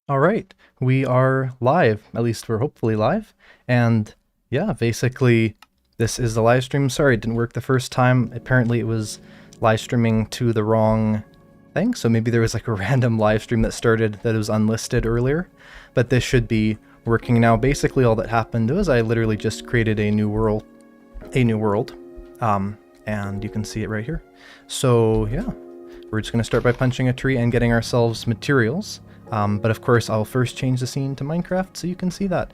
All right, we are live, at least we're hopefully live. And yeah, basically this is the live stream. Sorry, it didn't work the first time. Apparently it was live streaming to the wrong thing. So maybe there was like a random live stream that started that was unlisted earlier, but this should be working now. Basically all that happened was I literally just created a new world, and you can see it right here. So yeah, we're just gonna start by punching a tree and getting ourselves materials. But of course, I'll first change the scene to Minecraft so you can see that.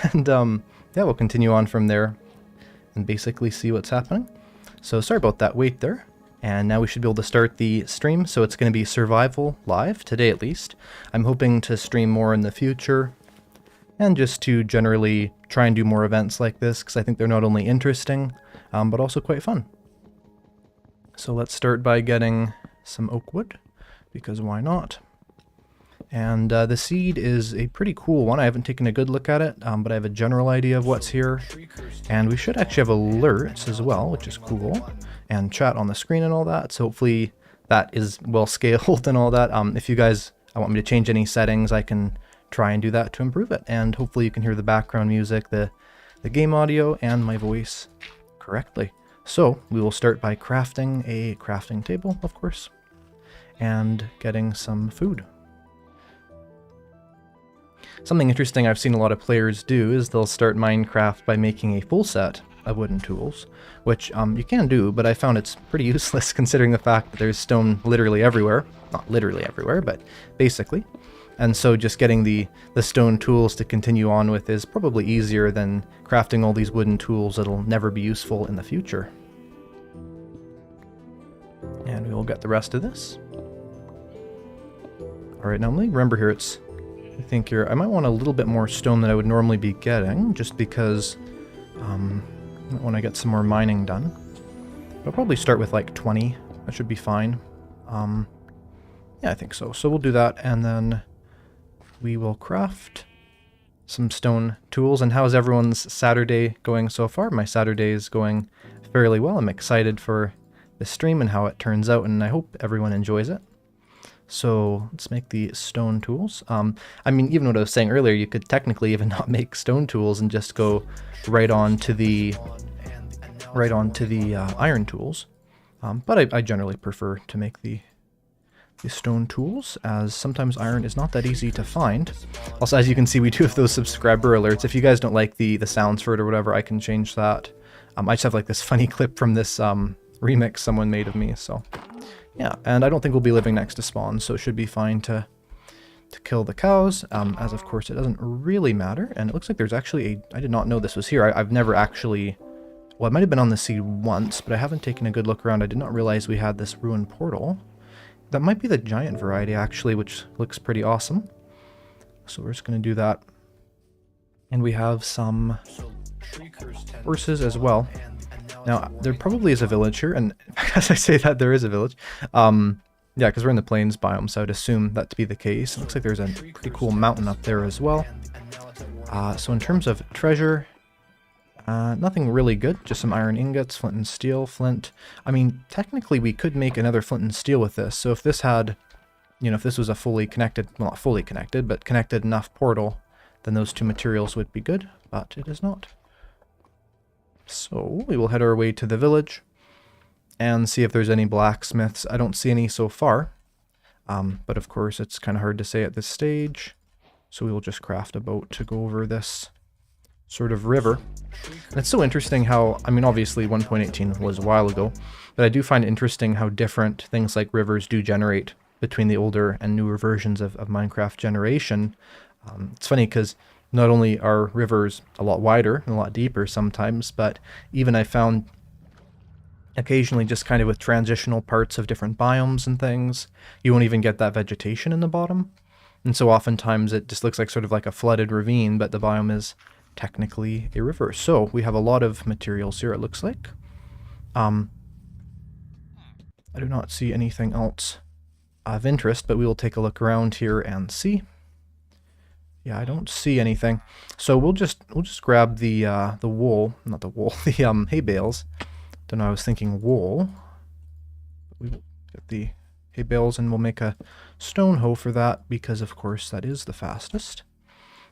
And yeah, we'll continue on from there and basically see what's happening. So sorry about that wait there. And now we should be able to start the stream. So it's going to be survival live, today at least. I'm hoping to stream more in the future and just to generally try and do more events like this because I think they're not only interesting, but also quite fun. So let's start by getting some oak wood, because why not? And the seed is a pretty cool one. I haven't taken a good look at it, but I have a general idea of what's here. And we should actually have alerts as well, which is cool. And chat on the screen and all that. So hopefully that is well scaled and all that. If you guys want me to change any settings, I can try and do that to improve it. And hopefully you can hear the background music, the game audio, and my voice correctly. So we will start by crafting a crafting table, of course, and getting some food. Something interesting I've seen a lot of players do is they'll start Minecraft by making a full set of wooden tools, which you can do, but I found it's pretty useless considering the fact that there's stone literally everywhere. Not literally everywhere, but basically. And so just getting the stone tools to continue on with is probably easier than crafting all these wooden tools that'll never be useful in the future. And we will get the rest of this. Alright, now remember here it's I might want a little bit more stone than I would normally be getting, just because I might want to get some more mining done. But I'll probably start with like 20. That should be fine. Yeah, I think so. So we'll do that, and then we will craft some stone tools. And how's everyone's Saturday going so far? My Saturday is going fairly well. I'm excited for the stream and how it turns out, and I hope everyone enjoys it. So let's make the stone tools. I mean, even what I was saying earlier, you could technically even not make stone tools and just go right on to the iron tools. But I generally prefer to make the stone tools, as sometimes iron is not that easy to find. Also, as you can see, we do have those subscriber alerts. If you guys don't like the sounds for it or whatever, I can change that. I just have like this funny clip from this remix someone made of me, so yeah, and I don't think we'll be living next to spawn, so it should be fine to kill the cows, as of course it doesn't really matter. And it looks like there's actually I did not know this was here. I've never actually, well, I might have been on the seed once, but I haven't taken a good look around. I did not realize we had this ruined portal. That might be the giant variety actually, which looks pretty awesome. So we're just going to do that. And we have some horses as well. Now, there probably is a village here, and as I say that, there is a village. Yeah, because we're in the plains biome, so I'd assume that to be the case. It looks like there's a pretty cool mountain up there as well. So in terms of treasure, nothing really good. Just some iron ingots, flint and steel, flint. I mean, technically we could make another flint and steel with this. So if this had, you know, if this was a fully connected, well, not fully connected, but connected enough portal, then those two materials would be good, but it is not. So we will head our way to the village and see if there's any blacksmiths. I don't see any so far, but of course it's kind of hard to say at this stage. So we will just craft a boat to go over this sort of river. And it's so interesting how, I mean, obviously 1.18 was a while ago, but I do find it interesting how different things like rivers do generate between the older and newer versions of Minecraft generation. It's funny because not only are rivers a lot wider and a lot deeper sometimes, but even I found occasionally just kind of with transitional parts of different biomes and things, you won't even get that vegetation in the bottom. And so oftentimes it just looks like sort of like a flooded ravine, but the biome is technically a river. So we have a lot of materials here, it looks like. I do not see anything else of interest, but we will take a look around here and see. Yeah, I don't see anything. So we'll just grab the wool, not the wool, the hay bales. Don't know, I was thinking wool. We will get the hay bales, and we'll make a stone hoe for that because, of course, that is the fastest.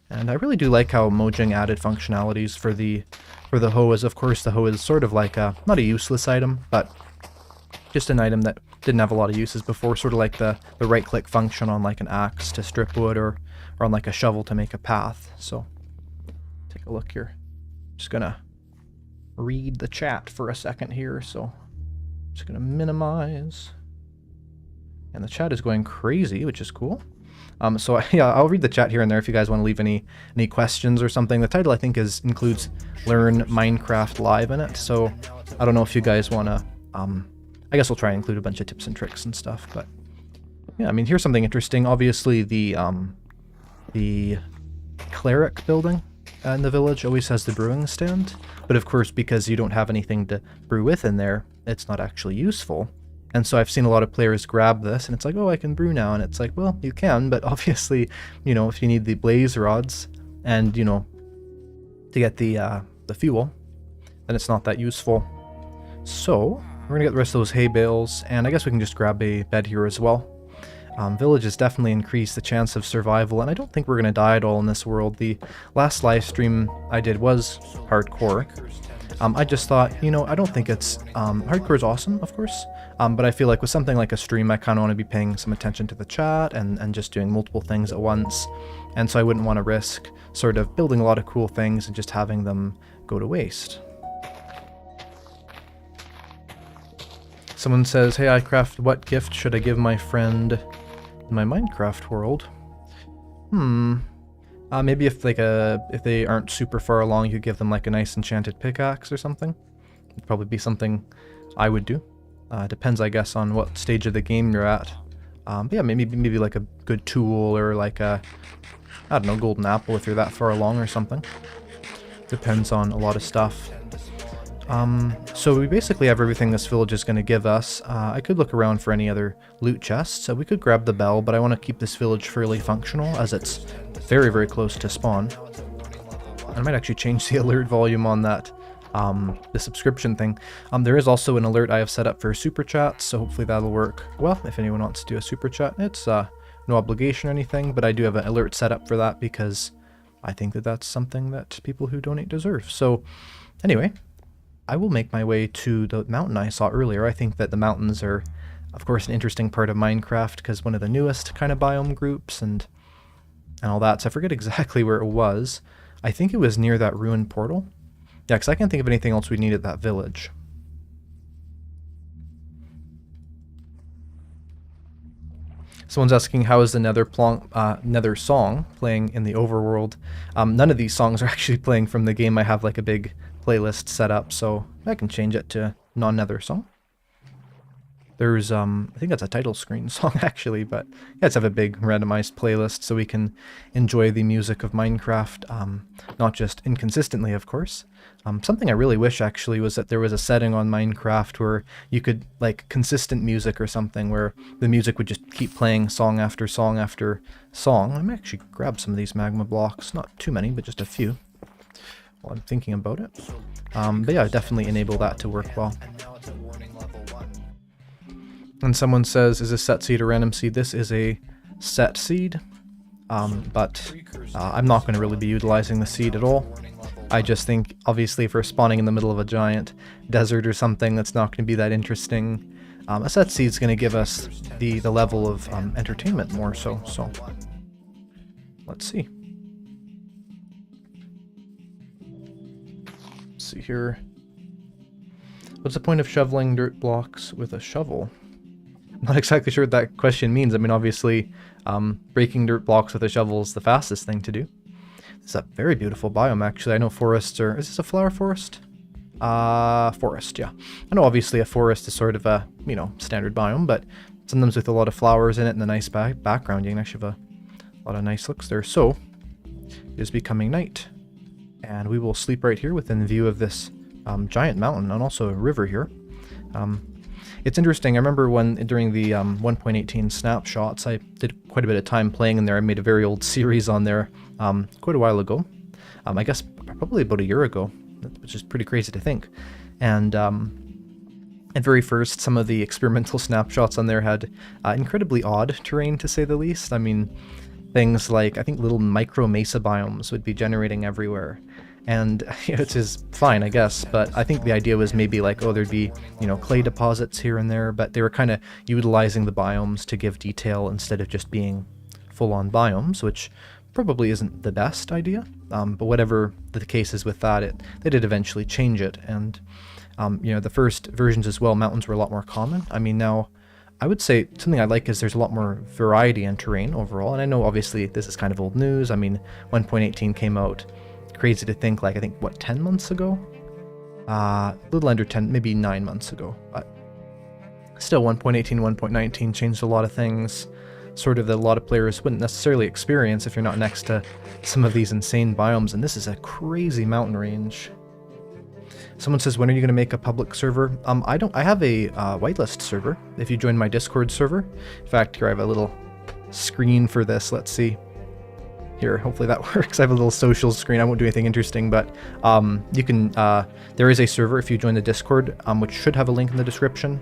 And I really do like how Mojang added functionalities for the hoe, as of course the hoe is sort of like a, not a useless item, but just an item that didn't have a lot of uses before, sort of like the right-click function on like an axe to strip wood, or on like a shovel to make a path. So take a look here. Just gonna read the chat for a second here, so just gonna minimize. And the chat is going crazy, which is cool. So yeah, I'll read the chat here and there if you guys want to leave any questions or something. The title I think includes Learn Minecraft Live in it, so I don't know if you guys want to, I guess we'll try and include a bunch of tips and tricks and stuff, but yeah, I mean, here's something interesting. Obviously the cleric building in the village always has the brewing stand, but of course because you don't have anything to brew with in there, it's not actually useful. And so I've seen a lot of players grab this, and it's like, oh, I can brew now. And it's like, well, you can, but obviously, you know, if you need the blaze rods and, you know, to get the fuel, then it's not that useful. So we're gonna get the rest of those hay bales, and I guess we can just grab a bed here as well. Village has definitely increased the chance of survival, and I don't think we're gonna die at all in this world. The last live stream I did was hardcore. I just thought, you know, I don't think it's, hardcore is awesome, of course, but I feel like with something like a stream, I kind of want to be paying some attention to the chat and just doing multiple things at once, and so I wouldn't want to risk sort of building a lot of cool things and just having them go to waste. Someone says, hey Eyecraft, what gift should I give my friend in my Minecraft world? Maybe if like if they aren't super far along, you could give them like a nice enchanted pickaxe or something. It'd probably be something I would do. Depends, I guess, on what stage of the game you're at. But yeah, maybe like a good tool, or like a, I don't know, golden apple if you're that far along or something. Depends on a lot of stuff. So we basically have everything this village is going to give us. I could look around for any other loot chests, so we could grab the bell, but I want to keep this village fairly functional as it's very, very close to spawn. I might actually change the alert volume on that, the subscription thing. There is also an alert I have set up for super chats, so hopefully that'll work well if anyone wants to do a super chat. It's no obligation or anything, but I do have an alert set up for that because I think that that's something that people who donate deserve. So anyway, I will make my way to the mountain I saw earlier. I think that the mountains are, of course, an interesting part of Minecraft because one of the newest kind of biome groups and all that. So I forget exactly where it was. I think it was near that ruined portal. Yeah, because I can't think of anything else we need at that village. Someone's asking, how is the Nether song playing in the overworld? None of these songs are actually playing from the game. I have like a big playlist set up, so I can change it to non-Nether song. There's, I think that's a title screen song actually, but yeah, let's have a big randomized playlist so we can enjoy the music of Minecraft, not just inconsistently, of course. Something I really wish actually was that there was a setting on Minecraft where you could, like, consistent music or something where the music would just keep playing song after song after song. I might actually grab some of these magma blocks, not too many, but just a few while I'm thinking about it. But yeah, definitely enable that to work well. And someone says, is this set seed or random seed? This is a set seed, but I'm not going to really be utilizing the seed at all. I just think, obviously, if we're spawning in the middle of a giant desert or something, that's not going to be that interesting. A set seed is going to give us the level of entertainment more so. So let's see. Let's see here. What's the point of shoveling dirt blocks with a shovel? Not exactly sure what that question means. I mean, obviously, breaking dirt blocks with a shovel is the fastest thing to do. It's a very beautiful biome, actually. I know forests are... Is this a flower forest? Forest, yeah. I know, obviously, a forest is sort of a, you know, standard biome, but sometimes with a lot of flowers in it and a nice background, you can actually have a lot of nice looks there. So, it is becoming night, and we will sleep right here within view of this giant mountain and also a river here. It's interesting, I remember during the 1.18 snapshots, I did quite a bit of time playing in there. I made a very old series on there quite a while ago. I guess probably about a year ago, which is pretty crazy to think. And At very first, some of the experimental snapshots on there had incredibly odd terrain, to say the least. I mean, things like, I think little micro mesa biomes would be generating everywhere. And it is fine, I guess, but I think the idea was maybe like, oh, there'd be, you know, clay deposits here and there, but they were kind of utilizing the biomes to give detail instead of just being full-on biomes, which probably isn't the best idea. But whatever the case is with that, they did eventually change it. And, you know, the first versions as well, mountains were a lot more common. I mean, now, I would say something I like is there's a lot more variety in terrain overall. And I know obviously this is kind of old news. I mean, 1.18 came out. Crazy to think, like, I think, what, 10 months ago? A little under 10, maybe 9 months ago. But still, 1.18, 1.19 changed a lot of things, sort of that a lot of players wouldn't necessarily experience if you're not next to some of these insane biomes, and this is a crazy mountain range. Someone says, when are you going to make a public server? I have a whitelist server, if you join my Discord server. In fact, here I have a little screen for this, let's see. Here, hopefully that works. I have a little social screen. I won't do anything interesting, but you can, there is a server if you join the Discord, which should have a link in the description.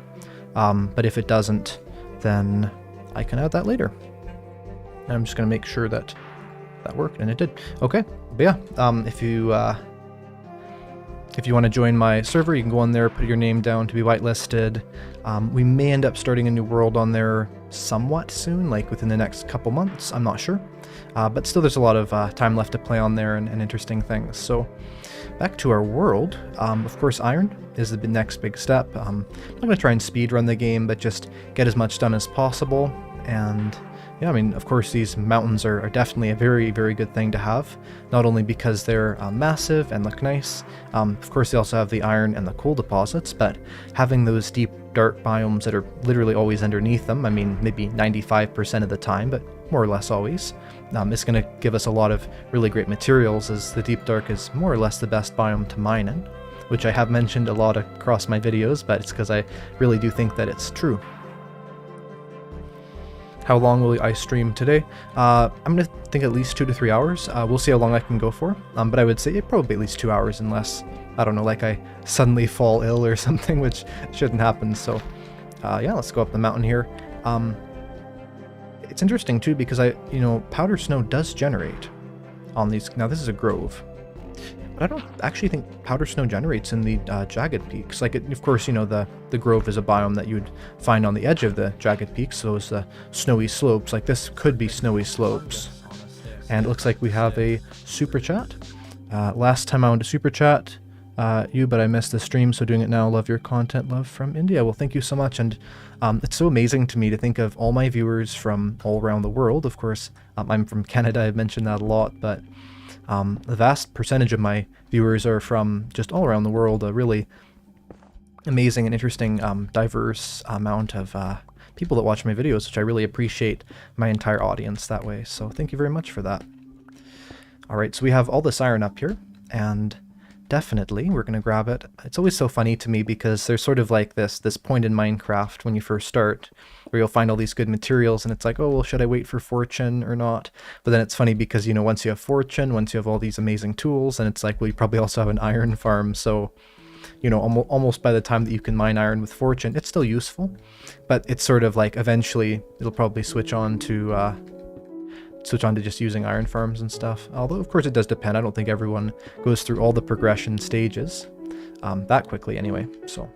But if it doesn't, then I can add that later. And I'm just going to make sure that that worked, and it did. Okay, but yeah, if you want to join my server, you can go on there, put your name down to be whitelisted. We may end up starting a new world on there somewhat soon, like within the next couple months, I'm not sure. But still there's a lot of time left to play on there and interesting things. So back to our world. Of course, iron is the next big step. I'm not going to try and speed run the game, but just get as much done as possible. And yeah, I mean, of course, these mountains are definitely a very, very good thing to have. Not only because they're massive and look nice, of course they also have the iron and the coal deposits, but having those deep, dark biomes that are literally always underneath them, I mean, maybe 95% of the time, but more or less always, it's going to give us a lot of really great materials, as the deep dark is more or less the best biome to mine in, which I have mentioned a lot across my videos, but it's because I really do think that it's true. How long will I stream today? I'm going to think at least 2 to 3 hours. We'll see how long I can go for, but I would say probably at least 2 hours, unless, I don't know, like I suddenly fall ill or something, which shouldn't happen. So yeah, let's go up the mountain here. It's interesting too, because powder snow does generate on these. Now this is a grove, but I don't actually think powder snow generates in the jagged peaks. Like, of course, the grove is a biome that you'd find on the edge of the jagged peaks, those snowy slopes. Like, this could be snowy slopes. And it looks like we have a super chat. Last time I went to super chat, but I missed the stream, so doing it now. Love your content, love from India. Well, thank you so much. And it's so amazing to me to think of all my viewers from all around the world. Of course, I'm from Canada, I've mentioned that a lot, but the vast percentage of my viewers are from just all around the world. A really amazing and interesting, diverse amount of people that watch my videos, which I really appreciate my entire audience that way. So thank you very much for that. Alright, so we have all this iron up here, and definitely we're going to grab it. It's always so funny to me because there's sort of like this point in Minecraft when you first start where you'll find all these good materials and it's like, oh, well, should I wait for fortune or not? But then it's funny because, once you have fortune, once you have all these amazing tools, and it's like, well, you probably also have an iron farm. So, almost by the time that you can mine iron with fortune, it's still useful, but it's sort of like eventually it'll probably switch on to just using iron farms and stuff. Although, of course, it does depend. I don't think everyone goes through all the progression stages that quickly anyway, so.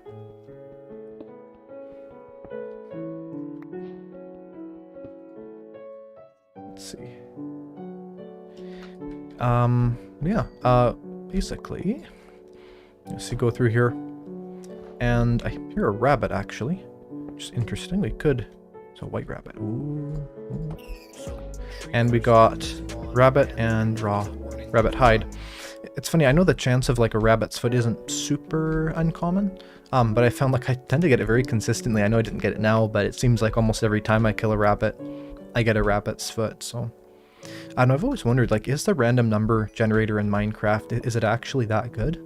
Let's see. Yeah, basically, let's see, go through here, and I hear a rabbit, actually, which is interesting. We could, so white rabbit. Ooh. And we got rabbit and raw rabbit hide. It's funny, I know the chance of like a rabbit's foot isn't super uncommon, but I found like I tend to get it very consistently. I know I didn't get it now, but it seems like almost every time I kill a rabbit, I get a rabbit's foot. So I don't know, I've always wondered, like, is the random number generator in Minecraft, is it actually that good?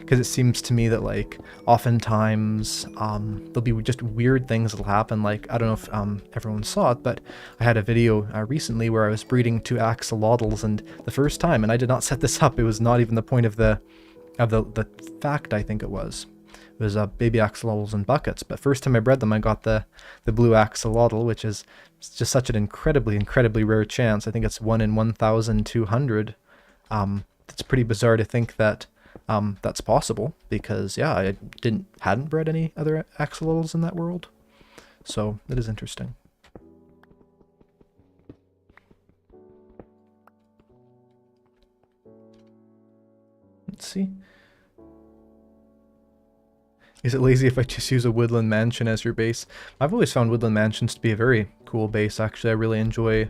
Because it seems to me that, like, oftentimes there'll be just weird things that'll happen. Like, I don't know if everyone saw it, but I had a video recently where I was breeding 2 axolotls, and the first time, and I did not set this up, it was not even the point of the fact, I think it was. It was baby axolotls in buckets. But first time I bred them, I got the blue axolotl, which is just such an incredibly rare chance. I think it's 1 in 1,200. It's pretty bizarre to think that that's possible, because yeah, I hadn't bred any other axolotls in that world. So it is interesting. Let's see. Is it lazy if I just use a woodland mansion as your base? I've always found woodland mansions to be a very cool base, actually. I really enjoy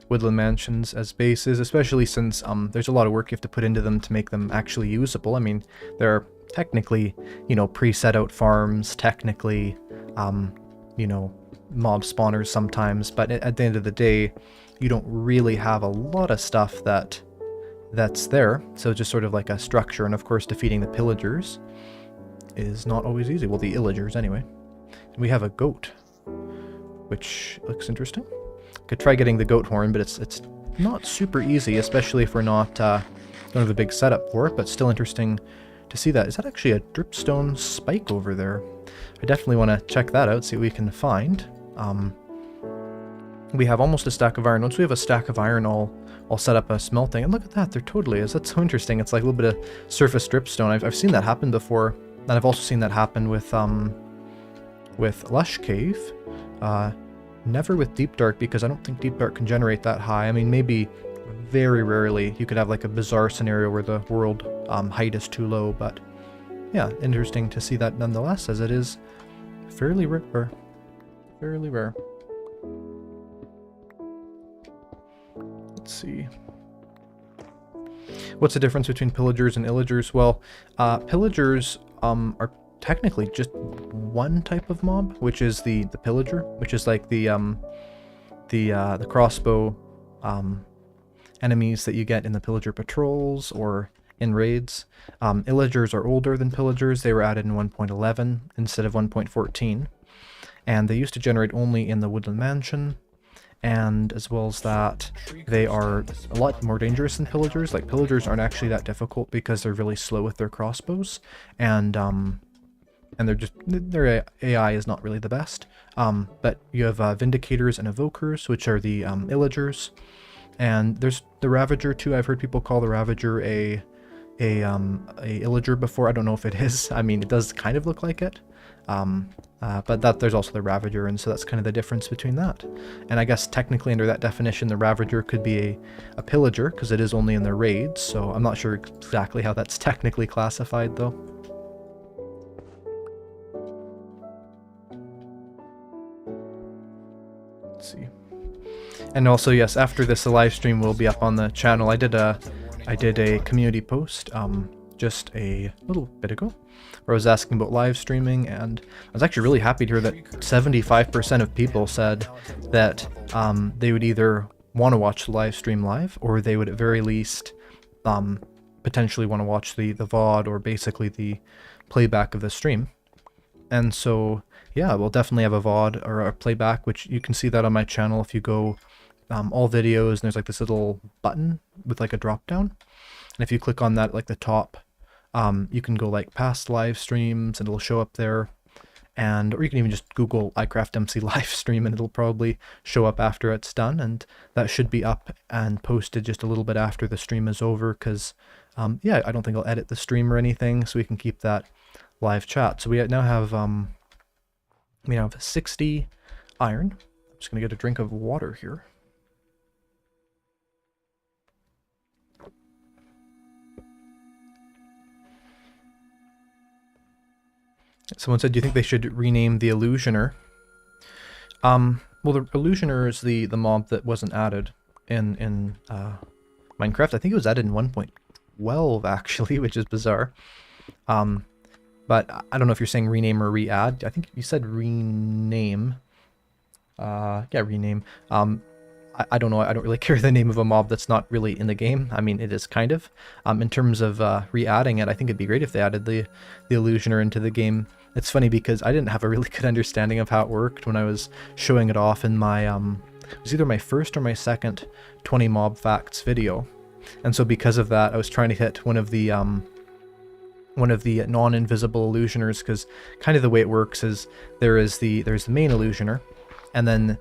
woodland mansions as bases, especially since there's a lot of work you have to put into them to make them actually usable. I mean, they're technically, you know, pre-set out farms, technically, you know, mob spawners sometimes, but at the end of the day, you don't really have a lot of stuff that's there. So just sort of like a structure, and of course defeating the pillagers is not always easy. Well, the illagers anyway. We have a goat, which looks interesting. Could try getting the goat horn, but it's not super easy, especially if we're not don't have a big setup for it, but still interesting to see that. Is that actually a dripstone spike over there? I definitely want to check that out, see what we can find. We have almost a stack of iron. Once we have a stack of iron, I'll set up a smelting. And look at that, there totally is. That's so interesting. It's like a little bit of surface dripstone. I've seen that happen before, and I've also seen that happen with Lush Cave. Never with Deep Dark, because I don't think Deep Dark can generate that high. I mean, maybe very rarely you could have like a bizarre scenario where the world height is too low, but yeah, interesting to see that nonetheless, as it is fairly rare. Fairly rare. Let's see. What's the difference between pillagers and illagers? Well, pillagers are technically just one type of mob, which is the pillager, which is like the crossbow enemies that you get in the pillager patrols or in raids. Illagers are older than pillagers. They were added in 1.11 instead of 1.14, and they used to generate only in the woodland mansion. And as well as that, they are a lot more dangerous than pillagers. Like, pillagers aren't actually that difficult because they're really slow with their crossbows, and their AI is not really the best. But you have Vindicators and Evokers, which are the illagers, and there's the Ravager too. I've heard people call the Ravager a illager before. I don't know if it is. I mean, it does kind of look like it. But there's also the Ravager, and so that's kind of the difference between that. And I guess technically under that definition, the Ravager could be a pillager, because it is only in the raids, so I'm not sure exactly how that's technically classified, though. Let's see. And also, yes, after this, the live stream will be up on the channel. I did a community post just a little bit ago, where I was asking about live streaming, and I was actually really happy to hear that 75% of people said that they would either want to watch the live stream live, or they would at very least potentially want to watch the VOD, or basically the playback of the stream. And so yeah, we'll definitely have a VOD or a playback, which you can see that on my channel if you go all videos, and there's like this little button with like a drop down, and if you click on that, like the top, you can go like past live streams and it'll show up there, or you can even just Google Eyecraftmc Livestream and it'll probably show up after it's done, and that should be up and posted just a little bit after the stream is over, because yeah, I don't think I'll edit the stream or anything, so we can keep that live chat. So we now have 60 iron. I'm just gonna get a drink of water here. Someone said, do you think they should rename the Illusioner? Well, the Illusioner is the mob that wasn't added in Minecraft. I think it was added in 1.12 actually, which is bizarre. But I don't know if you're saying rename or re-add. I think you said rename. Yeah, rename. I don't know. I don't really care the name of a mob that's not really in the game. I mean, it is kind of. In terms of re-adding it, I think it'd be great if they added the Illusioner into the game. It's funny because I didn't have a really good understanding of how it worked when I was showing it off in my, it was either my first or my second 20 mob facts video. And so because of that, I was trying to hit one of the one of the non-invisible illusioners, because kind of the way it works is there's the main illusioner, and then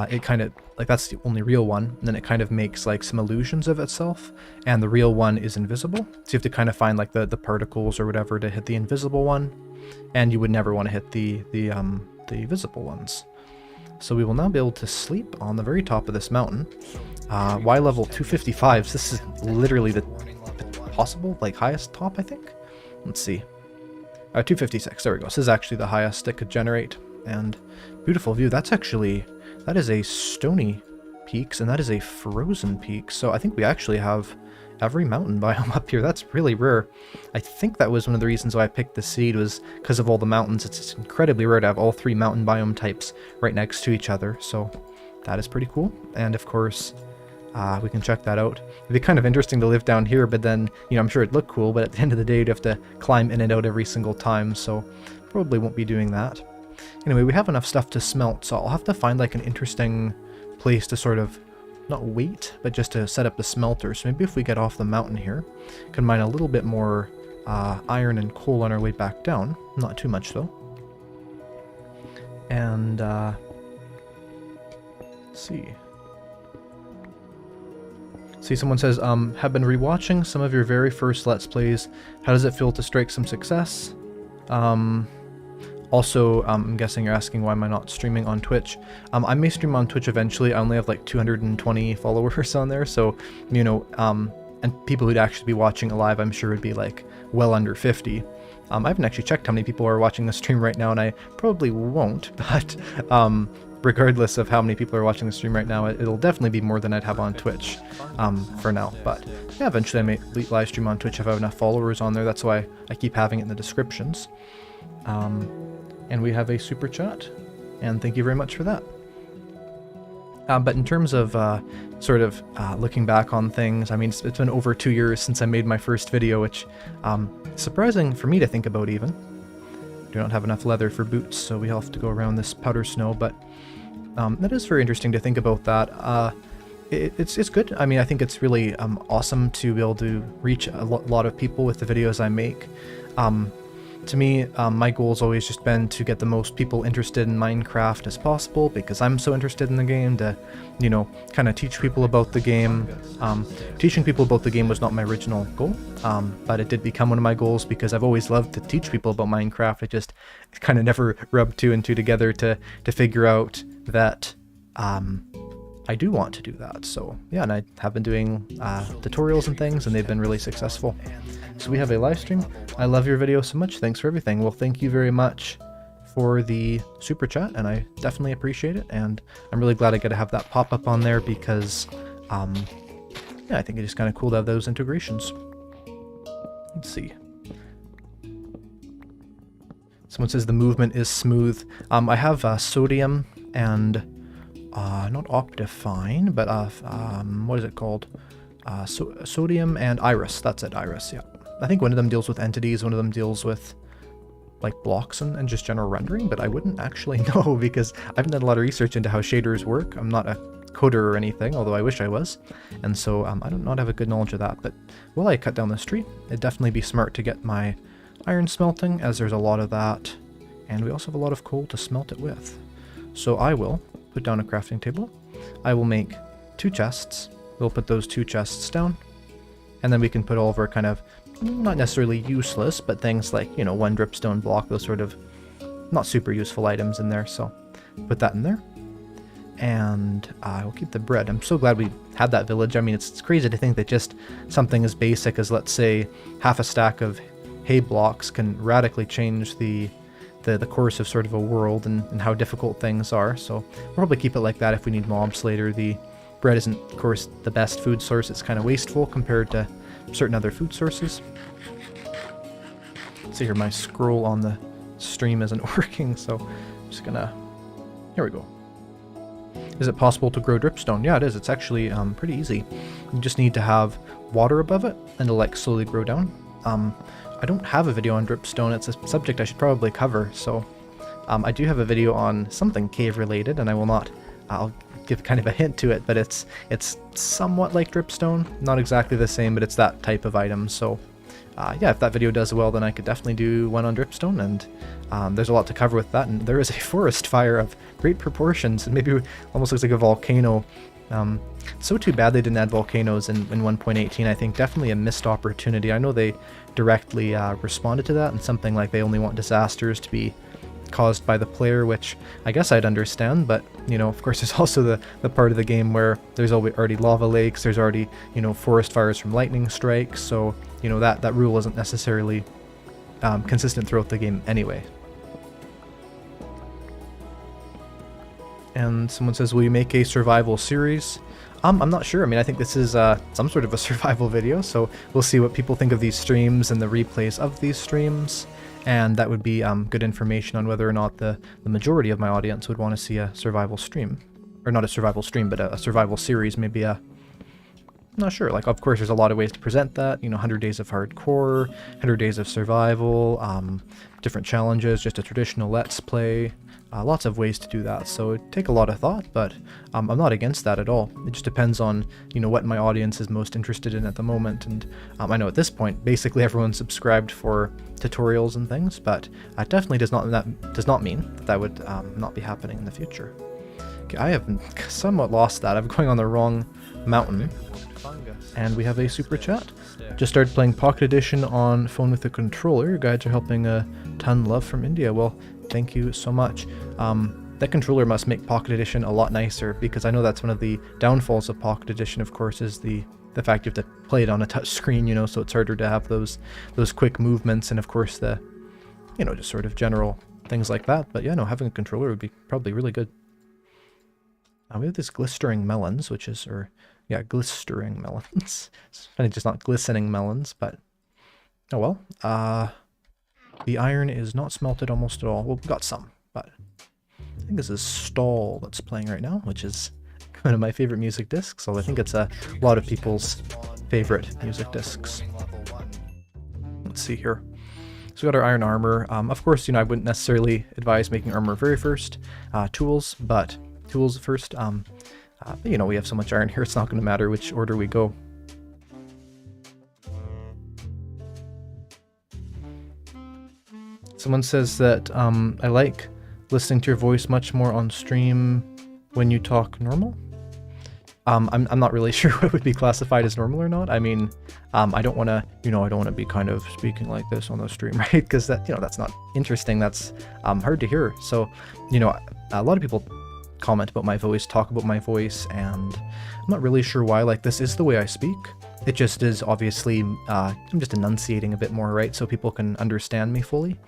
it kind of, like, that's the only real one, and then it kind of makes like some illusions of itself, and the real one is invisible. So you have to kind of find like the particles or whatever to hit the invisible one, and you would never want to hit the visible ones. So we will now be able to sleep on the very top of this mountain. Y level 255, so this is literally the possible, like, highest top, I think? Let's see. 256, there we go. This is actually the highest it could generate. And beautiful view. That is a stony peaks, and that is a frozen peak. So I think we actually have every mountain biome up here. That's really rare. I think that was one of the reasons why I picked the seed, was because of all the mountains. It's incredibly rare to have all 3 mountain biome types right next to each other. So that is pretty cool. And of course, we can check that out. It'd be kind of interesting to live down here, but then, you know, I'm sure it'd look cool, but at the end of the day, you'd have to climb in and out every single time, so probably won't be doing that. Anyway, we have enough stuff to smelt, so I'll have to find like an interesting place to sort of, not wait, but just to set up the smelter. So maybe if we get off the mountain here, can mine a little bit more iron and coal on our way back down. Not too much though. And let's see. See, someone says, have been rewatching some of your very first Let's Plays. How does it feel to strike some success? Also, I'm guessing you're asking why am I not streaming on Twitch. I may stream on Twitch eventually. I only have like 220 followers on there, so, you know, and people who'd actually be watching it live, I'm sure would be like well under 50. I haven't actually checked how many people are watching the stream right now, and I probably won't, but regardless of how many people are watching the stream right now, it'll definitely be more than I'd have on Twitch for now. But yeah, eventually I may live stream on Twitch if I have enough followers on there. That's why I keep having it in the descriptions. And we have a super chat, and thank you very much for that. But in terms of sort of looking back on things, I mean, it's been over 2 years since I made my first video, which is surprising for me to think about even. Do not have enough leather for boots, so we have to go around this powder snow, but that is very interesting to think about that. It's good. I mean, I think it's really awesome to be able to reach a lot of people with the videos I make. To me, my goal has always just been to get the most people interested in Minecraft as possible, because I'm so interested in the game, to, you know, kind of teach people about the game. Teaching people about the game was not my original goal, but it did become one of my goals because I've always loved to teach people about Minecraft. It just kind of never rubbed 2 and 2 together to figure out that I do want to do that. So yeah, and I have been doing tutorials and things, and they've been really successful. So we have a live stream. I love your video so much. Thanks for everything. Well, thank you very much for the super chat, and I definitely appreciate it. And I'm really glad I get to have that pop up on there because, yeah, I think it's just kind of cool to have those integrations. Let's see. Someone says the movement is smooth. I have sodium and not Optifine, but what is it called? Sodium and Iris. That's it, Iris. Yeah. I think one of them deals with entities, one of them deals with like blocks and just general rendering, but I wouldn't actually know because I haven't done a lot of research into how shaders work. I'm not a coder or anything, although I wish I was, and so I do not have a good knowledge of that. But while I cut down this tree, it'd definitely be smart to get my iron smelting, as there's a lot of that, and we also have a lot of coal to smelt it with. So I will put down a crafting table. I will make 2 chests. We'll put those 2 chests down, and then we can put all of our kind of, not necessarily useless, but things like, you know, 1 dripstone block, those sort of not super useful items in there. So put that in there, and I will keep the bread. I'm so glad we had that village. I mean, it's crazy to think that just something as basic as, let's say, half a stack of hay blocks can radically change the course of sort of a world and how difficult things are. So we'll probably keep it like that if we need mobs later. The bread isn't, of course, the best food source. It's kind of wasteful compared to certain other food sources. Let's see here, my scroll on the stream isn't working, so I'm just gonna, here we go. Is it possible to grow dripstone? Yeah, it is. It's actually pretty easy. You just need to have water above it, and it'll like slowly grow down. I don't have a video on dripstone. It's a subject I should probably cover, so I do have a video on something cave related, and I will not, I'll give kind of a hint to it, but it's somewhat like dripstone. Not exactly the same, but it's that type of item, so yeah, if that video does well, then I could definitely do one on dripstone, and there's a lot to cover with that. And there is a forest fire of great proportions, and maybe almost looks like a volcano. So too bad they didn't add volcanoes in 1.18. I think definitely a missed opportunity. I know they directly responded to that, and something like they only want disasters to be caused by the player, which I guess I'd understand, but you know, of course there's also the part of the game where there's already lava lakes, there's already, you know, forest fires from lightning strikes, so you know that rule isn't necessarily consistent throughout the game anyway. And someone says, will you make a survival series? I'm not sure. I mean, I think this is some sort of a survival video, so we'll see what people think of these streams and the replays of these streams. And that would be good information on whether or not the majority of my audience would want to see a survival stream. Or not a survival stream, but a survival series, maybe a... I'm not sure. Like, of course, there's a lot of ways to present that. You know, 100 days of hardcore, 100 days of survival, different challenges, just a traditional let's play. Lots of ways to do that, so it'd take a lot of thought, but I'm not against that at all. It just depends on, you know, what my audience is most interested in at the moment, and I know at this point basically everyone's subscribed for tutorials and things, but it definitely does not mean that would not be happening in the future. Okay, I have somewhat lost that. I'm going on the wrong mountain, and we have a super chat. Just started playing Pocket Edition on phone with a controller. Your guides are helping a ton. Love from India. Well, thank you so much. That controller must make Pocket Edition a lot nicer, because I know that's one of the downfalls of Pocket Edition, of course, is the fact you have to play it on a touch screen, you know, so it's harder to have those quick movements, and of course the, you know, just sort of general things like that. But yeah, no, having a controller would be probably really good. We have this glistering melons, which is, or yeah, glistering melons. It's funny, just not glistening melons, but oh well. The iron is not smelted almost at all. Well, we've got some, but I think this is Stall that's playing right now, which is one of my favorite music discs, so I think it's a lot of people's favorite music discs. Let's see here. So we got our iron armor. Of course, you know, I wouldn't necessarily advise making armor very first. Tools first. But you know, we have so much iron here, it's not going to matter which order we go. Someone says that I like listening to your voice much more on stream when you talk normal. I'm not really sure what would be classified as normal or not. I mean, I don't want to, you know, I don't want to be kind of speaking like this on the stream, right? Because that, you know, that's not interesting. That's hard to hear. So, you know, a lot of people comment about my voice, talk about my voice, and I'm not really sure why. Like, this is the way I speak. It just is, obviously, I'm just enunciating a bit more, right? So people can understand me fully.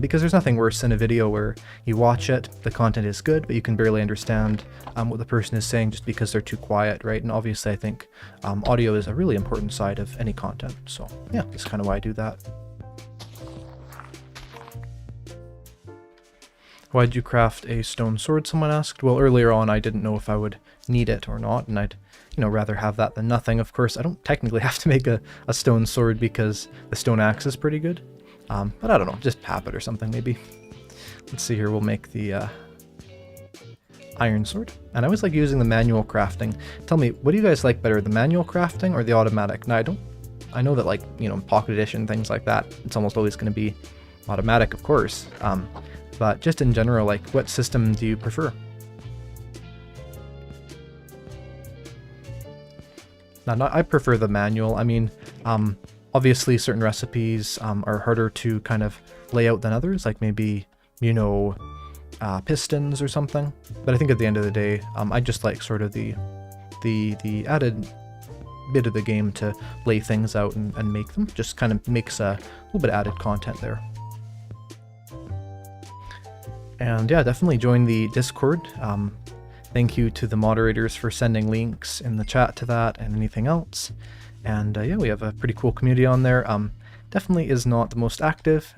Because there's nothing worse than a video where you watch it, the content is good, but you can barely understand what the person is saying just because they're too quiet, right? And obviously I think audio is a really important side of any content. So yeah, that's kind of why I do that. Why'd you craft a stone sword, someone asked? Well, earlier on I didn't know if I would need it or not, and I'd, you know, rather have that than nothing. Of course, I don't technically have to make a stone sword because the stone axe is pretty good. But I don't know, just tap it or something maybe. Let's see here, we'll make the iron sword. And I always like using the manual crafting. Tell me, what do you guys like better, the manual crafting or the automatic? Now, I know that, like, you know, Pocket Edition, things like that, it's almost always going to be automatic, of course. But just in general, like, what system do you prefer? Now, I prefer the manual. I mean, obviously certain recipes are harder to kind of lay out than others, like maybe, you know, pistons or something. But I think at the end of the day, I just like sort of the added bit of the game to lay things out and make them. Just kind of makes a little bit of added content there. And yeah, definitely join the Discord. Thank you to the moderators for sending links in the chat to that and anything else. And yeah, we have a pretty cool community on there. Definitely is not the most active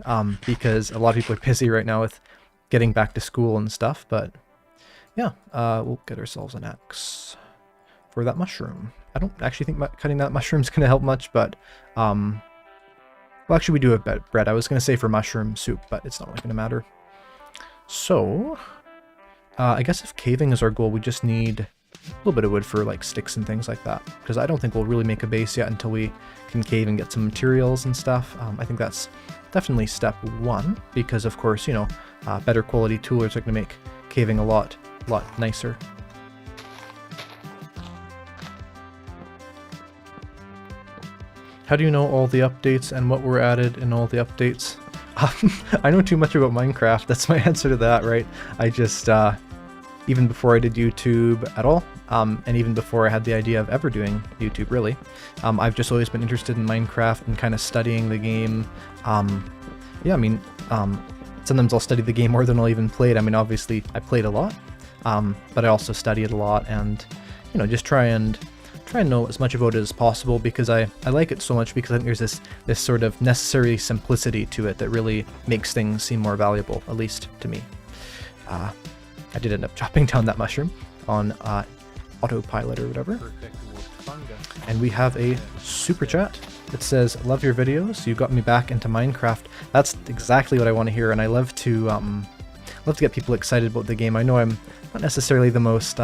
because a lot of people are busy right now with getting back to school and stuff. But yeah, we'll get ourselves an axe for that mushroom. I don't actually think cutting that mushroom is going to help much, but well, actually we do have bread. I was going to say for mushroom soup, but it's not really going to matter. So I guess if caving is our goal, we just need little bit of wood for like sticks and things like that, because I don't think we'll really make a base yet until we can cave and get some materials and stuff. I think that's definitely step one, because of course, you know, better quality tools are going to make caving a lot nicer. How do you know all the updates and what were added in all the updates? I know too much about Minecraft. That's my answer to that, right? I just, even before I did YouTube at all, and even before I had the idea of ever doing YouTube, really, I've just always been interested in Minecraft and kind of studying the game. Yeah, I mean, sometimes I'll study the game more than I'll even play it. I mean, obviously, I played a lot, but I also study it a lot, and, you know, just try and know as much about it as possible, because I like it so much, because I think there's this sort of necessary simplicity to it that really makes things seem more valuable, at least to me. I did end up chopping down that mushroom on autopilot or whatever. And we have a super chat that says, "Love your videos, you got me back into Minecraft." That's exactly what I want to hear, and I love to get people excited about the game. I know I'm not necessarily the most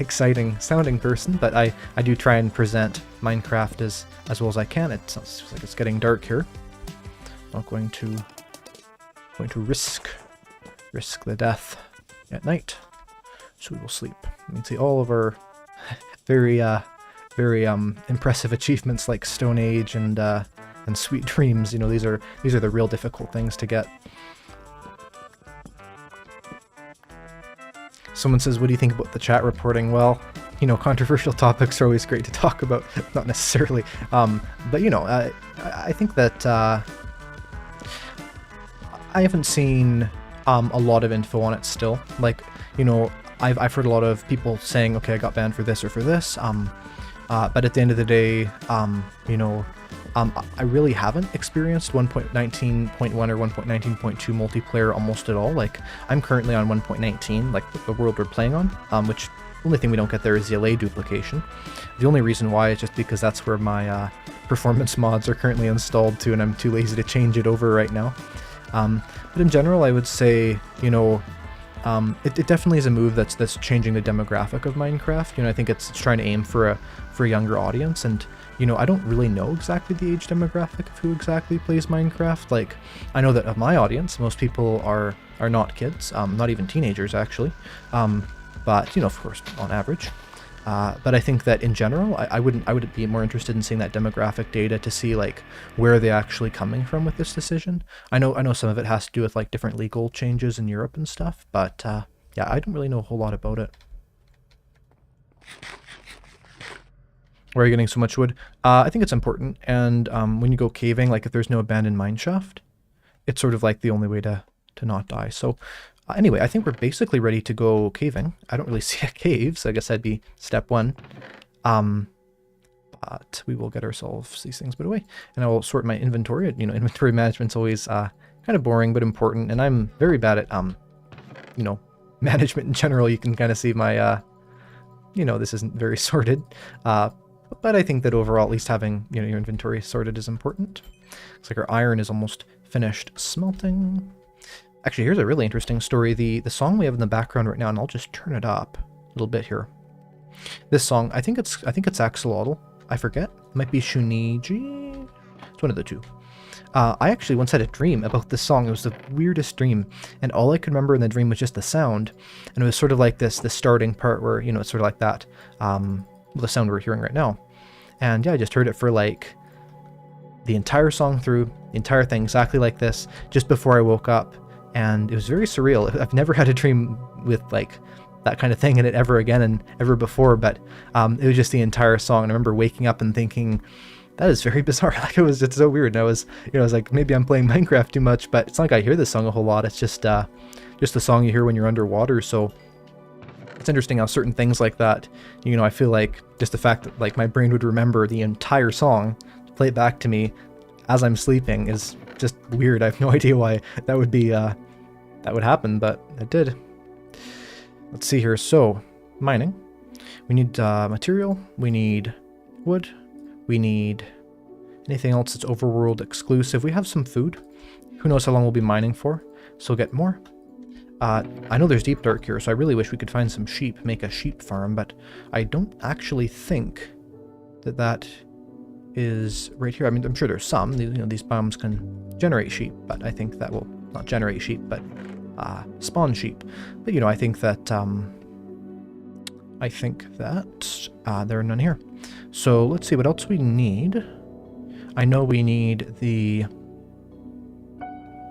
exciting sounding person, but I do try and present Minecraft as well as I can. It sounds like it's getting dark here. Not going to risk the death at night, so we will sleep. You can see all of our very impressive achievements like Stone Age and Sweet Dreams. You know, these are the real difficult things to get. Someone says, "What do you think about the chat reporting?" Well, you know, controversial topics are always great to talk about. Not necessarily, but you know, I think that I haven't seen a lot of info on it still. Like, you know, I've heard a lot of people saying, "Okay, I got banned for this or for this," but at the end of the day, you know, I really haven't experienced 1.19.1 or 1.19.2 multiplayer almost at all. Like, I'm currently on 1.19, like the world we're playing on, which the only thing we don't get there is the LA duplication. The only reason why is just because that's where my performance mods are currently installed to, and I'm too lazy to change it over right now. But in general, I would say, you know, it definitely is a move that's changing the demographic of Minecraft. You know, I think it's trying to aim for a younger audience, and you know, I don't really know exactly the age demographic of who exactly plays Minecraft. Like, I know that of my audience, most people are not kids, not even teenagers actually, but you know, of course, on average. But I think that in general, I would be more interested in seeing that demographic data to see like where are they actually coming from with this decision. I know some of it has to do with like different legal changes in Europe and stuff, but yeah, I don't really know a whole lot about it. Why are you getting so much wood? I think it's important, and when you go caving, like if there's no abandoned mineshaft, it's sort of like the only way to not die. So anyway, I think we're basically ready to go caving. I don't really see a cave, so I guess that'd be step one. But we will get ourselves these things put away, and I will sort my inventory. You know, inventory management's always kind of boring but important, and I'm very bad at you know, management in general. You can kind of see my you know, this isn't very sorted. But I think that overall, at least having, you know, your inventory sorted is important. Looks like our iron is almost finished smelting. Actually, here's a really interesting story. The song we have in the background right now, and I'll just turn it up a little bit here. This song, I think it's Axolotl. I forget. It might be Shuniji. It's one of the two. I actually once had a dream about this song. It was the weirdest dream, and all I could remember in the dream was just the sound, and it was sort of like the starting part where, you know, it's sort of like that. The sound we're hearing right now. And yeah, I just heard it for like the entire song through, the entire thing exactly like this, just before I woke up, and it was very surreal. I've never had a dream with like that kind of thing in it ever again and ever before, but it was just the entire song, and I remember waking up and thinking, that is very bizarre. Like, it's so weird, and I was like, maybe I'm playing Minecraft too much, but it's not like I hear this song a whole lot. It's just the song you hear when you're underwater. So it's interesting how certain things like that, you know, I feel like just the fact that like my brain would remember the entire song, play it back to me as I'm sleeping is just weird. I have no idea why that would be, that would happen, but it did. Let's see here. So, mining. We need material, we need wood, we need anything else that's overworld exclusive. We have some food. Who knows how long we'll be mining for, so we'll get more. I know there's deep dark here, so I really wish we could find some sheep, make a sheep farm, but I don't actually think that that is right here. I mean, I'm sure there's some. You know, these biomes can generate sheep, but I think that will not generate sheep, but spawn sheep. But you know, I think that there are none here. So let's see what else we need. I know we need the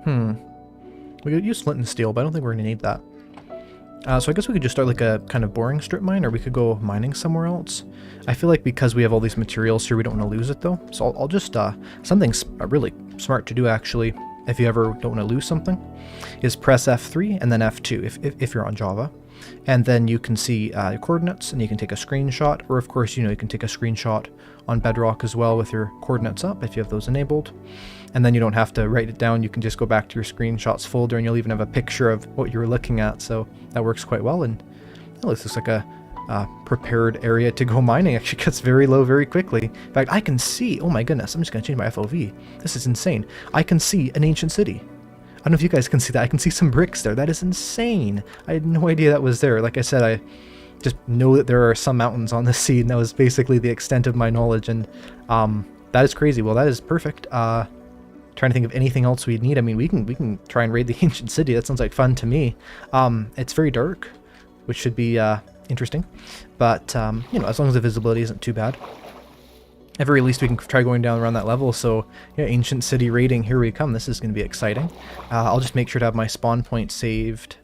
we could use flint and steel, but I don't think we're going to need that. So I guess we could just start like a kind of boring strip mine, or we could go mining somewhere else. I feel like because we have all these materials here, we don't want to lose it though. So I'll just, something really smart to do actually, if you ever don't want to lose something, is press F3 and then F2 if you're on Java. And then you can see your coordinates and you can take a screenshot, or of course, you know, you can take a screenshot on Bedrock as well with your coordinates up if you have those enabled. And then you don't have to write it down, you can just go back to your screenshots folder and you'll even have a picture of what you were looking at, so that works quite well. And it looks like a prepared area to go mining. Actually gets very low very quickly. In fact, I can see, oh my goodness, I'm just going to change my FOV. This is insane. I can see an ancient city. I don't know if you guys can see that. I can see some bricks there. That is insane. I had no idea that was there. Like I said, I just know that there are some mountains on the sea, and that was basically the extent of my knowledge, and that is crazy. Well, that is perfect. Trying to think of anything else we'd need. I mean, we can try and raid the ancient city. That sounds like fun to me. It's very dark, which should be interesting, but you know, as long as the visibility isn't too bad. At very least, we can try going down around that level. So, yeah, ancient city raiding, here we come. This is going to be exciting. I'll just make sure to have my spawn point saved.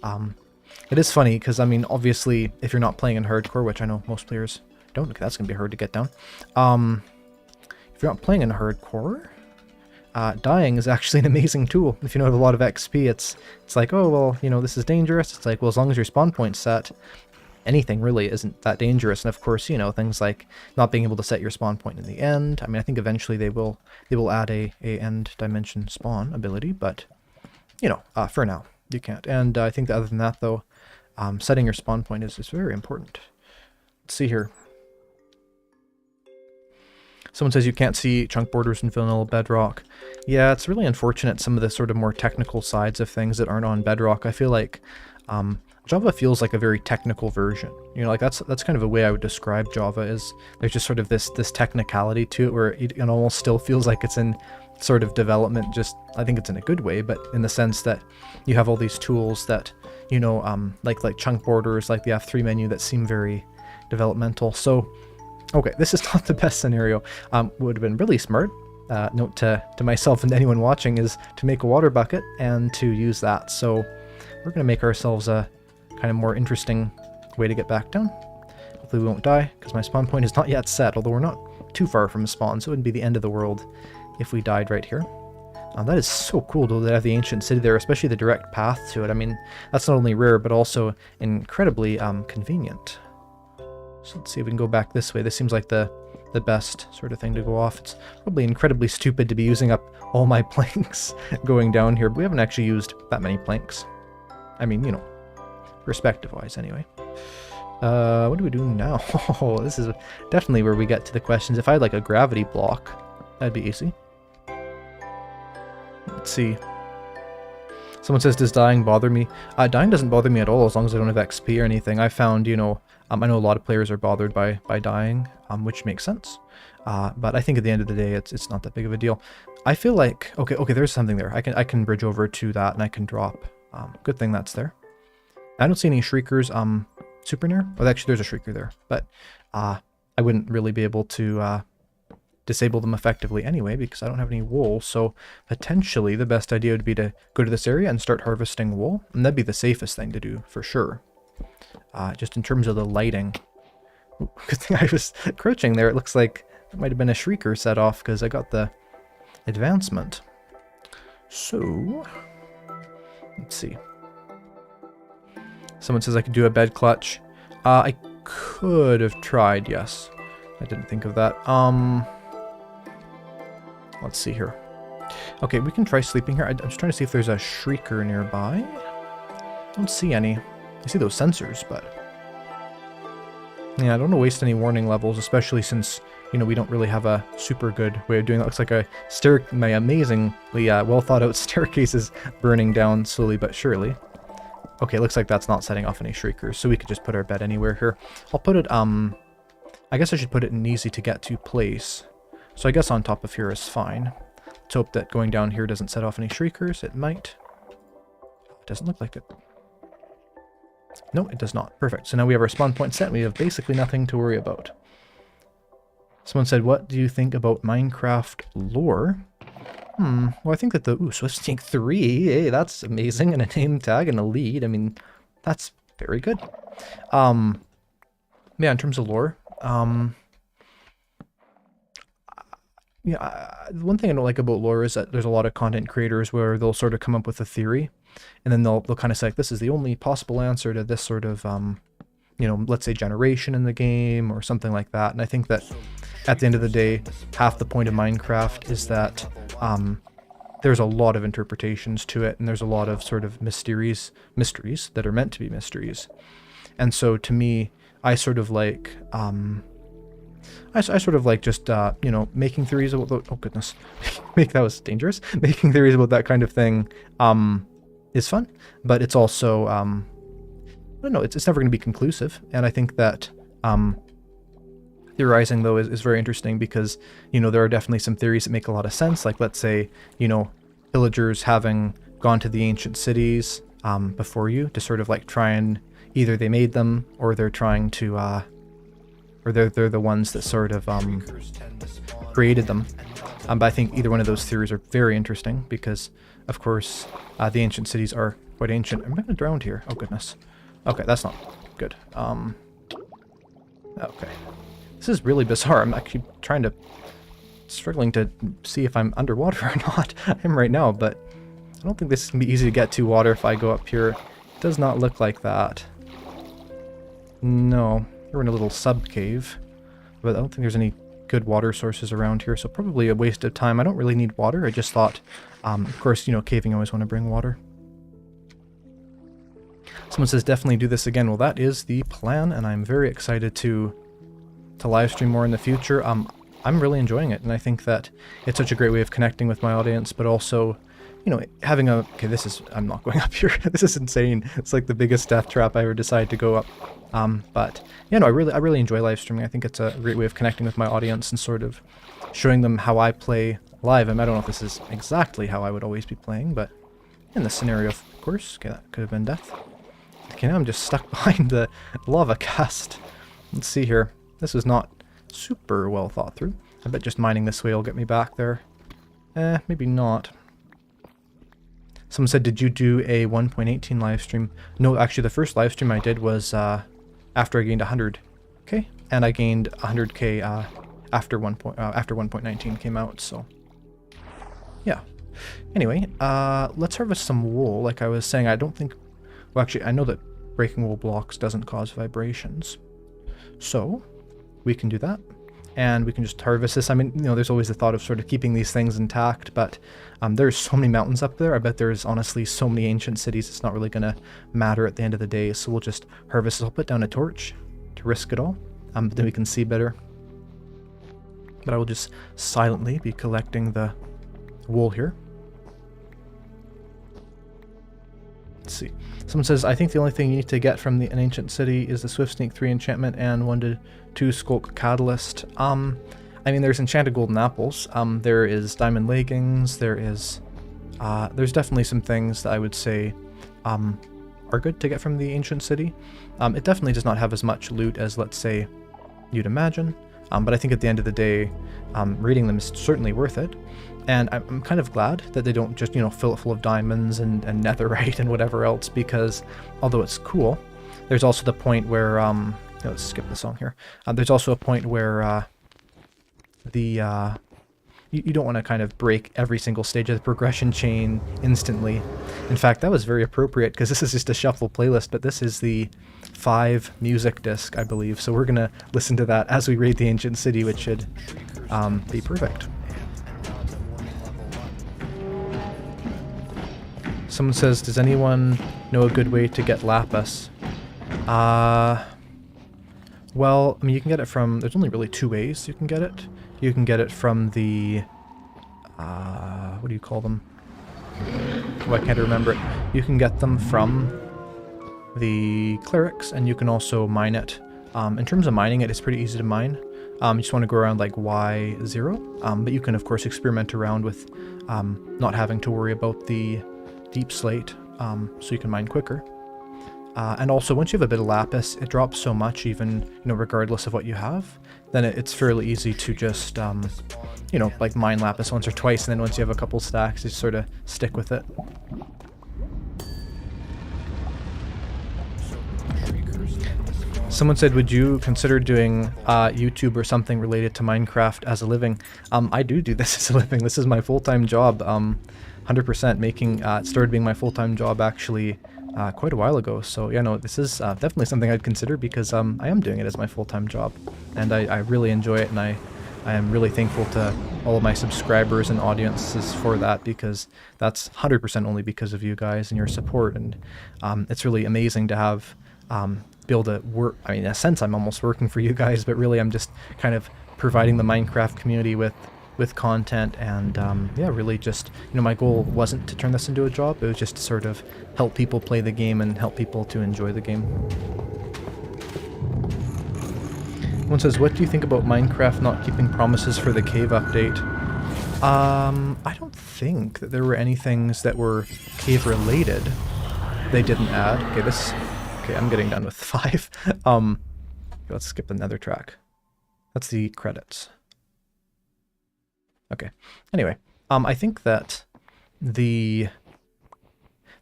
It is funny because, I mean, obviously, if you're not playing in hardcore, which I know most players don't, that's going to be hard to get down. If you're not playing in hardcore, dying is actually an amazing tool. If you don't have a lot of XP, it's like, oh, well, you know, this is dangerous. It's like, well, as long as your spawn point's set, anything really isn't that dangerous. And of course, you know, things like not being able to set your spawn point in the end. I mean, I think eventually they will add a end dimension spawn ability, but you know, for now you can't. And I think that other than that though, setting your spawn point is very important. Let's see here. Someone says you can't see chunk borders in vanilla Bedrock. Yeah, it's really unfortunate, some of the sort of more technical sides of things that aren't on Bedrock. I feel like Java feels like a very technical version. You know, like that's kind of a way I would describe Java, is there's just sort of this technicality to it where it almost still feels like it's in sort of development. Just, I think it's in a good way, but in the sense that you have all these tools that, you know, like chunk borders, like the F3 menu, that seem very developmental. So, okay, this is not the best scenario. Would have been really smart. Note to myself and anyone watching is to make a water bucket and to use that. So we're going to make ourselves a kind of more interesting way to get back down. Hopefully we won't die, because my spawn point is not yet set, although we're not too far from spawn, so it wouldn't be the end of the world if we died right here. That is so cool though, to have the ancient city there, especially the direct path to it. I mean, that's not only rare, but also incredibly convenient. So let's see if we can go back this way. This seems like the best sort of thing to go off. It's probably incredibly stupid to be using up all my planks going down here, but we haven't actually used that many planks. I mean, you know, perspective-wise anyway. What do we do now? Oh, this is definitely where we get to the questions. If I had like a gravity block, that'd be easy. Let's see. Someone says, does dying bother me? Dying doesn't bother me at all, as long as I don't have XP or anything. I found, you know, I know a lot of players are bothered by dying, which makes sense. But I think at the end of the day, it's not that big of a deal. I feel like, okay, there's something there. I can bridge over to that and I can drop. Good thing that's there. I don't see any shriekers super near. Well, actually, there's a shrieker there, but I wouldn't really be able to disable them effectively anyway, because I don't have any wool. So potentially the best idea would be to go to this area and start harvesting wool, and that'd be the safest thing to do for sure. Just in terms of the lighting. Ooh, good thing I was crouching there. It looks like there might have been a shrieker set off because I got the advancement. So let's see. Someone says I could do a bed clutch. I could have tried, yes. I didn't think of that. Let's see here. Okay, we can try sleeping here. I'm just trying to see if there's a shrieker nearby. I don't see any. I see those sensors, but yeah, I don't want to waste any warning levels, especially since, you know, we don't really have a super good way of doing that. Looks like my amazingly well thought out staircase is burning down slowly but surely. Okay, it looks like that's not setting off any shriekers, so we could just put our bed anywhere here. I'll put it, I guess I should put it in an easy to get to place. So I guess on top of here is fine. Let's hope that going down here doesn't set off any shriekers. It might. It doesn't look like it. No, it does not. Perfect. So now we have our spawn point set. We have basically nothing to worry about. Someone said, what do you think about Minecraft lore? Well, I think that the... Ooh, Swift Sneak 3. Hey, that's amazing. And a name tag and a lead. I mean, that's very good. Yeah, in terms of lore... yeah, one thing I don't like about lore is that there's a lot of content creators where they'll sort of come up with a theory, and then they'll kind of say, like, this is the only possible answer to this sort of, you know, let's say generation in the game or something like that. And I think that at the end of the day, half the point of Minecraft is that there's a lot of interpretations to it, and there's a lot of sort of mysteries that are meant to be mysteries. And so to me, I sort of like... I sort of like just, you know, making theories about... Oh, goodness. That was dangerous. Making theories about that kind of thing is fun, but it's also... I don't know, it's never going to be conclusive. And I think that theorizing, though, is very interesting because, you know, there are definitely some theories that make a lot of sense. Like, let's say, you know, villagers having gone to the ancient cities before you to sort of, like, try and... Either they made them, or they're trying to... or they're the ones that sort of created them. But I think either one of those theories are very interesting because, of course, the ancient cities are quite ancient. Am I going to drown here? Oh, goodness. Okay, that's not good. Okay. This is really bizarre. I'm actually struggling to see if I'm underwater or not. I am right now, but I don't think this is going to be easy to get to water if I go up here. It does not look like that. No. We're in a little sub-cave, but I don't think there's any good water sources around here, so probably a waste of time. I don't really need water. I just thought, of course, you know, caving, I always want to bring water. Someone says, definitely do this again. Well, that is the plan, and I'm very excited to live stream more in the future. I'm really enjoying it, and I think that it's such a great way of connecting with my audience, but also, you know, having a... Okay, this is... I'm not going up here. This is insane. It's like the biggest death trap I ever decided to go up. But, yeah, no, I really enjoy live streaming. I think it's a great way of connecting with my audience and sort of showing them how I play live. I don't know if this is exactly how I would always be playing, but in this scenario, of course. Okay, that could have been death. Okay, now I'm just stuck behind the lava cast. Let's see here. This is not super well thought through. I bet just mining this way will get me back there. Maybe not. Someone said, did you do a 1.18 live stream? No, actually the first live stream I did was after I gained 100k, and I gained 100k after 1.19 came out, so yeah. Anyway, let's harvest some wool. Like I was saying, I don't think... Well, actually, I know that breaking wool blocks doesn't cause vibrations, so we can do that. And we can just harvest this. I mean, you know, there's always the thought of sort of keeping these things intact, but there's so many mountains up there. I bet there's honestly so many ancient cities, it's not really going to matter at the end of the day. So we'll just harvest this. I'll put down a torch to risk it all, but then we can see better. But I will just silently be collecting the wool here. Let's see. Someone says, I think the only thing you need to get from an ancient city is the Swift Sneak 3 enchantment and 1 to 2 Skulk Catalyst. I mean, there's enchanted golden apples. There is diamond leggings. There's definitely some things that I would say are good to get from the ancient city. It definitely does not have as much loot as, let's say, you'd imagine. But I think at the end of the day, reading them is certainly worth it. And I'm kind of glad that they don't just, you know, fill it full of diamonds and netherite and whatever else, because although it's cool, there's also the point where, let's skip the song here. There's also a point where you don't want to kind of break every single stage of the progression chain instantly. In fact, that was very appropriate because this is just a shuffle playlist, but this is the 5 music disc, I believe. So we're going to listen to that as we raid the ancient city, which should be perfect. Someone says, does anyone know a good way to get lapis? Well, I mean, you can get it from... There's only really 2 ways you can get it. You can get it from the... what do you call them? Oh, I can't remember it. You can get them from the clerics, and you can also mine it. In terms of mining it, it's pretty easy to mine. You just want to go around like Y0, but you can of course experiment around with not having to worry about the deep slate, so you can mine quicker. And also, once you have a bit of lapis, it drops so much, even regardless of what you have, then it's fairly easy to just like mine lapis once or twice, and then once you have a couple stacks, you sort of stick with it. Someone said, would you consider doing YouTube or something related to Minecraft as a living? I do this as a living. This is my full-time job. 100% making, it started being my full-time job actually quite a while ago. So yeah, no, this is definitely something I'd consider, because I am doing it as my full-time job. And I really enjoy it, and I am really thankful to all of my subscribers and audiences for that, because that's 100% only because of you guys and your support. And it's really amazing to have be able to work. I mean, in a sense, I'm almost working for you guys, but really I'm just kind of providing the Minecraft community with content, and yeah, really just, my goal wasn't to turn this into a job, it was just to sort of help people play the game and help people to enjoy the game. One says, what do you think about Minecraft not keeping promises for the cave update? I don't think that there were any things that were cave related they didn't add. Okay, I'm getting done with 5. Let's skip the nether track. That's the credits. Okay. Anyway, I think that the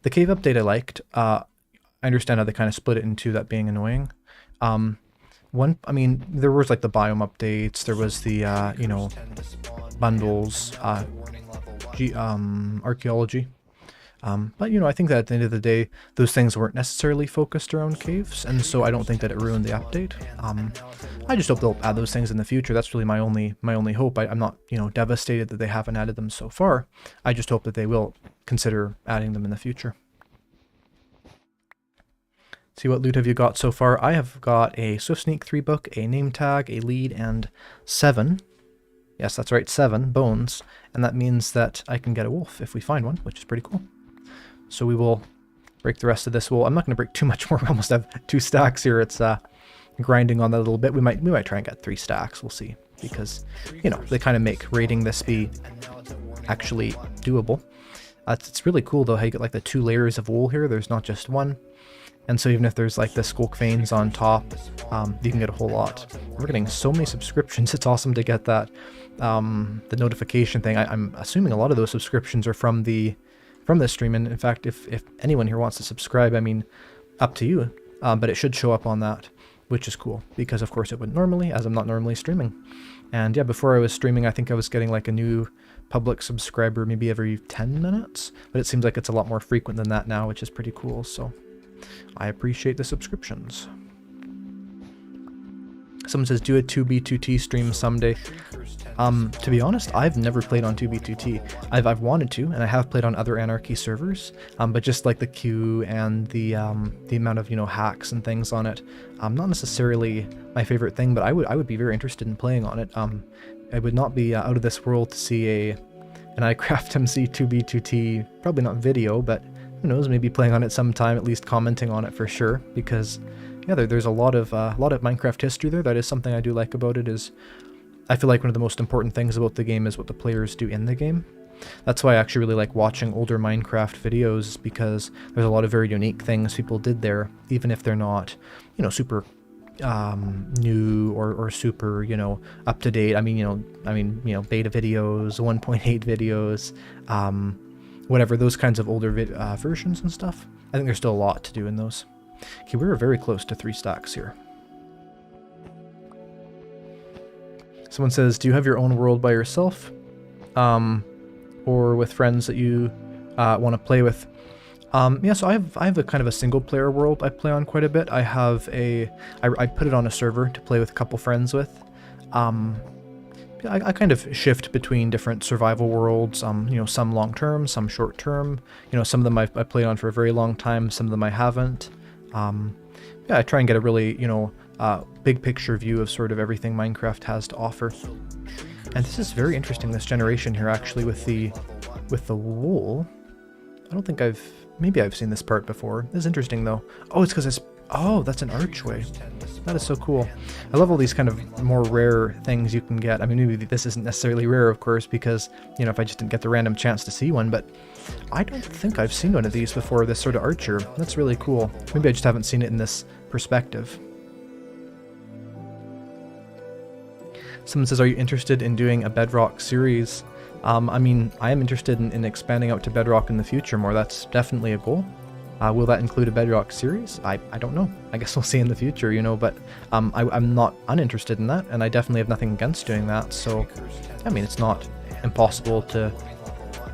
cave update I liked. I understand how they kind of split it into that being annoying. I mean, there was like the biome updates. There was the bundles, archaeology. But I think that at the end of the day, those things weren't necessarily focused around caves, and so I don't think that it ruined the update. I just hope they'll add those things in the future. That's really my only hope. I'm not devastated that they haven't added them so far. I just hope that they will consider adding them in the future. See, what loot have you got so far? I have got a Swift Sneak 3 book, a name tag, a lead, and 7. Yes, that's right, 7 bones, and that means that I can get a wolf if we find one, which is pretty cool. So we will break the rest of this wool. I'm not going to break too much more. We almost have 2 stacks here. It's grinding on that a little bit. We might try and get 3 stacks. We'll see, because they kind of make raiding this be actually doable. It's really cool though how you get like the 2 layers of wool here. There's not just one, and so even if there's like the skulk veins on top, you can get a whole lot. We're getting so many subscriptions. It's awesome to get that the notification thing. I'm assuming a lot of those subscriptions are from this stream, and in fact, if anyone here wants to subscribe, I mean, up to you, but it should show up on that, which is cool, because of course it wouldn't normally, as I'm not normally streaming. And yeah, before I was streaming, I think I was getting like a new public subscriber maybe every 10 minutes, but it seems like it's a lot more frequent than that now, which is pretty cool, so I appreciate the subscriptions. Someone says, do a 2B2T stream someday. To be honest, I've never played on 2B2T. I've wanted to, and I have played on other Anarchy servers, but just like the queue and the amount of hacks and things on it, not necessarily my favorite thing, but I would be very interested in playing on it. It would not be out of this world to see an Eyecraftmc 2B2T, probably not video, but who knows, maybe playing on it sometime, at least commenting on it for sure, because yeah, there's a lot of Minecraft history there. That is something I do like about it. Is I feel like one of the most important things about the game is what the players do in the game. That's why I actually really like watching older Minecraft videos, because there's a lot of very unique things people did there, even if they're not, super new or super, up to date. I mean, beta videos, 1.8 videos, whatever, those kinds of older versions and stuff. I think there's still a lot to do in those. Okay, we're very close to 3 stacks here. Someone says, do you have your own world by yourself? Or with friends that you want to play with? Yeah, so I have a kind of a single player world I play on quite a bit. I put it on a server to play with a couple friends with. I kind of shift between different survival worlds, some long term, some short term. Some of them I played on for a very long time, some of them I haven't. Yeah, I try and get a really, big picture view of sort of everything Minecraft has to offer. And this is very interesting, this generation here, actually, with the wool. I don't think I've Maybe I've seen this part before. This is interesting though. Oh, it's because it's... Oh, that's an archway. That is so cool. I love all these kind of more rare things you can get. I mean, maybe this isn't necessarily rare, of course, because, you know, if I just didn't get the random chance to see one, but I don't think I've seen one of these before, this sort of archer. That's really cool. Maybe I just haven't seen it in this perspective. Someone says, are you interested in doing a Bedrock series? I mean, I am interested in expanding out to Bedrock in the future more. That's definitely a goal. Will that include a Bedrock series? I don't know. I guess we'll see in the future, you know, but I'm not uninterested in that, and I definitely have nothing against doing that, so, I mean, it's not impossible that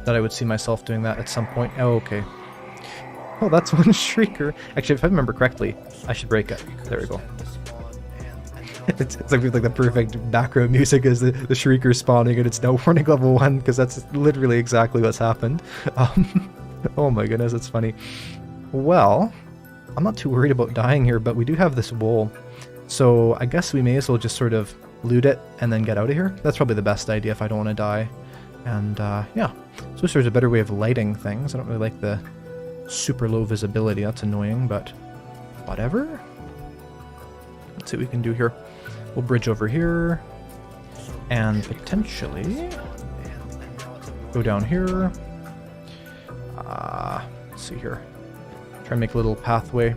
I would see myself doing that at some point. Oh, okay. Oh, that's one shrieker. Actually, if I remember correctly, I should break it. There we go. It's like the perfect background music is the shrieker spawning, and it's now warning level 1, because that's literally exactly what's happened. Oh my goodness, it's funny. Well, I'm not too worried about dying here, but we do have this wool, so I guess we may as well just sort of loot it and then get out of here. That's probably the best idea if I don't want to die. And yeah, so there's a better way of lighting things. I don't really like the super low visibility, that's annoying, but whatever. Let's see what we can do here. We'll bridge over here, and potentially go down here. Let's see here. Try and make a little pathway,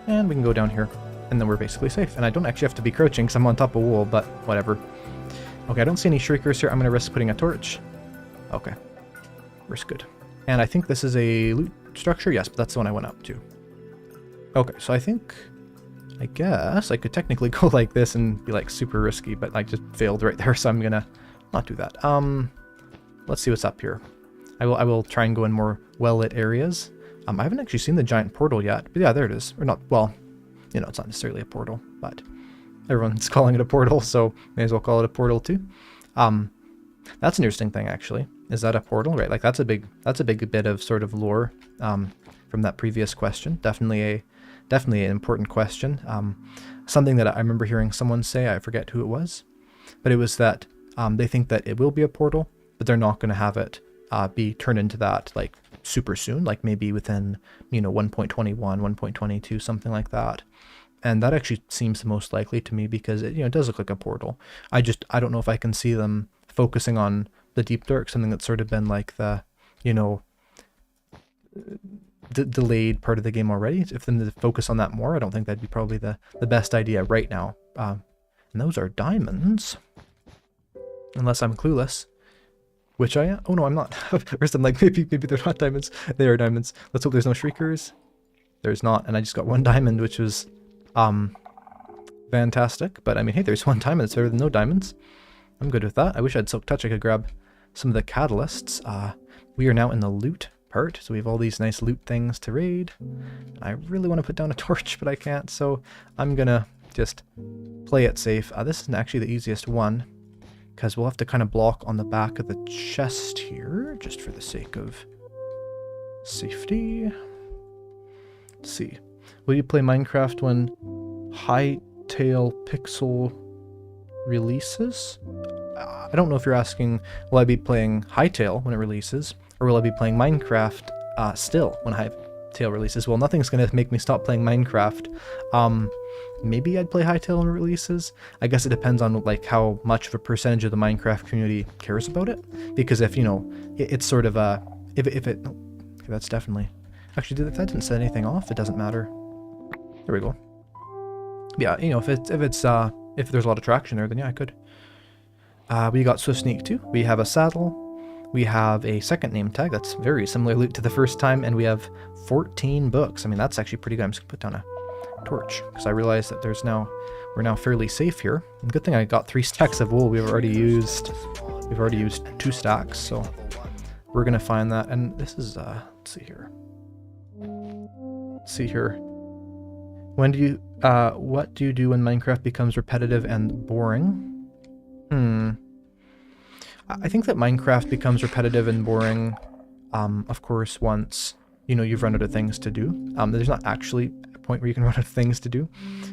and we can go down here, and then we're basically safe. And I don't actually have to be crouching because I'm on top of wool, but whatever. Okay, I don't see any shriekers here. I'm going to risk putting a torch. Okay, we're good. And I think this is a loot structure. Yes, but that's the one I went up to. Okay, so I guess I could technically go like this and be like super risky, but I just failed right there, so I'm gonna not do that. Let's see what's up here. I will try and go in more well-lit areas. I haven't actually seen the giant portal yet, but yeah, there it is. Or not, well, you know, it's not necessarily a portal, but everyone's calling it a portal, so may as well call it a portal too. That's an interesting thing, actually. Is that a portal? Right, like that's a big bit of sort of lore from that previous question. Definitely an important question. Something that I remember hearing someone say, I forget who it was, but it was that they think that it will be a portal, but they're not going to have it be turned into that like super soon, like maybe within, you know, 1.21, 1.22, something like that. And that actually seems the most likely to me because it, you know, it does look like a portal. I don't know if I can see them focusing on the Deep Dark, something that's sort of been like the, you know, delayed part of the game already. If them to focus on that more, I don't think that'd be probably the best idea right now. And those are diamonds, unless I'm clueless, which I am. Oh no, I'm not. First I'm like, maybe they're not diamonds. They are diamonds. Let's hope there's no shriekers. There's not, and I just got one diamond, which was fantastic. But I mean, hey, there's one diamond. It's better than no diamonds. I'm good with that. I wish I had Silk Touch. I could grab some of the catalysts. We are now in the loot part, so we have all these nice loot things to raid. I really want to put down a torch, but I can't, so I'm gonna just play it safe. This isn't actually the easiest one, because we'll have to kind of block on the back of the chest here, just for the sake of safety. Let's see. Will you play Minecraft when Hightail Pixel releases? I don't know if you're asking, will I be playing Hightail when it releases, or will I be playing Minecraft still when Hightail releases? Well, nothing's going to make me stop playing Minecraft. Maybe I'd play Hightail when it releases. I guess it depends on like how much of a percentage of the Minecraft community cares about it. Because if, you know, it's sort of a... If it... Okay, that's definitely... Actually, if that didn't set anything off, it doesn't matter. There we go. Yeah, you know, if there's a lot of traction there, then yeah, I could. We got Swift Sneak too. We have a saddle. We have a second name tag that's very similar loot to the first time, and we have 14 books. I mean, that's actually pretty good. I'm just gonna put down a torch because I realized that we're now fairly safe here. And good thing I got 3 stacks of wool. We've already used 2 stacks, so we're gonna find that. And this is let's see here. When do you what do you do when Minecraft becomes repetitive and boring? I think that Minecraft becomes repetitive and boring, of course, once, you know, you've run out of things to do. There's not actually a point where you can run out of things to do,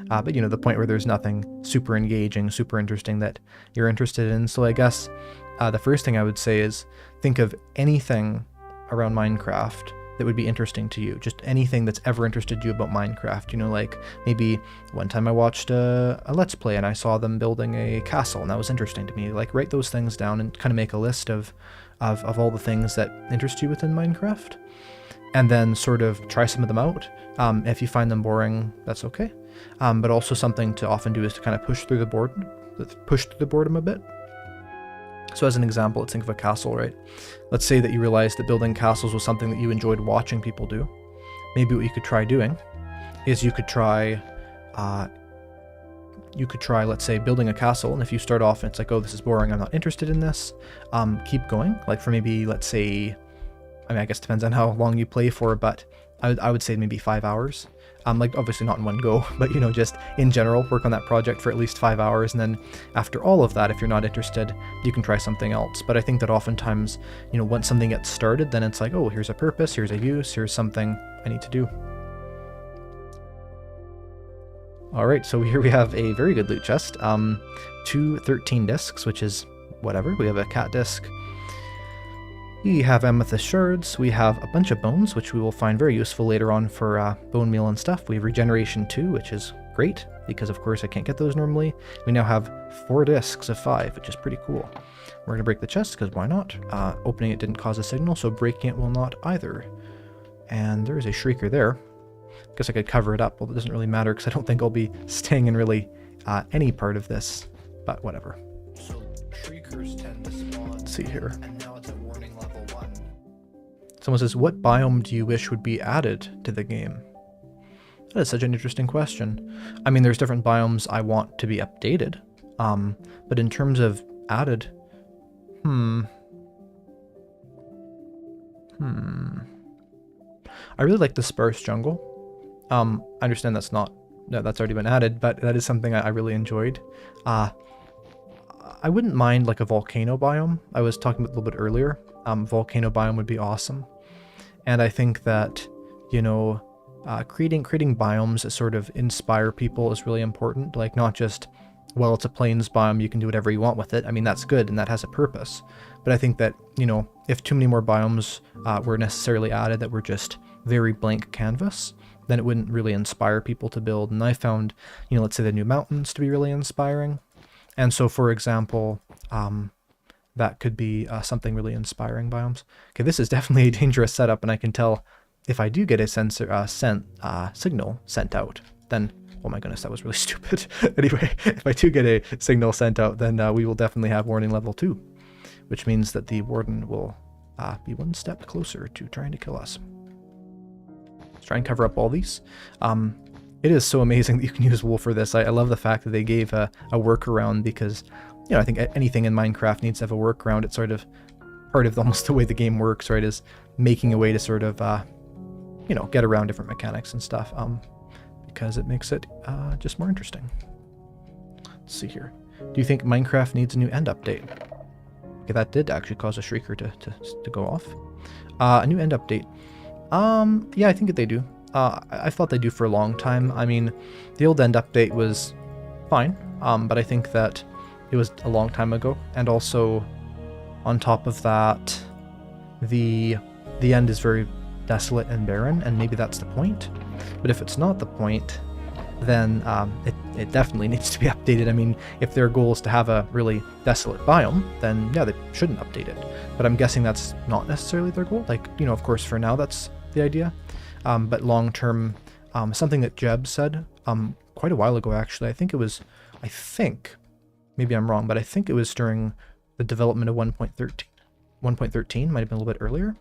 but, you know, the point where there's nothing super engaging, super interesting that you're interested in. So I guess the first thing I would say is think of anything around Minecraft that would be interesting to you. Just anything that's ever interested you about Minecraft. You know, like maybe one time I watched a Let's Play and I saw them building a castle and that was interesting to me. Like write those things down and kind of make a list of all the things that interest you within Minecraft. And then sort of try some of them out. If you find them boring, that's okay. But also something to often do is to kind of push through the boredom a bit. So as an example, let's think of a castle, right? Let's say that you realized that building castles was something that you enjoyed watching people do. Maybe what you could try doing is you could try, let's say, building a castle, and if you start off and it's like, oh, this is boring, I'm not interested in this, keep going. Like for maybe, let's say, I mean, I guess it depends on how long you play for, but I would say maybe 5 hours. Like obviously not in one go, but you know, just in general, work on that project for at least 5 hours, and then after all of that, if you're not interested, you can try something else. But I think that oftentimes, you know, once something gets started, then it's like, oh, here's a purpose, here's a use, here's something I need to do. All right, so here we have a very good loot chest. 2 13 discs, which is whatever. We have a cat disc. We have amethyst shards, we have a bunch of bones, which we will find very useful later on for bone meal and stuff. We have regeneration 2, which is great, because of course I can't get those normally. We now have 4 discs of 5, which is pretty cool. We're going to break the chest, because why not? Opening it didn't cause a signal, so breaking it will not either. And there is a shrieker there. Guess I could cover it up, well it doesn't really matter, because I don't think I'll be staying in really any part of this, but whatever. So shriekers tend to spawn. Let's see here. And now it's a warning level 1. Someone says, what biome do you wish would be added to the game? That is such an interesting question. I mean, there's different biomes I want to be updated, but in terms of added, I really like the sparse jungle. I understand that's already been added, but that is something I really enjoyed. I wouldn't mind like a volcano biome. I was talking about a little bit earlier. Volcano biome would be awesome. And I think that, you know, creating biomes that sort of inspire people is really important. Like not just, well, it's a plains biome, you can do whatever you want with it. I mean, that's good and that has a purpose. But I think that, you know, if too many more biomes were necessarily added that were just very blank canvas, then it wouldn't really inspire people to build. And I found, you know, let's say the new mountains to be really inspiring. And so, for example, that could be something really inspiring biomes. Okay, this is definitely a dangerous setup, and I can tell if I do get a signal sent out, then, oh my goodness, that was really stupid. Anyway, if I do get a signal sent out, then we will definitely have warning level 2, which means that the warden will be one step closer to trying to kill us. Let's try and cover up all these. It is so amazing that you can use wool for this. I love the fact that they gave a workaround, because, you know, I think anything in Minecraft needs to have a workaround. It's sort of part of almost the way the game works, right, is making a way to sort of, you know, get around different mechanics and stuff, because it makes it just more interesting. Let's see here. Do you think Minecraft needs a new end update? Okay, that did actually cause a shrieker to go off. A new end update. Yeah, I think that they do. I thought they do for a long time. I mean, the old end update was fine, but I think that it was a long time ago. And also, on top of that, the end is very desolate and barren, and maybe that's the point. But if it's not the point, then it definitely needs to be updated. I mean, if their goal is to have a really desolate biome, then yeah, they shouldn't update it. But I'm guessing that's not necessarily their goal. Like, you know, of course, for now, that's the idea. But long term, something that Jeb said quite a while ago, actually, I think, maybe I'm wrong, but I think it was during the development of 1.13. 1.13 might have been a little bit earlier.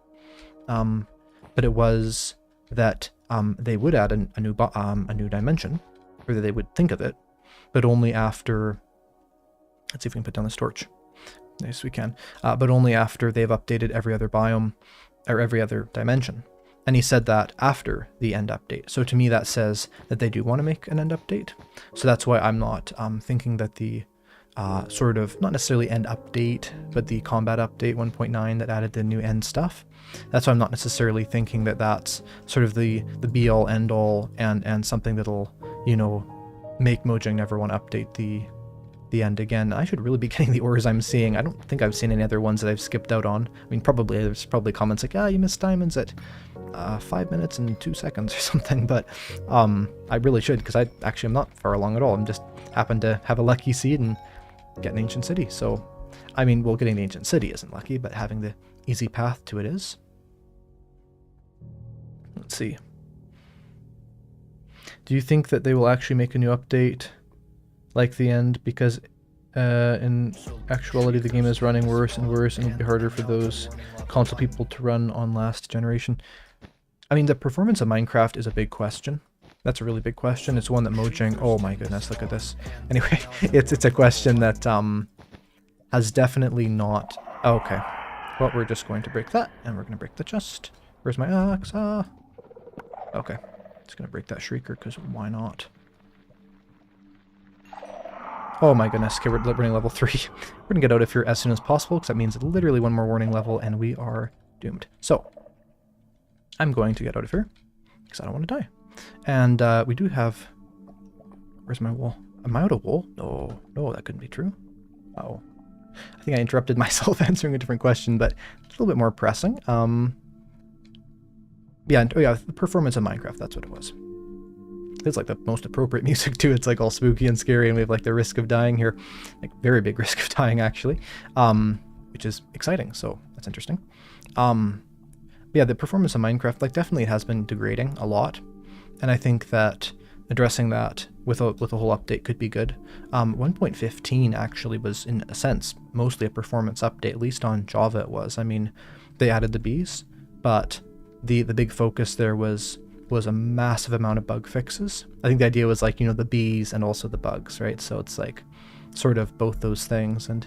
But it was that they would add a new dimension, or that they would think of it, but only after, let's see if we can put down this torch. Yes, we can. But only after they've updated every other biome, or every other dimension. And he said that after the end update. So to me, that says that they do want to make an end update. So that's why I'm not thinking that the sort of, not necessarily end update, but the combat update 1.9 that added the new end stuff. That's why I'm not necessarily thinking that that's sort of the be-all, end-all, and something that'll, you know, make Mojang never want to update the the end again. I should really be getting the ores I'm seeing. I don't think I've seen any other ones that I've skipped out on. I mean, probably there's probably comments like, ah, you missed diamonds at 5 minutes and 2 seconds or something, but I really should, because I actually am not far along at all. I'm just happen to have a lucky seed and get an ancient city. So, I mean, well, getting the ancient city isn't lucky, but having the easy path to it is. Let's see. Do you think that they will actually make a new update like the end? Because in actuality the game is running worse and worse, and it'll be harder for those console people to run on last generation. I mean, the performance of Minecraft is a big question. That's a really big question. It's one that Mojang... Oh my goodness, look at this. Anyway, it's a question that has definitely not... Oh, okay. Well, we're just going to break that, and we're going to break the chest. Where's my axe? Okay. Just going to break that shrieker, because why not? Oh my goodness. Okay, we're running level 3. We're going to get out of here as soon as possible, because that means literally one more warning level, and we are doomed. So, I'm going to get out of here, because I don't want to die. And we do have... Where's my wool? Am I out of wool? No, that couldn't be true. Uh-oh. I think I interrupted myself answering a different question, but it's a little bit more pressing. Yeah, the performance of Minecraft, that's what it was. It's like the most appropriate music too. It's like all spooky and scary, and we have like the risk of dying here. Like very big risk of dying actually. Which is exciting, so that's interesting. Yeah, the performance of Minecraft like definitely has been degrading a lot. And I think that addressing that with a whole update could be good. 1.15 actually was, in a sense, mostly a performance update, at least on Java it was. I mean, they added the bees, but the big focus there was a massive amount of bug fixes. I think the idea was like, you know, the bees and also the bugs, right? So it's like sort of both those things, and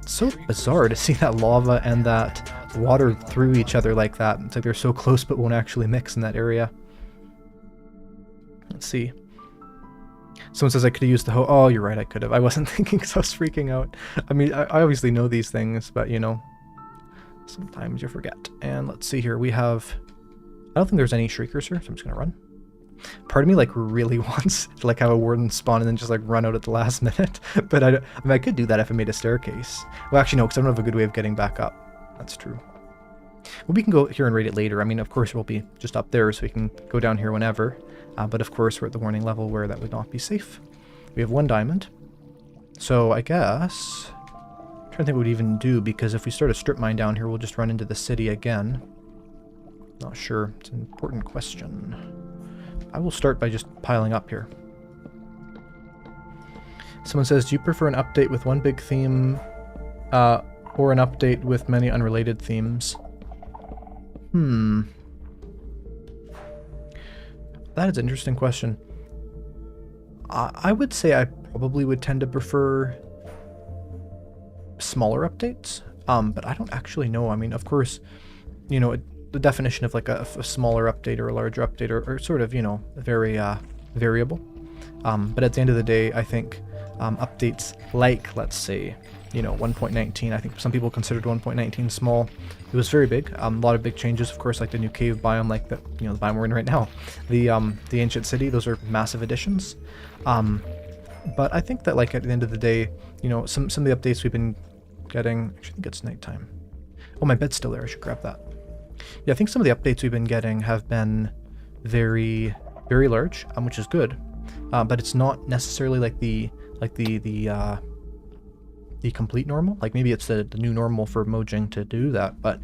it's so bizarre to see that lava and that water through each other like that. It's like they're so close but won't actually mix in that area. Let's see. Someone says I could have used the hoe. Oh, you're right, I could have. I wasn't thinking because I was freaking out. I mean, I obviously know these things, but you know, sometimes you forget. And let's see here. We have... I don't think there's any shriekers here, so I'm just going to run. Part of me like really wants to like have a warden spawn and then just like run out at the last minute. But I mean, I could do that if I made a staircase. Well, actually no, because I don't have a good way of getting back up. That's true. Well, we can go here and raid it later. I mean, of course, we'll be just up there, so we can go down here whenever. But of course, we're at the warning level where that would not be safe. We have 1 diamond. So I guess... I'm trying to think what we'd even do, because if we start a strip mine down here, we'll just run into the city again. Not sure. It's an important question. I will start by just piling up here. Someone says, do you prefer an update with one big theme or an update with many unrelated themes? That is an interesting question. I would say I probably would tend to prefer smaller updates, but I don't actually know. I mean, of course, you know, the definition of like a smaller update or a larger update are sort of, you know, very variable. But at the end of the day, I think updates like, let's say, you know, 1.19, I think some people considered 1.19 small. It was very big. A lot of big changes, of course, like the new cave biome, like the, you know, the biome we're in right now. The ancient city, those are massive additions. But I think that like at the end of the day, you know, some of the updates we've been getting, actually I think it's nighttime. Oh, my bed's still there, I should grab that. Yeah, I think some of the updates we've been getting have been very, very large, which is good. But it's not necessarily like the complete normal. Like maybe it's the new normal for Mojang to do that, but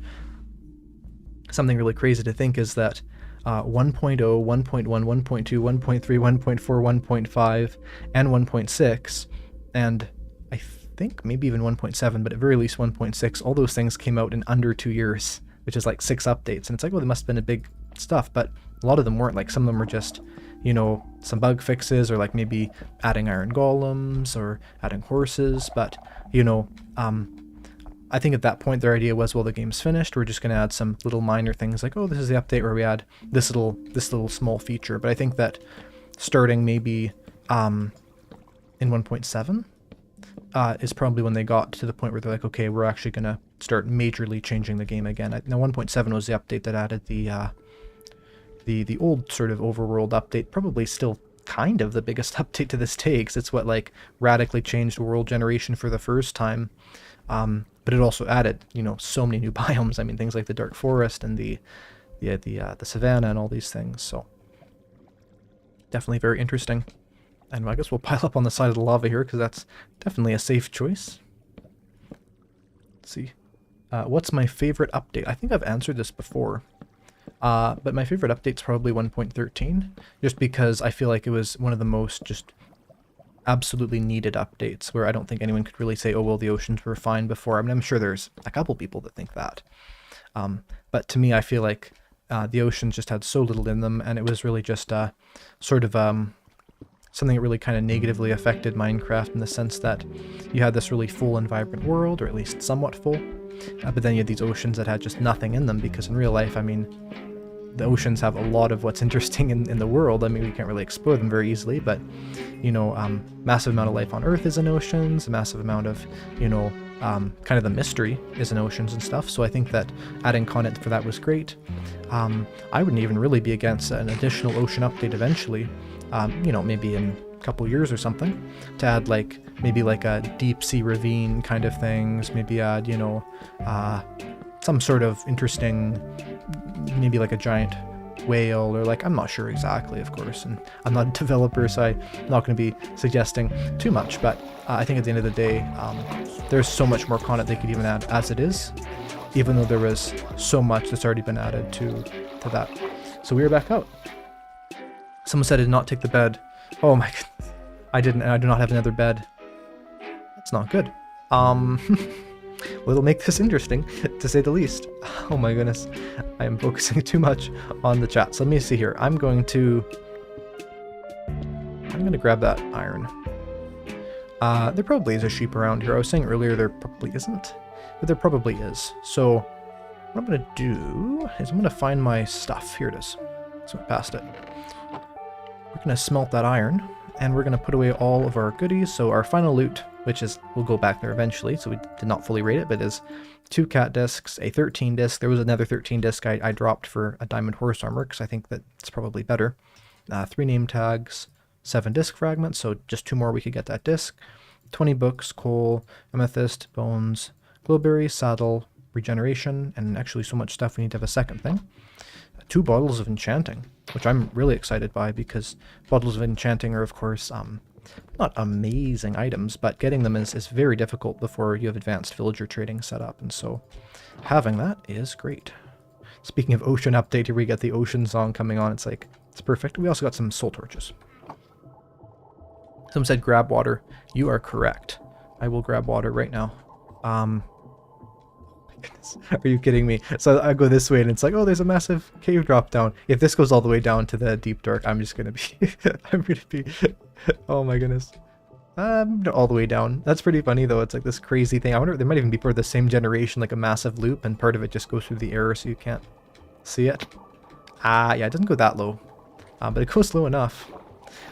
something really crazy to think is that 1.0, 1.1, 1.2, 1.3, 1.4, 1.5, and 1.6, and I think maybe even 1.7, but at very least 1.6, all those things came out in under 2 years, which is like 6 updates. And it's like, well, they must have been a big stuff, but a lot of them weren't. Like some of them were just, you know, some bug fixes, or like maybe adding iron golems or adding horses. But, you know, I think at that point their idea was, well, the game's finished, we're just going to add some little minor things like, oh, this is the update where we add this little small feature. But I think that starting maybe in 1.7 is probably when they got to the point where they're like, okay, we're actually going to start majorly changing the game again. Now 1.7 was the update that added the old sort of overworld update, probably still kind of the biggest update to this day, 'cause it's what like radically changed world generation for the first time. But it also added, you know, so many new biomes. I mean, things like the dark forest and the savanna and all these things. So definitely very interesting. And I guess we'll pile up on the side of the lava here because that's definitely a safe choice. Let's see. What's my favorite update? I think I've answered this before. But my favorite update's probably 1.13, just because I feel like it was one of the most just absolutely needed updates, where I don't think anyone could really say, oh, well, the oceans were fine before. I mean, I'm sure there's a couple people that think that. But to me, I feel like the oceans just had so little in them, and it was really just sort of something that really kind of negatively affected Minecraft in the sense that you had this really full and vibrant world, or at least somewhat full, but then you had these oceans that had just nothing in them, because in real life, I mean, the oceans have a lot of what's interesting in the world. I mean, we can't really explore them very easily, but, you know, massive amount of life on Earth is in oceans, a massive amount of, you know, kind of the mystery is in oceans and stuff, so I think that adding content for that was great. I wouldn't even really be against an additional ocean update eventually, you know, maybe in a couple years or something, to add like, maybe like a deep sea ravine kind of things, maybe add, you know, some sort of interesting, maybe like a giant whale, or like, I'm not sure exactly, of course, and I'm not a developer, so I'm not going to be suggesting too much, but I think at the end of the day, there's so much more content they could even add as it is, even though there was so much that's already been added to that. So we are back out. Someone said I did not take the bed. Oh my god. I didn't, and I do not have another bed. That's not good. Well, it'll make this interesting, to say the least. Oh my goodness. I am focusing too much on the chat. So let me see here. I'm going to grab that iron. There probably is a sheep around here. I was saying earlier there probably isn't, but there probably is. So what I'm going to do is I'm going to find my stuff. Here it is. So I passed it. We're going to smelt that iron, and we're going to put away all of our goodies. So our final loot, which is, we'll go back there eventually, so we did not fully rate it, but is 2 cat discs, a 13 disc. There was another 13 disc I dropped for a diamond horse armor, because I think that it's probably better. 3 name tags, 7 disc fragments, so just 2 more we could get that disc. 20 books, coal, amethyst, bones, glowberry, saddle, regeneration, and actually so much stuff we need to have a second thing. 2 bottles of enchanting, which I'm really excited by, because bottles of enchanting are, of course, not amazing items, but getting them is very difficult before you have advanced villager trading set up, and so having that is great. Speaking of ocean update, here we get the ocean song coming on. It's like, it's perfect. We also got some soul torches. Someone said grab water. You are correct. I will grab water right now. Goodness. Are you kidding me? So I go this way and it's like, oh, there's a massive cave drop down. If this goes all the way down to the deep dark, I'm just gonna be I'm gonna be oh my goodness. All the way down. That's pretty funny though. It's like this crazy thing. I wonder if they might even be part of the same generation, like a massive loop, and part of it just goes through the air so you can't see it. Yeah, it doesn't go that low. But it goes low enough.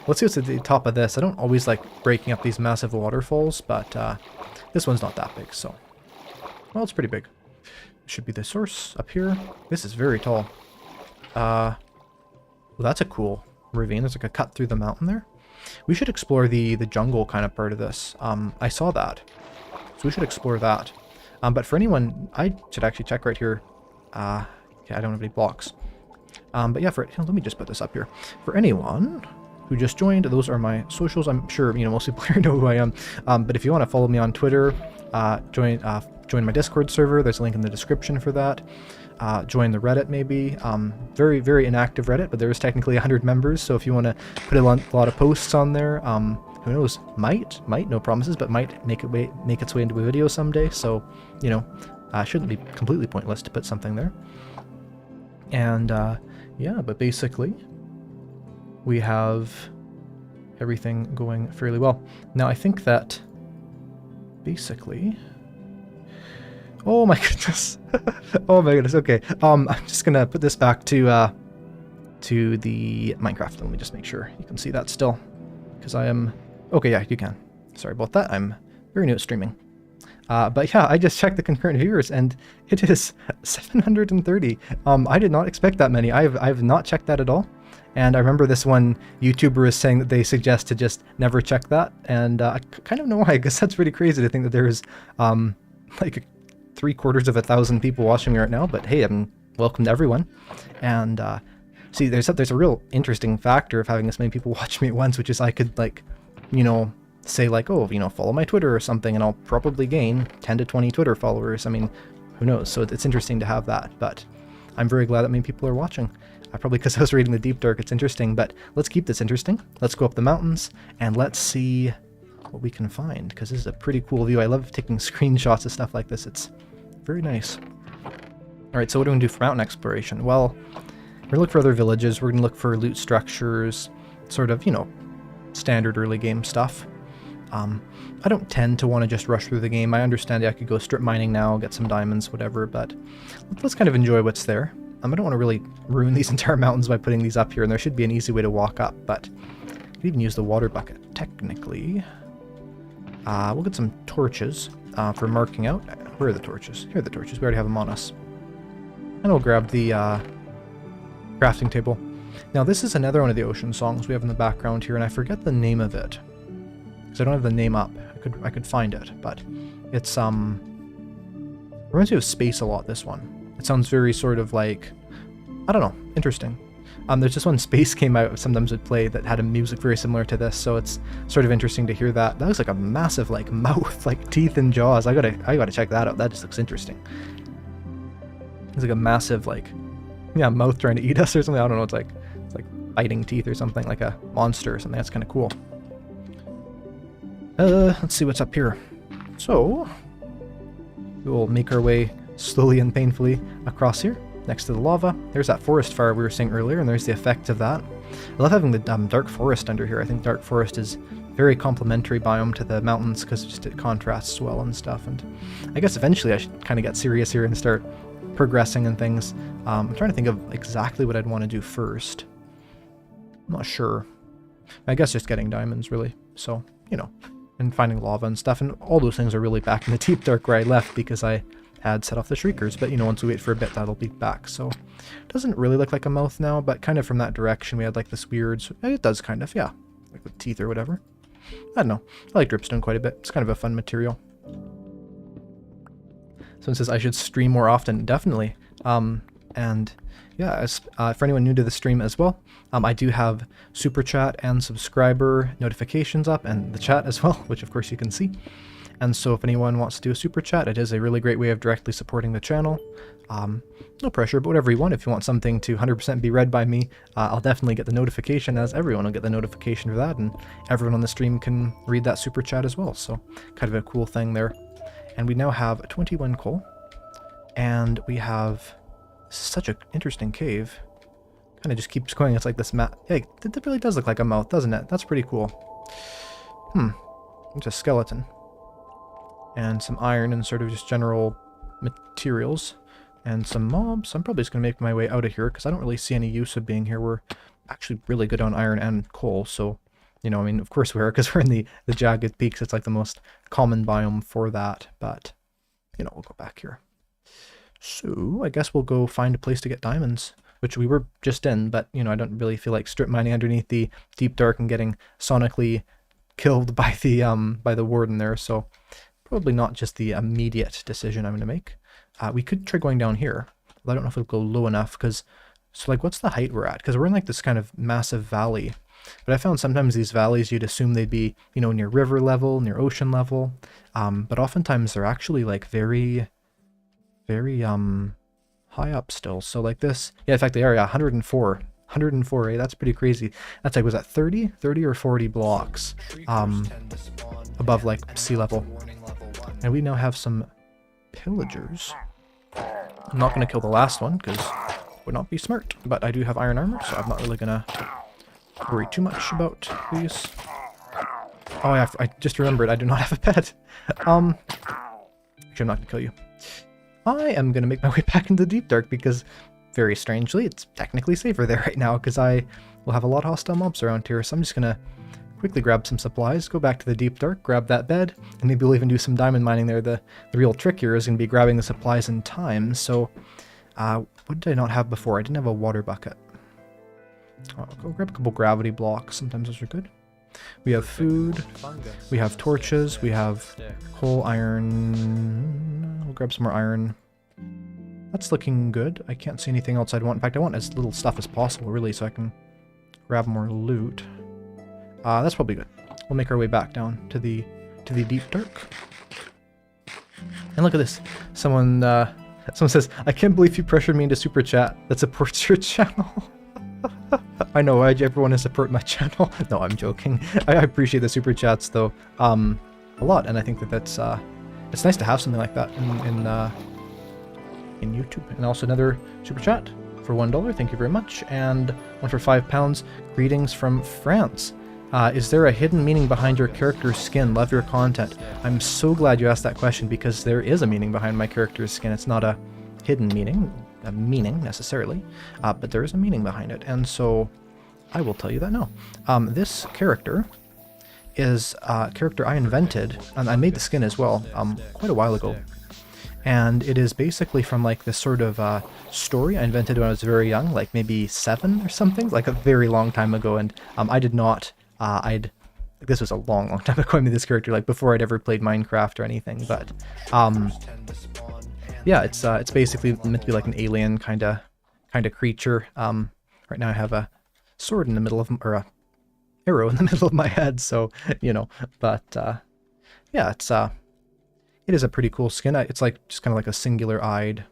Let's see what's at the top of this. I don't always like breaking up these massive waterfalls, but this one's not that big, so. Well, it's pretty big. Should be the source up here. This is very tall. Well, that's a cool ravine. There's like a cut through the mountain there. We should explore the jungle kind of part of this. I saw that. So we should explore that. But for anyone, I should actually check right here. Yeah, I don't have any blocks. But yeah, let me just put this up here. For anyone who just joined, those are my socials. I'm sure, you know, most people here know who I am. But if you want to follow me on Twitter, join my Discord server. There's a link in the description for that. Join the Reddit maybe. Very, very inactive Reddit, but there is technically 100 members. So if you want to put a lot of posts on there, who knows, might, no promises, but might make its way into a video someday. So, you know, shouldn't be completely pointless to put something there. And yeah, but basically we have everything going fairly well. Now I think that basically, oh my goodness. Oh my goodness. Okay. I'm just gonna put this back to the Minecraft. Let me just make sure you can see that still, because I am okay. Yeah, you can. Sorry about that. I'm very new at streaming. But yeah, I just checked the concurrent viewers and it is 730. I did not expect that many. I've not checked that at all. And I remember this one YouTuber was saying that they suggest to just never check that, and I kind of know why. I guess that's pretty crazy to think that there's like 750,000 people watching me right now, but hey, I'm welcome to everyone. And see, there's a real interesting factor of having this many people watch me at once, which is I could, like, you know, say like, oh, you know, follow my Twitter or something, and I'll probably gain 10 to 20 Twitter followers. I mean, who knows? So it's interesting to have that, but I'm very glad that many people are watching. Probably because I was reading the Deep Dark, it's interesting, but let's keep this interesting. Let's go up the mountains, and let's see what we can find, because this is a pretty cool view. I love taking screenshots of stuff like this. It's very nice. Alright, so what do we do for mountain exploration? Well, we're going to look for other villages. We're going to look for loot structures, sort of, you know, standard early game stuff. I don't tend to want to just rush through the game. I understand I could go strip mining now, get some diamonds, whatever, but let's kind of enjoy what's there. I don't want to really ruin these entire mountains by putting these up here, and there should be an easy way to walk up, but I could even use the water bucket, technically. We'll get some torches for marking out. Where are the torches? Here are the torches. We already have them on us. And we'll grab the crafting table. Now, this is another one of the ocean songs we have in the background here, and I forget the name of it, because I don't have the name up. I could find it, but it's reminds me of space a lot, this one. It sounds very sort of like, I don't know, interesting. There's just one Space came out sometimes would play that had a music very similar to this, so it's sort of interesting to hear that. That looks like a massive like mouth, like teeth and jaws. I gotta check that out. That just looks interesting. It's like a massive like, yeah, mouth trying to eat us or something. I don't know. It's like biting teeth or something, like a monster or something. That's kind of cool. Let's see what's up here. So we will make our way slowly and painfully across here, next to the lava. There's that forest fire we were seeing earlier, and there's the effect of that. I love having the dark forest under here. I think dark forest is very complementary biome to the mountains, because just it contrasts well and stuff. And I guess eventually I should kind of get serious here and start progressing and things. I'm trying to think of exactly what I'd want to do first. I'm not sure. I guess just getting diamonds, really. So, you know, and finding lava and stuff, and all those things are really back in the Deep Dark where I left, because I had set off the shriekers, but you know, once we wait for a bit, that'll be back. So it doesn't really look like a mouth now, but kind of from that direction we had like this weird, it does kind of, yeah, like with teeth or whatever. I don't know. I like dripstone quite a bit. It's kind of a fun material. So it says I should stream more often. Definitely. And yeah, as, for anyone new to the stream as well, I do have super chat and subscriber notifications up, and the chat as well, which of course you can see. And so if anyone wants to do a super chat, it is a really great way of directly supporting the channel. No pressure, but whatever you want. If you want something to 100% be read by me, I'll definitely get the notification, as everyone will get the notification for that, and everyone on the stream can read that super chat as well. So kind of a cool thing there. And we now have 21 coal, and we have such an interesting cave. Kind of just keeps going. It's like this map. Hey, it really does look like a mouth, doesn't it? That's pretty cool. It's a skeleton. And some iron and sort of just general materials. And some mobs. I'm probably just going to make my way out of here, because I don't really see any use of being here. We're actually really good on iron and coal, so, you know, I mean, of course we are, because we're in the jagged peaks. It's like the most common biome for that, but, you know, we'll go back here. So, I guess we'll go find a place to get diamonds, which we were just in, but, you know, I don't really feel like strip mining underneath the Deep Dark and getting sonically killed by the warden there, so probably not just the immediate decision I'm going to make. We could try going down here, but I don't know if it'll go low enough, because, so like, what's the height we're at? Because we're in like this kind of massive valley, but I found sometimes these valleys, you'd assume they'd be, you know, near river level, near ocean level, but oftentimes they're actually like very, very high up still. So like this, yeah, in fact they are, yeah, 104, eh? That's pretty crazy. That's like, was that 30 or 40 blocks above like sea level? And we now have some pillagers. I'm not going to kill the last one, because it would not be smart, but I do have iron armor, so I'm not really going to worry too much about these. Oh yeah, I just remembered I do not have a pet. Actually, I'm not going to kill you. I am going to make my way back into the Deep Dark, because very strangely it's technically safer there right now, because I will have a lot of hostile mobs around here. So I'm just going to quickly grab some supplies, go back to the Deep Dark, grab that bed, and maybe we'll even do some diamond mining there. The real trick here is going to be grabbing the supplies in time. So what did I not have before? I didn't have a water bucket. I'll go grab a couple gravity blocks. Sometimes those are good. We have food. We have torches. We have coal, iron. We'll grab some more iron. That's looking good. I can't see anything else I'd want. In fact, I want as little stuff as possible, really, so I can grab more loot. That's probably good. We'll make our way back down to the deep dark. And look at this. Someone says, "I can't believe you pressured me into super chat that supports your channel." I know, why'd you ever want to support my channel? No, I'm joking. I appreciate the super chats though, a lot, and I think that that's it's nice to have something like that in YouTube. And also another super chat for $1. Thank you very much, and one for £5. Greetings from France. Is there a hidden meaning behind your character's skin? Love your content. I'm so glad you asked that question, because there is a meaning behind my character's skin. It's not a hidden meaning, necessarily, but there is a meaning behind it, and so I will tell you that now. This character is a character I invented, and I made the skin as well, quite a while ago. And it is basically from like this sort of story I invented when I was very young, like maybe 7 or something, like a very long time ago. And I did not, this was a long time ago I made this character, like before I'd ever played Minecraft or anything. But yeah, it's basically meant to be like an alien kind of creature. Right now I have a sword in the middle of, or a arrow in the middle of my head, so you know. But yeah, it is a pretty cool skin. It's like just kind of like a singular-eyed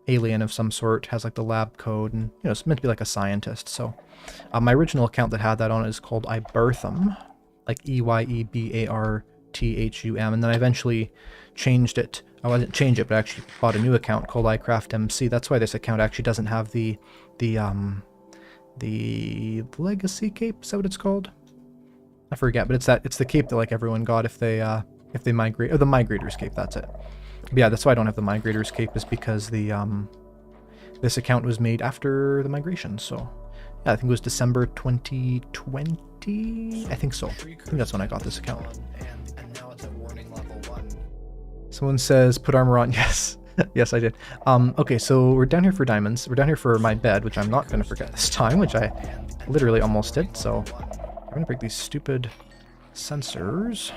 alien of some sort. Has like the lab code, and you know, it's meant to be like a scientist. So my original account that had that on it is called Eyebarthum, like Eyebarthum, and then I eventually changed it. I didn't change it, but I actually bought a new account called Eyecraftmc. That's why this account actually doesn't have the legacy cape. Is that what it's called? I forget, but it's the cape that like everyone got if they migrate, or the migrator's cape. That's it. But yeah, that's why I don't have the migrator's cape, is because the this account was made after the migration. So yeah, I think it was December 2020. I think so. I think that's when I got this account. And now it's at warning level 1. Someone says, put armor on. Yes. Yes, I did. Okay, so we're down here for diamonds. We're down here for my bed, which I'm not going to forget this time, which I literally almost did. So I'm going to break these stupid sensors.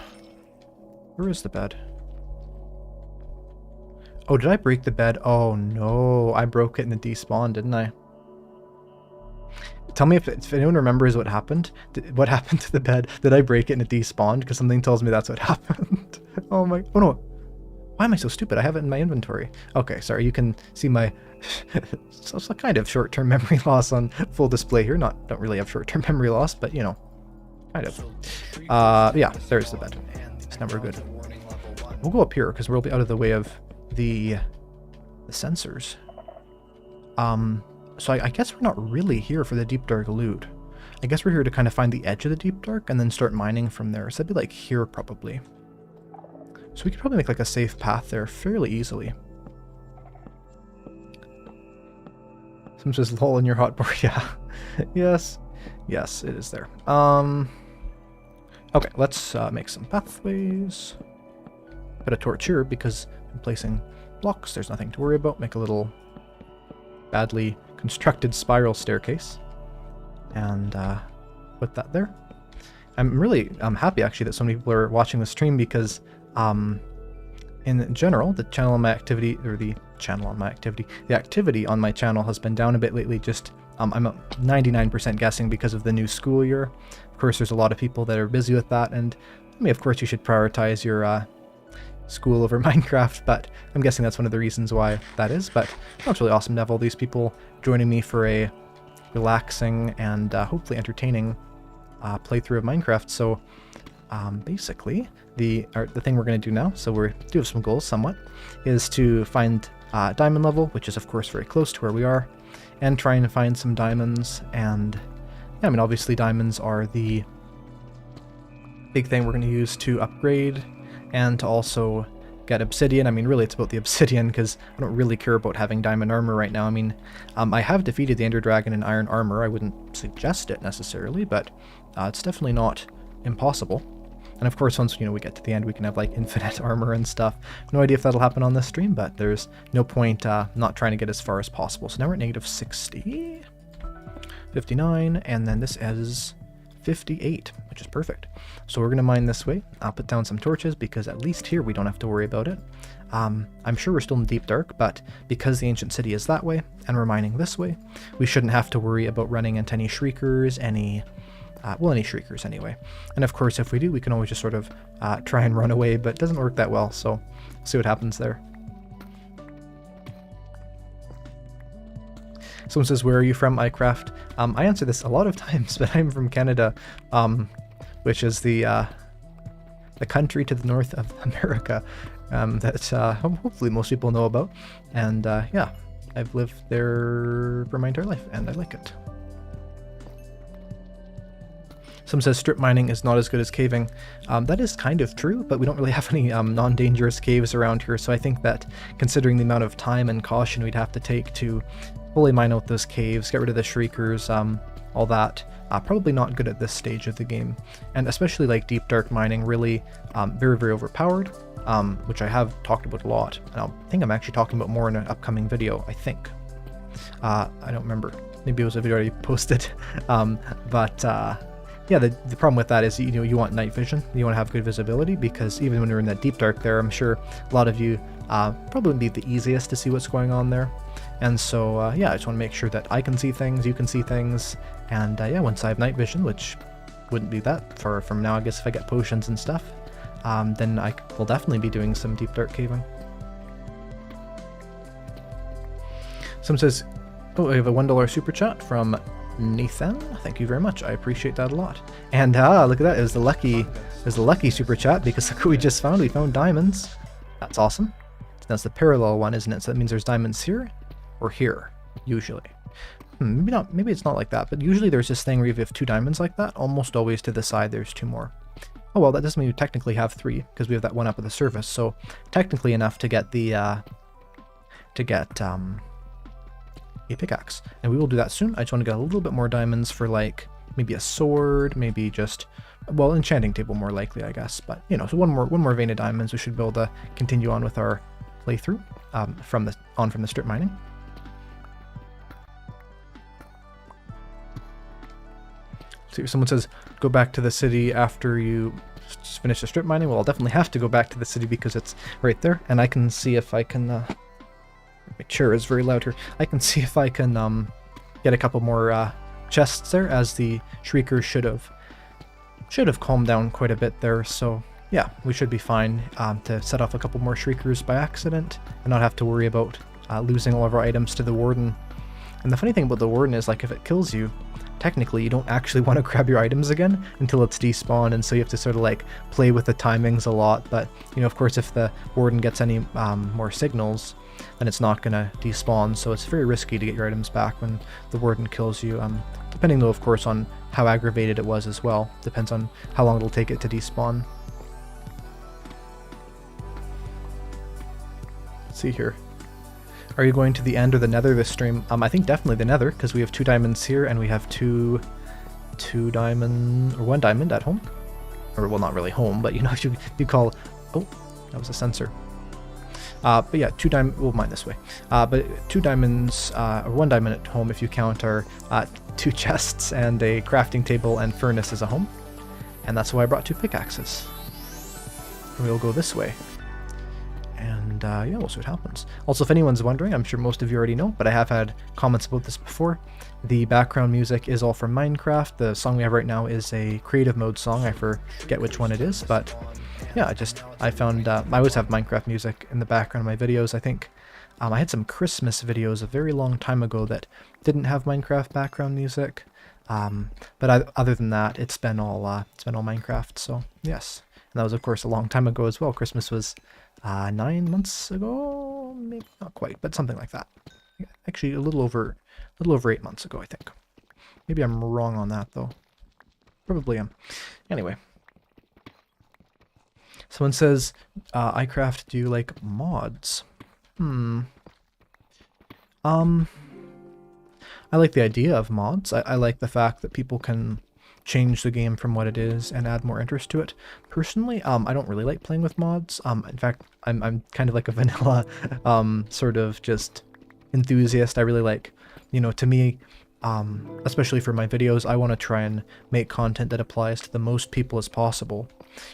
Where is the bed? Oh, did I break the bed? Oh no, I broke it and it despawned, didn't I? Tell me if anyone remembers what happened. What happened to the bed? Did I break it and it despawned? Because something tells me that's what happened. Oh my, oh no. Why am I so stupid? I have it in my inventory. Okay, sorry, you can see my it's a kind of short-term memory loss on full display here. Don't really have short-term memory loss, but you know, kind of. Yeah, there's the bed. Now we're good. We'll go up here because we'll be out of the way of the sensors. So I guess we're not really here for the deep dark loot. I guess we're here to kind of find the edge of the deep dark and then start mining from there. So that'd be like here probably. So we could probably make like a safe path there fairly easily. Someone says lol in your hotbar. Yeah. Yes. Yes, it is there. Okay, let's make some pathways. Put a torch here because I'm placing blocks. There's nothing to worry about. Make a little badly constructed spiral staircase. And put that there. I'm really happy actually that so many people are watching the stream, because in general, the channel on my activity, or the activity on my channel has been down a bit lately. Just I'm 99% guessing because of the new school year. Of course, there's a lot of people that are busy with that, and I mean, of course, you should prioritize your school over Minecraft, but I'm guessing that's one of the reasons why that is. But it's really awesome to have all these people joining me for a relaxing and hopefully entertaining playthrough of Minecraft. So basically, the thing we're going to do now, so we do have some goals somewhat, is to find diamond level, which is of course very close to where we are, and trying to find some diamonds. And yeah, I mean, obviously diamonds are the big thing we're going to use to upgrade and to also get obsidian. I mean, really it's about the obsidian, because I don't really care about having diamond armor right now. I mean, I have defeated the Ender Dragon in iron armor. I wouldn't suggest it necessarily, but it's definitely not impossible. And of course, once we get to the end, we can have like infinite armor and stuff. No idea if that'll happen on this stream, but there's no point not trying to get as far as possible. So now we're at -60. 59, and then this is 58, which is perfect. So we're going to mine this way. I'll put down some torches because at least here we don't have to worry about it. I'm sure we're still in deep dark, but because the ancient city is that way and we're mining this way, we shouldn't have to worry about running into any shriekers, any shriekers anyway. And of course, if we do, we can always just sort of try and run away, but it doesn't work that well, so we'll see what happens there. Someone says, where are you from, Eyecraft? I answer this a lot of times, but I'm from Canada, which is the country to the north of America that hopefully most people know about. And yeah, I've lived there for my entire life, and I like it. Someone says strip mining is not as good as caving. That is kind of true, but we don't really have any non-dangerous caves around here, so I think that considering the amount of time and caution we'd have to take to fully mine out those caves, get rid of the shriekers, all that, probably not good at this stage of the game. And especially like deep dark mining, really very, very overpowered, which I have talked about a lot. And I think I'm actually talking about more in an upcoming video, I think. I don't remember. Maybe it was a video already posted. Yeah, the problem with that is, you want night vision. You want to have good visibility, because even when you're in that deep dark there, I'm sure a lot of you probably wouldn't be the easiest to see what's going on there. And so, yeah, I just want to make sure that I can see things, you can see things, and yeah, once I have night vision, which wouldn't be that far from now, I guess if I get potions and stuff, then I will definitely be doing some deep dark caving. Someone says, oh, I have a $1 super chat from Nathan. Thank you very much. I appreciate that a lot. And look at that. It was the lucky super chat, because look what we just found. We found diamonds. That's awesome. That's the parallel one, isn't it? So that means there's diamonds here or here, usually. Maybe not. Maybe it's not like that, but usually there's this thing where if you have 2 diamonds like that, almost always to the side there's 2 more. Oh well, that doesn't mean we technically have 3, because we have that one up at the surface. So technically enough to get the a pickaxe, and we will do that soon. I just want to get a little bit more diamonds for like maybe a sword, maybe just, well, enchanting table more likely, I guess. But so one more vein of diamonds, we should be able to continue on with our playthrough from the strip mining. So someone says go back to the city after you finish the strip mining. Well, I'll definitely have to go back to the city because it's right there, and I can see if I can. My chair is very loud here. I can see if I can get a couple more chests there, as the shriekers should have calmed down quite a bit there. So yeah, we should be fine to set off a couple more shriekers by accident and not have to worry about losing all of our items to the warden. And the funny thing about the warden is, like, if it kills you, technically you don't actually want to grab your items again until it's despawned, and so you have to sort of like play with the timings a lot. But of course, if the warden gets any more signals, then it's not going to despawn, so it's very risky to get your items back when the warden kills you, depending though of course on how aggravated it was as well. Depends on how long it'll take it to despawn. Let's see here. Are you going to the end or the nether this stream? I think definitely the nether, because we have 2 diamonds here and we have two diamond, or 1 diamond at home. Or, well, not really home, but if you call, oh, that was a sensor. But yeah, 2 diamond, we'll mine this way. But 2 diamonds, or 1 diamond at home if you count our 2 chests and a crafting table and furnace as a home. And that's why I brought 2 pickaxes. And we'll go this way. And yeah, we'll see what happens. Also, if anyone's wondering, I'm sure most of you already know, but I have had comments about this before. The background music is all from Minecraft. The song we have right now is a creative mode song. I forget which one it is, but yeah, I found, I always have Minecraft music in the background of my videos. I think I had some Christmas videos a very long time ago that didn't have Minecraft background music. But other than that, it's been all Minecraft, so yes. And that was, of course, a long time ago as well. Christmas was 9 months ago, maybe not quite, but something like that. Actually, a little over 8 months ago, I think. Maybe I'm wrong on that though. Probably am. Anyway, someone says, "Eyecraft, do you like mods?" I like the idea of mods. I like the fact that people can change the game from what it is and add more interest to it. Personally, I don't really like playing with mods. In fact, I'm kind of like a vanilla sort of just enthusiast. I really like, to me, especially for my videos, I want to try and make content that applies to the most people as possible.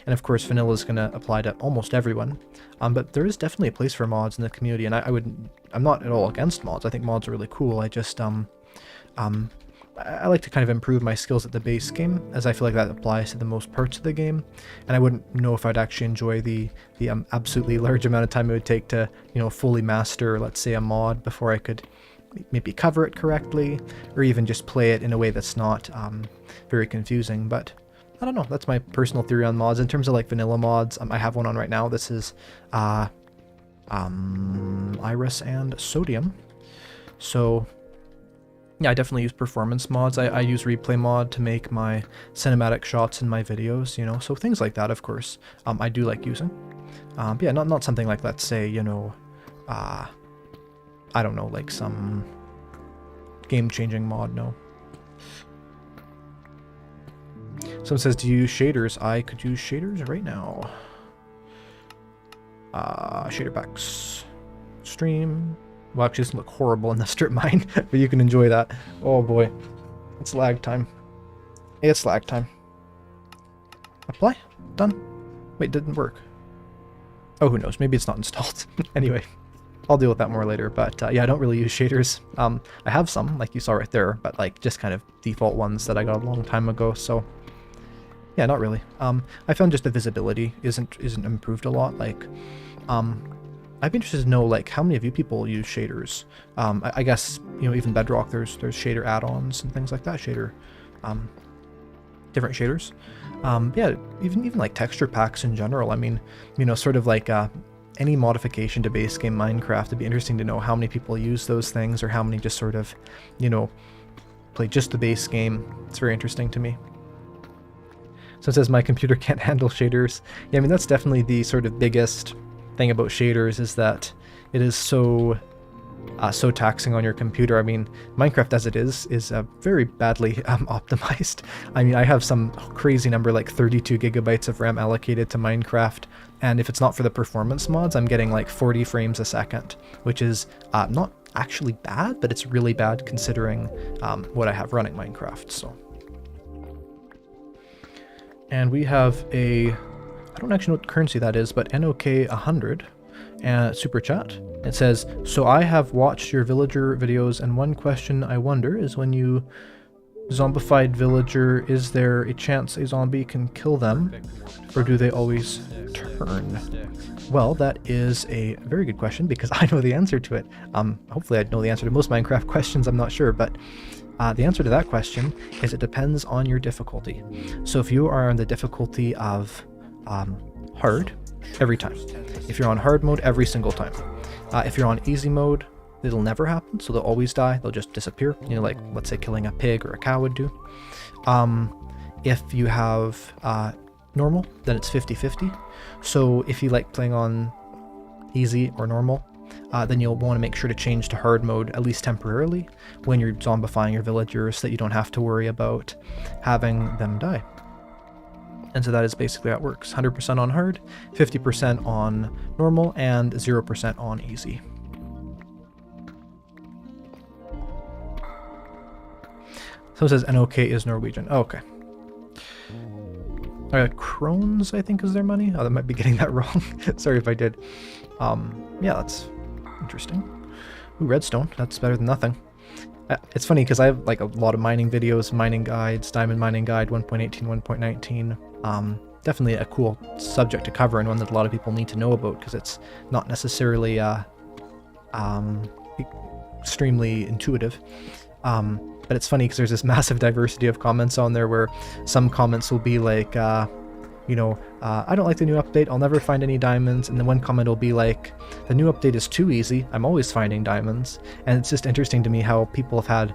And of course, vanilla is going to apply to almost everyone. But there is definitely a place for mods in the community, and I'm not at all against mods. I think mods are really cool. I just, I like to kind of improve my skills at the base game, as I feel like that applies to the most parts of the game, and I wouldn't know if I'd actually enjoy the absolutely large amount of time it would take to, you know, fully master, let's say, a mod before I could maybe cover it correctly, or even just play it in a way that's not very confusing. But I don't know, that's my personal theory on mods. In terms of like vanilla mods, I have one on right now. This is Iris and Sodium. So yeah, I definitely use performance mods. I use replay mod to make my cinematic shots in my videos, you know, so things like that, of course, I do like using. But yeah, not something like, let's say, you know, I don't know, like some game-changing mod, no. Someone says, do you use shaders? I could use shaders right now. Shader packs. Stream. Well, actually, it doesn't look horrible in the strip mine, but you can enjoy that. Oh boy. It's lag time. It's lag time. Apply. Done. Wait, didn't work. Oh, who knows? Maybe it's not installed. Anyway, I'll deal with that more later. But yeah, I don't really use shaders. I have some, like you saw right there, but like just kind of default ones that I got a long time ago. So yeah, not really. I found just the visibility isn't improved a lot. Like, I'd be interested to know, like, how many of you people use shaders. I guess, you know, even Bedrock, there's shader add-ons and things like that. Shader, different shaders. Yeah, even like texture packs in general. I mean, you know, sort of like any modification to base game Minecraft. It'd be interesting to know how many people use those things, or how many just sort of, you know, play just the base game. It's very interesting to me. So it says my computer can't handle shaders. Yeah, I mean, that's definitely the sort of biggest thing about shaders, is that it is so taxing on your computer. I mean, Minecraft as it is very badly optimized. I mean, I have some crazy number, like 32 gigabytes of RAM allocated to Minecraft, and if it's not for the performance mods, I'm getting like 40 frames a second, which is not actually bad, but it's really bad considering what I have running Minecraft. So, and we have a, I don't actually know what currency that is, but NOK 100 and super chat. It says, so I have watched your villager videos, and one question I wonder is, when you zombified villager, is there a chance a zombie can kill them, or do they always turn? Well, that is a very good question, because I know the answer to it. Hopefully I know the answer to most Minecraft questions, I'm not sure, but the answer to that question is it depends on your difficulty. So if you are on the difficulty of hard, every time. If you're on hard mode, every single time. If you're on easy mode, it'll never happen, so they'll always die. They'll just disappear, you know, like, let's say killing a pig or a cow would do. If you have normal, then it's 50-50. So if you like playing on easy or normal, then you'll want to make sure to change to hard mode, at least temporarily, when you're zombifying your villagers, so that you don't have to worry about having them die. And so that is basically how it works. 100% on hard, 50% on normal, and 0% on easy. Someone says NOK is Norwegian. Oh, okay. Krones, I think, is their money. Oh, that might be getting that wrong. Sorry if I did. Yeah, that's interesting. Ooh, redstone. That's better than nothing. It's funny because I have like a lot of mining videos, mining guides, diamond mining guide 1.18, 1.19. Definitely a cool subject to cover, and one that a lot of people need to know about, because it's not necessarily extremely intuitive. But it's funny because there's this massive diversity of comments on there, where some comments will be like, you know, I don't like the new update, I'll never find any diamonds, and then one comment will be like, the new update is too easy, I'm always finding diamonds. And it's just interesting to me how people have had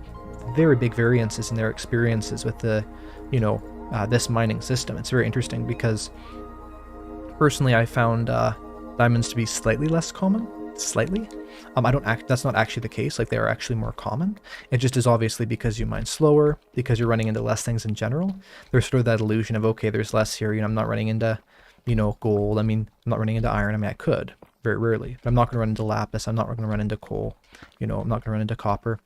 very big variances in their experiences with the, you know, this mining system. It's very interesting because personally I found diamonds to be slightly less common. Slightly. That's not actually the case. Like, they are actually more common. It just is obviously because you mine slower, because you're running into less things in general. There's sort of that illusion of, okay, there's less here, you know, I'm not running into, you know, gold. I mean, I'm not running into iron. I mean, I could, very rarely. But I'm not going to run into lapis. I'm not going to run into coal. You know, I'm not going to run into copper.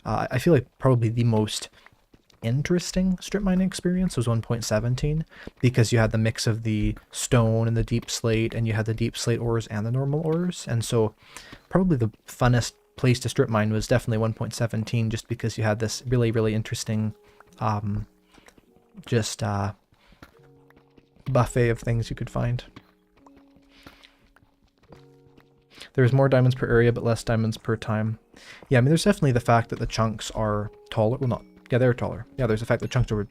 I feel like probably the most interesting strip mining experience was 1.17 because you had the mix of the stone and the deep slate, and you had the deep slate ores and the normal ores. And so probably the funnest place to strip mine was definitely 1.17, just because you had this really, really interesting buffet of things you could find. There's more diamonds per area, but less diamonds per time. Yeah, I mean, there's definitely the fact that the chunks are taller. Well, not, yeah, they're taller. Yeah, there's the fact that chunks are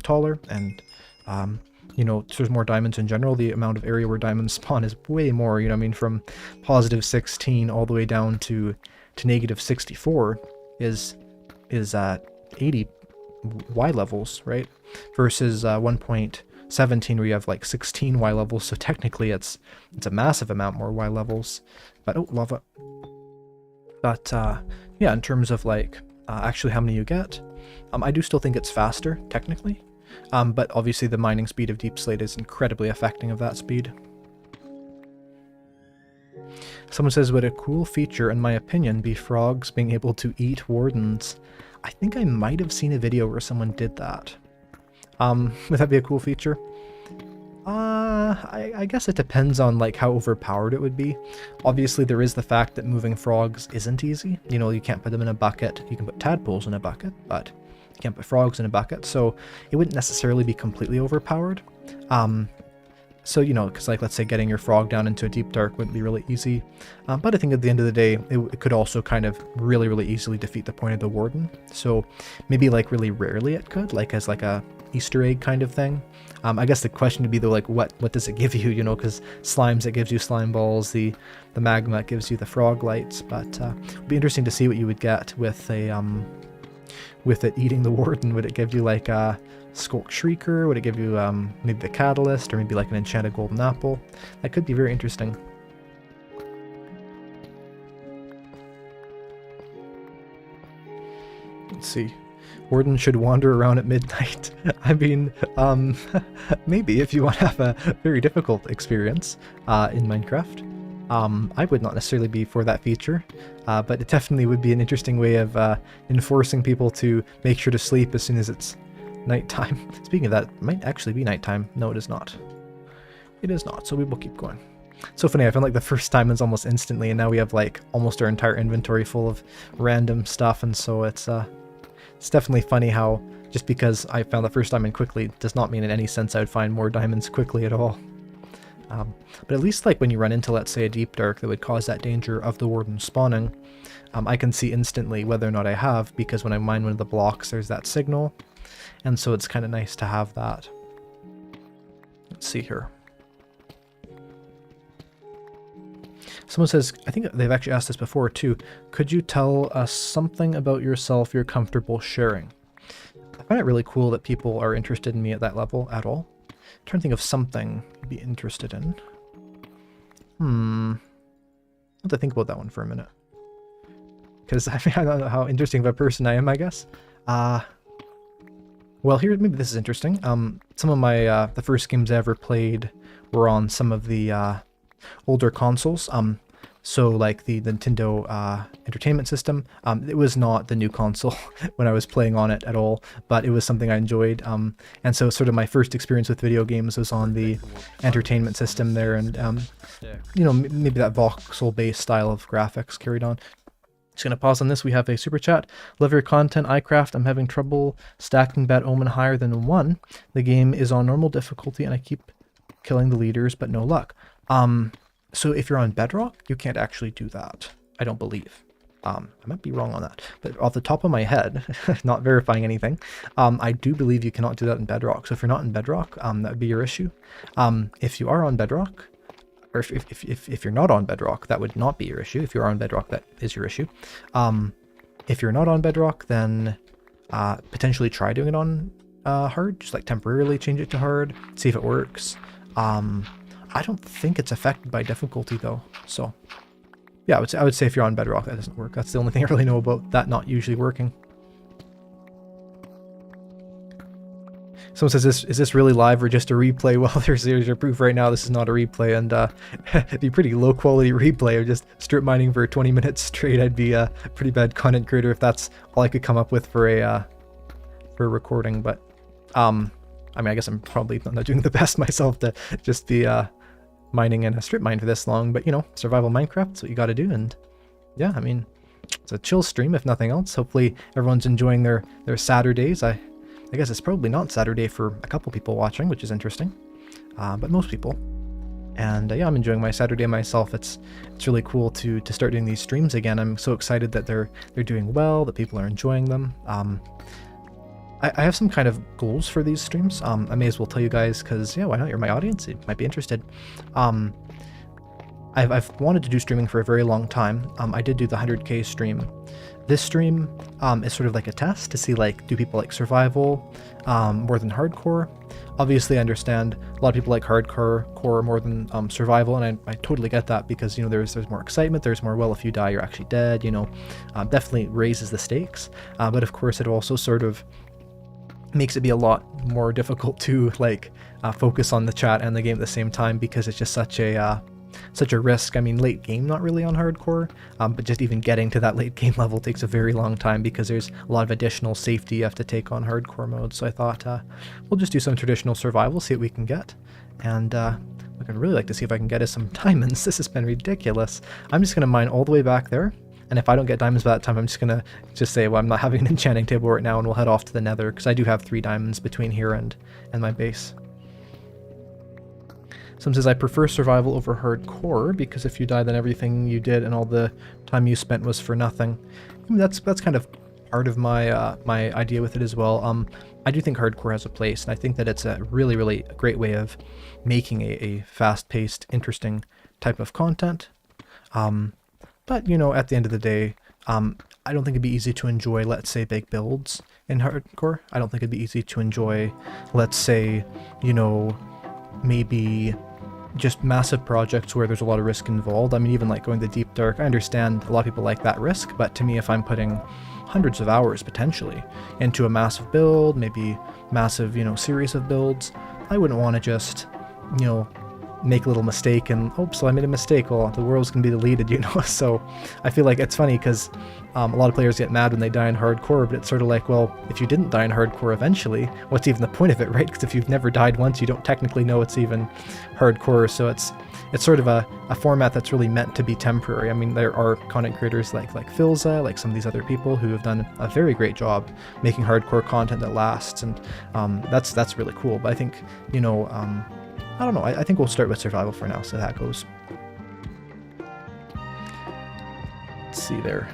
taller, and, you know, so there's more diamonds in general. The amount of area where diamonds spawn is way more, you know, I mean, from positive 16 all the way down to negative 64 is 80 Y levels, right? Versus 1.17 where you have like 16 Y levels, so technically it's a massive amount more Y levels. But, oh, lava. But, yeah, in terms of like actually how many you get, I do still think it's faster, technically. But obviously the mining speed of deep slate is incredibly affecting of that speed. Someone says, would a cool feature, in my opinion, be frogs being able to eat wardens? I think I might have seen a video where someone did that. Would that be a cool feature? I guess it depends on like how overpowered it would be. Obviously there is the fact that moving frogs isn't easy. You know, you can't put them in a bucket. You can put tadpoles in a bucket, but you can't put frogs in a bucket. So it wouldn't necessarily be completely overpowered. So, you know, because like, let's say getting your frog down into a deep dark wouldn't be really easy. But I think at the end of the day, it could also kind of really, really easily defeat the point of the warden. So maybe like really rarely it could, like as like a Easter egg kind of thing. I guess the question would be though, like what does it give you, you know, because slimes, it gives you slime balls, the magma, it gives you the frog lights. But it'd be interesting to see what you would get with a with it eating the warden. Would it give you like a Skulk Shrieker? Would it give you maybe the Catalyst, or maybe like an enchanted golden apple? That could be very interesting. Let's see. Warden should wander around at midnight. I mean, maybe if you want to have a very difficult experience in Minecraft. I would not necessarily be for that feature, but it definitely would be an interesting way of enforcing people to make sure to sleep as soon as it's nighttime. Speaking of that, it might actually be nighttime. No, it is not. It is not, so we will keep going. So funny, I found like the first diamonds almost instantly, and now we have like almost our entire inventory full of random stuff, and so it's definitely funny how just because I found the first diamond quickly does not mean in any sense I would find more diamonds quickly at all. But at least like when you run into, let's say, a deep dark that would cause that danger of the warden spawning, I can see instantly whether or not I have, because when I mine one of the blocks there's that signal, and so it's kind of nice to have that. Let's see here. Someone says, I think they've actually asked this before too, could you tell us something about yourself you're comfortable sharing? I find it really cool that people are interested in me at that level at all. I'm trying to think of something you'd be interested in. I'll have to think about that one for a minute. Because I don't know how interesting of a person I am, I guess. Well, here, maybe this is interesting. Some of my, the first games I ever played were on some of the older consoles. So like the Nintendo Entertainment System, it was not the new console when I was playing on it at all, but it was something I enjoyed. And so sort of my first experience with video games was on the Entertainment System there, and you know, maybe that voxel-based style of graphics carried on. Just gonna pause on this. We have a super chat. Love your content, Eyecraft. I'm having trouble stacking Bad Omen higher than 1. The game is on normal difficulty and I keep killing the leaders, but no luck. So if you're on Bedrock, you can't actually do that, I don't believe. I might be wrong on that, but off the top of my head, not verifying anything, I do believe you cannot do that in Bedrock. So if you're not in Bedrock, that would be your issue. If you are on Bedrock, or if you're not on Bedrock, that would not be your issue. If you're on Bedrock, that is your issue. If you're not on Bedrock, then potentially try doing it on hard, just like temporarily change it to hard, see if it works. I don't think it's affected by difficulty though, so yeah, I would say if you're on Bedrock, that doesn't work. That's the only thing I really know about that not usually working. Someone says, is this really live or just a replay? Well, there's your proof right now. This is not a replay, and it'd be pretty low quality replay of just strip mining for 20 minutes straight. I'd be a pretty bad content creator if that's all I could come up with for a recording. But I mean, I guess I'm probably not doing the best myself to just be mining in a strip mine for this long. But you know, survival Minecraft, that's what you got to do. And yeah, I mean, it's a chill stream if nothing else. Hopefully everyone's enjoying their Saturdays. I guess it's probably not Saturday for a couple people watching, which is interesting, but most people. And yeah, I'm enjoying my Saturday myself. It's really cool to start doing these streams again. I'm so excited that they're doing well, that people are enjoying them. I have some kind of goals for these streams. I may as well tell you guys because yeah, why not? You're my audience. You might be interested. I've wanted to do streaming for a very long time. I did do the 100K stream. This stream is sort of like a test to see, like, do people like survival more than hardcore? Obviously, I understand a lot of people like hardcore more than survival, and I totally get that because, you know, there's more excitement, there's more, well, if you die, you're actually dead, you know, definitely raises the stakes. But of course, it also sort of makes it be a lot more difficult to, like, focus on the chat and the game at the same time because it's just such a risk. I mean, late game, not really on hardcore, but just even getting to that late game level takes a very long time because there's a lot of additional safety you have to take on hardcore mode. So I thought we'll just do some traditional survival, see what we can get. And what I'd really like to see if I can get is some diamonds. This has been ridiculous. I'm just going to mine all the way back there. And if I don't get diamonds by that time, I'm just going to say, well, I'm not having an enchanting table right now, and we'll head off to the nether because I do have 3 diamonds between here and my base. Someone says, I prefer survival over hardcore because if you die, then everything you did and all the time you spent was for nothing. I mean, that's kind of part of my my idea with it as well. I do think hardcore has a place, and I think that it's a really, really great way of making a fast-paced, interesting type of content. But, you know, at the end of the day, I don't think it'd be easy to enjoy, let's say, big builds in hardcore. I don't think it'd be easy to enjoy, let's say, you know, maybe just massive projects where there's a lot of risk involved. I mean, even like going to Deep Dark, I understand a lot of people like that risk, but to me, if I'm putting hundreds of hours potentially into a massive build, maybe massive, you know, series of builds, I wouldn't want to just, you know, make a little mistake and, oops, so I made a mistake, well, the world's gonna be deleted, you know. So I feel like it's funny because a lot of players get mad when they die in hardcore, but it's sort of like, well, if you didn't die in hardcore eventually, what's even the point of it, right? Because if you've never died once, you don't technically know it's even hardcore. So it's sort of a format that's really meant to be temporary. I mean, there are content creators like Philza, like some of these other people who have done a very great job making hardcore content that lasts, and that's really cool. But I think, you know, I don't know, I think we'll start with survival for now, so that goes. Let's see there.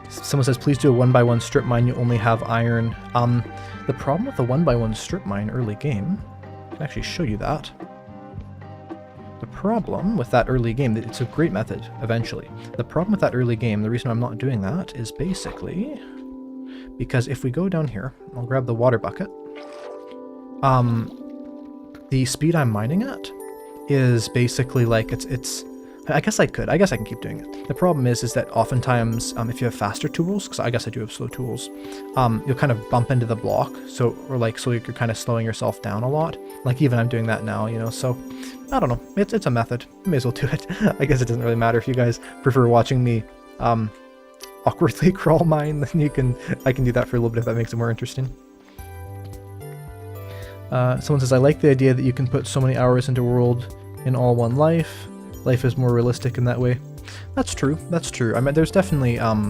Someone says, please do a 1x1 strip mine, you only have iron. The problem with the 1x1 strip mine early game, I can actually show you that. The problem with that early game, it's a great method eventually. The problem with that early game, the reason I'm not doing that is basically because if we go down here, I'll grab the water bucket. The speed I'm mining at is basically like it's I guess I can keep doing it. The problem is that oftentimes if you have faster tools, because I guess I do have slow tools, you'll kind of bump into the block, so you're kind of slowing yourself down a lot. Like even I'm doing that now, you know, so I don't know, it's a method. I may as well do it. I guess it doesn't really matter if you guys prefer watching me awkwardly crawl mine, then I can do that for a little bit if that makes it more interesting. Someone says, I like the idea that you can put so many hours into a world in all one life. Life is more realistic in that way. That's true. That's true. I mean, there's definitely, I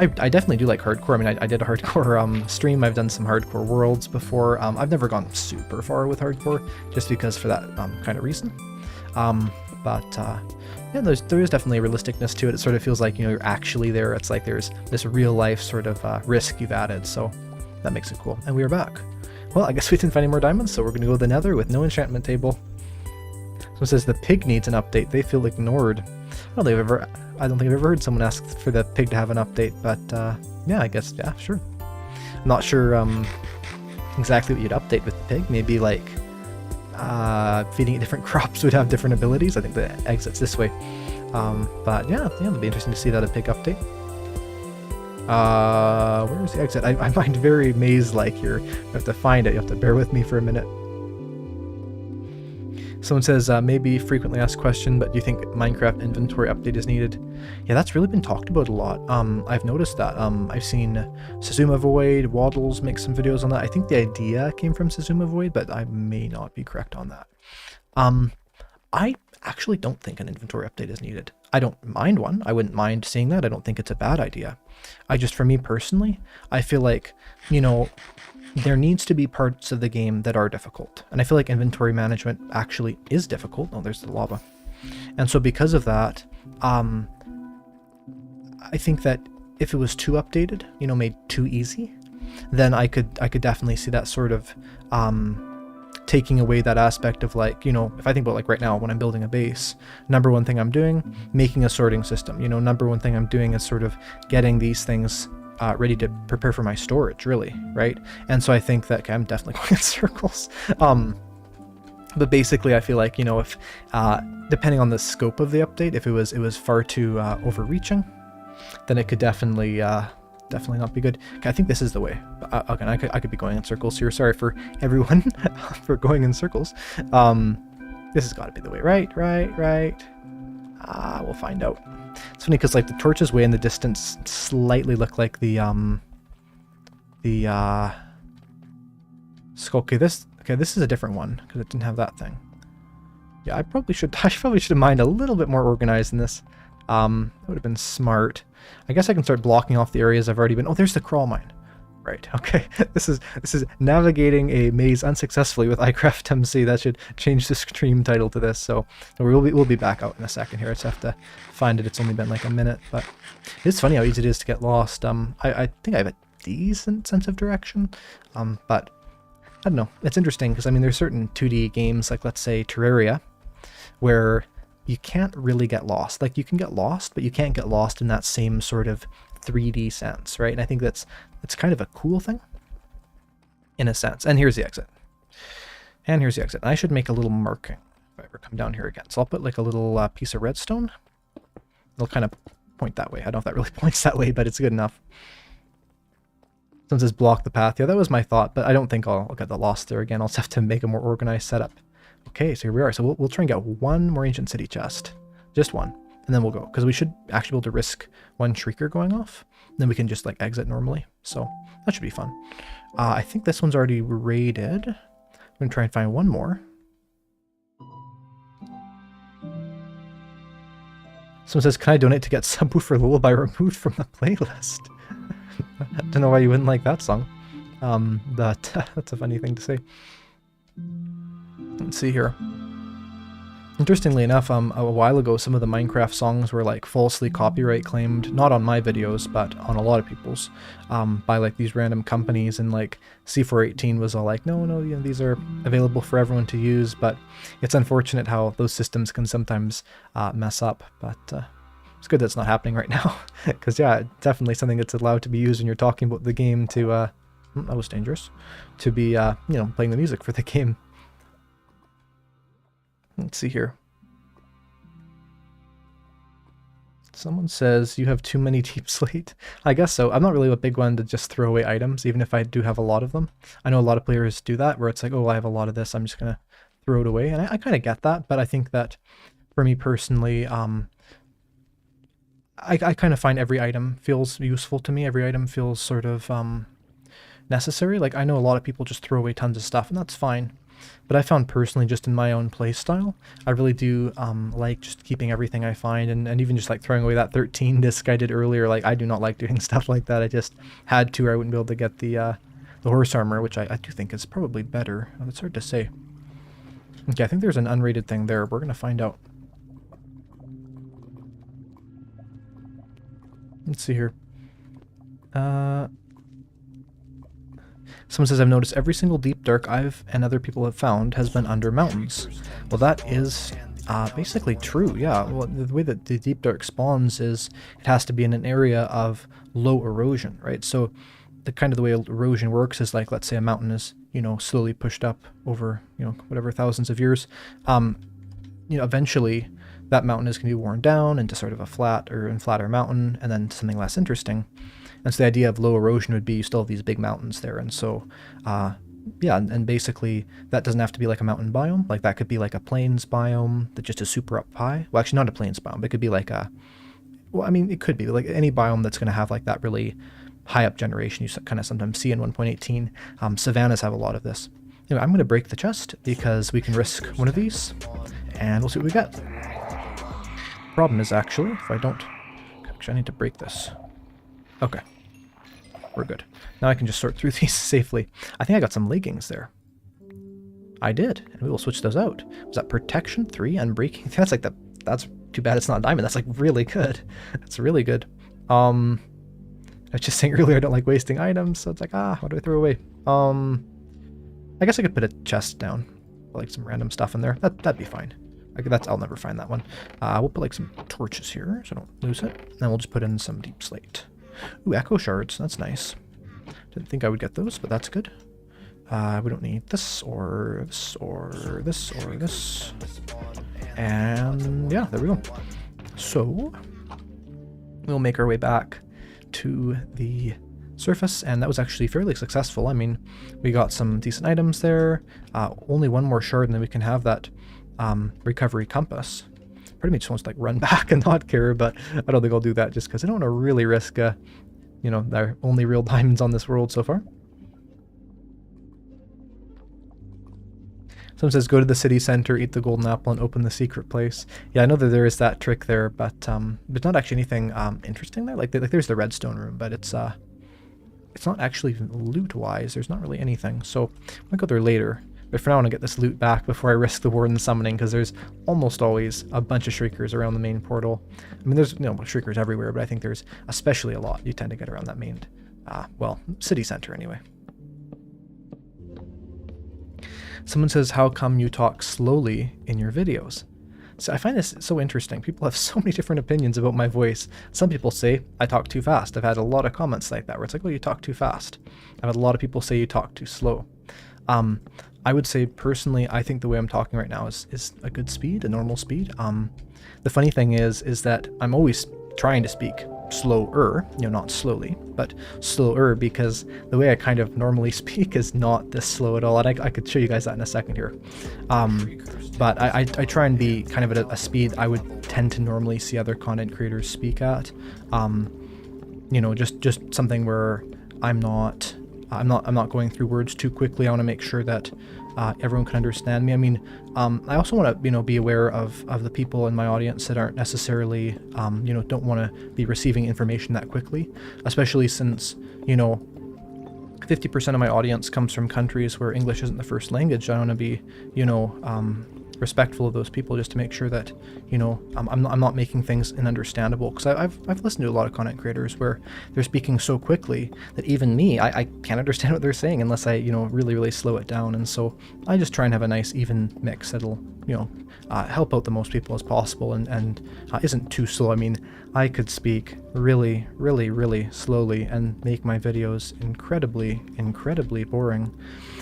definitely do like hardcore. I mean, I did a hardcore stream. I've done some hardcore worlds before. I've never gone super far with hardcore, just because for that kind of reason. Yeah, there is definitely a realisticness to it. It sort of feels like, you know, you're actually there. It's like there's this real life sort of risk you've added. So that makes it cool. And we are back. Well, I guess we didn't find any more diamonds, so we're going to go to the nether with no enchantment table. So it says the pig needs an update. They feel ignored. I don't think I've ever heard someone ask for the pig to have an update, but yeah, I guess, yeah, sure. I'm not sure exactly what you'd update with the pig. Maybe like feeding it different crops would have different abilities. I think the exit's this way. But yeah, it'll be interesting to see that a pig update. Where is the exit? I find very maze-like here. You have to find it. You have to bear with me for a minute. Someone says, maybe frequently asked question, but do you think Minecraft inventory update is needed? Yeah, that's really been talked about a lot. I've noticed that. I've seen Sazuma Void, Waddles make some videos on that. I think the idea came from Sazuma Void, but I may not be correct on that. I actually don't think an inventory update is needed. I don't mind one. I wouldn't mind seeing that. I don't think it's a bad idea. For me personally, I feel like, you know, there needs to be parts of the game that are difficult. And I feel like inventory management actually is difficult. Oh, there's the lava. And so because of that, I think that if it was too updated, you know, made too easy, then I could definitely see that sort of taking away that aspect of, like, you know, if I think about like right now when I'm building a base, number one thing I'm doing, making a sorting system. You know, number one thing I'm doing is sort of getting these things ready to prepare for my storage, really, right? And so I think that, okay, I'm definitely going in circles. But basically I feel like, you know, if depending on the scope of the update, if it was far too overreaching, then it could definitely not be good. Okay, I think this is the way. Again, I could be going in circles here. Sorry for everyone for going in circles. This has got to be the way, right? We'll find out. It's funny because like the torches way in the distance slightly look like the skull. Okay, this is a different one because it didn't have that thing. Yeah, I probably should have mined a little bit more organized in this. That would have been smart. I guess I can start blocking off the areas I've already been. Oh, there's the crawl mine. Right. Okay. This is navigating a maze unsuccessfully with Eyecraftmc. That should change the stream title to this. So we'll be back out in a second here. I just have to find it. It's only been like a minute, but it's funny how easy it is to get lost. I think I have a decent sense of direction, but I don't know. It's interesting because I mean there's certain 2D games like let's say Terraria, where you can't really get lost. Like you can get lost, but you can't get lost in that same sort of 3D sense, right? And I think that's kind of a cool thing in a sense. And here's the exit. And here's the exit. And I should make a little marking if I ever come down here again. So I'll put like a little piece of redstone. It'll kind of point that way. I don't know if that really points that way, but it's good enough. Someone says block the path. Yeah, that was my thought, but I don't think I'll get the lost there again. I'll just have to make a more organized setup. Okay, so here we are. So we'll try and get one more ancient city chest. Just one. And then we'll go. Because we should actually be able to risk one shrieker going off. Then we can just like exit normally. So that should be fun. I think this one's already raided. I'm going to try and find one more. Someone says, can I donate to get Subwoofer Lullaby removed from the playlist? I don't know why you wouldn't like that song. That's a funny thing to say. Let's see here. Interestingly enough, a while ago, some of the Minecraft songs were like falsely copyright claimed, not on my videos, but on a lot of people's, by like these random companies, and like C418 was all like, no, you know, these are available for everyone to use, but it's unfortunate how those systems can sometimes mess up, but it's good that's not happening right now, because yeah, definitely something that's allowed to be used when you're talking about the game to, that was dangerous, to be, you know, playing the music for the game. Let's see here. Someone says, you have too many deep slate. I guess so. I'm not really a big one to just throw away items, even if I do have a lot of them. I know a lot of players do that, where it's like, oh, I have a lot of this, I'm just going to throw it away. And I kind of get that, but I think that for me personally, I kind of find every item feels useful to me. Every item feels sort of necessary. Like, I know a lot of people just throw away tons of stuff, and that's fine. But I found personally, just in my own play style, I really do like just keeping everything I find, and even just like throwing away that 13 disc I did earlier. Like, I do not like doing stuff like that. I just had to, or I wouldn't be able to get the horse armor, which I do think is probably better. It's hard to say. Okay, I think there's an unrated thing there. We're going to find out. Let's see here. Someone says, I've noticed every single deep dark I've and other people have found has been under mountains. Well, that is basically true, yeah. Well, the way that the deep dark spawns is it has to be in an area of low erosion, right? So the way erosion works is like, let's say a mountain is, you know, slowly pushed up over, you know, whatever thousands of years. You know, eventually that mountain is going to be worn down into sort of a flatter mountain, and then something less interesting. And so the idea of low erosion would be you still have these big mountains there, and so yeah, and basically that doesn't have to be like a mountain biome. Like that could be like a plains biome that just is super up high. Well, actually not a plains biome, but it could be like a, well, I mean, it could be like any biome that's going to have like that really high up generation you kind of sometimes see in 1.18. Savannas have a lot of this. Anyway, I'm going to break the chest because we can risk one of these, and we'll see what we get. Problem is actually, if I don't, actually I need to break this. Okay. We're good. Now I can just sort through these safely. I think I got some leggings there. I did, and we will switch those out. Was that protection 3 and breaking? That's like that's too bad it's not diamond. That's like really good. That's really good. I was just saying earlier I don't like wasting items, so it's like, what do I throw away? I guess I could put a chest down. Put like some random stuff in there. That'd be fine. I'll never find that one. We'll put like some torches here so I don't lose it. And then we'll just put in some deep slate. Ooh, echo shards. That's nice. Didn't think I would get those, but that's good. We don't need this or this or this or this. And yeah, there we go. So we'll make our way back to the surface, and that was actually fairly successful. I mean, we got some decent items there. Only one more shard, and then we can have that recovery compass. Part of me just wants to like run back and not care, but I don't think I'll do that just because I don't want to really risk, you know, their only real diamonds on this world so far. Someone says, go to the city center, eat the golden apple, and open the secret place. Yeah, I know that there is that trick there, but there's not actually anything interesting there. Like there's the redstone room, but it's not actually loot-wise. There's not really anything. So I'll go there later. But for now, I want to get this loot back before I risk the warden summoning, because there's almost always a bunch of shriekers around the main portal. I mean, there's shriekers everywhere, but I think there's especially a lot you tend to get around that main, well, city center anyway. Someone says, how come you talk slowly in your videos? So I find this so interesting. People have so many different opinions about my voice. Some people say I talk too fast. I've had a lot of comments like that where it's like, oh, you talk too fast. I've had a lot of people say you talk too slow. I would say personally, I think the way I'm talking right now is a good speed, a normal speed. The funny thing is that I'm always trying to speak slower, you know, not slowly, but slower, because the way I kind of normally speak is not this slow at all. And I could show you guys that in a second here. But I try and be kind of at a speed I would tend to normally see other content creators speak at. You know, just something where I'm not going through words too quickly. I want to make sure that everyone can understand me. I mean, I also want to, be aware of the people in my audience that aren't necessarily, don't want to be receiving information that quickly, especially since, 50% of my audience comes from countries where English isn't the first language. I want to be, respectful of those people, just to make sure that, I'm not making things ununderstandable. Because I've listened to a lot of content creators where they're speaking so quickly that even me, I can't understand what they're saying unless I, really slow it down. And so I just try and have a nice even mix that'll, help out the most people as possible and isn't too slow. I mean, I could speak really, really, really slowly and make my videos incredibly, incredibly boring.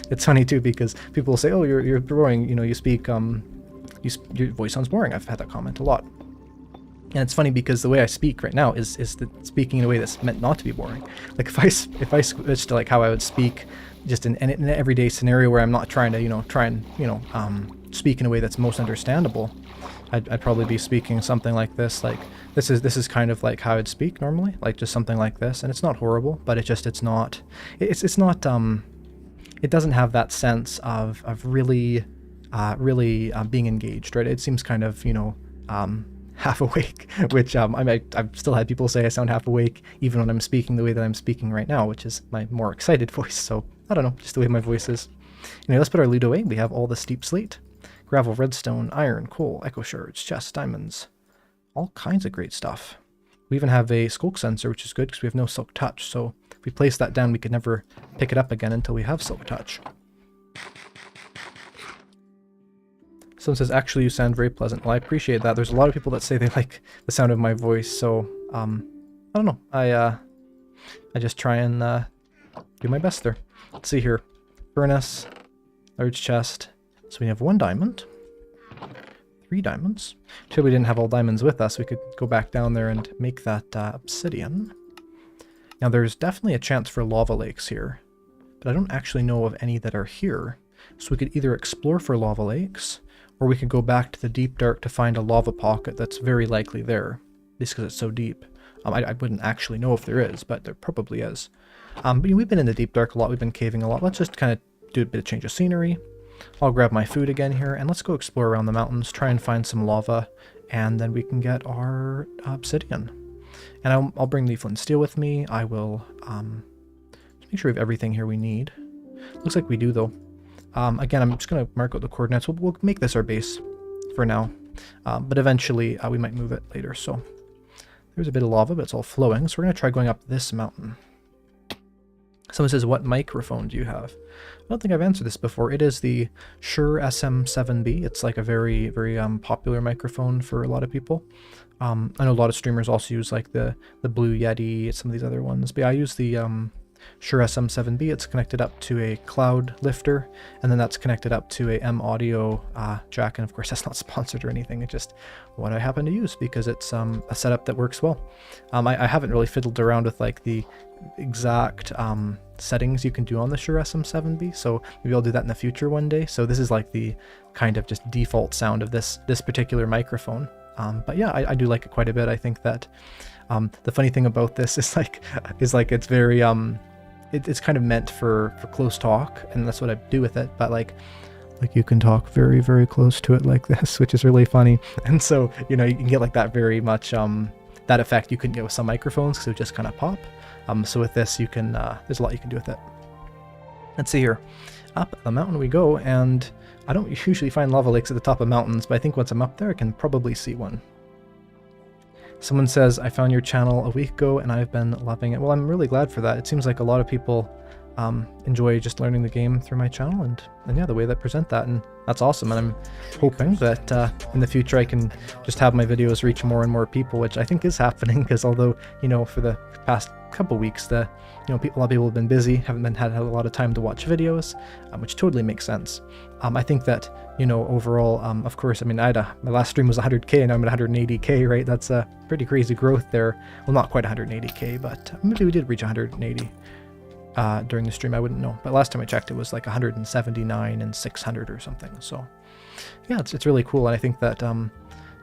It's funny too, because people say, oh, you're boring, you speak, your voice sounds boring. I've had that comment a lot. And it's funny because the way I speak right now is speaking in a way that's meant not to be boring. Like if I switch to like how I would speak just in an everyday scenario where I'm not trying to, speak in a way that's most understandable, I'd probably be speaking something like this. Like this is kind of like how I'd speak normally, like just something like this. And it's not horrible, but it doesn't have that sense of really being engaged, right? It seems kind of, half awake, which I've still had people say I sound half awake even when I'm speaking the way that I'm speaking right now, which is my more excited voice. So I don't know, just the way my voice is. Let's put our loot away. We have all the steep slate, gravel, redstone, iron, coal, echo shards, chests, diamonds, all kinds of great stuff. We even have a skulk sensor, which is good because we have no silk touch. So if we place that down, we could never pick it up again until we have silk touch. Someone says, actually, you sound very pleasant. Well, I appreciate that. There's a lot of people that say they like the sound of my voice, so, I don't know. I just try and, do my best there. Let's see here. Furnace, large chest. So we have 1 diamond, 3 diamonds. Too bad we didn't have all diamonds with us. We could go back down there and make that obsidian. Now there's definitely a chance for lava lakes here, but I don't actually know of any that are here. So we could either explore for lava lakes, or we could go back to the deep dark to find a lava pocket that's very likely there, just because it's so deep. I wouldn't actually know if there is, but there probably is. But we've been in the deep dark a lot, we've been caving a lot. Let's just kind of do a bit of change of scenery. I'll grab my food again here, and let's go explore around the mountains, try and find some lava, and then we can get our obsidian. And I'll bring the flint and steel with me. I will make sure we have everything here we need. Looks like we do, though. Again, I'm just going to mark out the coordinates. We'll make this our base for now, but eventually we might move it later. So there's a bit of lava, but it's all flowing. So we're going to try going up this mountain. Someone says, what microphone do you have? I don't think I've answered this before. It is the Shure SM7B. It's like a very, very popular microphone for a lot of people. I know a lot of streamers also use like the Blue Yeti, some of these other ones. But yeah, I use the Shure SM7B. It's connected up to a cloud lifter, and then that's connected up to a M Audio jack. And of course, that's not sponsored or anything. It's just what I happen to use because it's a setup that works well. I haven't really fiddled around with like the exact settings you can do on the Shure SM7B, so maybe I'll do that in the future one day. So this is like the kind of just default sound of this particular microphone. But yeah, I do like it quite a bit. I think that the funny thing about this is like it's very it's kind of meant for close talk, and that's what I do with it. But like you can talk very, very close to it like this, which is really funny. And so you know, you can get like that very much that effect you couldn't get with some microphones because it would just kind of pop. So with this, you can there's a lot you can do with it. Let's see here. Up the mountain we go, and I don't usually find lava lakes at the top of mountains, but I think once I'm up there, I can probably see one. Someone says, I found your channel a week ago and I've been loving it. Well, I'm really glad for that. It seems like a lot of people enjoy just learning the game through my channel, and yeah, the way that I present that, and that's awesome. And I'm hoping that in the future I can just have my videos reach more and more people, which I think is happening, because although, you know, for the past couple weeks, a lot of people have been busy, haven't had a lot of time to watch videos, which totally makes sense. I think that, you know, overall, of course, I mean, my last stream was 100k and I'm at 180k, right? That's a pretty crazy growth there. Well, not quite 180k, but maybe we did reach 180 during the stream. I wouldn't know, but last time I checked, it was like 179 and 600 or something. So yeah, it's really cool, and I think that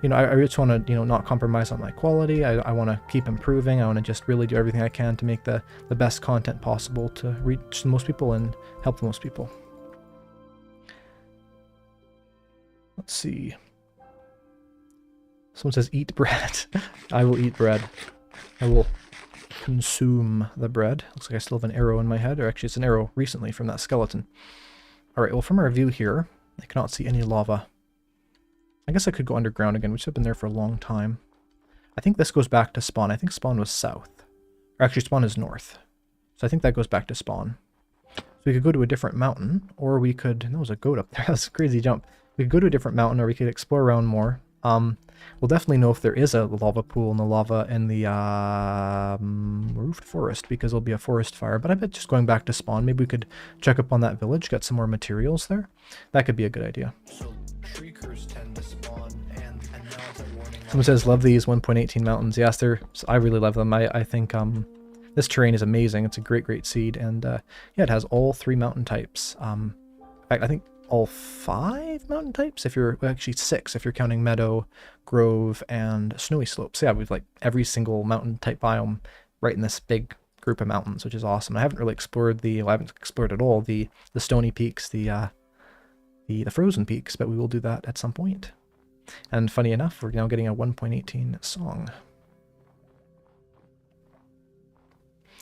you know, I just want to, you know, not compromise on my quality. I want to keep improving. I want to just really do everything I can to make the best content possible to reach the most people and help the most people. Let's see. Someone says, eat bread. I will eat bread. I will consume the bread. Looks like I still have an arrow in my head, or actually it's an arrow recently from that skeleton. Alright, well, from our view here, I cannot see any lava. I guess I could go underground again, which have been there for a long time. I think this goes back to spawn. I think spawn was south. Or actually, spawn is north. So I think that goes back to spawn. So we could go to a different mountain, or we could... There was a goat up there. That was a crazy jump. We could go to a different mountain, or we could explore around more. We'll definitely know if there is a lava pool in the lava in the roofed forest, because there'll be a forest fire. But I bet just going back to spawn, maybe we could check up on that village, get some more materials there. That could be a good idea. So shriekers tend to spawn, and now it's a warning. Someone says, love these 1.18 mountains. Yes, I really love them. I think this terrain is amazing. It's a great seed, and yeah, it has all 3 mountain types. In fact, I think all 5 mountain types, well, actually 6 if you're counting meadow, grove, and snowy slopes. So yeah, we've like every single mountain type biome right in this big group of mountains, which is awesome. I haven't really explored I haven't explored at all the stony peaks, the frozen peaks, but we will do that at some point. And funny enough, we're now getting a 1.18 song.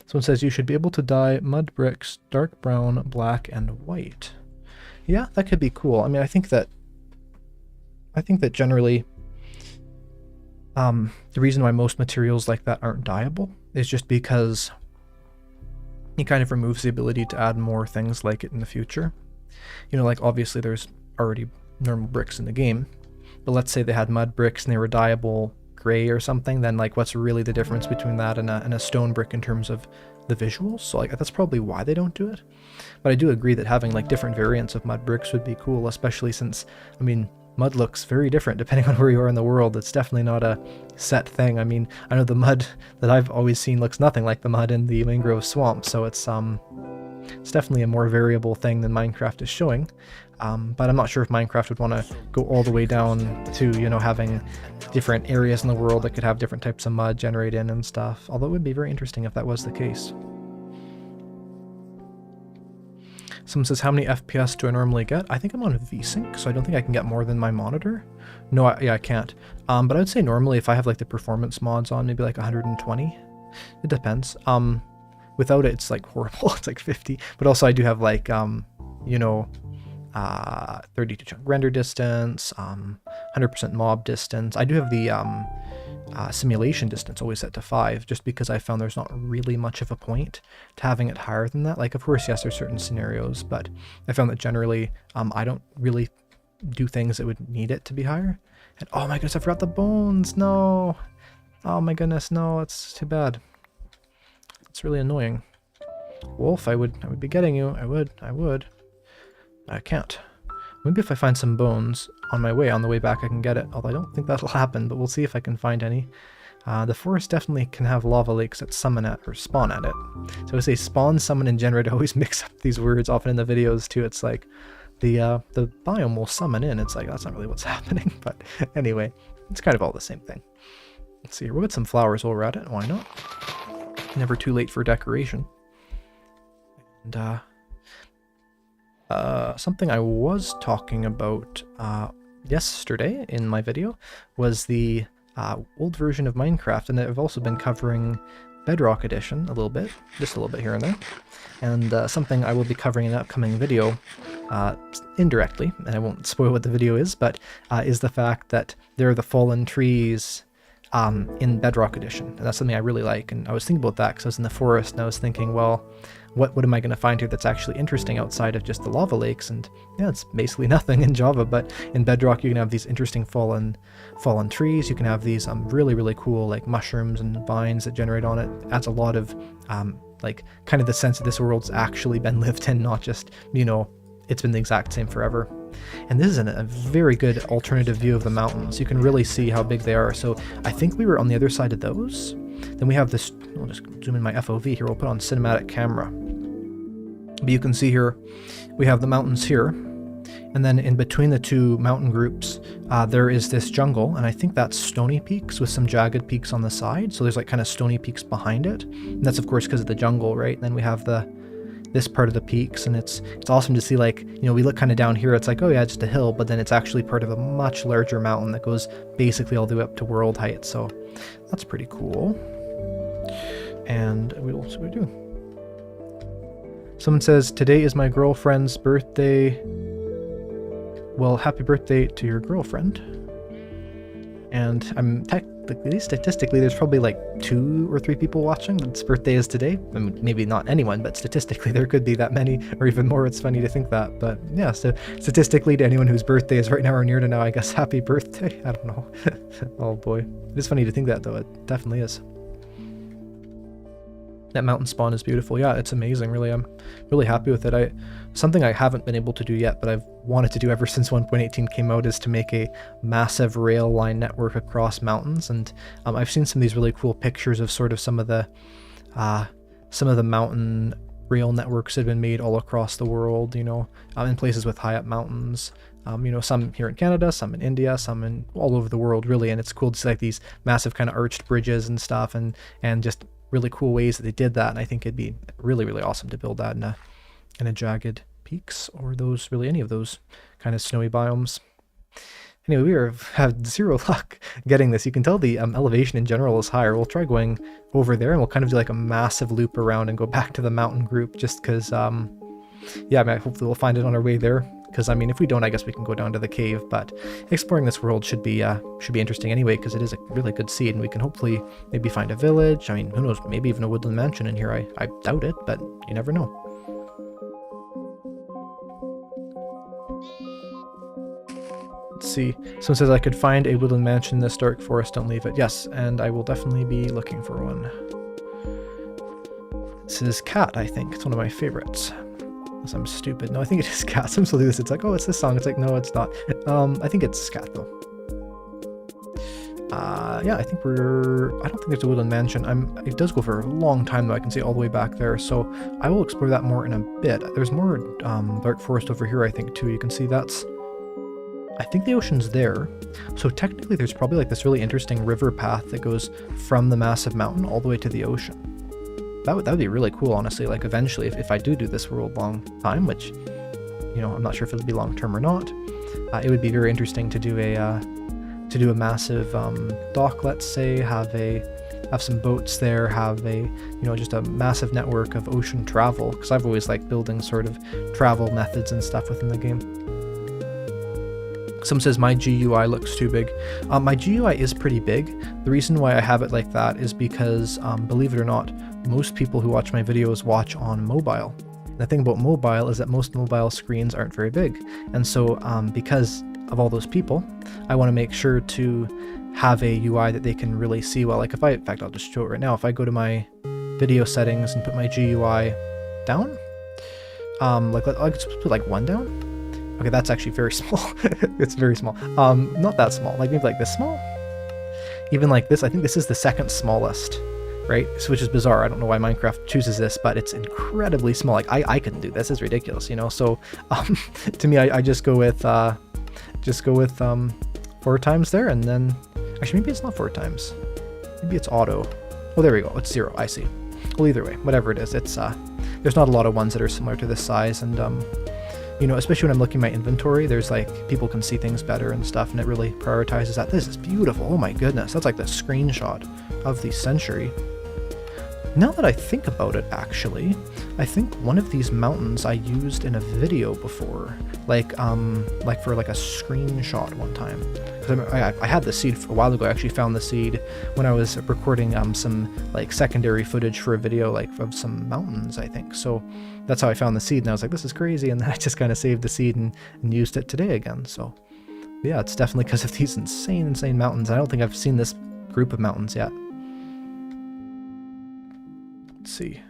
Someone says you should be able to dye mud bricks dark brown, black, and white. Yeah, that could be cool. I mean, I think that generally the reason why most materials like that aren't dyeable is just because it kind of removes the ability to add more things like it in the future. You know, like obviously there's already normal bricks in the game, but let's say they had mud bricks and they were dyeable gray or something, then like what's really the difference between that and a stone brick in terms of the visuals? So like that's probably why they don't do it. But I do agree that having like different variants of mud bricks would be cool, especially since, I mean, mud looks very different depending on where you are in the world. It's definitely not a set thing. I mean, I know the mud that I've always seen looks nothing like the mud in the mangrove swamp, so it's definitely a more variable thing than Minecraft is showing. But I'm not sure if Minecraft would want to go all the way down to, you know, having different areas in the world that could have different types of mud generate in and stuff. Although it would be very interesting if that was the case. Someone says, how many FPS do I normally get? I think I'm on VSync, so I don't think I can get more than my monitor. No, yeah, I can't. But I would say normally if I have like the performance mods on, maybe like 120. It depends. Without it, it's like horrible. It's like 50. But also I do have like, you know, 32 chunk render distance, 100% mob distance. I do have the simulation distance always set to 5, just because I found there's not really much of a point to having it higher than that. Like, of course, yes, there's certain scenarios, but I found that generally I don't really do things that would need it to be higher. And oh my goodness, I forgot the bones. No. Oh my goodness, no, it's too bad. It's really annoying. Wolf, I would be getting you. I would. I can't. Maybe if I find some bones on the way back I can get it, although I don't think that'll happen, but we'll see if I can find any. The forest definitely can have lava lakes that summon at or spawn at it. So I say spawn, summon, and generate. I always mix up these words often in the videos too. It's like the biome will summon in. It's like that's not really what's happening, but anyway, it's kind of all the same thing. Let's see here. We'll get some flowers while we're at it. Why not? Never too late for decoration. And something I was talking about yesterday in my video was the old version of Minecraft, and I've also been covering Bedrock Edition a little bit, just a little bit here and there. And something I will be covering in an upcoming video, indirectly, and I won't spoil what the video is, but is the fact that there are the fallen trees in Bedrock Edition, and that's something I really like. And I was thinking about that because I was in the forest and I was thinking, well, what am I going to find here that's actually interesting outside of just the lava lakes? And yeah, it's basically nothing in Java, but in Bedrock you can have these interesting fallen trees. You can have these really cool like mushrooms and vines that generate on it. It adds a lot of like kind of the sense that this world's actually been lived in, not just, you know, it's been the exact same forever. And this is a very good alternative view of the mountains. You can really see how big they are. So I think we were on the other side of those. Then we have this, I'll just zoom in my FOV here, we'll put on cinematic camera. But you can see here, we have the mountains here. And then in between the two mountain groups, there is this jungle, and I think that's stony peaks with some jagged peaks on the side. So there's like kind of stony peaks behind it. And that's of course because of the jungle, right? And then we have this part of the peaks, and it's awesome to see, like, you know, we look kind of down here, it's like, oh yeah, it's just a hill, but then it's actually part of a much larger mountain that goes basically all the way up to world height. So that's pretty cool. And what do we do? Someone says, today is my girlfriend's birthday. Well, happy birthday to your girlfriend. And I'm statistically, there's probably like 2 or 3 people watching that's birthday is today. I mean, maybe not anyone, but statistically there could be that many or even more. It's funny to think that, but yeah, so statistically to anyone whose birthday is right now or near to now, I guess happy birthday. I don't know. Oh boy. It is funny to think that though. It definitely is. That mountain spawn is beautiful. Yeah, it's amazing. Really, I'm really happy with it. Something I haven't been able to do yet, but I've wanted to do ever since 1.18 came out, is to make a massive rail line network across mountains. And I've seen some of these really cool pictures of sort of some of the mountain rail networks that have been made all across the world. You know, in places with high up mountains. You know, some here in Canada, some in India, some in all over the world, really. And it's cool to see like these massive kind of arched bridges and stuff, and just really cool ways that they did that. And I think it'd be really awesome to build that in a jagged peaks, or any of those kind of snowy biomes. Anyway, we have zero luck getting this. You can tell the elevation in general is higher. We'll try going over there, and we'll kind of do like a massive loop around and go back to the mountain group, just because yeah, I mean, hopefully we'll find it on our way there. Because I mean, if we don't, I guess we can go down to the cave. But exploring this world should be interesting anyway, because it is a really good seed, and we can hopefully maybe find a village. I mean, who knows? Maybe even a woodland mansion in here. I doubt it, but you never know. Let's see. Someone says I could find a woodland mansion in this dark forest. Don't leave it. Yes, and I will definitely be looking for one. This is Cat, I think. It's one of my favorites. Unless I'm stupid. No, I think it is scat. Sometimes I'll do this. It's like, oh, it's this song. It's like, no, it's not. I think it's scat though. Yeah, I think I don't think there's a woodland mansion. It does go for a long time though. I can see all the way back there. So I will explore that more in a bit. There's more dark forest over here, I think, too. You can see I think the ocean's there. So technically there's probably like this really interesting river path that goes from the massive mountain all the way to the ocean. That would be really cool, honestly. Like eventually, if I do this for a long time, which, you know, I'm not sure if it'll be long term or not, it would be very interesting to do a massive dock, let's say, have some boats there, have just a massive network of ocean travel, because I've always liked building sort of travel methods and stuff within the game. Someone says my GUI looks too big. My GUI is pretty big. The reason why I have it like that is because, believe it or not, most people who watch my videos watch on mobile. The thing about mobile is that most mobile screens aren't very big, and so because of all those people, I want to make sure to have a UI that they can really see well. Like in fact, I'll just show it right now. If I go to my video settings and put my GUI down, I could put like 1 down. Okay, that's actually very small. It's very small. Not that small, like maybe like this small. Even like this, I think this is the second smallest, right? Which is bizarre. I don't know why Minecraft chooses this, but it's incredibly small. Like I couldn't do this. It's ridiculous, you know. So to me, I just go with 4 times there, and then actually maybe it's not 4 times. Maybe it's auto. Oh, there we go. It's 0. I see. Well, either way, whatever it is, it's there's not a lot of ones that are similar to this size, and you know, especially when I'm looking at my inventory, there's like, people can see things better and stuff, and it really prioritizes that. This is beautiful. Oh my goodness. That's like the screenshot of the century. Now that I think about it, actually, I think one of these mountains I used in a video before, like for like a screenshot one time. I had the seed a while ago. I actually found the seed when I was recording some like secondary footage for a video like of some mountains, I think. So that's how I found the seed, and I was like, this is crazy, and then I just kind of saved the seed and used it today again. So yeah, it's definitely because of these insane mountains. I don't think I've seen this group of mountains yet. Let's see.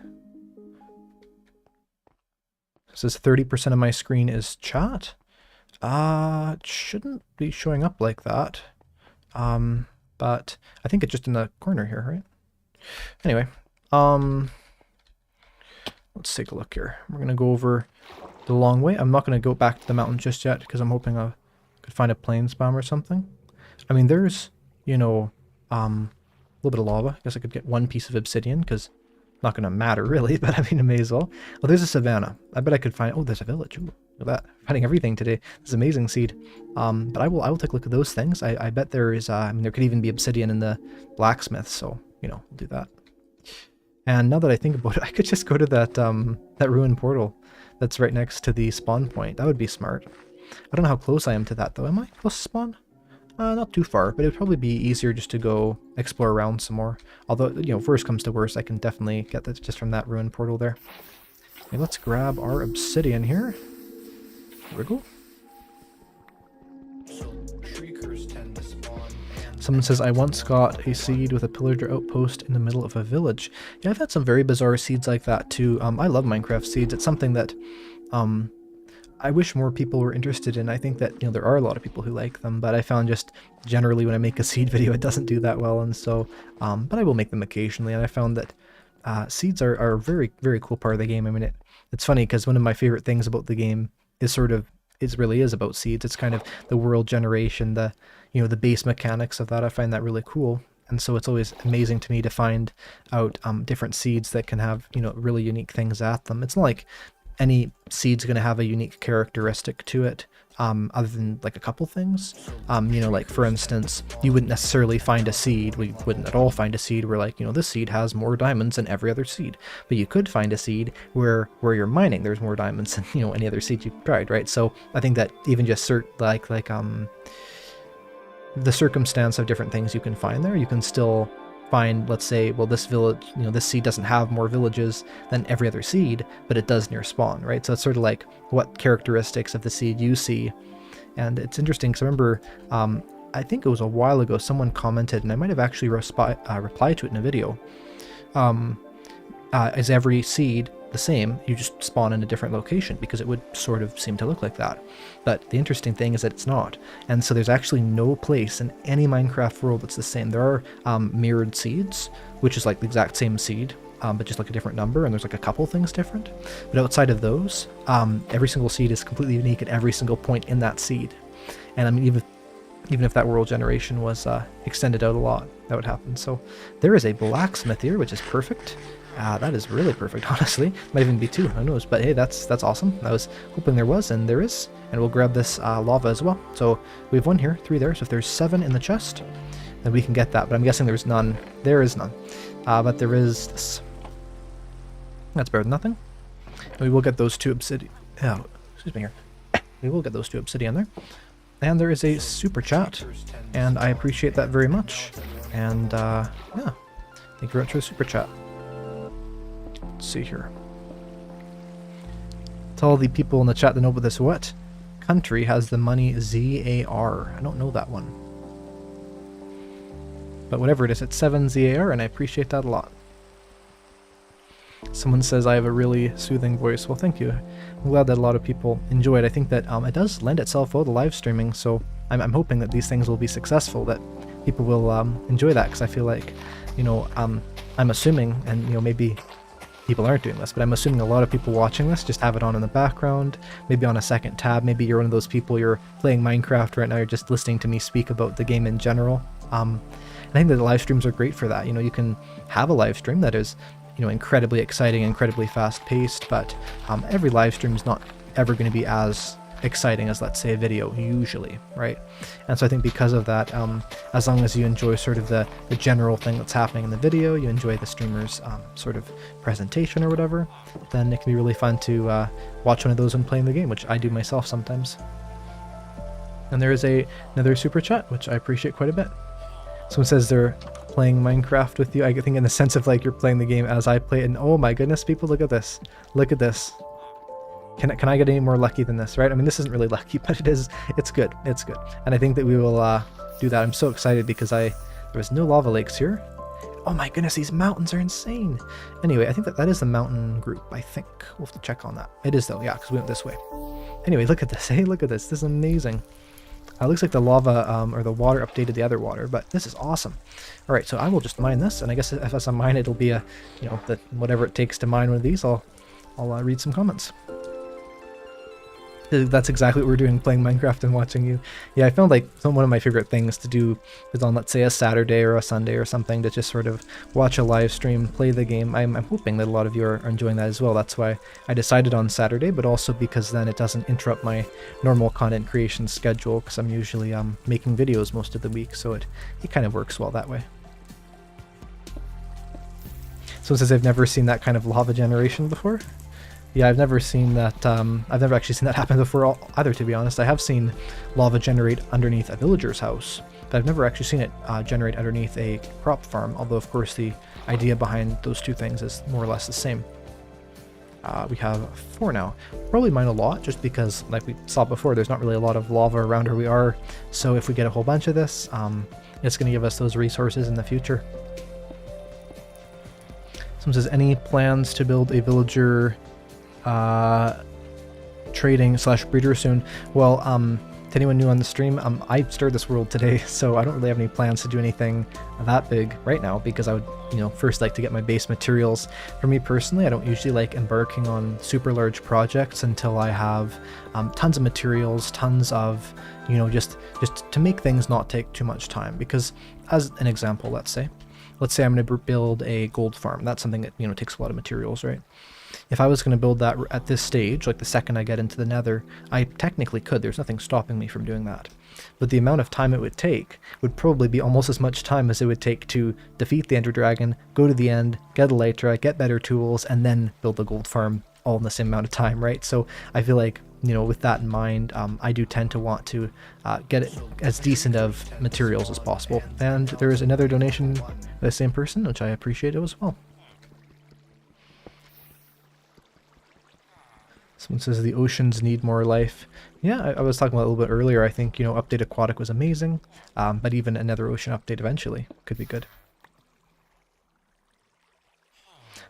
It says 30% of my screen is chat. It shouldn't be showing up like that. But I think it's just in the corner here, right? Anyway, let's take a look here. We're gonna go over the long way. I'm not gonna go back to the mountain just yet because I'm hoping I could find a plains biome or something. I mean, there's, you know, a little bit of lava. I guess I could get 1 piece of obsidian because not gonna matter really, but I mean, it may as well. Well, there's a savanna. I bet I could find. Oh, there's a village. Ooh, look at that. Finding everything today. This is amazing seed. But I will take a look at those things. I bet there is. I mean, there could even be obsidian in the blacksmith. So you know, we'll do that. And now that I think about it, I could just go to that ruined portal that's right next to the spawn point. That would be smart. I don't know how close I am to that though. Am I close to spawn? Not too far, but it would probably be easier just to go explore around some more. Although, you know, worst comes to worst, I can definitely get that just from that ruined portal there. Okay, let's grab our obsidian here. Wriggle. So shriekers tend to spawn. Someone says, I once got a seed with a pillager outpost in the middle of a village. Yeah, I've had some very bizarre seeds like that too. I love Minecraft seeds. It's something that I wish more people were interested in. I think that, you know, there are a lot of people who like them, but I found just generally when I make a seed video, it doesn't do that well. And so, but I will make them occasionally. And I found that seeds are a very, very cool part of the game. I mean, it's funny because one of my favorite things about the game is it really is about seeds. It's kind of the world generation, the base mechanics of that. I find that really cool. And so it's always amazing to me to find out different seeds that can have, you know, really unique things at them. It's not like any seed's going to have a unique characteristic to it, other than like a couple things. You know, like for instance, you wouldn't necessarily find a seed, we wouldn't at all find a seed where like, you know, this seed has more diamonds than every other seed. But you could find a seed where you're mining, there's more diamonds than, you know, any other seed you've tried, right? So I think that even just the circumstance of different things you can find there, you can still find, let's say, well, this village, you know, this seed doesn't have more villages than every other seed, but it does near spawn, right? So it's sort of like what characteristics of the seed you see. And it's interesting because I remember, I think it was a while ago, someone commented, and I might have actually replied to it in a video, is every seed the same, you just spawn in a different location, because it would sort of seem to look like that. But the interesting thing is that it's not. And so there's actually no place in any Minecraft world that's the same. There are mirrored seeds, which is like the exact same seed, but just like a different number, and there's like a couple things different. But outside of those, every single seed is completely unique at every single point in that seed. And I mean, even if that world generation was extended out a lot, that would happen. So there is a blacksmith here, which is perfect. That is really perfect, honestly. Might even be two, who knows. But hey, that's awesome. I was hoping there was, and there is. And we'll grab this lava as well. So we have 1 here, 3 there. So if there's 7 in the chest, then we can get that. But I'm guessing there's none. There is none. But there is this. That's better than nothing. And we will get those 2 obsidian. Oh, excuse me here. We will get those 2 obsidian there. And there is a super chat, and I appreciate that very much. And yeah, thank you very much for the super chat. Let's see here. Tell the people in the chat that know about this. What country has the money ZAR? I don't know that one. But whatever it is, it's 7 ZAR, and I appreciate that a lot. Someone says I have a really soothing voice. Well, thank you. I'm glad that a lot of people enjoy it. I think that it does lend itself well to live streaming, so I'm hoping that these things will be successful, that people will enjoy that, because I feel like, you know, I'm assuming, and you know, maybe people aren't doing this, but I'm assuming a lot of people watching this just have it on in the background, maybe on a second tab. Maybe you're one of those people, you're playing Minecraft right now, you're just listening to me speak about the game in general. And I think that the live streams are great for that. You know, you can have a live stream that is, you know, incredibly exciting, incredibly fast-paced, but every live stream is not ever going to be as exciting as, let's say, a video, usually, right? And so I think because of that, as long as you enjoy sort of the general thing that's happening in the video, you enjoy the streamer's sort of presentation or whatever, then it can be really fun to watch one of those when playing the game, which I do myself sometimes. And there is another super chat, which I appreciate quite a bit. Someone says they're playing Minecraft with you. I think in the sense of like you're playing the game as I play it, and oh my goodness, people, look at this. Look at this. Can I get any more lucky than this, right? I mean, this isn't really lucky, but it's good. It's good. And I think that we will do that. I'm so excited because there was no lava lakes here. Oh my goodness, these mountains are insane. Anyway, I think that is the mountain group, I think. We'll have to check on that. It is though, yeah, because we went this way. Anyway, look at this. Hey, look at this. This is amazing. It looks like the lava or the water updated the other water, but this is awesome. All right, so I will just mine this, and I guess if as I mine, it'll be a, you know, whatever it takes to mine one of these. I'll read some comments. That's exactly what we're doing, playing Minecraft and watching you. Yeah, I found like one of my favorite things to do is on, let's say, a Saturday or a Sunday or something, to just sort of watch a live stream, play the game. I'm hoping that a lot of you are enjoying that as well. That's why I decided on Saturday, but also because then it doesn't interrupt my normal content creation schedule, because I'm usually making videos most of the week, so it kind of works well that way. So it says I've never seen that kind of lava generation before. Yeah, I've never seen that. I've never actually seen that happen before either, to be honest. I have seen lava generate underneath a villager's house, but I've never actually seen it generate underneath a crop farm, although of course the idea behind those two things is more or less the same. We have 4 now. Probably mine a lot, just because, like we saw before, there's not really a lot of lava around where we are, so if we get a whole bunch of this, it's going to give us those resources in the future. Someone says, any plans to build a villager trading / breeder soon? Well, to anyone new on the stream, I started this world today, so I don't really have any plans to do anything that big right now, because I would, you know, first like to get my base materials. For me personally, I don't usually like embarking on super large projects until I have tons of materials, tons of, you know, just to make things not take too much time. Because as an example, let's say I'm going to build a gold farm. That's something that, you know, takes a lot of materials, right? If I was going to build that at this stage, like the second I get into the nether, I technically could. There's nothing stopping me from doing that. But the amount of time it would take would probably be almost as much time as it would take to defeat the Ender Dragon, go to the end, get Elytra, get better tools, and then build the gold farm all in the same amount of time, right? So I feel like, you know, with that in mind, I do tend to want to get as decent of materials as possible. And there is another donation by the same person, which I appreciate as well. Someone says the oceans need more life. Yeah, I was talking about it a little bit earlier. I think, you know, Update Aquatic was amazing, but even another ocean update eventually could be good.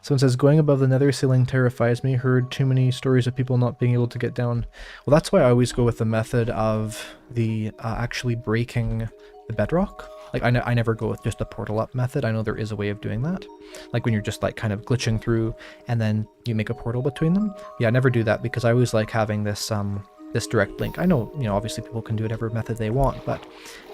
Someone says, going above the nether ceiling terrifies me. Heard too many stories of people not being able to get down. Well, that's why I always go with the method of the actually breaking the bedrock. Like, I never go with just a portal up method. I know there is a way of doing that. Like when you're just like kind of glitching through and then you make a portal between them. Yeah, I never do that because I always like having this this direct link. I know, you know, obviously people can do whatever method they want, but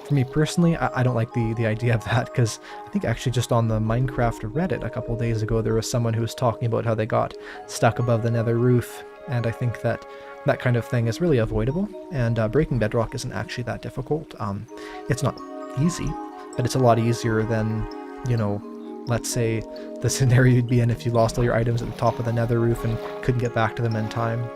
for me personally, I don't like the idea of that, because I think actually just on the Minecraft Reddit a couple days ago, there was someone who was talking about how they got stuck above the nether roof, and I think that that kind of thing is really avoidable, and breaking bedrock isn't actually that difficult. It's not easy, but it's a lot easier than, you know, let's say the scenario you'd be in if you lost all your items at the top of the nether roof and couldn't get back to them in time.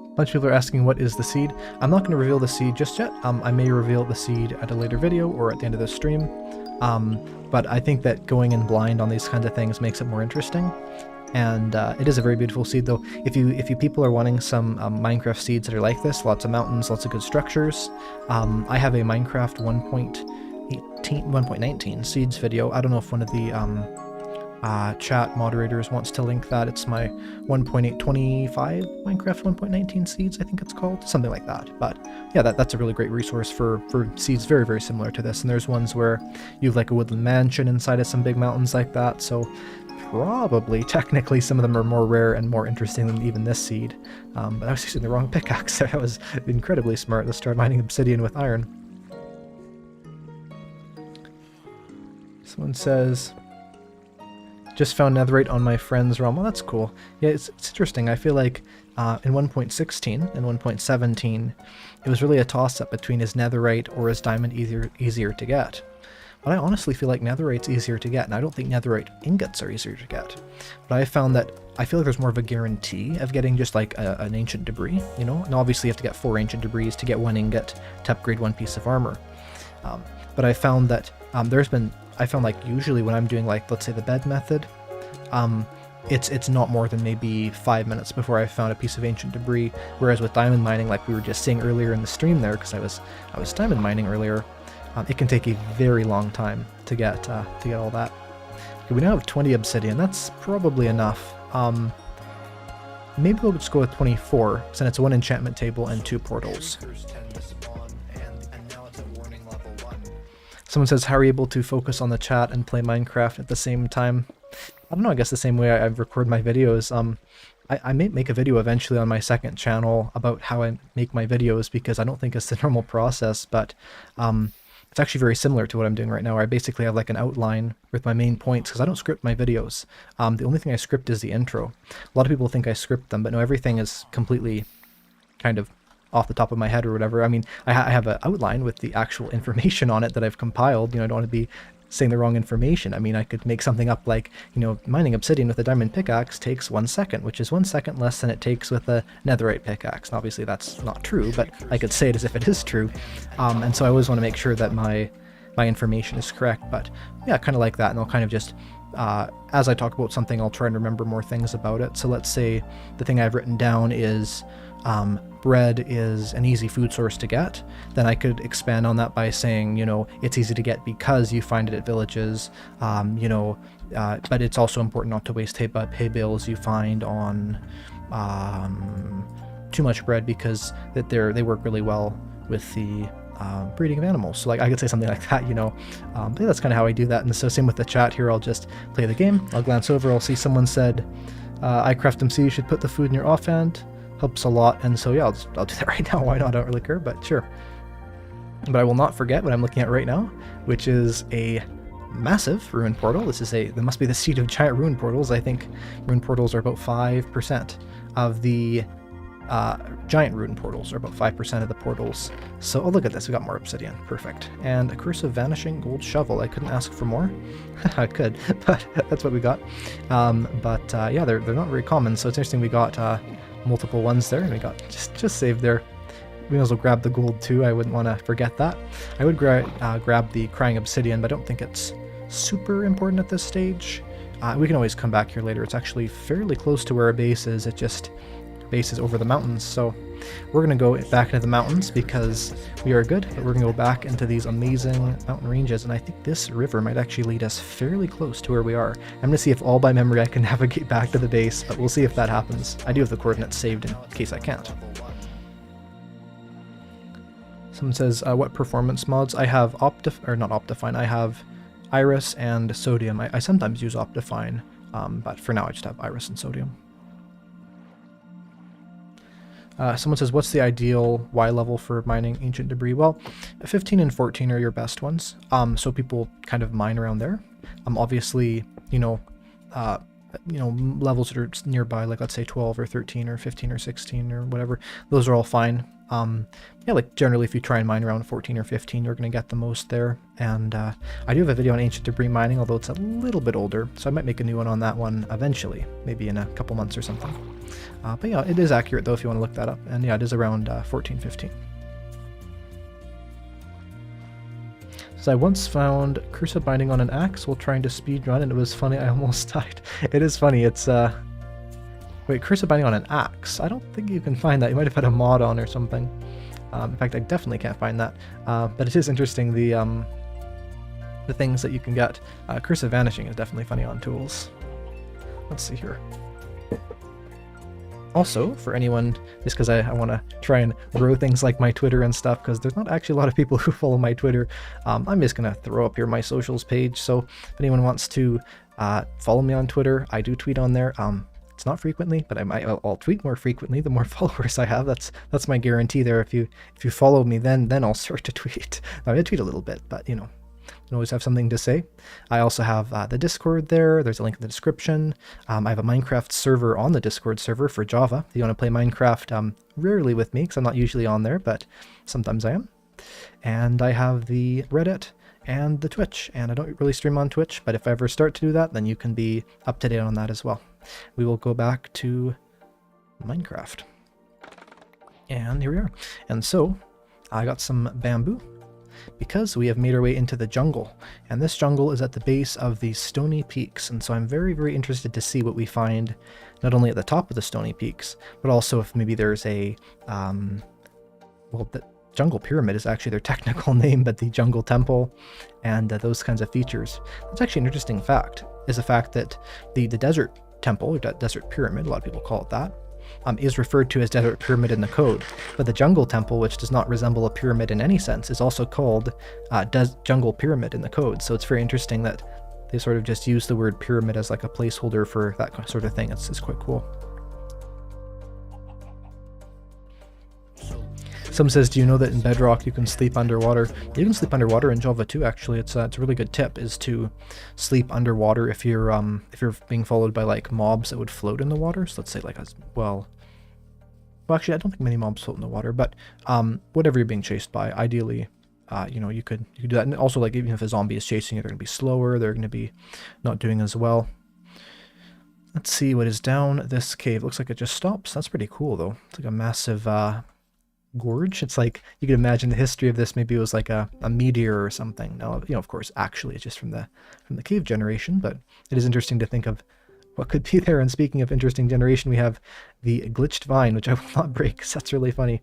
A bunch of people are asking what is the seed. I'm not going to reveal the seed just yet. I may reveal the seed at a later video or at the end of the stream. But I think that going in blind on these kinds of things makes it more interesting. And it is a very beautiful seed, though. If you people are wanting some Minecraft seeds that are like this, lots of mountains, lots of good structures, I have a Minecraft 1.19 seeds video. I don't know if one of the chat moderators wants to link that. It's my 1.825 Minecraft 1.19 seeds, I think it's called, something like that. But yeah, that's a really great resource for seeds very, very similar to this. And there's ones where you have like a woodland mansion inside of some big mountains like that, so probably technically some of them are more rare and more interesting than even this seed. But I was using the wrong pickaxe there. I was incredibly smart to start mining obsidian with iron. Someone says, just found netherite on my friend's realm. Well, that's cool. Yeah, it's interesting. I feel like in 1.16 and 1.17, it was really a toss-up between is netherite or is diamond easier to get. But I honestly feel like netherite's easier to get, and I don't think netherite ingots are easier to get. But I found that I feel like there's more of a guarantee of getting just like an ancient debris, you know? And obviously you have to get 4 ancient debris to get 1 ingot to upgrade 1 piece of armor. But I found that I found like usually when I'm doing like, let's say the bed method, it's not more than maybe 5 minutes before I found a piece of ancient debris, whereas with diamond mining, like we were just saying earlier in the stream there, because I was diamond mining earlier, it can take a very long time to get all that. Okay, we now have 20 obsidian. That's probably enough. Maybe we'll just go with 24, since it's 1 enchantment table and 2 portals. Someone says, how are you able to focus on the chat and play Minecraft at the same time? I don't know, I guess the same way I record my videos. I may make a video eventually on my second channel about how I make my videos, because I don't think it's the normal process, but it's actually very similar to what I'm doing right now, where I basically have like an outline with my main points, because I don't script my videos. The only thing I script is the intro. A lot of people think I script them, but no, everything is completely kind of off the top of my head or whatever. I mean, I have an outline with the actual information on it that I've compiled. You know, I don't want to be saying the wrong information. I mean, I could make something up like, you know, mining obsidian with a diamond pickaxe takes 1 second, which is 1 second less than it takes with a netherite pickaxe. And obviously that's not true, but I could say it as if it is true. And so I always want to make sure that my information is correct. But yeah, kind of like that. And I'll kind of just, as I talk about something, I'll try and remember more things about it. So let's say the thing I've written down is bread is an easy food source to get, then I could expand on that by saying, you know, it's easy to get because you find it at villages, you know, but it's also important not to waste hay bales you find on too much bread, because that they work really well with the breeding of animals. So like I could say something like that, you know. But that's kind of how I do that. And so same with the chat here, I'll just play the game, I'll glance over, I'll see someone said, Eyecraftmc, you should put the food in your offhand. Helps a lot, and so yeah, I'll do that right now. Why not? I don't really care, but sure. But I will not forget what I'm looking at right now, which is a massive ruin portal. There must be the seed of giant ruin portals. I think ruin portals are about 5% of the giant ruin portals are about 5% of the portals. So oh, look at this, we got more obsidian, perfect. And a curse of vanishing gold shovel. I couldn't ask for more. I could, but that's what we got. Yeah, they're not very common, so it's interesting we got multiple ones there, and we got just saved there. We might as well grab the gold too. I wouldn't want to forget that. I would grab the crying obsidian, but I don't think it's super important at this stage. We can always come back here later. It's actually fairly close to where our base is. It just base is over the mountains, so we're going to go back into the mountains because we are good, but we're going to go back into these amazing mountain ranges, and I think this river might actually lead us fairly close to where we are. I'm going to see if all by memory I can navigate back to the base, but we'll see if that happens. I do have the coordinates saved in case I can't. Someone says, what performance mods? I have not Optifine, I have Iris and Sodium. I sometimes use Optifine, but for now I just have Iris and Sodium. Someone says, what's the ideal Y level for mining ancient debris? Well, 15 and 14 are your best ones, so people kind of mine around there. Obviously, levels that are nearby, like let's say 12 or 13 or 15 or 16 or whatever, those are all fine. Yeah, like generally if you try and mine around 14 or 15, you're going to get the most there. And I do have a video on ancient debris mining, although it's a little bit older, so I might make a new one on that one eventually, maybe in a couple months or something. But yeah, it is accurate though if you want to look that up. And yeah, it is around 14, 15. So I once found Curse of Binding on an axe while trying to speedrun, and it was funny, I almost died. It is funny, it's wait, Curse of Binding on an axe? I don't think you can find that. You might have had a mod on or something. In fact, I definitely can't find that. But it is interesting, the things that you can get. Curse of Vanishing is definitely funny on tools. Let's see here. Also, for anyone, just because I want to try and grow things like my Twitter and stuff, because there's not actually a lot of people who follow my Twitter, I'm just going to throw up here my socials page. So if anyone wants to follow me on Twitter, I do tweet on there. It's not frequently, but I'll tweet more frequently the more followers I have. That's my guarantee there. If you follow me, then I'll start to tweet. I tweet a little bit, but you know, you always have something to say. I also have the Discord there. There's a link in the description. I have a Minecraft server on the Discord server for Java. If you want to play Minecraft, rarely with me because I'm not usually on there, but sometimes I am. And I have the Reddit and the Twitch, and I don't really stream on Twitch, but if I ever start to do that, then you can be up to date on that as well. We will go back to Minecraft. And here we are. And so, I got some bamboo, because we have made our way into the jungle, and this jungle is at the base of these stony peaks, and so I'm very, very interested to see what we find, not only at the top of the stony peaks, but also if maybe there's a, well, the jungle pyramid is actually their technical name, but the jungle temple, and those kinds of features. That's actually an interesting fact, is the fact that the desert temple, or desert pyramid, a lot of people call it that, is referred to as desert pyramid in the code, but the jungle temple, which does not resemble a pyramid in any sense, is also called jungle pyramid in the code. So it's very interesting that they sort of just use the word pyramid as like a placeholder for that sort of thing. It's quite cool. Someone says, do you know that in Bedrock you can sleep underwater? You can sleep underwater in Java too, actually. It's a really good tip, is to sleep underwater if you're being followed by like mobs that would float in the water. So let's say like well actually I don't think many mobs float in the water, but whatever you're being chased by, ideally, you could do that. And also, like, even if a zombie is chasing you, they're gonna be slower, they're gonna be not doing as well. Let's see what is down this cave. Looks like it just stops. That's pretty cool though. It's like a massive gorge. It's like, you can imagine the history of this, maybe it was like a meteor or something. Now, of course, actually it's just from the cave generation, but it is interesting to think of what could be there. And speaking of interesting generation, we have the glitched vine, which I will not break because that's really funny.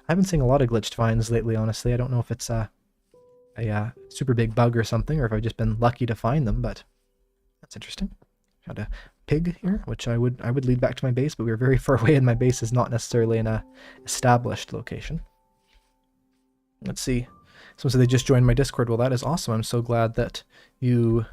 I've been seeing a lot of glitched vines lately, honestly. I don't know if it's a super big bug or something, or if I've just been lucky to find them, but that's interesting. Got a pig here, which I would lead back to my base, but we are very far away and my base is not necessarily in a established location. Let's see. Someone said they just joined my Discord. Well, that is awesome. I'm so glad that you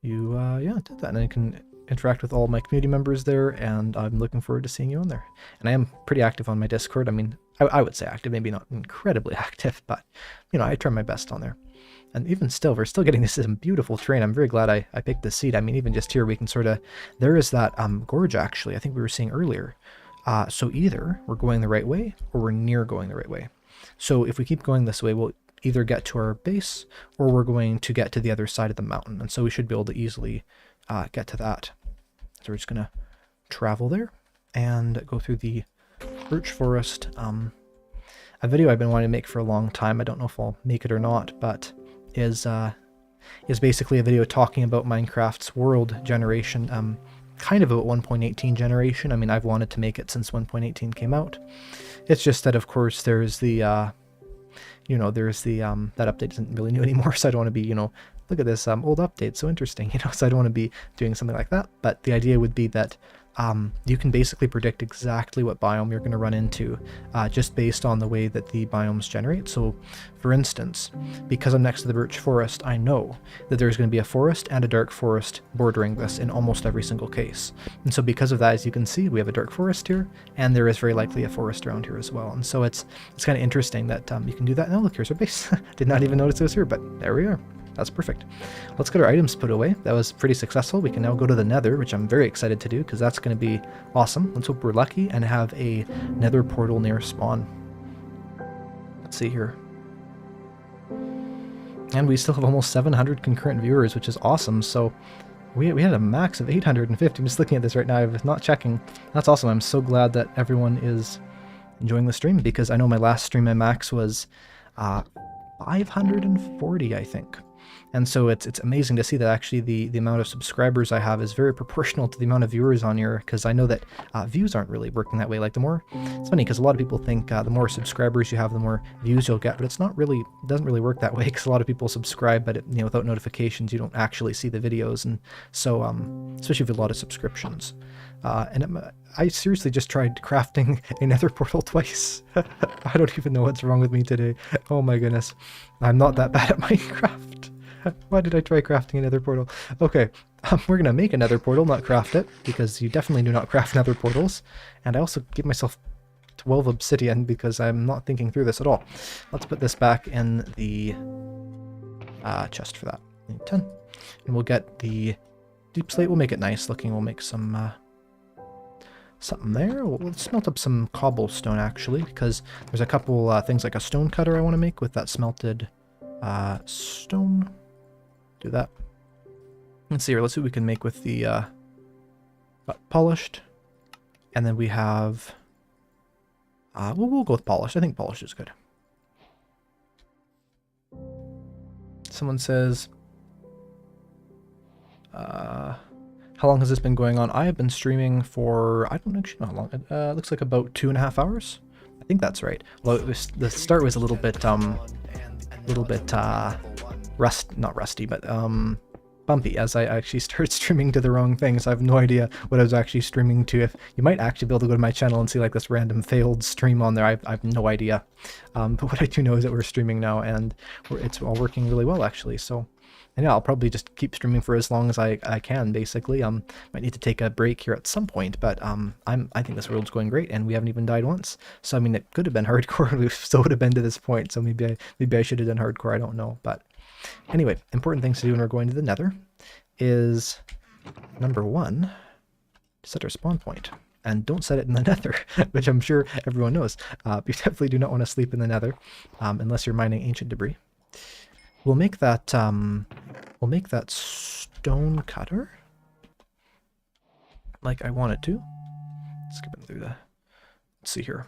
did that, and I can interact with all my community members there, and I'm looking forward to seeing you on there. And I am pretty active on my Discord. I mean, I would say active, maybe not incredibly active, but I try my best on there. And even still, we're still getting this beautiful terrain. I'm very glad I picked this seed. I mean, even just here, we can sort of, there is that gorge, actually, I think we were seeing earlier. So either we're going the right way, or we're near going the right way. So if we keep going this way, we'll either get to our base, or we're going to get to the other side of the mountain. And so we should be able to easily get to that. So we're just going to travel there and go through the birch forest. A video I've been wanting to make for a long time, I don't know if I'll make it or not, but is basically a video talking about Minecraft's world generation. kind of a 1.18 generation. I mean, I've wanted to make it since 1.18 came out. It's just that, of course, there's the, you know, there's the, that update isn't really new anymore, so I don't want to be, you know, look at this old update, so interesting, you know, so I don't want to be doing something like that. But the idea would be that you can basically predict exactly what biome you're going to run into just based on the way that the biomes generate. So, for instance, because I'm next to the birch forest, I know that there's going to be a forest and a dark forest bordering this in almost every single case. And so because of that, as you can see, we have a dark forest here, and there is very likely a forest around here as well. And so it's kind of interesting that you can do that. Now look, here's our base. Did not even notice it was here, but there we are. That's perfect. Let's get our items put away. That was pretty successful. We can now go to the nether, which I'm very excited to do because that's going to be awesome. Let's hope we're lucky and have a nether portal near spawn. Let's see here. And we still have almost 700 concurrent viewers, which is awesome. So we had a max of 850. I'm just looking at this right now. I'm not checking. That's awesome. I'm so glad that everyone is enjoying the stream because I know my last stream, my max was 540, I think. And so it's amazing to see that actually the amount of subscribers I have is very proportional to the amount of viewers on here, because I know that views aren't really working that way. Like the more, it's funny because a lot of people think the more subscribers you have, the more views you'll get, but it's not really, it doesn't really work that way, because a lot of people subscribe, but you know, without notifications, you don't actually see the videos. And so, especially with a lot of subscriptions. I seriously just tried crafting a nether portal twice. I don't even know what's wrong with me today. Oh my goodness. I'm not that bad at Minecraft. Why did I try crafting a nether portal? Okay, we're going to make a nether portal, not craft it, because you definitely do not craft nether portals. And I also give myself 12 obsidian because I'm not thinking through this at all. Let's put this back in the chest for that. I need 10. And we'll get the deep slate. We'll make it nice looking. We'll make some something there. We'll smelt up some cobblestone actually, because there's a couple things like a stone cutter I want to make with that smelted stone. Do that. Let's see here. Let's see what we can make with the polished. And then we have we'll go with polished. I think polished is good. Someone says how long has this been going on? I have been streaming for, I don't actually know how long. It looks like about 2.5 hours. I think that's right. Well, the start was a little bit not rusty, but bumpy, as I actually started streaming to the wrong thing, so I have no idea what I was actually streaming to. If you might actually be able to go to my channel and see like this random failed stream on there, I have no idea. But what I do know is that we're streaming now, and it's all working really well actually. So, and yeah, I'll probably just keep streaming for as long as I can, basically. Might need to take a break here at some point, but I think this world's going great, and we haven't even died once. So I mean, it could have been hardcore, and we still would have been to this point. So maybe I should have done hardcore. I don't know, but anyway, important things to do when we're going to the nether is, number 1, set our spawn point. And don't set it in the nether, which I'm sure everyone knows. You definitely do not want to sleep in the nether, unless you're mining ancient debris. We'll make that stone cutter like I want it to. Skipping through the, let's see here.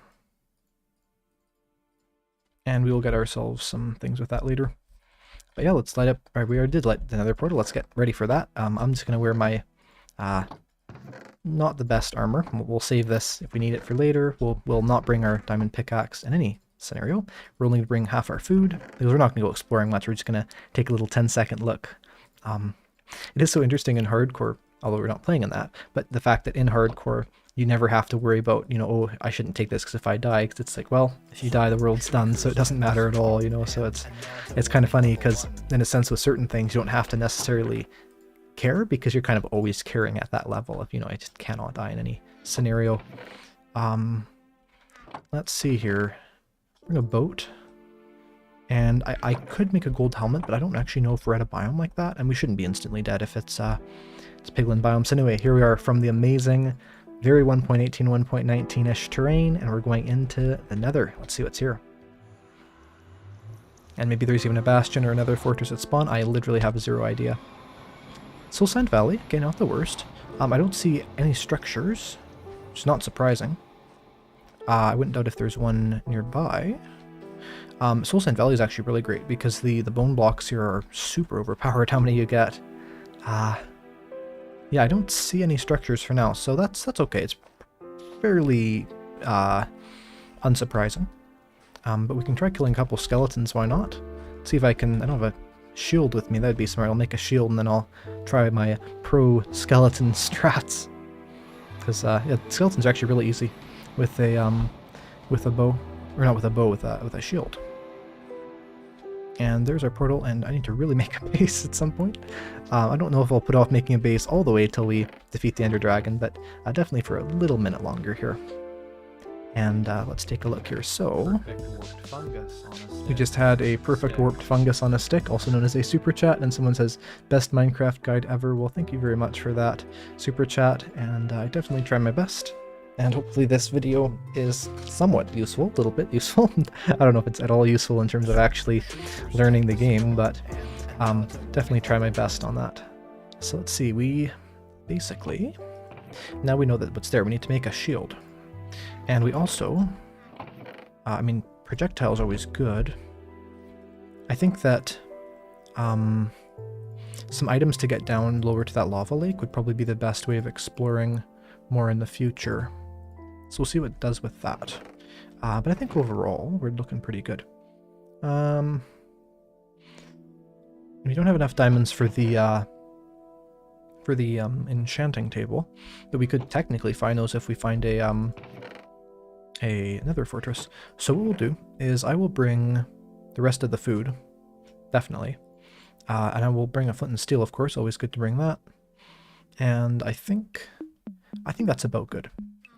And we will get ourselves some things with that later. But yeah, let's light up, or we already did light the nether portal. Let's get ready for that. I'm just going to wear my, not the best armor. We'll save this if we need it for later. We'll not bring our diamond pickaxe in any scenario. We're only going to bring half our food, because we're not going to go exploring much. We're just going to take a little 10-second look. It is so interesting in hardcore, although we're not playing in that, but the fact that in hardcore, you never have to worry about, you know, oh, I shouldn't take this because if I die, cause it's like, well, if you die, the world's done, so it doesn't matter at all, you know. So it's kind of funny because in a sense with certain things, you don't have to necessarily care because you're kind of always caring at that level of, you know, I just cannot die in any scenario. Let's see here. Bring a boat. And I could make a gold helmet, but I don't actually know if we're at a biome like that, and we shouldn't be instantly dead if it's piglin biome. So anyway, here we are from the amazing, very 1.18, 1.19-ish terrain, and we're going into the nether. Let's see what's here. And maybe there's even a bastion or another fortress at spawn. I literally have zero idea. Soul Sand Valley, okay, not the worst. I don't see any structures, which is not surprising. I wouldn't doubt if there's one nearby. Soul Sand Valley is actually really great because the bone blocks here are super overpowered. How many you get? Yeah, I don't see any structures for now, so that's okay. It's fairly unsurprising. But we can try killing a couple skeletons, why not? See if I can... I don't have a shield with me, that'd be smart. I'll make a shield and then I'll try my pro skeleton strats. Because yeah, skeletons are actually really easy with a bow. Or not with a bow, with a shield. And there's our portal, and I need to really make a base at some point. I don't know if I'll put off making a base all the way till we defeat the Ender Dragon, but definitely for a little minute longer here. And let's take a look here. So, we just had a perfect warped fungus on a stick, also known as a super chat, and someone says, best Minecraft guide ever. Well, thank you very much for that super chat, and I definitely try my best. And hopefully this video is somewhat useful, a little bit useful. I don't know if it's at all useful in terms of actually learning the game, but definitely try my best on that. So let's see, we basically, now we know that what's there, we need to make a shield. And we also, I mean, projectiles are always good. I think that some items to get down lower to that lava lake would probably be the best way of exploring more in the future. So we'll see what it does with that. But I think overall, we're looking pretty good. We don't have enough diamonds for the enchanting table, but we could technically find those if we find a nether fortress. So what we'll do is I will bring the rest of the food, definitely. And I will bring a flint and steel, of course, always good to bring that. And I think that's about good.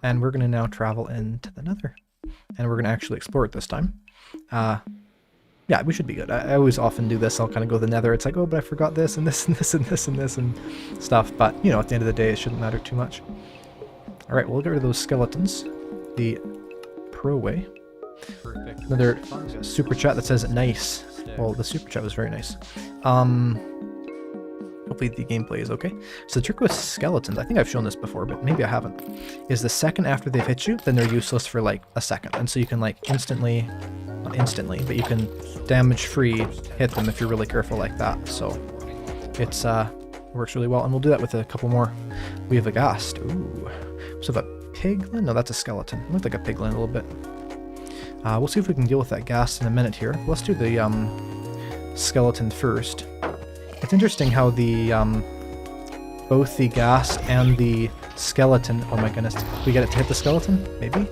And we're going to now travel into the nether. And we're going to actually explore it this time. Yeah, we should be good. I always often do this. I'll kind of go to the nether. It's like, oh, but I forgot this and this and this and this and this and stuff. But, you know, at the end of the day, it shouldn't matter too much. All right, we'll get rid of those skeletons the pro way. Another super chat that says nice. Well, the super chat was very nice. Hopefully the gameplay is okay. So the trick with skeletons, I think I've shown this before, but maybe I haven't, is the second after they've hit you, then they're useless for like a second. And so you can like instantly, not instantly, but you can damage-free hit them if you're really careful like that. So it's works really well. And we'll do that with a couple more. We have a ghast. Ooh. So have a piglin? No, that's a skeleton. It looked like a piglin a little bit. We'll see if we can deal with that ghast in a minute here. Let's do the skeleton first. It's interesting how the both the ghast and the skeleton. Oh my goodness, we get it to hit the skeleton? Maybe,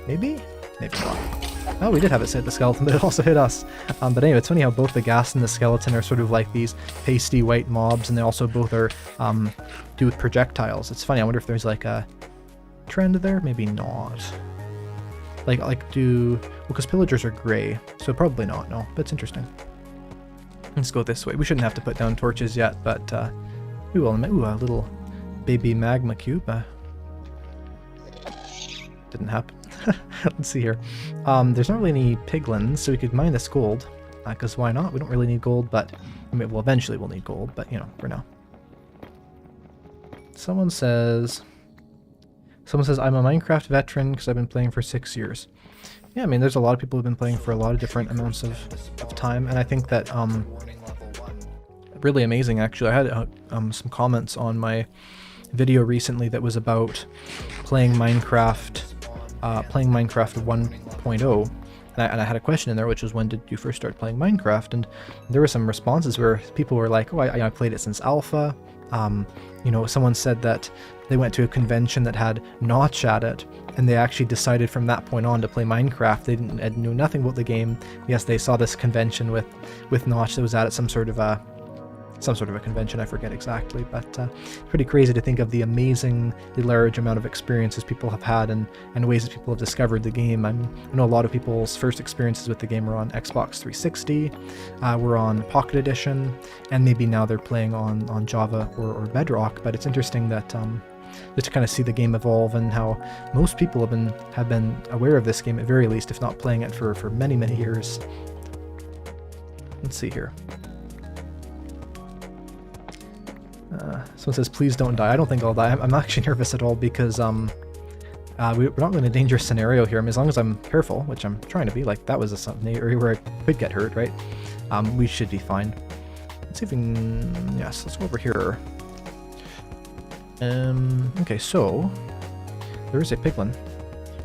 maybe not. Oh, we did have it hit the skeleton, but it also hit us. But anyway, it's funny how both the ghast and the skeleton are sort of like these pasty white mobs, and they also both are do with projectiles. It's funny. I wonder if there's like a trend there. Maybe not. Like do well, because pillagers are gray, so probably not. No, but it's interesting. Let's go this way. We shouldn't have to put down torches yet, but we will. Ooh, a little baby magma cube. Didn't happen. Let's see here. There's not really any piglins, so we could mine this gold. Because why not? We don't really need gold, but I mean, well, eventually we'll need gold, but you know, for now. Someone says, I'm a Minecraft veteran because I've been playing for 6 years. Yeah, I mean, there's a lot of people who've been playing for a lot of different amounts of time, and I think that really amazing, actually. I had some comments on my video recently that was about playing Minecraft 1.0, and I had a question in there, which was, when did you first start playing Minecraft? And there were some responses where people were like, oh, I played it since alpha. You know, someone said that they went to a convention that had Notch at it, and they actually decided from that point on to play Minecraft. They knew nothing about the game. Yes, they saw this convention with Notch that was at some sort of a convention, I forget exactly, but pretty crazy to think of the amazingly large amount of experiences people have had and ways that people have discovered the game. I know a lot of people's first experiences with the game were on Xbox 360, were on Pocket Edition, and maybe now they're playing on Java or Bedrock, but it's interesting that just to kind of see the game evolve and how most people have been aware of this game, at very least, if not playing it for many, many years. Let's see here. Someone says, please don't die. I don't think I'll die. I'm not actually nervous at all because we're not in a dangerous scenario here. I mean, as long as I'm careful, which I'm trying to be, like that was an area where I could get hurt, right? We should be fine. Let's see if we can... Yes, let's go over here. Okay, so there is a piglin.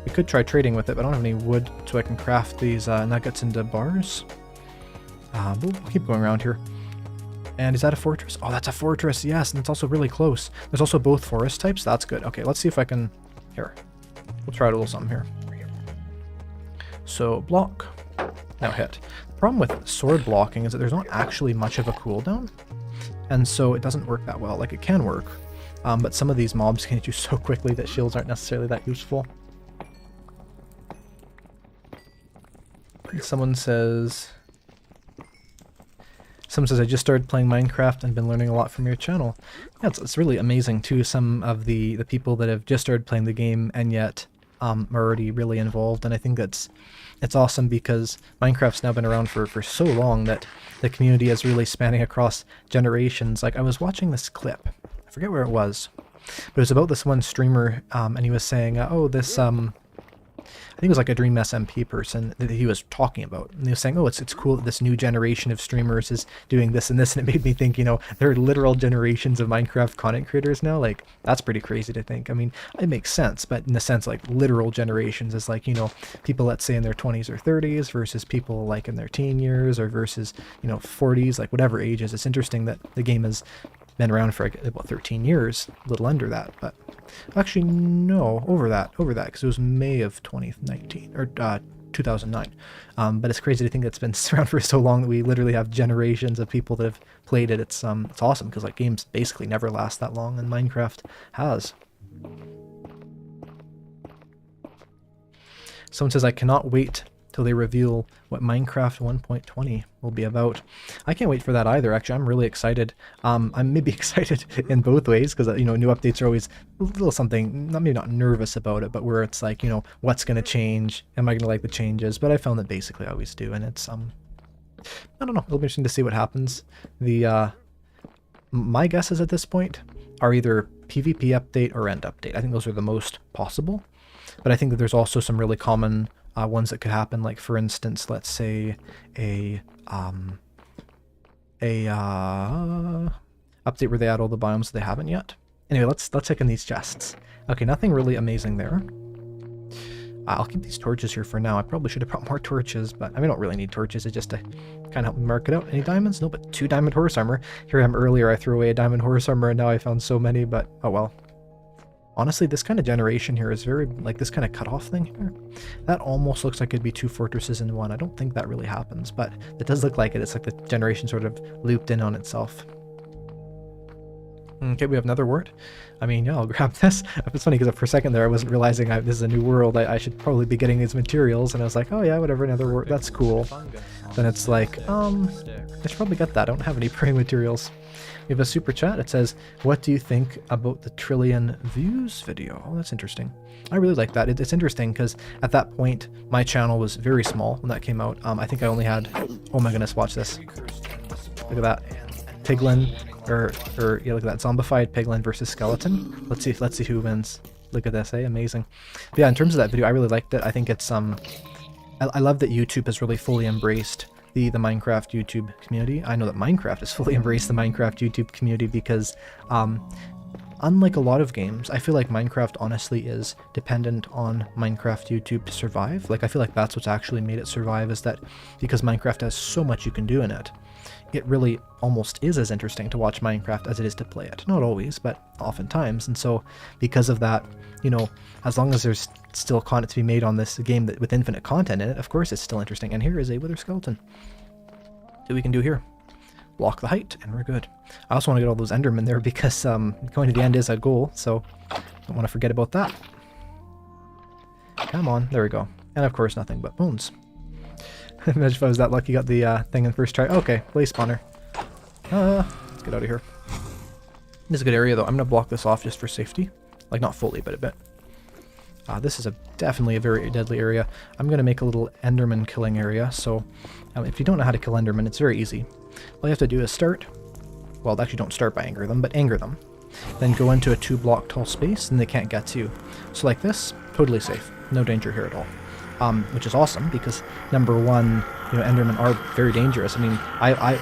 We could try trading with it, but I don't have any wood, so I can craft these nuggets into bars. We'll keep going around here. And is that a fortress? Oh, that's a fortress, yes, and it's also really close. There's also both forest types, that's good. Okay, let's see if I can... Here, we'll try a little something here. So, block. Now hit. The problem with sword blocking is that there's not actually much of a cooldown, and so it doesn't work that well. Like, it can work, but some of these mobs can hit you so quickly that shields aren't necessarily that useful. Someone says, I just started playing Minecraft and been learning a lot from your channel. Yeah, it's really amazing too, some of the people that have just started playing the game and yet are already really involved, and I think it's awesome because Minecraft's now been around for so long that the community is really spanning across generations. Like, I was watching this clip, I forget where it was, but it was about this one streamer, and he was saying, oh, this, I think it was like a Dream SMP person that he was talking about. And he was saying, oh, it's cool that this new generation of streamers is doing this and this. And it made me think, you know, there are literal generations of Minecraft content creators now. Like, that's pretty crazy to think. I mean, it makes sense, but in the sense, like, literal generations is like, you know, people, let's say in their 20s or 30s versus people like in their teen years or versus, you know, 40s, like whatever ages. It's interesting that the game has been around for like, about 13 years, a little under that, but actually no, over that, because it was May of 2019 or 2009. But it's crazy to think it's been around for so long that we literally have generations of people that have played it. It's awesome because like games basically never last that long, and Minecraft has. Someone says, I cannot wait till they reveal what Minecraft 1.20 will be about. I can't wait for that either, actually. I'm really excited. I'm maybe excited in both ways, because, you know, new updates are always a little something, maybe not nervous about it, but where it's like, you know, what's going to change? Am I going to like the changes? But I found that basically I always do, and it's, I don't know, it'll be interesting to see what happens. My guesses at this point are either PvP update or end update. I think those are the most possible, but I think that there's also some really common ones that could happen, like for instance, let's say a update where they add all the biomes they haven't yet. Anyway, let's check in these chests. Okay, nothing really amazing there. I'll keep these torches here for now. I probably should have brought more torches, but I mean, I don't really need torches. It's just to kind of help me mark it out. Any diamonds? No, but 2 diamond horse armor. Here I am earlier, I threw away a diamond horse armor, and now I found so many, but oh well. Honestly, this kind of generation here is very, like, this kind of cutoff thing here. That almost looks like it'd be 2 fortresses in one. I don't think that really happens, but it does look like it. It's like the generation sort of looped in on itself. Okay, we have another word. I mean, yeah, I'll grab this. It's funny because for a second there I wasn't realizing this is a new world. I should probably be getting these materials, and I was like, oh yeah, whatever, another word. That's cool. Then it's like, I should probably get that. I don't have any praying materials. We have a super chat. It says, what do you think about the trillion views video? Oh, that's interesting. I really like that. It's interesting because at that point, my channel was very small when that came out. I think I only had, oh my goodness, watch this. Look at that. Piglin, or yeah, look at that. Zombified piglin versus skeleton. Let's see who wins. Look at this, eh? Amazing. But yeah, in terms of that video, I really liked it. I think it's, I love that YouTube has really fully embraced the Minecraft YouTube community. I know that Minecraft has fully embraced the Minecraft YouTube community because unlike a lot of games, I feel like Minecraft honestly is dependent on Minecraft YouTube to survive. Like, I feel like that's what's actually made it survive, is that because Minecraft has so much you can do in it, it really almost is as interesting to watch Minecraft as it is to play it. Not always, but oftentimes. And so because of that, you know, as long as there's still content to be made on this game that with infinite content in it, of course it's still interesting. And here is a wither skeleton. See what we can do here. Block the height, and we're good. I also want to get all those endermen there because going to the end is a goal, so don't want to forget about that. Come on, there we go. And of course nothing but bones. Imagine if I was that lucky, got the thing in first try. Okay, blaze spawner. Let's get out of here. This is a good area though. I'm gonna block this off just for safety. Like, not fully, but a bit. This is definitely a very deadly area. I'm gonna make a little enderman killing area, so if you don't know how to kill endermen, it's very easy. All you have to do is start, well, actually don't start by anger them, but anger them. Then go into a 2-block tall space and they can't get to you. So like this, totally safe. No danger here at all. Which is awesome because number one, you know, endermen are very dangerous. I mean,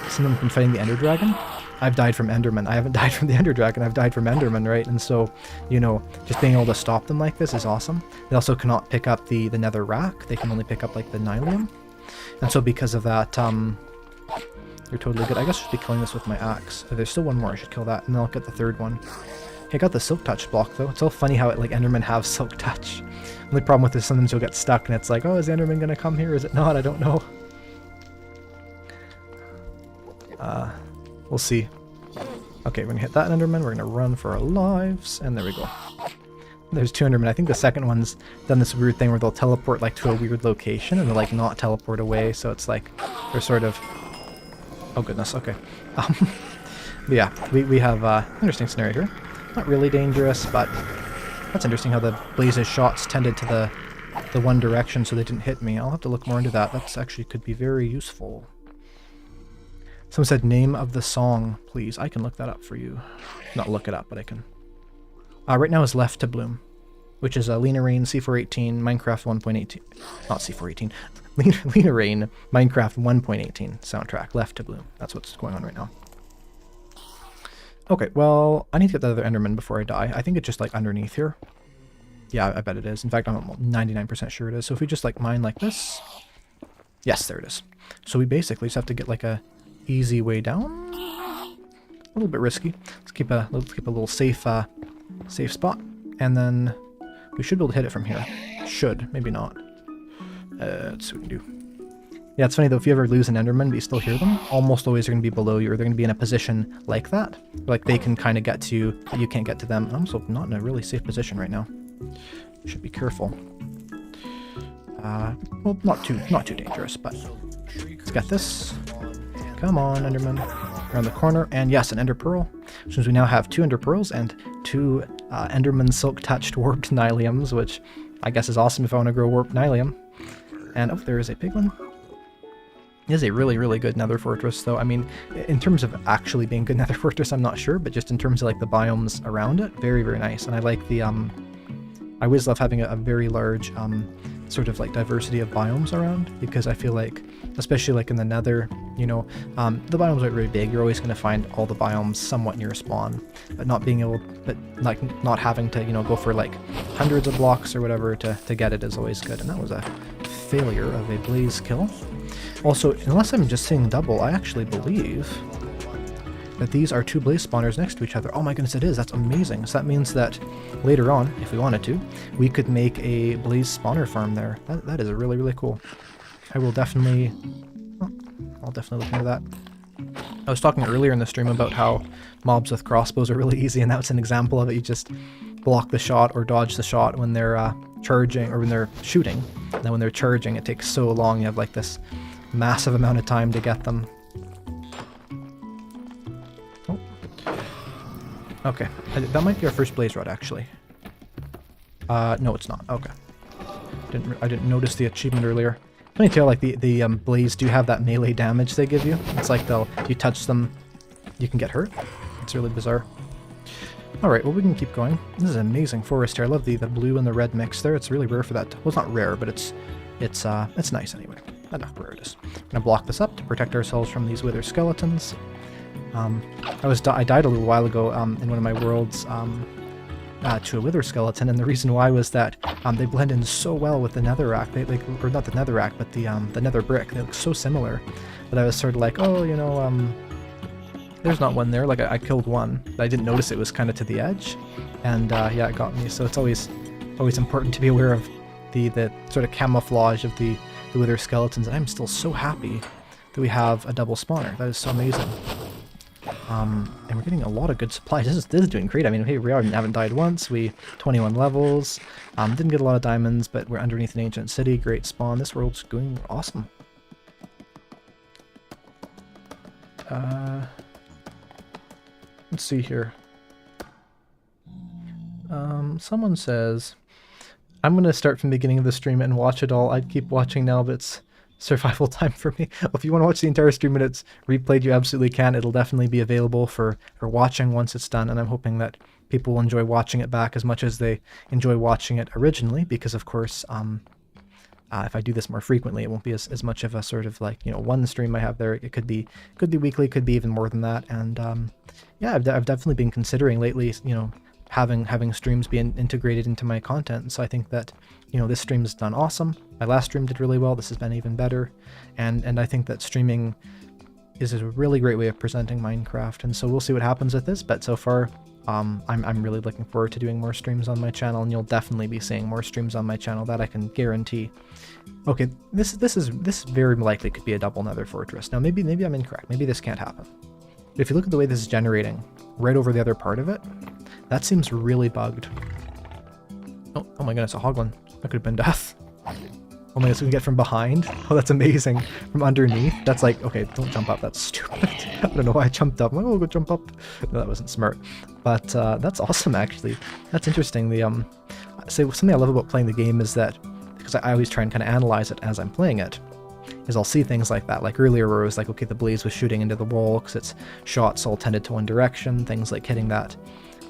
some of them been fighting the ender dragon, I've died from Enderman. I haven't died from the Ender Dragon. I've died from Enderman, right? And so, you know, just being able to stop them like this is awesome. They also cannot pick up the nether rack. They can only pick up like the nylium. And so because of that, you're totally good. I guess I should be killing this with my axe. There's still one more. I should kill that, and then I'll get the third one. Hey, I got the silk touch block though. It's so funny how it, like, Endermen have silk touch. Only problem with this, sometimes you'll get stuck and it's like, oh, is Enderman gonna come here? Is it not? I don't know. We'll see. Okay, we're gonna hit that Enderman. We're gonna run for our lives, and there we go. There's 2 Endermen. I think the second one's done this weird thing where they'll teleport like to a weird location and they'll like not teleport away. So it's like they're sort of. Oh goodness. Okay. But yeah, we have interesting scenario here. Not really dangerous, but that's interesting how the Blaze's shots tended to the one direction, so they didn't hit me. I'll have to look more into that. That's actually could be very useful. Someone said name of the song, please. I can look that up for you. Not look it up, but I can. Right now is Left to Bloom, which is a Lena Rain C418 Minecraft 1.18. Not C418. Lena Rain Minecraft 1.18 soundtrack. Left to Bloom. That's what's going on right now. Okay, well, I need to get the other Enderman before I die. I think it's just like underneath here. Yeah, I bet it is. In fact, I'm 99% sure it is. So if we just like mine like this. Yes, there it is. So we basically just have to get like a easy way down. A little bit risky. Let's keep a little safe safe spot, and then we should be able to hit it from here. Should, maybe not. Let's see what we can do. Yeah, it's funny though, if you ever lose an Enderman but you still hear them, almost always they're going to be below you, or they're going to be in a position like that. Like they can kind of get to you, but you can't get to them. I'm also not in a really safe position right now. Should be careful. Well, not too dangerous, but let's get this. Come on, Enderman. Around the corner, and yes, an Ender Pearl. Since we now have 2 Ender Pearls and 2 Enderman Silk-touched Warped Nyliums, which I guess is awesome if I want to grow Warped Nylium. And, oh, there is a Piglin. It is a really, really good Nether Fortress, though. I mean, in terms of actually being good Nether Fortress, I'm not sure, but just in terms of, like, the biomes around it, very, very nice. And I like the, I always love having a very large, sort of, like, diversity of biomes around, because I feel like, especially like in the Nether, you know, the biomes aren't very big. You're always going to find all the biomes somewhat near spawn, but not being able, but like not having to, you know, go for like hundreds of blocks or whatever to get it is always good. And that was a failure of a blaze kill. Also, unless I'm just seeing double, I actually believe that these are 2 blaze spawners next to each other. Oh my goodness, it is. That's amazing. So that means that later on, if we wanted to, we could make a blaze spawner farm there. That is really, really cool. I will definitely... Oh, I'll definitely look into that. I was talking earlier in the stream about how mobs with crossbows are really easy, and that's an example of it. You just block the shot or dodge the shot when they're charging, or when they're shooting. And then when they're charging, it takes so long. You have like this massive amount of time to get them. Oh. Okay, that might be our first blaze rod, actually. No, it's not. Okay. I didn't notice the achievement earlier. Funny too, like the blaze do have that melee damage they give you. It's like if you touch them, you can get hurt. It's really bizarre. Alright, well we can keep going. This is an amazing forest here. I love the blue and the red mix there. It's really rare for that. Well, it's not rare, but it's nice anyway. Enough rare it is. I'm gonna block this up to protect ourselves from these wither skeletons. I died a little while ago in one of my worlds to a wither skeleton, and the reason why was that they blend in so well with the netherrack. They like, or not the netherrack, but the nether brick. They look so similar that I was sort of like, oh, you know, there's not one there. Like I killed one, but I didn't notice it was kind of to the edge, and yeah, it got me. So it's always important to be aware of the sort of camouflage of the wither skeletons. And I'm still so happy that we have a double spawner. That is so amazing. And we're getting a lot of good supplies. This is doing great. I mean, hey, we haven't died once. 21 levels. Didn't get a lot of diamonds, but we're underneath an ancient city. Great spawn. This world's going awesome. Let's see here. Someone says, I'm going to start from the beginning of the stream and watch it all. I'd keep watching now, but it's survival time for me. Well, if you want to watch the entire stream and it's replayed, you absolutely can. It'll definitely be available for watching once it's done, and I'm hoping that people will enjoy watching it back as much as they enjoy watching it originally, because of course If I do this more frequently, it won't be as much of a sort of like, you know, one stream I have there. It could be weekly, could be even more than that. And yeah, I've definitely been considering lately, you know, having streams be integrated into my content. So I think that, you know, this stream's done awesome. My last stream did really well. This has been even better. And I think that streaming is a really great way of presenting Minecraft. And so we'll see what happens with this. But so far, I'm really looking forward to doing more streams on my channel, and you'll definitely be seeing more streams on my channel, that I can guarantee. Okay, this very likely could be a double nether fortress. Now maybe I'm incorrect. Maybe this can't happen. But if you look at the way this is generating right over the other part of it, that seems really bugged. Oh my goodness, a hoglin. That could have been death. Oh my goodness, we can get from behind. Oh, that's amazing. From underneath. That's like, okay, don't jump up. That's stupid. I don't know why I jumped up. I'm like, oh, go jump up. No, that wasn't smart. But that's awesome, actually. That's interesting. The something I love about playing the game is that, because I always try and kind of analyze it as I'm playing it, is I'll see things like that. Like earlier where it was like, okay, the blaze was shooting into the wall because its shots all tended to one direction. Things like hitting that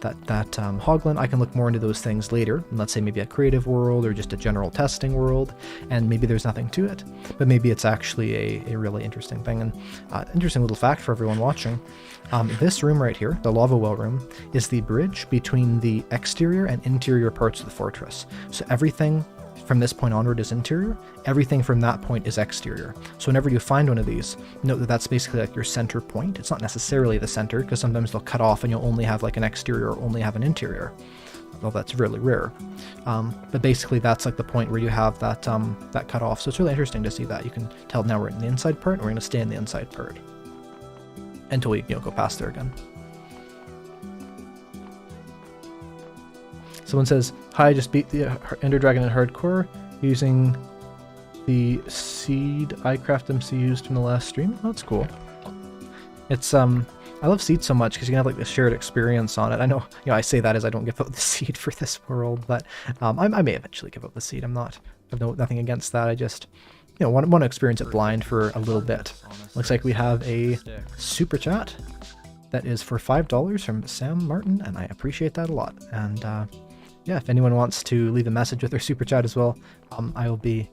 hoglin. I can look more into those things later, and let's say maybe a creative world or just a general testing world, and maybe there's nothing to it, but maybe it's actually a really interesting thing. And interesting little fact for everyone watching, this room right here, the lava well room, is the bridge between the exterior and interior parts of the fortress. So everything from this point onward is interior, everything from that point is exterior. So whenever you find one of these, note that that's basically like your center point. It's not necessarily the center, because sometimes they'll cut off and you'll only have like an exterior or only have an interior. Well, that's really rare. But basically that's like the point where you have that that cut off. So it's really interesting to see that. You can tell now we're in the inside part, and we're going to stay in the inside part until we, you know, go past there again. Someone says, hi, I just beat the Ender Dragon in hardcore using the seed Eyecraftmc used from the last stream. Oh, that's cool. It's, I love seed so much because you can have like the shared experience on it. I know, you know, I say that as I don't give out the seed for this world, but I may eventually give out the seed. I've nothing against that. I just, you know, want to experience it blind for a little bit. Looks like we have a super chat that is for $5 from Sam Martin, and I appreciate that a lot. And, yeah, if anyone wants to leave a message with their super chat as well, I will be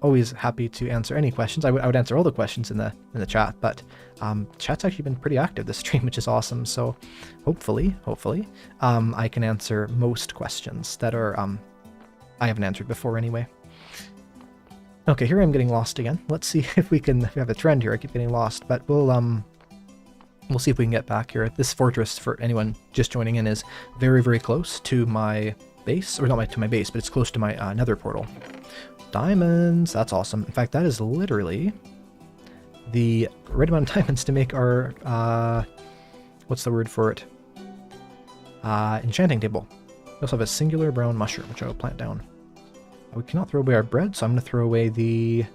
always happy to answer any questions. I would answer all the questions in the chat, but chat's actually been pretty active this stream, which is awesome. So hopefully, I can answer most questions that are I haven't answered before anyway. Okay, here I'm getting lost again. Let's see if we have a trend here. I keep getting lost, but we'll see if we can get back here. This fortress, for anyone just joining in, is very, very close to my base. Or not to my base, but it's close to my nether portal. Diamonds! That's awesome. In fact, that is literally the right amount of diamonds to make our, what's the word for it? Enchanting table. We also have a singular brown mushroom, which I will plant down. We cannot throw away our bread, so I'm going to throw away the...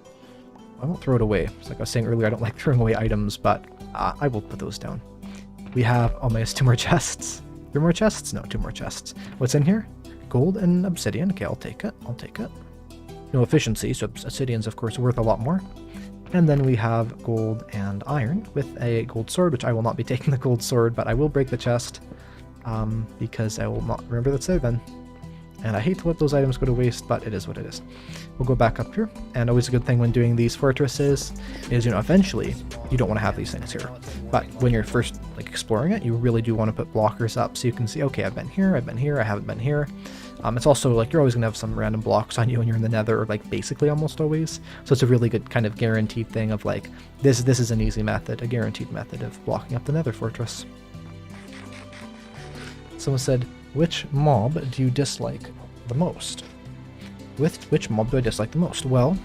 I won't throw it away. It's like I was saying earlier, I don't like throwing away items, but I will put those down. We have, oh my gosh, 2 more chests. 3 more chests? No, 2 more chests. What's in here? Gold and obsidian. Okay, I'll take it. No efficiency, so obsidian's of course worth a lot more. And then we have gold and iron with a gold sword, which I will not be taking the gold sword, but I will break the chest because I will not remember that's there then. And I hate to let those items go to waste, but it is what it is. We'll go back up here, and always a good thing when doing these fortresses is, you know, eventually you don't want to have these things here. But when you're first like exploring it, you really do want to put blockers up so you can see, okay, I've been here, I haven't been here. It's also like you're always going to have some random blocks on you when you're in the nether, or like basically almost always. So it's a really good kind of guaranteed thing of like, this is an easy method, a guaranteed method of blocking up the nether fortress. Someone said, which mob do you dislike the most? Which mob do I dislike the most? Well,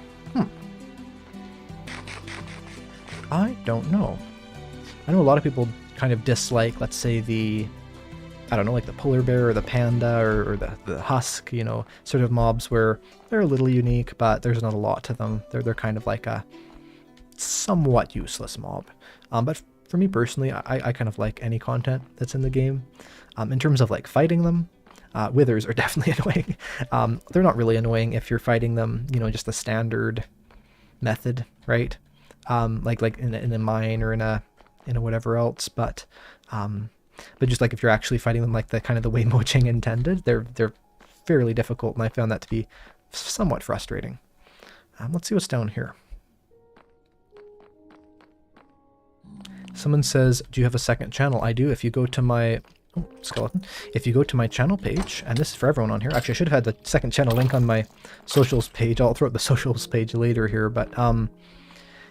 I don't know. I know a lot of people kind of dislike, let's say, the, I don't know, like the polar bear or the panda or the husk, you know, sort of mobs where they're a little unique, but there's not a lot to them. They're kind of like a somewhat useless mob. But for me personally, I kind of like any content that's in the game. In terms of like fighting them, withers are definitely annoying. They're not really annoying if you're fighting them, you know, just the standard method, right? Like in a mine or in a whatever else, but just like if you're actually fighting them like the kind of the way Mojang intended, they're fairly difficult, and I found that to be somewhat frustrating. Let's see what's down here. Someone says, do you have a second channel? I do. If you go to my... Oh, skeleton. If you go to my channel page, and this is for everyone on here. Actually, I should have had the second channel link on my socials page. I'll throw out the socials page later here, but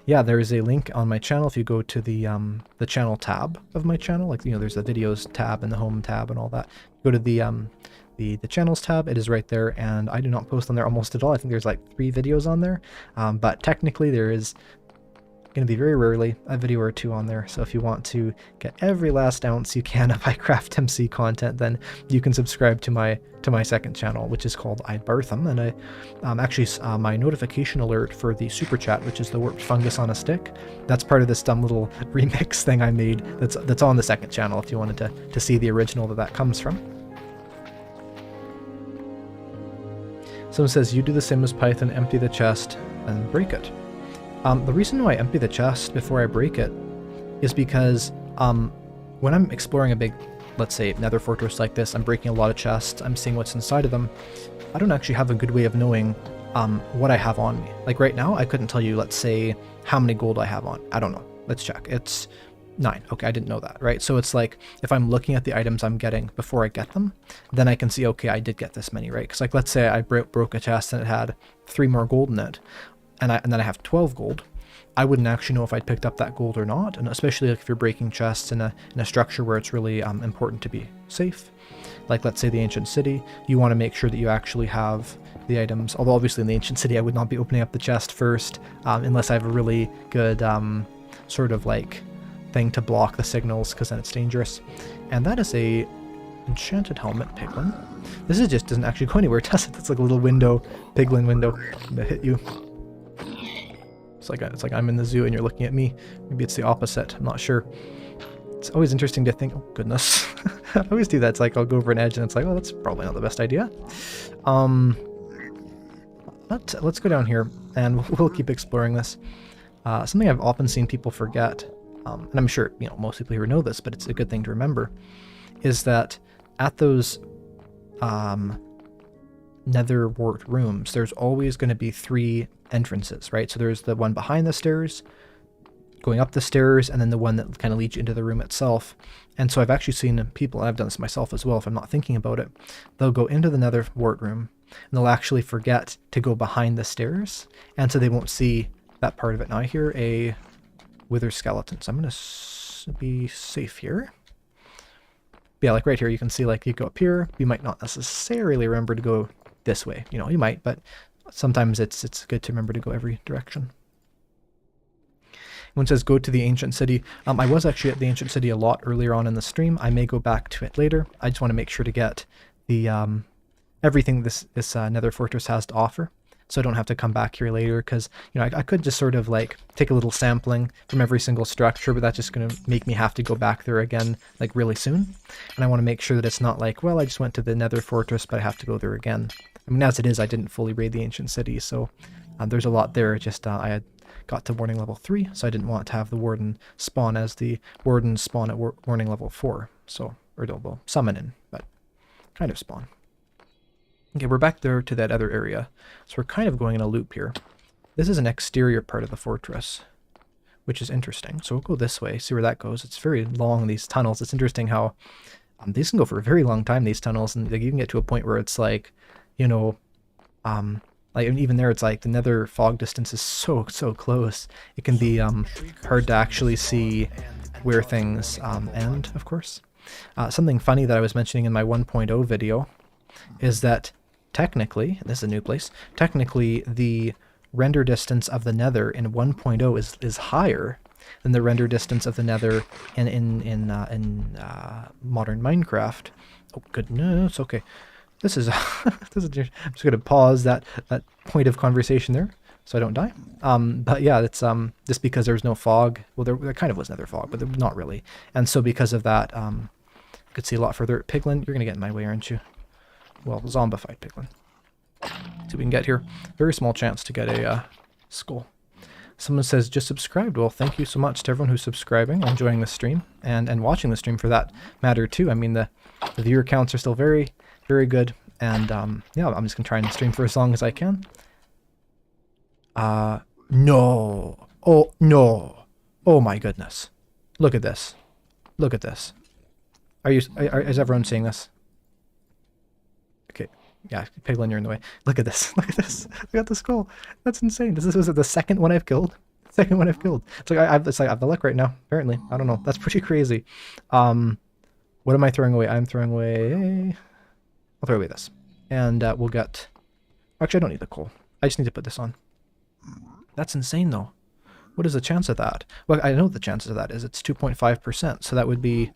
yeah, there is a link on my channel. If you go to the channel tab of my channel, like, you know, there's the videos tab and the home tab and all that. Go to the channels tab. It is right there, and I do not post on there almost at all. I think there's like 3 videos on there, but technically there is going to be very rarely a video or 2 on there. So if you want to get every last ounce you can of Eyecraftmc content, then you can subscribe to my second channel, which is called Ibartham. And I actually my notification alert for the super chat, which is the warped fungus on a stick, that's part of this dumb little remix thing I made. That's on the second channel if you wanted to see the original that comes from. Someone says, you do the same as Python, empty the chest and break it. The reason why I empty the chest before I break it is because when I'm exploring a big, let's say, nether fortress like this, I'm breaking a lot of chests, I'm seeing what's inside of them, I don't actually have a good way of knowing what I have on me. Like right now, I couldn't tell you, let's say, how many gold I have on. I don't know. Let's check. It's 9. Okay, I didn't know that, right? So it's like, if I'm looking at the items I'm getting before I get them, then I can see, okay, I did get this many, right? Because like, let's say I broke a chest and it had 3 more gold in it, and then I have 12 gold, I wouldn't actually know if I'd picked up that gold or not, and especially like if you're breaking chests in a structure where it's really important to be safe. Like let's say the ancient city, you want to make sure that you actually have the items, although obviously in the ancient city I would not be opening up the chest first, unless I have a really good sort of like thing to block the signals, because then it's dangerous. And that is a enchanted helmet piglin. This is just doesn't actually go anywhere, does it? It's like a little window, piglin window that hit you. It's like I'm in the zoo and you're looking at me. Maybe it's the opposite. I'm not sure. It's always interesting to think, oh goodness. I always do that. It's like I'll go over an edge and it's like, oh, that's probably not the best idea. Let's go down here and we'll keep exploring this. Something I've often seen people forget, and I'm sure, you know, most people here know this, but it's a good thing to remember, is that at those nether wart rooms, there's always going to be 3 entrances, right? So there's the one behind the stairs, going up the stairs, and then the one that kind of leads you into the room itself. And so I've actually seen people, and I've done this myself as well if I'm not thinking about it, they'll go into the nether wart room and they'll actually forget to go behind the stairs, and so they won't see that part of it. Now I hear a wither skeleton, so I'm going to be safe here. Yeah, like right here you can see, like, you go up here, you might not necessarily remember to go this way, you know, you might, but sometimes it's good to remember to go every direction. One says, go to the ancient city. I was actually at the ancient city a lot earlier on in the stream. I may go back to it later. I just want to make sure to get the everything this nether fortress has to offer, so I don't have to come back here later, because, you know, I could just sort of like take a little sampling from every single structure, but that's just going to make me have to go back there again like really soon. And I want to make sure that it's not like, well, I just went to the nether fortress but I have to go there again. I mean, as it is, I didn't fully raid the ancient city, so there's a lot there. Just I had got to warning level 3, so I didn't want to have the warden spawn as the wardens spawn at warning level 4. So, or they'll summon in, but kind of spawn. Okay, we're back there to that other area, so we're kind of going in a loop here. This is an exterior part of the fortress, which is interesting. So we'll go this way, see where that goes. It's very long, these tunnels. It's interesting how these can go for a very long time, these tunnels, and you can get to a point where it's like, you know, like even there it's like the nether fog distance is so close. It can be hard to actually see where things end, of course. Something funny that I was mentioning in my 1.0 video is that technically, this is a new place, technically the render distance of the nether in 1.0 is higher than the render distance of the nether in modern Minecraft. Oh goodness, okay. This is, I'm just going to pause that point of conversation there so I don't die. But yeah, it's just because there's no fog. Well, there kind of was nether fog, but not really. And so because of that, you could see a lot further. Piglin, you're going to get in my way, aren't you? Well, zombified piglin. See what we can get here. Very small chance to get a skull. Someone says, just subscribed. Well, thank you so much to everyone who's subscribing, enjoying the stream, and watching the stream for that matter too. I mean, the viewer counts are still very good, and yeah, I'm just gonna try and stream for as long as I can. No. Oh, no. Oh my goodness. Look at this. Look at this. Is everyone seeing this? Okay. Yeah, Piglin, you're in the way. Look at this. Look at this. Look at the skull. That's insane. This was the second one I've killed. Second one I've killed. It's like I have the luck right now, apparently. I don't know. That's pretty crazy. What am I throwing away? I'm throwing away... I'll throw away this. And we'll get... Actually, I don't need the coal. I just need to put this on. That's insane, though. What is the chance of that? Well, I know what the chances of that is. It's 2.5%. So that would be...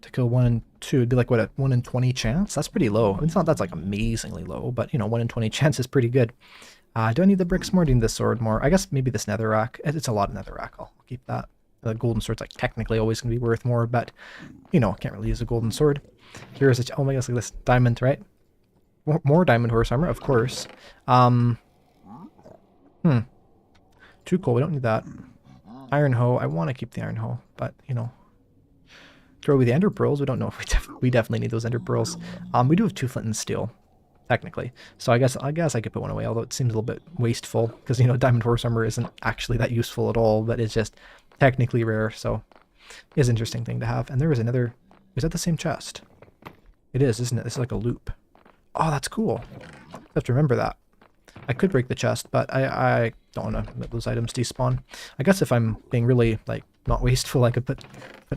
To kill 1 and 2, it'd be like, what, a 1 in 20 chance? That's pretty low. I mean, it's not that's like amazingly low, but, you know, 1 in 20 chance is pretty good. Do I need the bricks more? Do I need the sword more? I guess maybe this netherrack. It's a lot of netherrack. I'll keep that. The golden sword's like technically always going to be worth more, but, you know, can't really use a golden sword. Here's a... Oh my gosh, look at this. Diamond, right? More diamond horse armor, of course. 2 coal. We don't need that. Iron hoe. I want to keep the iron hoe, but, you know. Throw away the ender pearls. We don't know if we definitely need those ender pearls. We do have 2 flint and steel, technically. So I guess I could put one away, although it seems a little bit wasteful because, you know, diamond horse armor isn't actually that useful at all, but it's just technically rare, so it is an interesting thing to have. And there is another... Is that the same chest? It is, isn't it? This is like a loop. Oh, that's cool. I have to remember that. I could break the chest, but I don't want to let those items despawn. I guess if I'm being really, like, not wasteful, I could put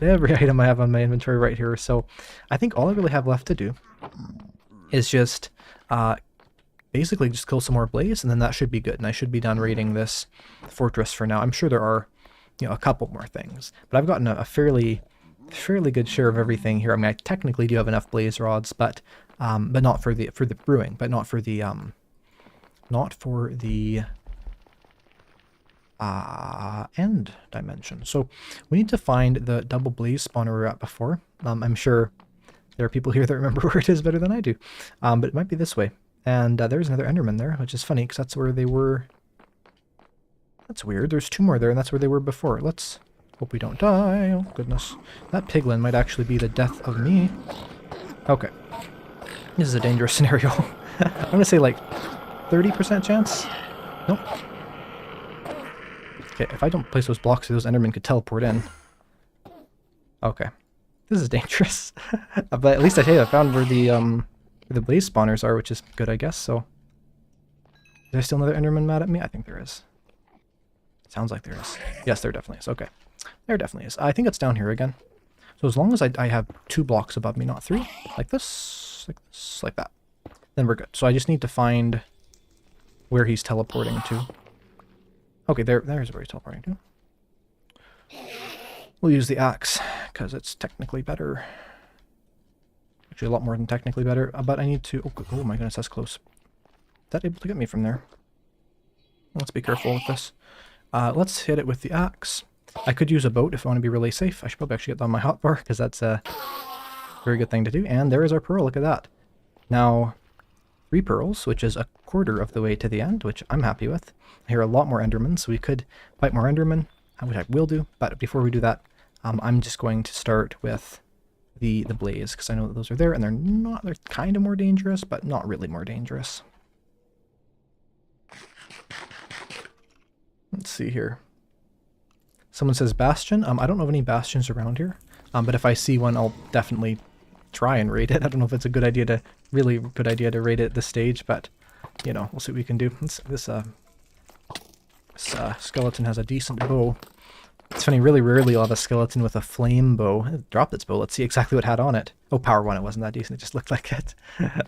every item I have on my inventory right here. So I think all I really have left to do is just basically just kill some more blaze, and then that should be good. And I should be done raiding this fortress for now. I'm sure there are, you know, a couple more things, but I've gotten a fairly good share of everything here. I mean, I technically do have enough blaze rods, but not for the brewing, but not for the end dimension. So we need to find the double blaze spawner we were at before. I'm sure there are people here that remember where it is better than I do, but it might be this way. And there's another enderman there, which is funny because that's where they were. That's weird. There's 2 more there, and that's where they were before. Let's hope we don't die. Oh, goodness. That piglin might actually be the death of me. Okay. This is a dangerous scenario. I'm going to say like 30% chance? Nope. Okay, if I don't place those blocks, those endermen could teleport in. Okay. This is dangerous. But at least I found where the blaze spawners are, which is good, I guess, so... Is there still another enderman mad at me? I think there is. Sounds like there is. Yes, there definitely is. Okay. There definitely is. I think it's down here again. So as long as I have 2 blocks above me, not 3, like this, like that, then we're good. So I just need to find where he's teleporting to. Okay, there's where he's teleporting to. We'll use the axe, because it's technically better. Actually, a lot more than technically better, but I need to... Oh my goodness, that's close. Is that able to get me from there? Let's be careful with this. Let's hit it with the axe. I could use a boat if I want to be really safe. I should probably actually get that on my hotbar, because that's a very good thing to do. And there is our pearl, look at that. Now, 3 pearls, which is a quarter of the way to the end, which I'm happy with. I hear a lot more endermen, so we could fight more endermen, which I will do. But before we do that, I'm just going to start with the blaze, because I know that those are there, and they're kind of more dangerous, but not really more dangerous. Let's see here. Someone says bastion. I don't know of any bastions around here, but if I see one, I'll definitely try and raid it. I don't know if it's a good idea to raid it at this stage, but you know, we'll see what we can do. This skeleton has a decent bow. It's funny, really rarely I'll have a skeleton with a flame bow. It dropped its bow. Let's see exactly what it had on it. Oh, power 1, it wasn't that decent. It just looked like it.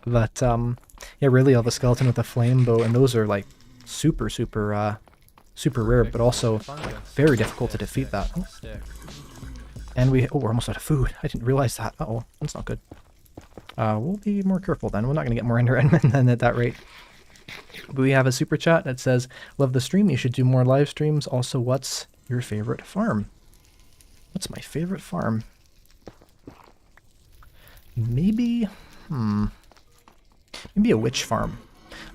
But yeah, rarely I'll have a skeleton with a flame bow, and those are like super rare, but also very difficult to defeat that. Oh. And we're almost out of food. I didn't realize that. Uh-oh, that's not good. We'll be more careful then. We're not going to get more endermen than at that rate. But we have a super chat that says, love the stream. You should do more live streams. Also, what's your favorite farm? What's my favorite farm? Maybe a witch farm.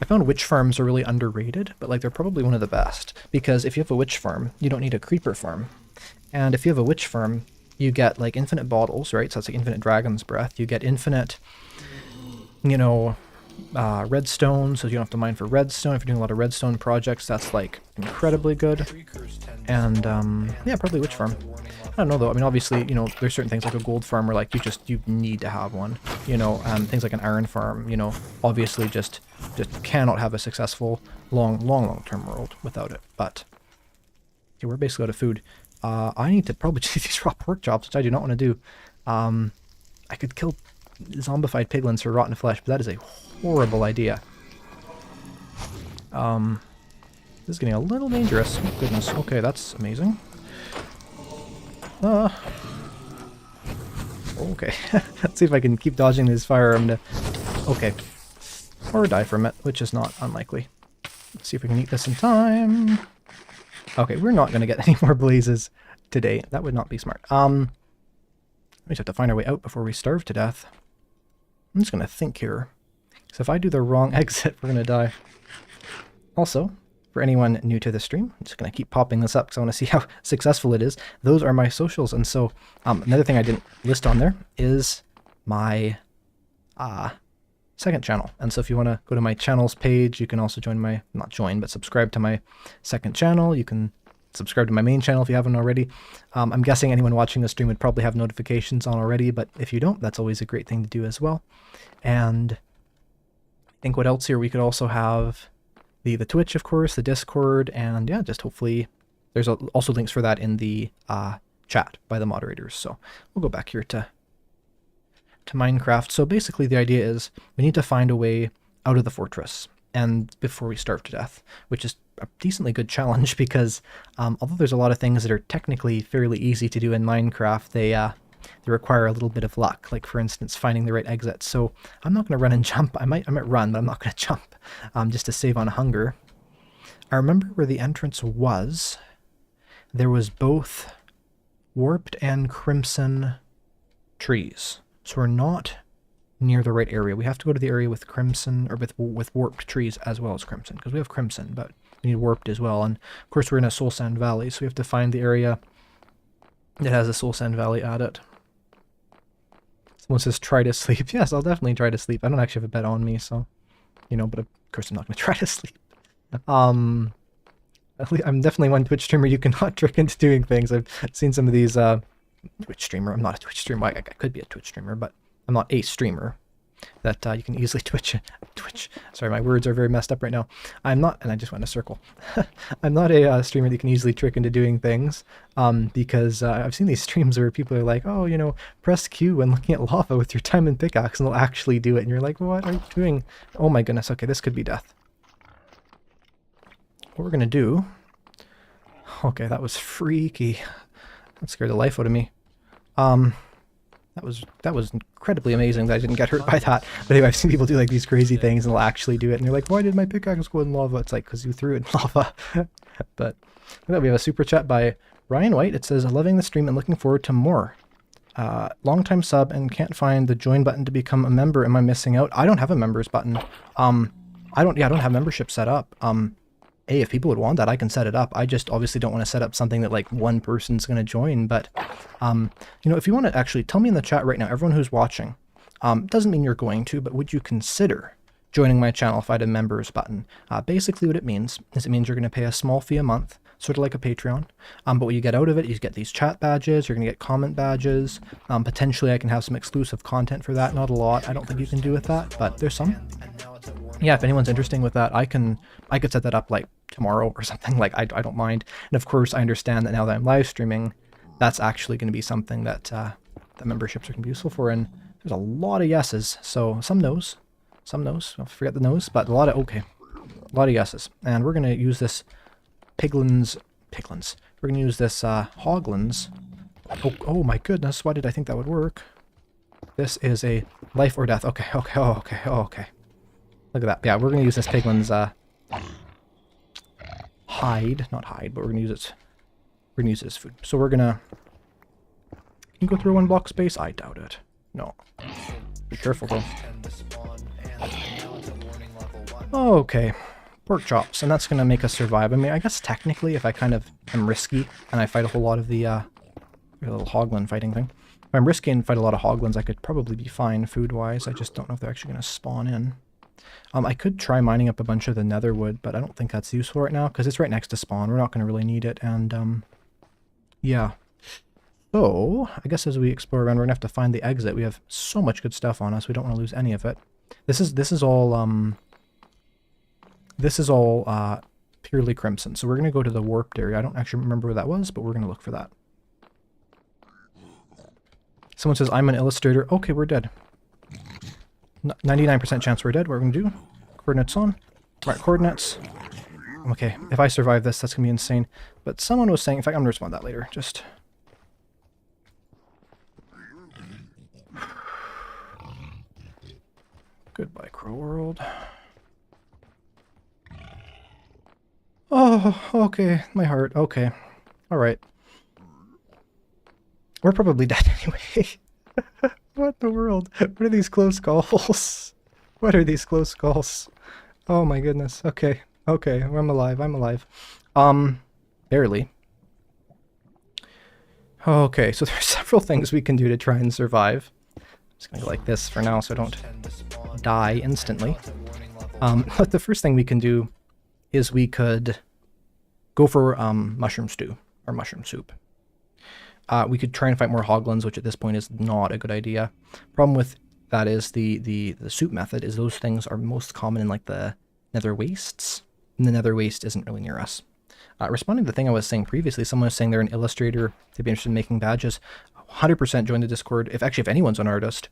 I found witch farms are really underrated, but like they're probably one of the best, because if you have a witch farm, you don't need a creeper farm. And if you have a witch farm, you get like infinite bottles, right? So it's like infinite dragon's breath. You get infinite, you know, redstone, so you don't have to mine for redstone. If you're doing a lot of redstone projects, that's like incredibly good. And yeah, probably witch farm. I don't know though. I mean, obviously, you know, there's certain things like a gold farm where like you need to have one. You know, things like an iron farm. You know, obviously just cannot have a successful long term world without it. But okay, we're basically out of food. I need to probably eat these raw pork chops, which I do not want to do. I could kill zombified piglins for rotten flesh, but that is a horrible idea. This is getting a little dangerous. Oh, goodness. Okay, that's amazing. Okay. Let's see if I can keep dodging this fire. I'm gonna... Okay. Or die from it, which is not unlikely. Let's see if we can eat this in time. Okay, we're not going to get any more blazes today. That would not be smart. We just have to find our way out before we starve to death. I'm just going to think here. So if I do the wrong exit, we're going to die. Also, for anyone new to the stream, I'm just going to keep popping this up because I want to see how successful it is. Those are my socials. And so another thing I didn't list on there is my second channel. And so if you want to go to my channels page, you can also join my, not join, but subscribe to my second channel. You can subscribe to my main channel if you haven't already. I'm guessing anyone watching the stream would probably have notifications on already, but if you don't, that's always a great thing to do as well. And I think what else here, we could also have the Twitch, of course, the Discord, and yeah, just hopefully there's also links for that in the chat by the moderators. So we'll go back here to Minecraft. So basically the idea is we need to find a way out of the fortress and before we starve to death, which is a decently good challenge because although there's a lot of things that are technically fairly easy to do in Minecraft, they require a little bit of luck, like for instance finding the right exit. So I'm not going to run and jump. I might run, but I'm not going to jump just to save on hunger. I remember where the entrance was. There was both warped and crimson trees. So we're not near the right area. We have to go to the area with crimson, or with warped trees as well as crimson, because we have crimson, but we need warped as well. And of course we're in a soul sand valley, so we have to find the area that has a soul sand valley at it. Someone says try to sleep. Yes, I'll definitely try to sleep. I don't actually have a bed on me, so, you know, but of course I'm not going to try to sleep. I'm definitely one Twitch streamer you cannot trick into doing things. I've seen some of these Twitch streamer. I'm not a Twitch streamer. I could be a Twitch streamer, but I'm not a streamer that you can easily Twitch. Sorry, my words are very messed up right now. I'm not, and I just went in a circle. I'm not a streamer that you can easily trick into doing things because I've seen these streams where people are like, oh, you know, press Q when looking at lava with your diamond pickaxe, and they'll actually do it. And you're like, what are you doing? Oh my goodness. Okay, this could be death. What we're going to do... Okay, that was freaky. That scared the life out of me. That was incredibly amazing that I didn't get hurt by that. But anyway, I've seen people do like these crazy things and they'll actually do it. And they're like, why did my pickaxe go in lava? It's like, because you threw it in lava. But we have a super chat by Ryan White. It says, loving the stream and looking forward to more. Long-time sub and can't find the join button to become a member. Am I missing out? I don't have a members button. I don't have membership set up. Hey, if people would want that, I can set it up. I just obviously don't want to set up something that like one person's going to join. But, you know, if you want to actually tell me in the chat right now, everyone who's watching, doesn't mean you're going to, but would you consider joining my channel if I had a members button? Basically what it means is it means you're going to pay a small fee a month, sort of like a Patreon. But what you get out of it, you get these chat badges, you're going to get comment badges. Potentially I can have some exclusive content for that. Not a lot. I don't think you can do with that, but there's some. Yeah, if anyone's interested with that, I could set that up like tomorrow or something. Like I don't mind. And of course I understand that now that I'm live streaming, that's actually going to be something that the memberships are going to be useful for. And there's a lot of yeses. So some no's, I'll forget the no's, but a lot of yeses. And we're going to use this piglins. We're going to use this hoglins. Oh my goodness, why did I think that would work? This is a life or death. Okay. Look at that. Yeah, we're going to use this piglin's hide. Not hide, but we're going to use it. We're going to use it as food. So we're going to... Can you go through one block space? I doubt it. No. Be careful, though. Okay. Pork chops. And that's going to make us survive. I mean, I guess technically, if I kind of am risky and I fight a whole lot of the little hoglin fighting thing. If I'm risky and fight a lot of hoglins, I could probably be fine food-wise. I just don't know if they're actually going to spawn in. I could try mining up a bunch of the nether wood, but I don't think that's useful right now because it's right next to spawn. We're not going to really need it, and yeah. So, I guess as we explore around, we're going to have to find the exit. We have so much good stuff on us, we don't want to lose any of it. This is all purely crimson. So we're going to go to the warped area. I don't actually remember where that was, but we're going to look for that. Someone says, I'm an illustrator. Okay, we're dead. 99% chance we're dead. What we're going to do? Coordinates on. Right, coordinates. Okay, if I survive this, that's going to be insane. But someone was saying, in fact, I'm going to respond to that later. Just... Goodbye, Crow World. Oh, okay. My heart. Okay. Alright. We're probably dead anyway. What the world? What are these close calls? What are these close calls? Oh my goodness. Okay. Okay. I'm alive. I'm alive. Barely. Okay, so there's several things we can do to try and survive. I'm just gonna go like this for now so I don't die instantly. But the first thing we can do is we could go for mushroom stew or mushroom soup. We could try and fight more hoglins, which at this point is not a good idea. Problem with that is the soup method is those things are most common in like the nether wastes, and the nether waste isn't really near us. Responding to the thing I was saying previously, someone was saying they're an illustrator, they'd be interested in making badges. 100% join the Discord. If anyone's an artist,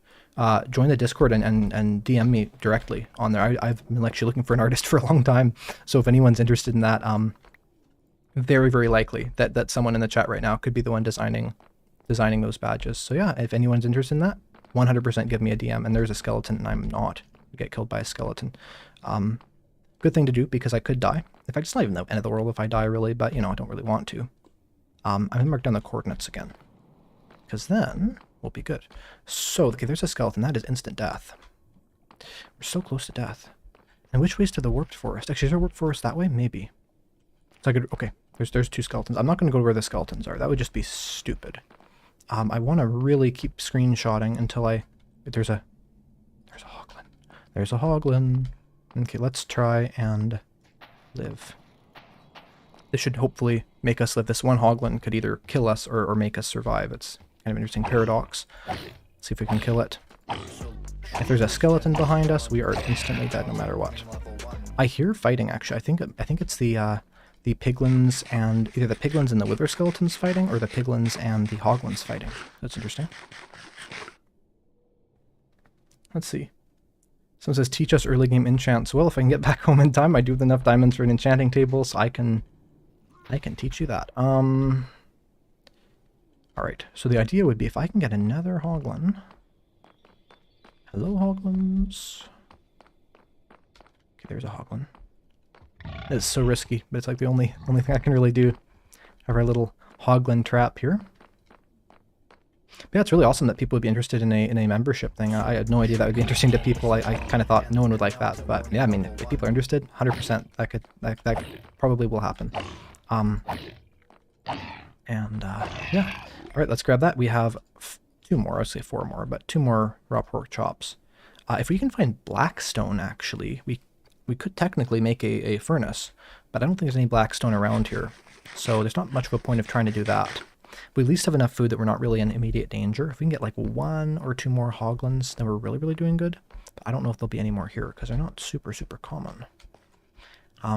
join the Discord and DM me directly on there. I've been actually looking for an artist for a long time, so if anyone's interested in that, very, very likely that someone in the chat right now could be the one designing those badges. So yeah, if anyone's interested in that, 100% give me a DM. And there's a skeleton, and I'm not get killed by a skeleton. Good thing to do because I could die. In fact, it's not even the end of the world if I die, really, but you know, I don't really want to. I'm gonna mark down the coordinates again, because then we'll be good. So okay, there's a skeleton. That is instant death. We're so close to death. And which way's to the warped forest? Actually, is there a warped forest that way? Maybe. So I could, okay, there's two skeletons. I'm not going to go where the skeletons are. That would just be stupid. I want to really keep screenshotting until there's a hoglin. There's a hoglin. Okay, let's try and live. This should hopefully make us live. This one hoglin could either kill us or make us survive. It's kind of an interesting paradox. Let's see if we can kill it. If there's a skeleton behind us, we are instantly dead no matter what. I hear fighting, actually. I think it's the piglins and either the piglins and the wither skeletons fighting or the piglins and the hoglins fighting. That's interesting. Let's see. Someone says, teach us early game enchants. Well, if I can get back home in time, I do have enough diamonds for an enchanting table, so I can teach you that. Alright, so the idea would be if I can get another hoglin. Hello, hoglins. Okay, there's a hoglin. It's so risky, but it's like the only thing I can really do. Have our little hoglin trap here. But yeah, it's really awesome that people would be interested in a membership thing. I had no idea that would be interesting to people. I kind of thought no one would like that, but yeah, I mean, if people are interested, 100% that probably will happen. Yeah. All right, let's grab that. We have two more. I'd say four more, but two more raw pork chops. If we can find blackstone, actually, we could technically make a furnace, but I don't think there's any blackstone around here. So there's not much of a point of trying to do that. We at least have enough food that we're not really in immediate danger. If we can get like one or two more hoglins, then we're really, really doing good. But I don't know if there'll be any more here because they're not super, super common.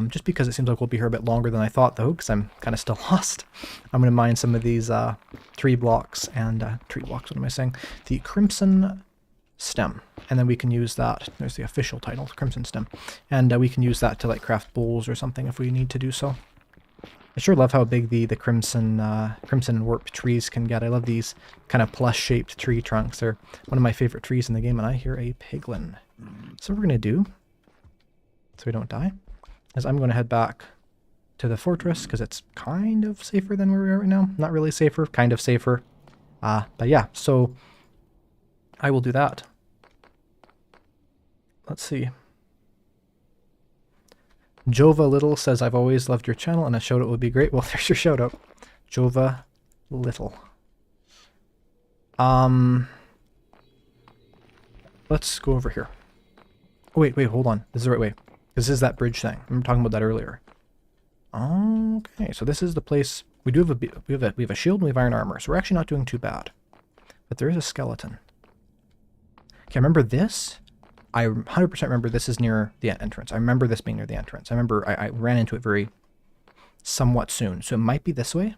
Just because it seems like we'll be here a bit longer than I thought, though, because I'm kind of still lost. I'm going to mine some of these tree blocks and what am I saying? The crimson stem, and then we can use that. There's the official title, crimson stem, and we can use that to like craft bowls or something if we need to do so. I sure love how big the crimson and warp trees can get. I love these kind of plush-shaped tree trunks. They're one of my favorite trees in the game, and I hear a piglin. So what we're going to do, so we don't die, is I'm going to head back to the fortress, because it's kind of safer than where we are right now. Not really safer, kind of safer. But yeah, so I will do that. Let's see. Jova Little says, I've always loved your channel and a shout out would be great. Well, there's your shout out. Jova Little. Let's go over here. Oh, wait, hold on. This is the right way. This is that bridge thing. I remember talking about that earlier. Okay, so this is the place. We do have we have a shield and we have iron armor, so we're actually not doing too bad. But there is a skeleton. Okay, remember this? I 100% remember this is near the entrance. I remember this being near the entrance. I remember I ran into it very somewhat soon. So it might be this way.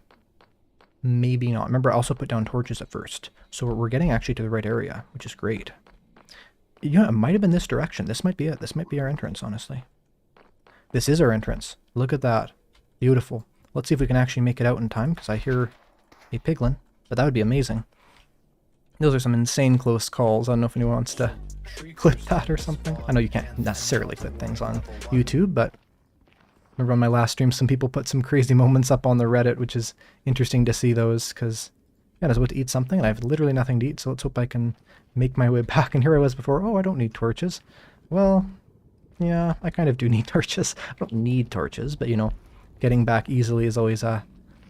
Maybe not. Remember, I also put down torches at first. So we're getting actually to the right area, which is great. You know, it might have been this direction. This might be it. This might be our entrance, honestly. This is our entrance. Look at that. Beautiful. Let's see if we can actually make it out in time, because I hear a piglin. But that would be amazing. Those are some insane close calls. I don't know if anyone wants to clip that or something. I know you can't necessarily clip things on YouTube, but remember on my last stream, some people put some crazy moments up on the Reddit, which is interesting to see those, because yeah, I was about to eat something, and I have literally nothing to eat, so let's hope I can make my way back. And here I was before, oh, I don't need torches. Well, yeah, I kind of do need torches. I don't need torches, but you know, getting back easily is always a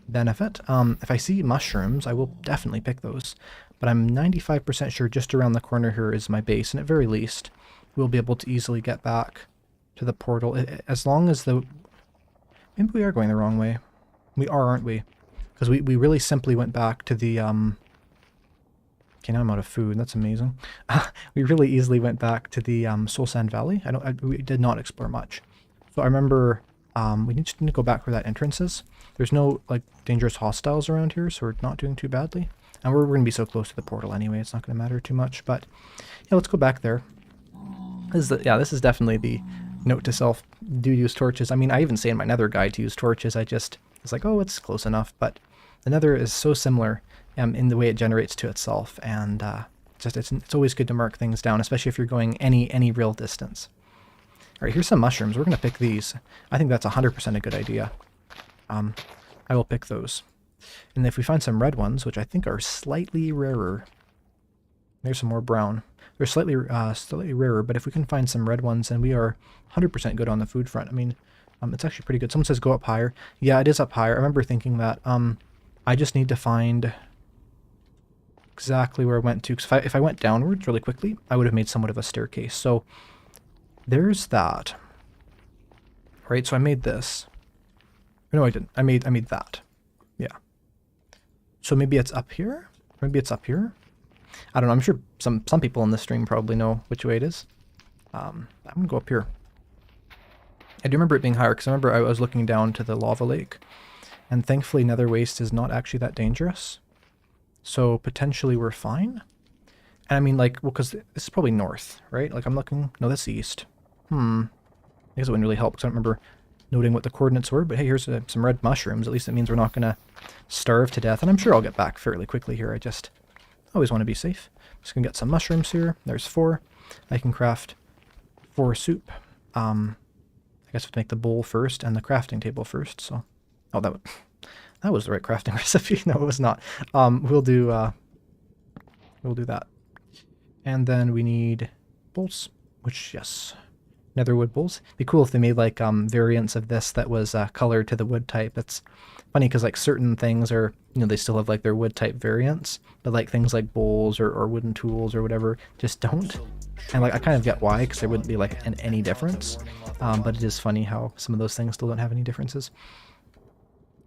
benefit. If I see mushrooms, I will definitely pick those. But I'm 95% sure just around the corner here is my base, and at very least, we'll be able to easily get back to the portal. As long as the... Maybe we are going the wrong way. We are, aren't we? Because we really simply went back to the... Okay, now I'm out of food. That's amazing. We really easily went back to the Soul Sand Valley. We did not explore much. So I remember we just need to go back where that entrance is. There's no like dangerous hostiles around here, so we're not doing too badly. And we're going to be so close to the portal anyway, it's not going to matter too much. But yeah, let's go back there. This is definitely the note to self, do use torches. I mean, I even say in my nether guide to use torches. It's like, oh, it's close enough. But the nether is so similar in the way it generates to itself. And it's always good to mark things down, especially if you're going any real distance. All right, here's some mushrooms. We're going to pick these. I think that's 100% a good idea. I will pick those. And if we find some red ones, which I think are slightly rarer, there's some more brown. They're slightly rarer, but if we can find some red ones, then we are 100% good on the food front. I mean, it's actually pretty good. Someone says go up higher. Yeah, it is up higher. I remember thinking that. I just need to find exactly where I went to. Because if I went downwards really quickly, I would have made somewhat of a staircase. So there's that. Right, so I made this. No, I didn't. I made that. Yeah. So maybe it's up here? Maybe it's up here? I don't know. I'm sure some people in this stream probably know which way it is. I'm going to go up here. I do remember it being higher because I remember I was looking down to the lava lake. And thankfully nether waste is not actually that dangerous. So potentially we're fine. And I mean like, well, because this is probably north, right? Like I'm looking, no, that's east. I guess it wouldn't really help because I don't remember noting what the coordinates were, but hey, here's some red mushrooms. At least it means we're not going to starve to death. And I'm sure I'll get back fairly quickly here. I just always want to be safe. Just going to get some mushrooms here. There's 4. I can craft 4 soup. I guess we have to make the bowl first and the crafting table first. So, oh, that was the right crafting recipe. No, it was not. We'll do that. And then we need bowls, which, yes, netherwood bowls. Be cool if they made like variants of this that was colored to the wood type. It's funny because like certain things are, you know, they still have like their wood type variants, but like things like bowls or wooden tools or whatever just don't. And like I kind of get why, because there wouldn't be like any difference. But it is funny how some of those things still don't have any differences.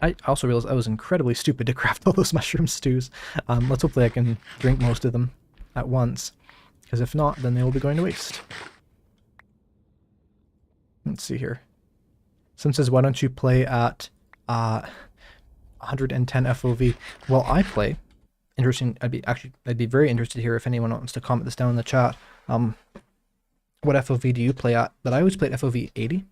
I also realized I was incredibly stupid to craft all those mushroom stews. Let's hopefully I can drink most of them at once, because if not, then they will be going to waste. Let's see here. Someone says, why don't you play at 110 FOV? Well, I play. Interesting. I'd be very interested here if anyone wants to comment this down in the chat. What FOV do you play at? But I always play at FOV 80.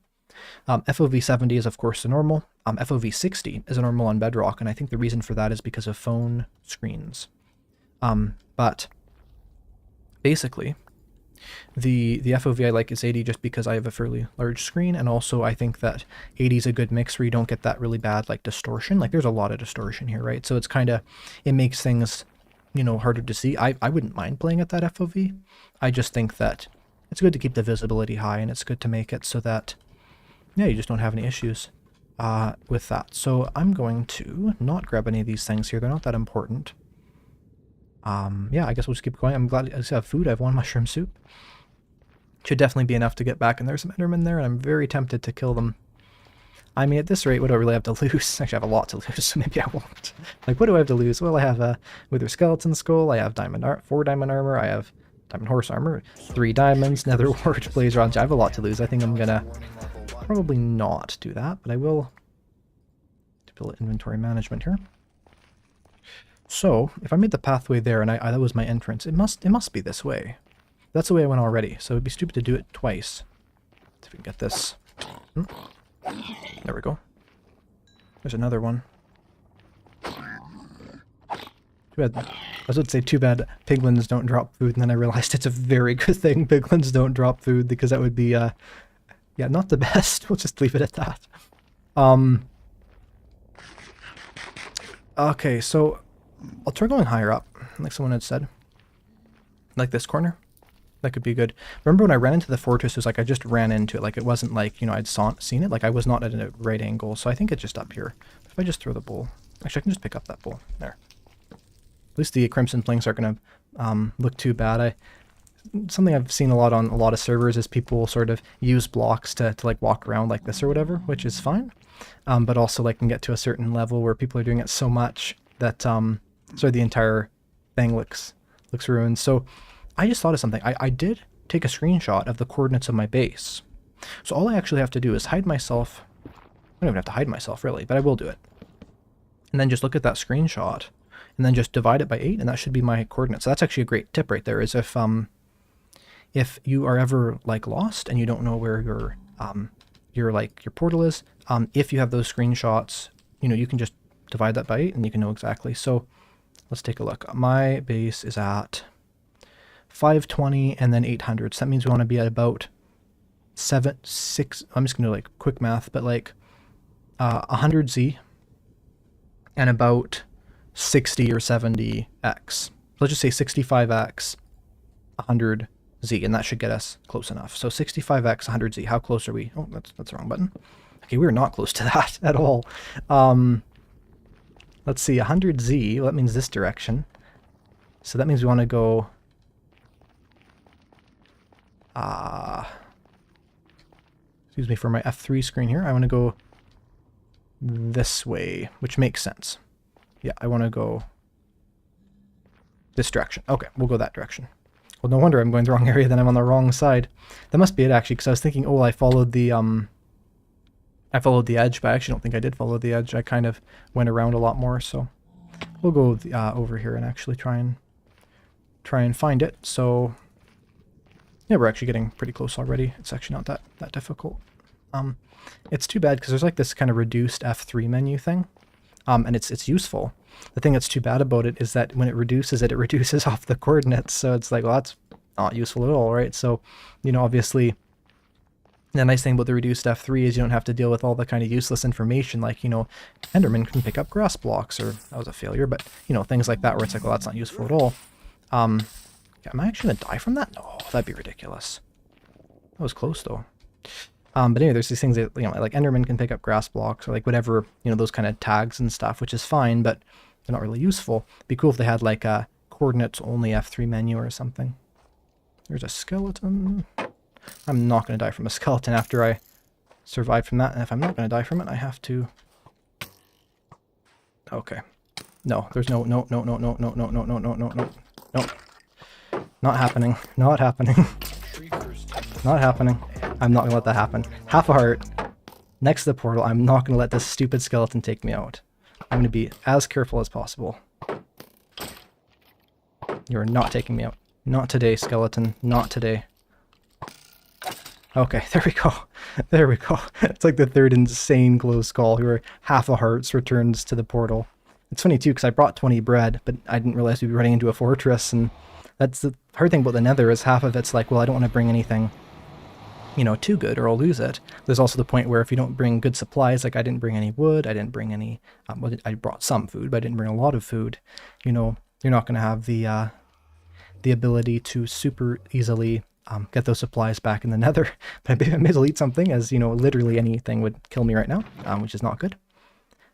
FOV 70 is of course the normal. FOV 60 is a normal on Bedrock, and I think the reason for that is because of phone screens. But basically, the FOV I like is 80 just because I have a fairly large screen, and also I think that 80 is a good mix where you don't get that really bad like distortion. Like there's a lot of distortion here, right? So it's kind of, it makes things, you know, harder to see. I wouldn't mind playing at that FOV. I just think that it's good to keep the visibility high, and it's good to make it so that, yeah, you just don't have any issues with that. So I'm going to not grab any of these things here. They're not that important. Yeah, I guess we'll just keep going. I'm glad I just have food. I have 1 mushroom soup. Should definitely be enough to get back, and there's some Endermen there, and I'm very tempted to kill them. I mean, at this rate, what do I really have to lose? Actually, I have a lot to lose, so maybe I won't. Like, what do I have to lose? Well, I have a Wither Skeleton Skull, I have 4 diamond armor, I have diamond horse armor, 3 diamonds, nether wart, blaze rods. I have a lot to lose. I think I'm gonna probably not do that, but I will build inventory management here. So, if I made the pathway there and that was my entrance, it must be this way. That's the way I went already, so it'd be stupid to do it twice. Let's see if we can get this. There we go. There's another one. Too bad. I was about to say too bad piglins don't drop food, and then I realized it's a very good thing piglins don't drop food, because that would be, yeah, not the best. We'll just leave it at that. Okay, so I'll try going higher up, like someone had said. Like this corner. That could be good. Remember when I ran into the fortress, it was like I just ran into it. Like it wasn't like, you know, I'd seen it. Like I was not at a right angle. So I think it's just up here. If I just throw the bowl. Actually, I can just pick up that bowl. There. At least the crimson planks aren't going to look too bad. Something I've seen a lot on a lot of servers is people sort of use blocks to like walk around like this or whatever, which is fine. But also like can get to a certain level where people are doing it so much that sort of the entire thing looks ruined. So I just thought of something. I did take a screenshot of the coordinates of my base. So all I actually have to do is hide myself. I don't even have to hide myself really, but I will do it. And then just look at that screenshot and then just divide it by 8 and that should be my coordinates. So that's actually a great tip right there, is if you are ever like lost and you don't know where your portal is, if you have those screenshots, you know, you can just divide that by 8 and you can know exactly. So let's take a look. My base is at 520 and then 800. So that means we want to be at about 6. I'm just going to do like quick math, but like 100Z and about 60 or 70X. Let's just say 65X, 100Z, and that should get us close enough. So 65X, 100Z. How close are we? Oh, that's the wrong button. Okay, we're not close to that at all. Let's see, 100Z. Well, that means this direction. So that means we want to go. Excuse me for my F3 screen here. I want to go this way, which makes sense. Yeah, I want to go this direction. Okay, we'll go that direction. Well, no wonder I'm going the wrong area, then I'm on the wrong side. That must be it, actually, because I was thinking, oh, I followed the edge, but I actually don't think I did follow the edge. I kind of went around a lot more, so we'll go over here and actually try and find it. So yeah, we're actually getting pretty close already. It's actually not that difficult. It's too bad because there's like this kind of reduced F3 menu thing, and it's useful. The thing that's too bad about it is that when it reduces off the coordinates, so it's like, well, that's not useful at all, right? So, you know, obviously, the nice thing about the reduced F3 is you don't have to deal with all the kind of useless information, like, you know, Enderman can pick up grass blocks, or that was a failure, but, you know, things like that where it's like, well, that's not useful at all. Am I actually going to die from that? No, that'd be ridiculous. That was close, though. But anyway, there's these things that, you know, like Enderman can pick up grass blocks, or like whatever, you know, those kind of tags and stuff, which is fine, but they're not really useful. It'd be cool if they had like a coordinates-only F3 menu or something. There's a skeleton. I'm not going to die from a skeleton after I survive from that, and if I'm not going to die from it, I have to... Okay. No, there's no. Not happening. Not happening. Not happening. I'm not going to let that happen. Half a heart next to the portal. I'm not going to let this stupid skeleton take me out. I'm going to be as careful as possible. You're not taking me out. Not today, skeleton. Not today. Okay, there we go. There we go. It's like the third insane close call where half a heart returns to the portal. It's funny too, because I brought 20 bread, but I didn't realize we'd be running into a fortress, and that's the hard thing about the nether is half of it's like, well, I don't want to bring anything, you know, too good or I'll lose it. There's also the point where if you don't bring good supplies, like I didn't bring any wood, I didn't bring any, well, I brought some food, but I didn't bring a lot of food, you know, you're not going to have the ability to super easily get those supplies back in the nether. But I may as well eat something, as, you know, literally anything would kill me right now, which is not good.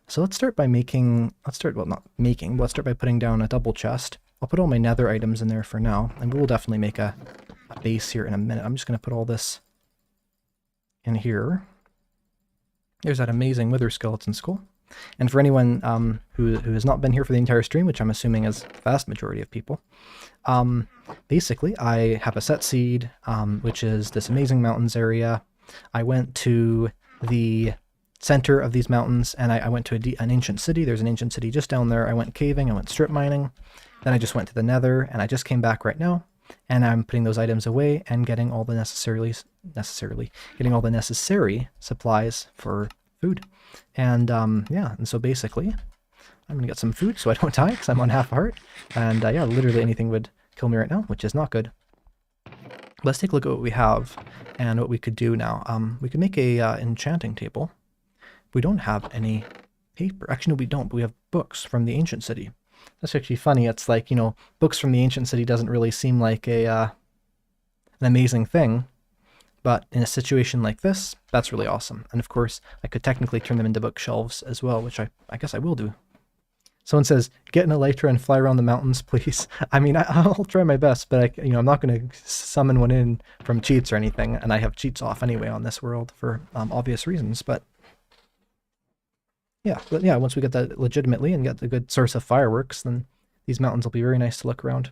So let's start by let's start by putting down a double chest. I'll put all my nether items in there for now, and we'll definitely make a base here in a minute. I'm just going to put all this in here. There's that amazing wither skeleton skull. And for anyone who has not been here for the entire stream, which I'm assuming is the vast majority of people, basically I have a set seed, which is this amazing mountains area. I went to the center of these mountains, and I went to an ancient city. There's an ancient city just down there. I went caving, I went strip mining, then I just went to the nether, and I just came back right now, and I'm putting those items away and getting all the necessary supplies for food. And yeah, and so basically I'm gonna get some food so I don't die because I'm on half a heart, and yeah, literally anything would kill me right now, which is not good. Let's take a look at what we have and what we could do now. We could make a enchanting table. We don't have any paper. Actually, no, we don't, but we have books from the ancient city. That's actually funny. It's like, you know, books from the ancient city doesn't really seem like an amazing thing, but in a situation like this, that's really awesome. And of course, I could technically turn them into bookshelves as well, which I guess I will do. Someone says, get an elytra and fly around the mountains, please. I mean, I'll try my best, but I'm not going to summon one in from cheats or anything, and I have cheats off anyway on this world for obvious reasons, but yeah, once we get that legitimately and get the good source of fireworks, then these mountains will be very nice to look around.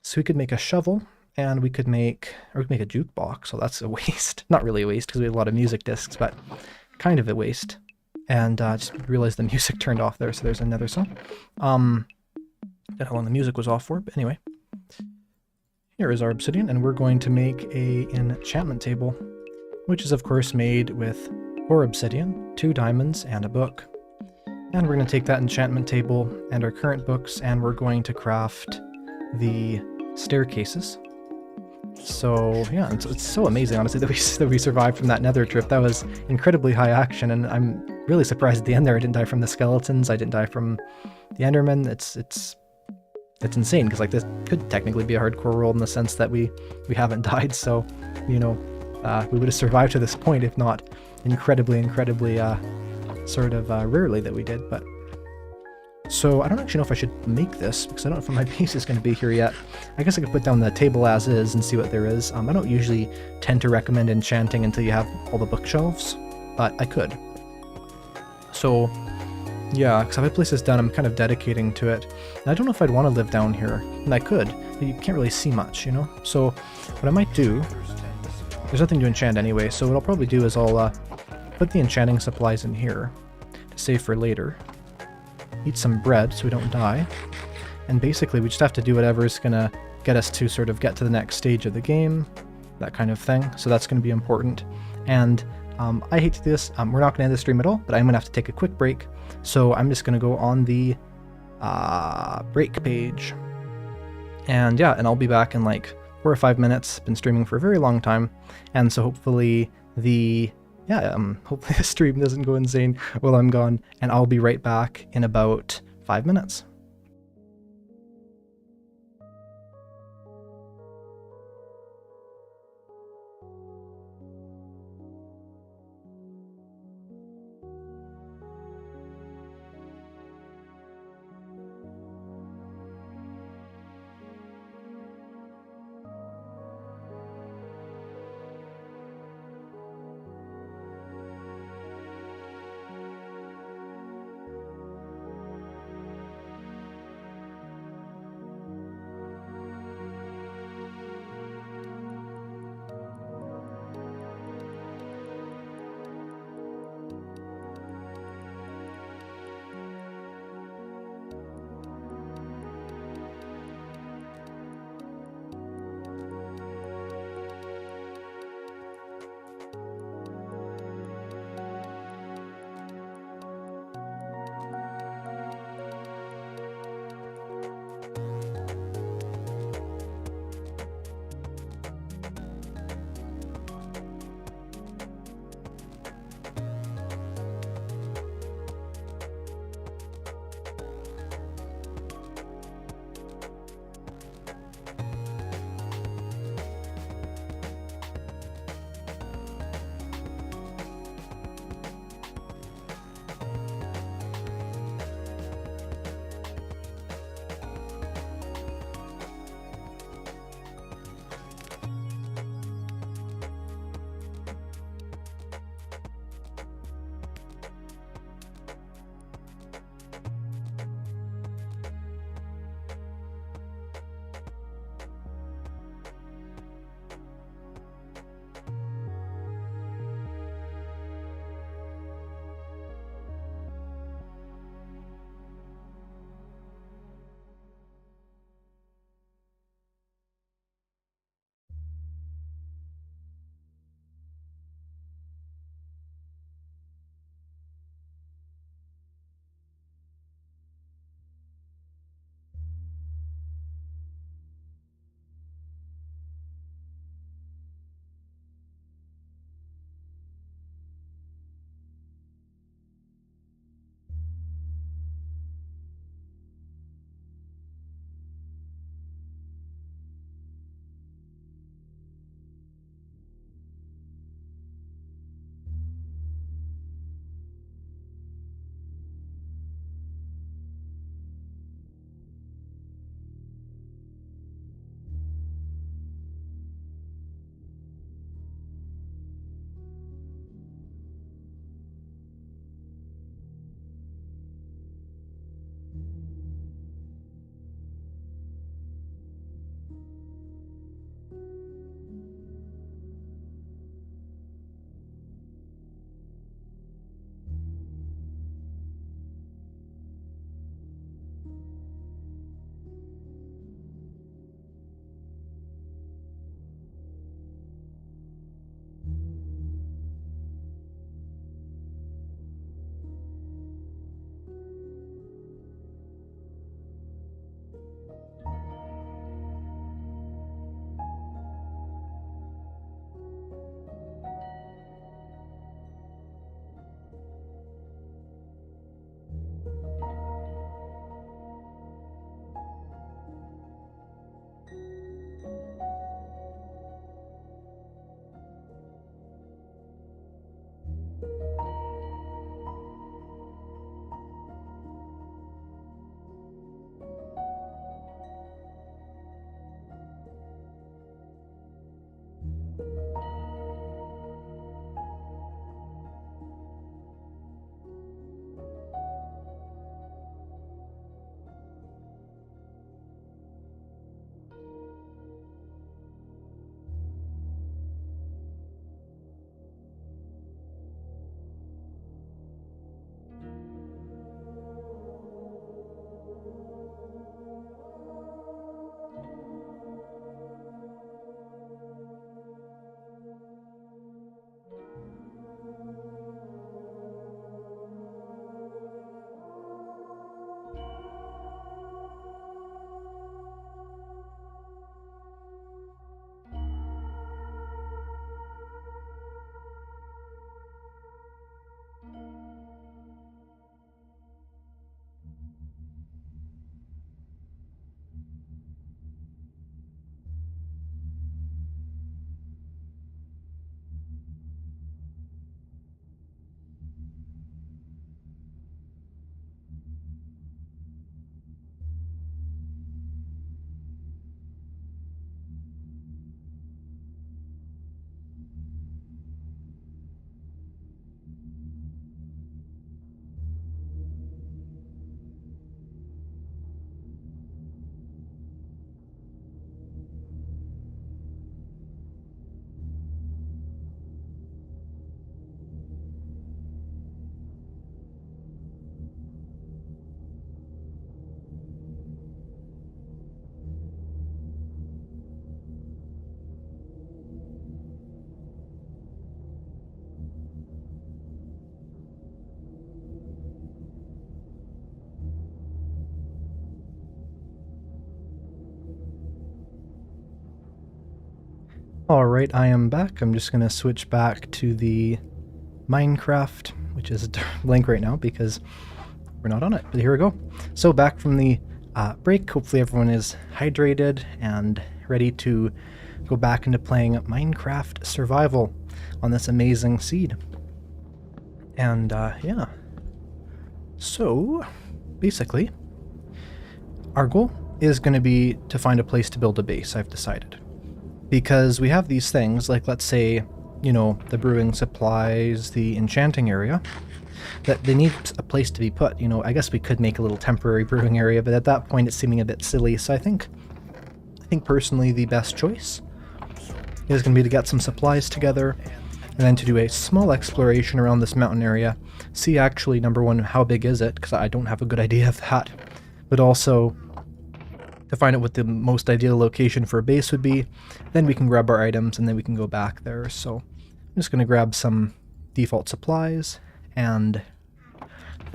So we could make a shovel, and we could make a jukebox, so that's a waste. Not really a waste, because we have a lot of music discs, but kind of a waste. And just realized the music turned off there, so there's another song. Don't know how long the music was off for, but anyway. Here is our obsidian, and we're going to make an enchantment table, which is of course made with 4 obsidian, 2 diamonds, and a book. And we're going to take that enchantment table and our current books, and we're going to craft the staircases. So yeah, it's so amazing, honestly, that we survived from that nether trip. That was incredibly high action, and I'm really surprised at the end there I didn't die from the skeletons, I didn't die from the endermen. It's insane, because like this could technically be a hardcore world in the sense that we haven't died, so you know, we would have survived to this point, if not incredibly sort of rarely that we did. But so I don't actually know if I should make this, because I don't know if my base is going to be here yet. I guess I could put down the table as is and see what there is. I don't usually tend to recommend enchanting until you have all the bookshelves, but I could. So yeah, because if I place this down, I'm kind of dedicating to it. And I don't know if I'd want to live down here, and I could, but you can't really see much, you know? So what I might do, there's nothing to enchant anyway, so what I'll probably do is I'll put the enchanting supplies in here to save for later. Eat some bread so we don't die. And basically we just have to do whatever's gonna get us to sort of get to the next stage of the game, that kind of thing. So that's gonna be important. And I hate to do this, we're not gonna end the stream at all, but I'm gonna have to take a quick break. So I'm just gonna go on the break page. And yeah, and I'll be back in like 4 or 5 minutes. Been streaming for a very long time. And so hopefully hopefully the stream doesn't go insane while I'm gone, and I'll be right back in about 5 minutes. Alright, I am back. I'm just going to switch back to the Minecraft, which is blank right now because we're not on it, but here we go. So back from the break, hopefully everyone is hydrated and ready to go back into playing Minecraft Survival on this amazing seed. And yeah, so basically our goal is going to be to find a place to build a base, I've decided. Because we have these things, like let's say, you know, the brewing supplies, the enchanting area, that they need a place to be put. You know, I guess we could make a little temporary brewing area, but at that point it's seeming a bit silly, so I think personally the best choice is going to be to get some supplies together, and then to do a small exploration around this mountain area, see actually, number one, how big is it, because I don't have a good idea of that, but also to find out what the most ideal location for a base would be. Then we can grab our items and then we can go back there. So I'm just going to grab some default supplies and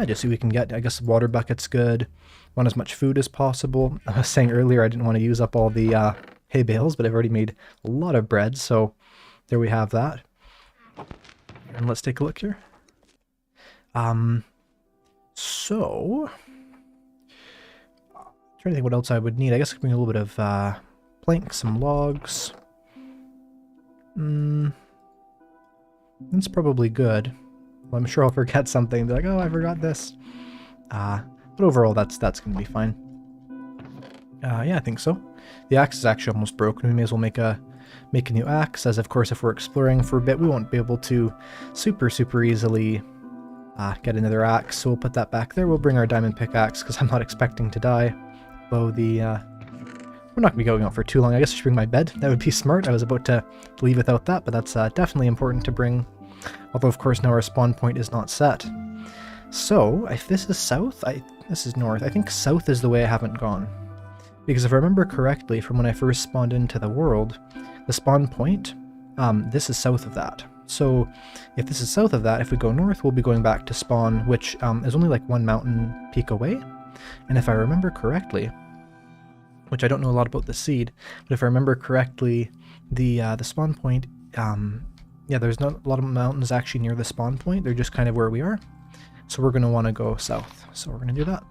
just see what we can get. I guess water bucket's good. Want as much food as possible. I was saying earlier I didn't want to use up all the hay bales, but I've already made a lot of bread, so there we have that. And let's take a look here. So trying to think what else I would need. I guess I could bring a little bit of planks, some logs. That's probably good. Well, I'm sure I'll forget something. Be like, oh, I forgot this. But overall, that's going to be fine. Yeah, I think so. The axe is actually almost broken. We may as well make a new axe, as of course if we're exploring for a bit, we won't be able to super easily get another axe. So we'll put that back there. We'll bring our diamond pickaxe because I'm not expecting to die. Though we're not going to be going out for too long. I guess I should bring my bed. That would be smart. I was about to leave without that, but that's definitely important to bring. Although, of course, now our spawn point is not set. So, if this is south, this is north. I think south is the way I haven't gone. Because if I remember correctly, from when I first spawned into the world, the spawn point, this is south of that. So, if this is south of that, if we go north, we'll be going back to spawn, which is only like one mountain peak away. And if I remember correctly, which I don't know a lot about the seed, but if I remember correctly, the spawn point, yeah, there's not a lot of mountains actually near the spawn point. They're just kind of where we are. So we're going to want to go south. So we're going to do that.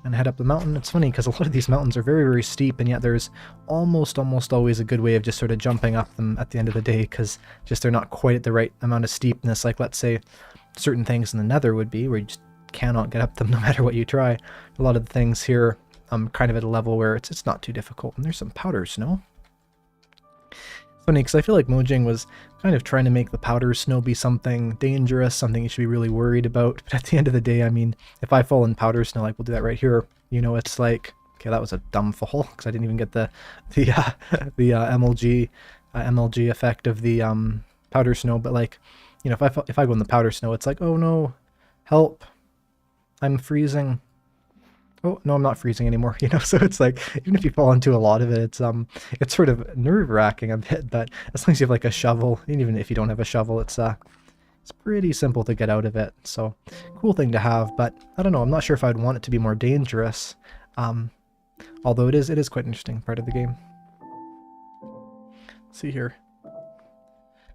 And head up the mountain. It's funny because a lot of these mountains are very steep, and yet there's almost always a good way of just sort of jumping up them at the end of the day, because just they're not quite at the right amount of steepness, like let's say certain things in the nether would be, where you just cannot get up them no matter what you try. A lot of the things here kind of at a level where it's not too difficult. And there's some powder snow. It's funny because I feel like Mojang was kind of trying to make the powder snow be something dangerous, something you should be really worried about. But at the end of the day, I mean, if I fall in powder snow, like we'll do that right here, you know, it's like, okay, that was a dumb fall because I didn't even get the MLG effect of the powder snow. But like, you know, if I go in the powder snow, it's like, oh no, help, I'm freezing. Oh, no, I'm not freezing anymore, you know, so it's like, even if you fall into a lot of it, it's sort of nerve-wracking a bit, but as long as you have like a shovel, and even if you don't have a shovel, it's pretty simple to get out of it, so cool thing to have, but I don't know, I'm not sure if I'd want it to be more dangerous, although it is quite an interesting part of the game. Let's see here.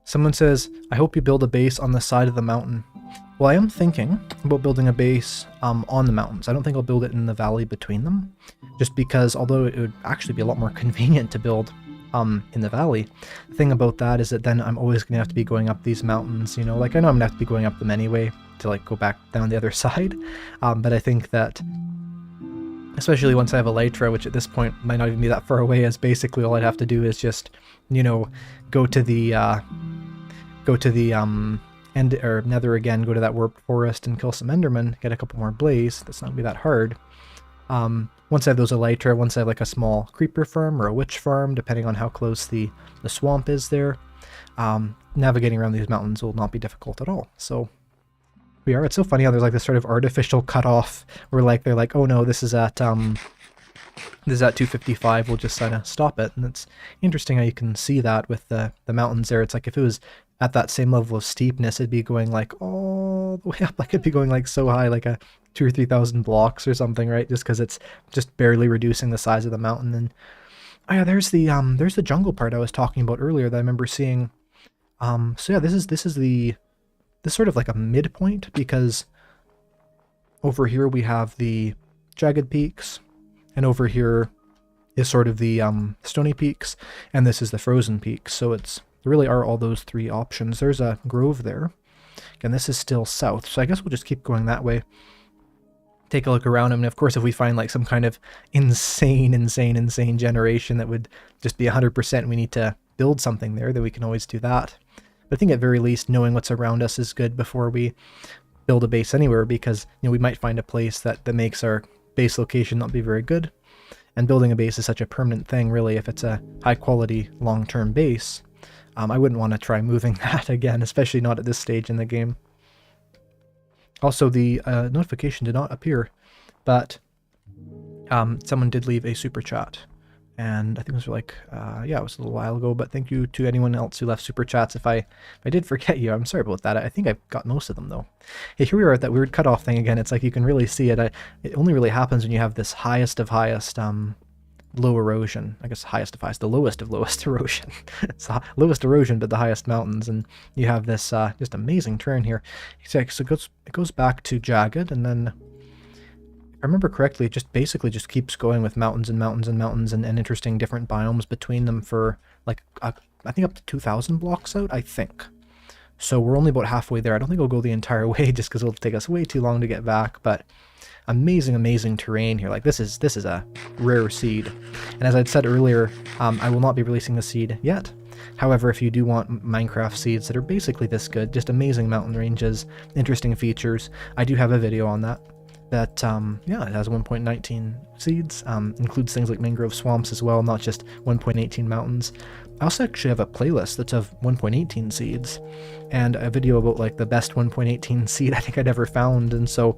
Someone says, I hope you build a base on the side of the mountain. Well, I am thinking about building a base on the mountains. I don't think I'll build it in the valley between them, just because although it would actually be a lot more convenient to build in the valley, the thing about that is that then I'm always going to have to be going up these mountains, you know, like I know I'm going to have to be going up them anyway to like go back down the other side, but I think that especially once I have Elytra, which at this point might not even be that far away, as basically all I'd have to do is just, you know, go to the nether again, go to that warped forest and kill some endermen, get a couple more blaze. That's not gonna be that hard. Once I have those elytra, once I have like a small creeper farm or a witch farm, depending on how close the swamp is there, navigating around these mountains will not be difficult at all. So we are. It's so funny how there's like this sort of artificial cutoff where like they're like, oh no, this is at 255, we'll just kind of stop it. And it's interesting how you can see that with the mountains there. It's like if it was at that same level of steepness, it'd be going like all the way up, like it'd be going like so high, like a 2,000 or 3,000 blocks or something, right? Just because it's just barely reducing the size of the mountain. And Oh yeah, there's the jungle part I was talking about earlier that I remember seeing. So yeah, this sort of like a midpoint, because over here we have the jagged peaks, and over here is sort of the stony peaks, and this is the frozen peaks. So there really are all those three options. There's a grove there, and this is still south. So I guess we'll just keep going that way. Take a look around. I mean, of course, if we find like some kind of insane generation that would just be 100%, we need to build something there, then we can always do that. But I think at very least knowing what's around us is good before we build a base anywhere, because we might find a place that makes our base location not be very good. And building a base is such a permanent thing, really. If it's a high quality long-term base, I wouldn't want to try moving that again, especially not at this stage in the game. Also, the notification did not appear, but someone did leave a super chat. And I think it was like, yeah, it was a little while ago, but thank you to anyone else who left super chats. If I did forget you, I'm sorry about that. I think I've got most of them, though. Hey, here we are at that weird cutoff thing again. It's like you can really see it. It only really happens when you have this highest of highest low erosion. I guess highest of highest, the lowest of lowest erosion. It's the lowest erosion, but the highest mountains. And you have this just amazing terrain here. So it goes back to jagged, and then I remember correctly, it just basically just keeps going with mountains and mountains and mountains and interesting different biomes between them for like, I think up to 2,000 blocks out, I think. So we're only about halfway there. I don't think we'll go the entire way just because it'll take us way too long to get back, but amazing terrain here. Like this is a rare seed. And as I'd said earlier, I will not be releasing the seed yet. However, if you do want Minecraft seeds that are basically this good, just amazing mountain ranges, interesting features, I do have a video on that. That, yeah, it has 1.19 seeds, includes things like mangrove swamps as well, not just 1.18 mountains. I also actually have a playlist that's of 1.18 seeds, and a video about like the best 1.18 seed I think I'd ever found, and so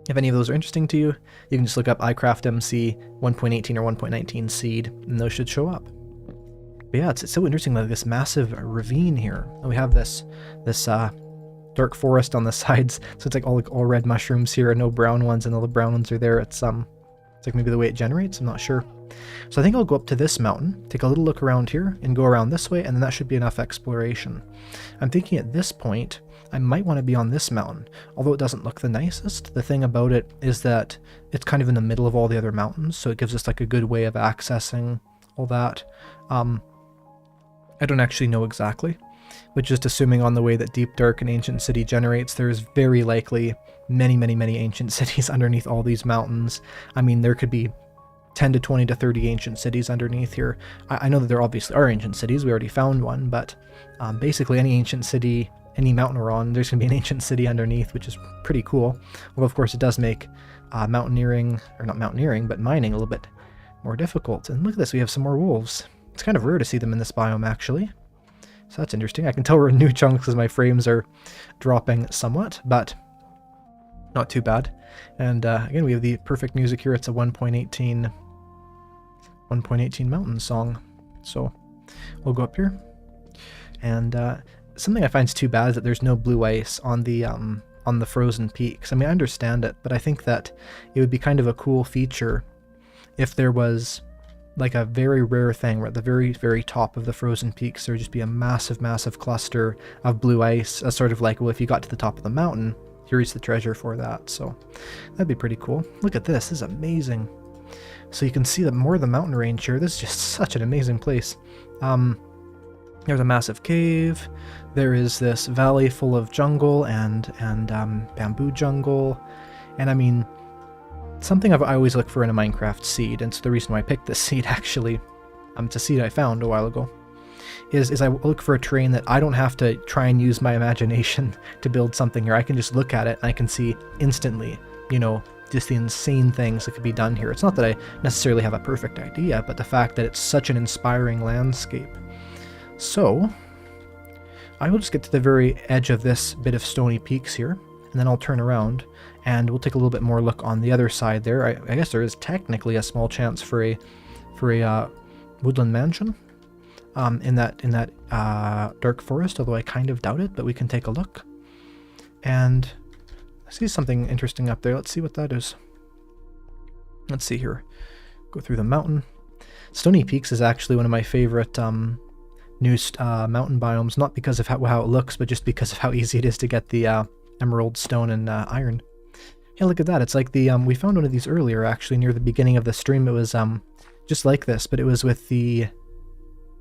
if any of those are interesting to you, you can just look up Eyecraftmc 1.18 or 1.19 seed, and those should show up. But yeah, it's so interesting, like this massive ravine here. We have this dark forest on the sides, so it's like all red mushrooms here and no brown ones, and all the brown ones are there. It's like maybe the way it generates, I'm not sure. So I think I'll go up to this mountain, take a little look around here, and go around this way, and then that should be enough exploration. I'm thinking at this point, I might want to be on this mountain, although it doesn't look the nicest. The thing about it is that it's kind of in the middle of all the other mountains, so it gives us like a good way of accessing all that. I don't actually know exactly, but just assuming on the way that Deep Dark and Ancient City generates, there's very likely many ancient cities underneath all these mountains. I mean, there could be 10 to 20 to 30 ancient cities underneath here. I know that there obviously are ancient cities, we already found one, but basically any ancient city, any mountain we're on, there's going to be an ancient city underneath, which is pretty cool. Although of course it does make mountaineering, or not mountaineering, but mining a little bit more difficult. And look at this, we have some more wolves. It's kind of rare to see them in this biome, actually. So that's interesting. I can tell we're in new chunks because my frames are dropping somewhat, but not too bad. And again, we have the perfect music here. It's a 1.18 mountain song. So we'll go up here. And something I find is too bad is that there's no blue ice on the frozen peaks. I mean, I understand it, but I think that it would be kind of a cool feature if there was like a very rare thing where at the very top of the frozen peaks there would just be a massive cluster of blue ice, as sort of like, well, if you got to the top of the mountain, here's the treasure for that. So that'd be pretty cool. Look at this is amazing. So you can see that more of the mountain range here. This is just such an amazing place. There's a massive cave, there is this valley full of jungle and bamboo jungle, and I mean, something I always look for in a Minecraft seed, and it's the reason why I picked this seed actually, it's a seed I found a while ago, is I look for a terrain that I don't have to try and use my imagination to build something here. I can just look at it and I can see instantly, just the insane things that could be done here. It's not that I necessarily have a perfect idea, but the fact that it's such an inspiring landscape. So, I will just get to the very edge of this bit of stony peaks here, and then I'll turn around and we'll take a little bit more look on the other side there. I guess there is technically a small chance for a woodland mansion in that dark forest, although I kind of doubt it, but we can take a look. And I see something interesting up there. Let's see what that is. Let's see here. Go through the mountain. Stony Peaks is actually one of my favorite new mountain biomes, not because of how it looks, but just because of how easy it is to get the emerald, stone, and iron. Yeah, look at that. It's like the we found one of these earlier, actually, near the beginning of the stream. It was just like this, but it was with the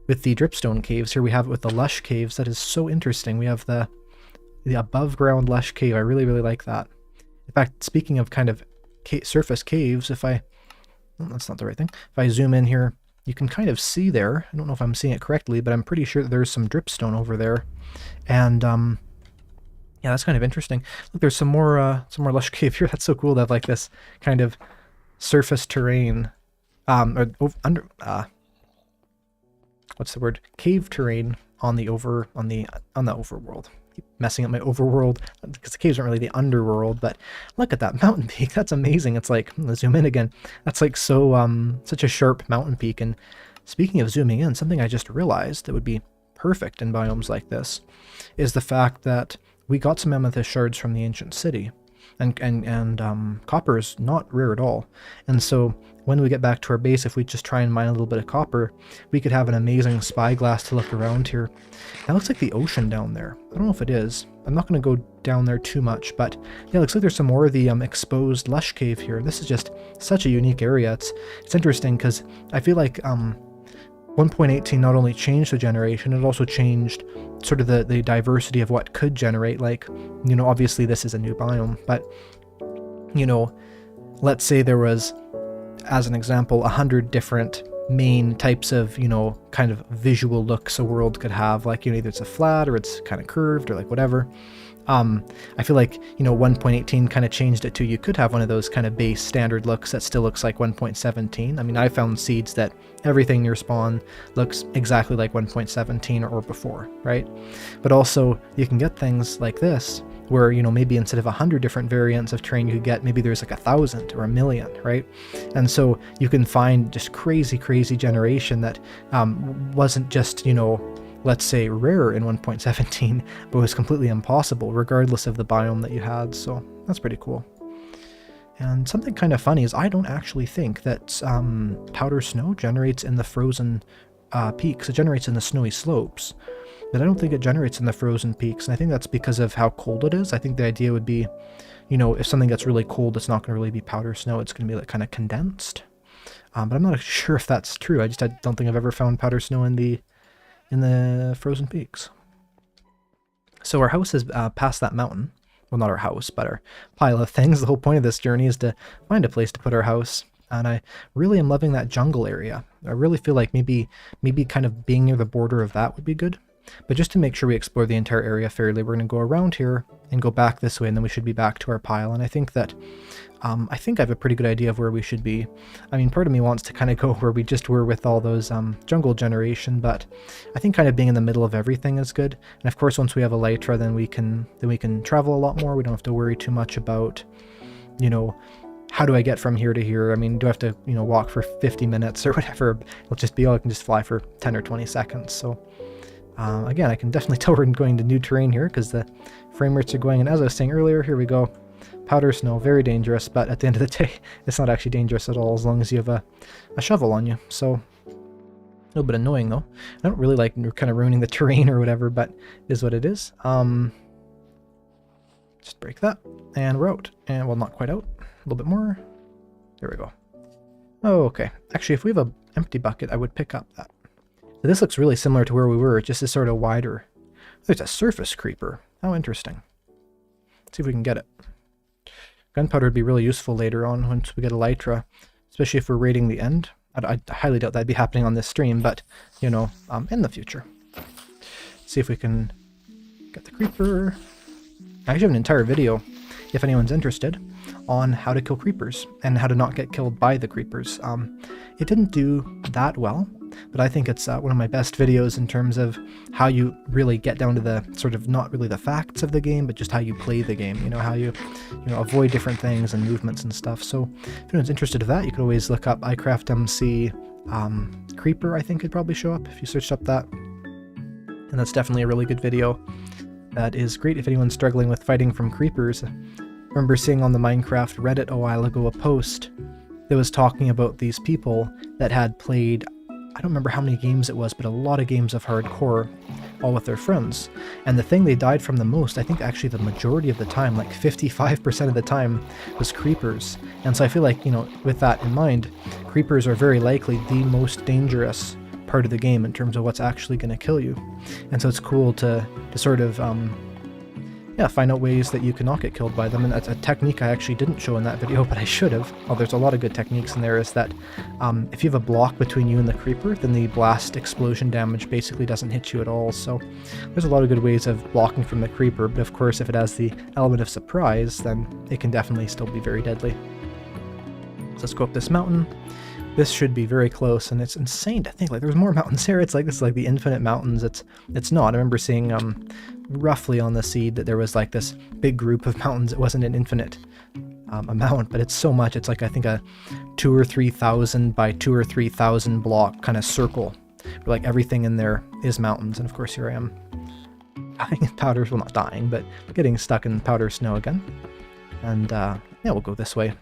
dripstone caves. Here we have it with the lush caves. That is so interesting. We have the above ground lush cave. I really, really like that. In fact, speaking of kind of surface caves, if I... well, that's not the right thing. If I zoom in here, you can kind of see there. I don't know if I'm seeing it correctly, but I'm pretty sure that there's some dripstone over there. And yeah, that's kind of interesting. Look, there's some more lush cave here. That's so cool to have like this kind of surface terrain, what's the word? Cave terrain on the overworld. Keep messing up my overworld because the caves aren't really the underworld. But look at that mountain peak. That's amazing. It's like, let's zoom in again. That's like so such a sharp mountain peak. And speaking of zooming in, something I just realized that would be perfect in biomes like this is the fact that we got some amethyst shards from the ancient city, and copper is not rare at all. And so when we get back to our base, if we just try and mine a little bit of copper, we could have an amazing spyglass to look around here. That looks like the ocean down there. I don't know if it is. I'm not going to go down there too much, but yeah, it looks like there's some more of the exposed lush cave here. This is just such a unique area. It's interesting because I feel like 1.18 not only changed the generation, it also changed sort of the diversity of what could generate. Like, you know, obviously this is a new biome, but, you know, let's say there was, as an example, 100 different main types of, you know, kind of visual looks a world could have. Like, you know, either it's a flat or it's kind of curved or like whatever. I feel like, you know, 1.18 kind of changed it to you could have one of those kind of base standard looks that still looks like 1.17. I mean, I found seeds that everything near spawn looks exactly like 1.17 or before, right? But also you can get things like this where, you know, maybe instead of 100 different variants of terrain, you could get maybe there's like 1,000 or 1,000,000, right? And so you can find just crazy generation that wasn't just, you know, let's say rare in 1.17, but was completely impossible regardless of the biome that you had. So that's pretty cool. And something kind of funny is I don't actually think that powder snow generates in the frozen peaks. It generates in the snowy slopes, but I don't think it generates in the frozen peaks. And I think that's because of how cold it is. I think the idea would be, you know, if something gets really cold, it's not going to really be powder snow. It's going to be like kind of condensed. But I'm not sure if that's true. I don't think I've ever found powder snow in the frozen peaks. So our house is past that mountain. Well, not our house, but our pile of things. The whole point of this journey is to find a place to put our house. And I really am loving that jungle area. I really feel like maybe kind of being near the border of that would be good. But just to make sure we explore the entire area fairly, we're going to go around here and go back this way, and then we should be back to our pile. And I think that I have a pretty good idea of where we should be. I mean, part of me wants to kind of go where we just were with all those jungle generation, but I think kind of being in the middle of everything is good. And of course, once we have Elytra, then we can travel a lot more. We don't have to worry too much about, you know, how do I get from here to here? I mean, do I have to, you know, walk for 50 minutes or whatever? It'll just be, oh, I can just fly for 10 or 20 seconds. So again, I can definitely tell we're going to new terrain here because the frame rates are going. And as I was saying earlier, here we go. Powder snow, very dangerous, but at the end of the day, it's not actually dangerous at all as long as you have a shovel on you. So a little bit annoying though. I don't really like kind of ruining the terrain or whatever, but it is what it is. Just break that, and we're out. And well, not quite out. A little bit more. There we go. Oh, okay. Actually, if we have an empty bucket, I would pick up that. So this looks really similar to where we were. It just is sort of wider. There's a surface creeper. How interesting. Let's see if we can get it. Gunpowder would be really useful later on once we get Elytra, especially if we're raiding the end. I highly doubt that'd be happening on this stream, but, you know, in the future. See if we can get the creeper. I actually have an entire video, if anyone's interested, on how to kill creepers and how to not get killed by the creepers. It didn't do that well, but I think it's one of my best videos in terms of how you really get down to the sort of not really the facts of the game, but just how you play the game, you know, how you avoid different things and movements and stuff. So if anyone's interested in that, you could always look up Eyecraftmc Creeper, I think it'd probably show up if you searched up that. And that's definitely a really good video. That is great if anyone's struggling with fighting from creepers. I remember seeing on the Minecraft Reddit a while ago a post that was talking about these people that had played I don't remember how many games it was, but a lot of games of hardcore, all with their friends. And the thing they died from the most, I think actually the majority of the time, like 55% of the time, was creepers. And so I feel like, you know, with that in mind, creepers are very likely the most dangerous part of the game in terms of what's actually going to kill you. And so it's cool to sort of find out ways that you can not get killed by them. And that's a technique I actually didn't show in that video, but I should have. Well, there's a lot of good techniques in there, is that if you have a block between you and the creeper, then the blast explosion damage basically doesn't hit you at all. So there's a lot of good ways of blocking from the creeper, but of course if it has the element of surprise, then it can definitely still be very deadly. So let's go up this mountain. This should be very close, and it's insane to think like there's more mountains here. It's like this is like the infinite mountains. It's not. I remember seeing roughly on the seed that there was like this big group of mountains. It wasn't an infinite amount, but it's so much. It's like I think a 2,000 or 3,000 by 2,000 or 3,000 block kind of circle, where like everything in there is mountains. And of course here I am dying in powder. Well, not dying, but getting stuck in powder snow again. And yeah, we'll go this way.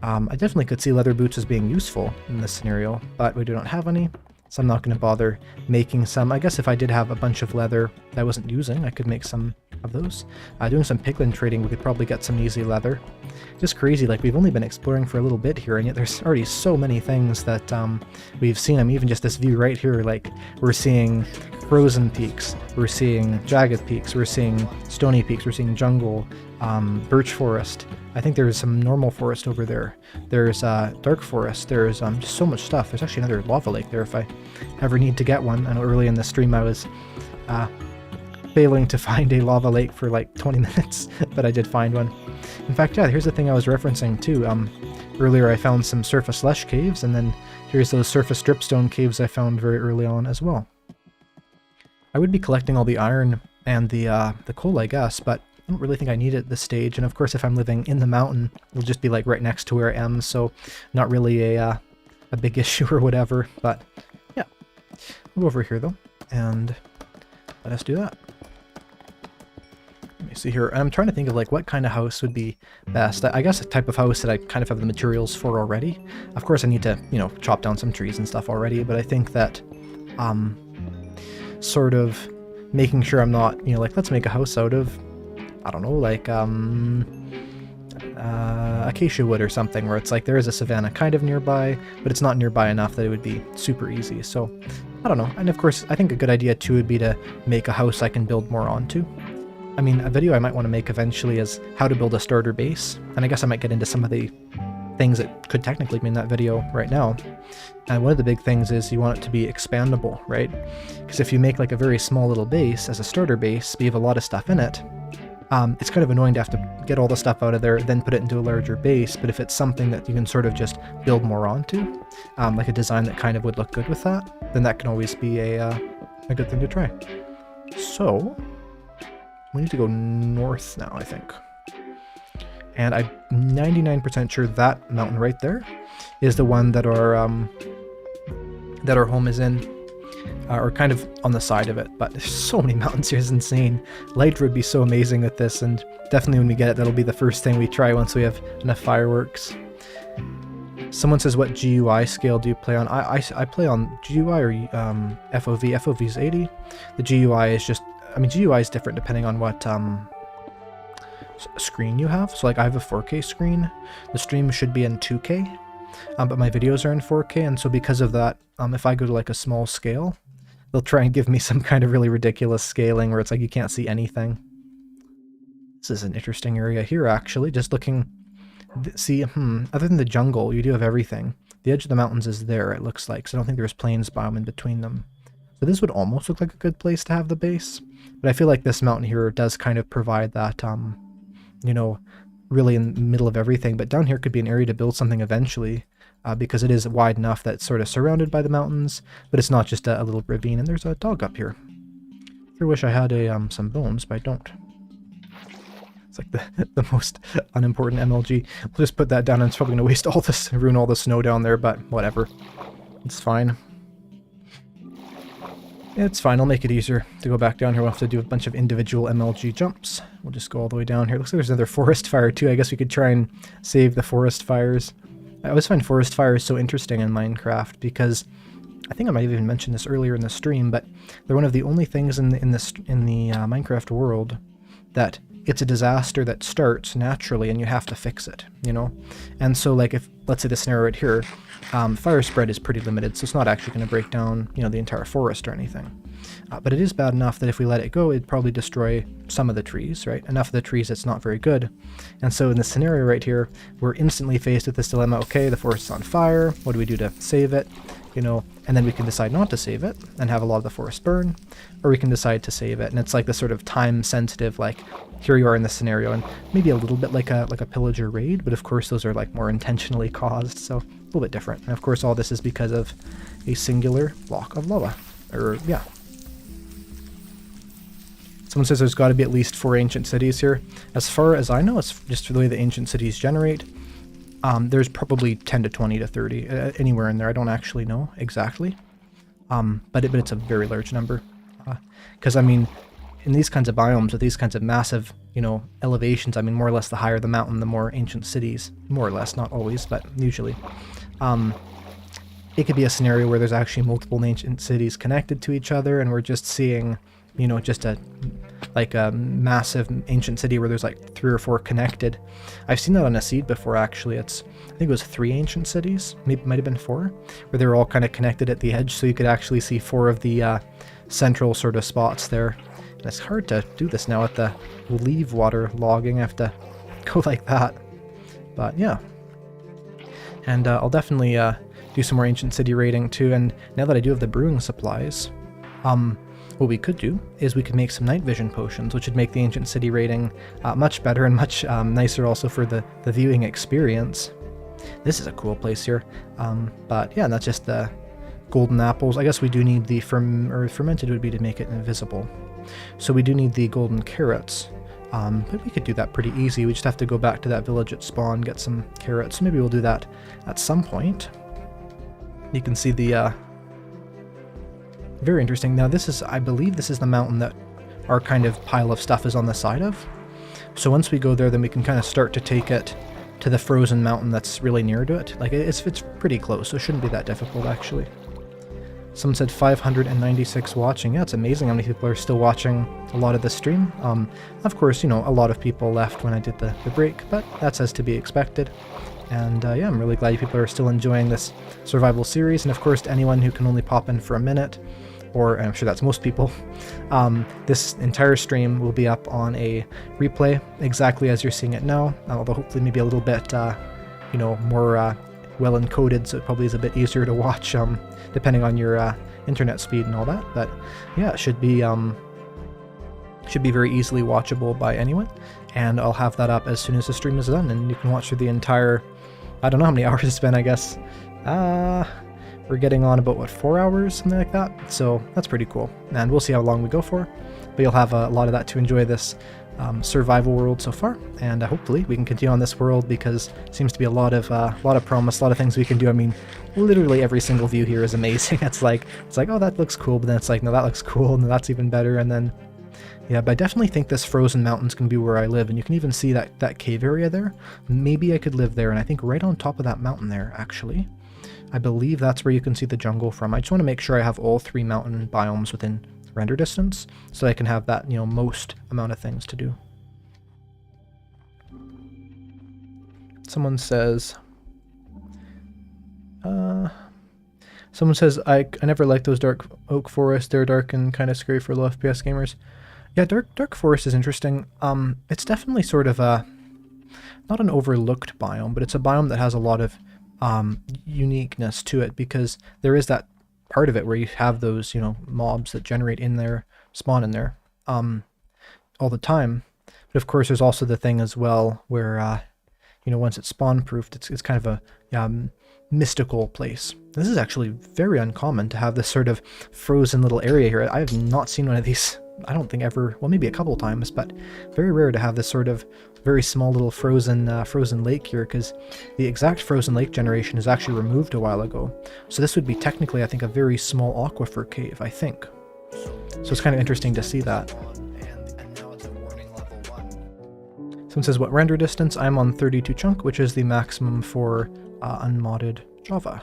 I definitely could see leather boots as being useful in this scenario, but we do not have any, so I'm not going to bother making some. I guess if I did have a bunch of leather that I wasn't using, I could make some of those. Doing some piglin trading, we could probably get some easy leather. Just crazy, like we've only been exploring for a little bit here, and yet there's already so many things that we've seen. I mean, even just this view right here, like we're seeing frozen peaks, we're seeing jagged peaks, we're seeing stony peaks, we're seeing jungle, birch forest. I think there's some normal forest over there. There's dark forest. There's just so much stuff. There's actually another lava lake there if I ever need to get one. I know early in the stream I was failing to find a lava lake for like 20 minutes, but I did find one. In fact, yeah, here's the thing I was referencing too. Earlier I found some surface lush caves, and then here's those surface dripstone caves I found very early on as well. I would be collecting all the iron and the coal, I guess, but I don't really think I need it at this stage. And of course, if I'm living in the mountain, it'll just be like right next to where I am, so not really a big issue or whatever. But yeah, we'll go over here though, and let us do that. Let me see here. I'm trying to think of like what kind of house would be best. I guess a type of house that I kind of have the materials for already. Of course, I need to, you know, chop down some trees and stuff already, but I think that sort of making sure I'm not, you know, like let's make a house out of, I don't know, like acacia wood or something, where it's like there is a savanna kind of nearby, but it's not nearby enough that it would be super easy. So I don't know. And of course, I think a good idea too would be to make a house I can build more onto. I mean, a video I might want to make eventually is how to build a starter base, and I guess I might get into some of the things that could technically be in that video right now. And one of the big things is you want it to be expandable, right? Because if you make like a very small little base as a starter base, but you have a lot of stuff in it, it's kind of annoying to have to get all the stuff out of there, then put it into a larger base. But if it's something that you can sort of just build more onto, like a design that kind of would look good with that, then that can always be a good thing to try. So we need to go north now, I think. And I'm 99% sure that mountain right there is the one that our home is in, or kind of on the side of it. But there's so many mountains here, it's insane. Light would be so amazing with this, and definitely when we get it, that'll be the first thing we try once we have enough fireworks. Someone says, what GUI scale do you play on? I play on GUI or FOV. FOV is 80. The GUI is just, I mean, GUI is different depending on what screen you have. So like I have a 4K screen. The stream should be in 2K, but my videos are in 4K, and so because of that, if I go to like a small scale, they'll try and give me some kind of really ridiculous scaling where it's like you can't see anything. This is an interesting area here, actually. Just looking, see, other than the jungle, you do have everything. The edge of the mountains is there, it looks like, so I don't think there's plains biome in between them. So this would almost look like a good place to have the base, but I feel like this mountain here does kind of provide that, you know, really in the middle of everything. But down here could be an area to build something eventually, because it is wide enough that it's sort of surrounded by the mountains, but it's not just a little ravine. And there's a dog up here. I wish I had some bones, but I don't. It's like the most unimportant MLG. We'll just put that down, and it's probably going to waste all this, ruin all the snow down there, but whatever. It's fine. It's fine, I'll make it easier to go back down here. We'll have to do a bunch of individual MLG jumps. We'll just go all the way down here. Looks like there's another forest fire too. I guess we could try and save the forest fires. I always find forest fires so interesting in Minecraft because I think I might have even mentioned this earlier in the stream, but they're one of the only things in the Minecraft world that it's a disaster that starts naturally and you have to fix it, you know? And so like if, let's say the scenario right here, fire spread is pretty limited, so it's not actually going to break down, you know, the entire forest or anything. But it is bad enough that if we let it go, it'd probably destroy some of the trees, right? Enough of the trees that's not very good. And so in this scenario right here, we're instantly faced with this dilemma. Okay, the forest is on fire. What do we do to save it? You know, and then we can decide not to save it and have a lot of the forest burn, or we can decide to save it. And it's like this sort of time sensitive, like here you are in this scenario, and maybe a little bit like a pillager raid, but of course those are like more intentionally caused, so a little bit different. And of course all this is because of a singular block of lava, or yeah. Someone says there's got to be at least 4 ancient cities here. As far as I know, it's just the way the ancient cities generate. There's probably 10 to 20 to 30, anywhere in there. I don't actually know exactly. But it's a very large number. Because, I mean, in these kinds of biomes, with these kinds of massive, you know, elevations, I mean, more or less the higher the mountain, the more ancient cities. More or less, not always, but usually. It could be a scenario where there's actually multiple ancient cities connected to each other, and we're just seeing, you know, just a massive ancient city where there's like 3 or 4 connected. I've seen that on a seed before, actually. I think it was 3 ancient cities, maybe might have been 4, where they were all kind of connected at the edge, so you could actually see 4 of the central sort of spots there. And it's hard to do this now with the leaf water logging. I have to go like that. But yeah. And I'll definitely do some more ancient city raiding too, and now that I do have the brewing supplies, what we could do is we could make some night vision potions, which would make the ancient city raiding much better and much nicer also for the viewing experience. This is a cool place here. But yeah, that's just the golden apples. I guess we do need the fermented would be to make it invisible. So we do need the golden carrots. But we could do that pretty easy. We just have to go back to that village at spawn, get some carrots. Maybe we'll do that at some point. You can see the very interesting. Now this is, I believe this is the mountain that our kind of pile of stuff is on the side of. So once we go there, then we can kind of start to take it to the frozen mountain that's really near to it. Like it's pretty close, so it shouldn't be that difficult actually. Someone said 596 watching. Yeah, it's amazing how many people are still watching a lot of the stream. Of course, you know, a lot of people left when I did the break, but that's as to be expected. And yeah, I'm really glad people are still enjoying this survival series. And of course, to anyone who can only pop in for a minute, or I'm sure that's most people, this entire stream will be up on a replay exactly as you're seeing it now, although hopefully maybe a little bit, you know, more well encoded, so it probably is a bit easier to watch, depending on your internet speed and all that. But yeah, it should be very easily watchable by anyone, and I'll have that up as soon as the stream is done, and you can watch through the entire, I don't know how many hours it's been, I guess. We're getting on about, what, 4 hours, something like that? So that's pretty cool, and we'll see how long we go for, but you'll have a lot of that to enjoy this survival world so far, and hopefully we can continue on this world, because it seems to be a lot of promise, a lot of things we can do. I mean, literally every single view here is amazing. It's like, oh, that looks cool, but then it's like, no, that looks cool, and that's even better, and then, yeah, but I definitely think this frozen mountain's gonna be where I live, and you can even see that cave area there. Maybe I could live there, and I think right on top of that mountain there, actually, I believe that's where you can see the jungle from. I just want to make sure I have all 3 mountain biomes within render distance, so I can have that, you know, most amount of things to do. Someone says, I never liked those dark oak forests. They're dark and kind of scary for low FPS gamers. Yeah, dark forest is interesting. It's definitely sort of not an overlooked biome, but it's a biome that has a lot of uniqueness to it, because there is that part of it where you have those, you know, mobs that generate in there, spawn in there, all the time. But of course, there's also the thing as well where, you know, once it's spawn-proofed, it's kind of a mystical place. This is actually very uncommon to have this sort of frozen little area here. I have not seen one of these, I don't think ever, well, maybe a couple times, but very rare to have this sort of very small little frozen lake here, because the exact frozen lake generation is actually removed a while ago. So this would be technically, I think, a very small aquifer cave, I think. So it's kind of interesting to see that. And now it's a warning level 1. Someone says, what render distance? I'm on 32 chunk, which is the maximum for unmodded Java.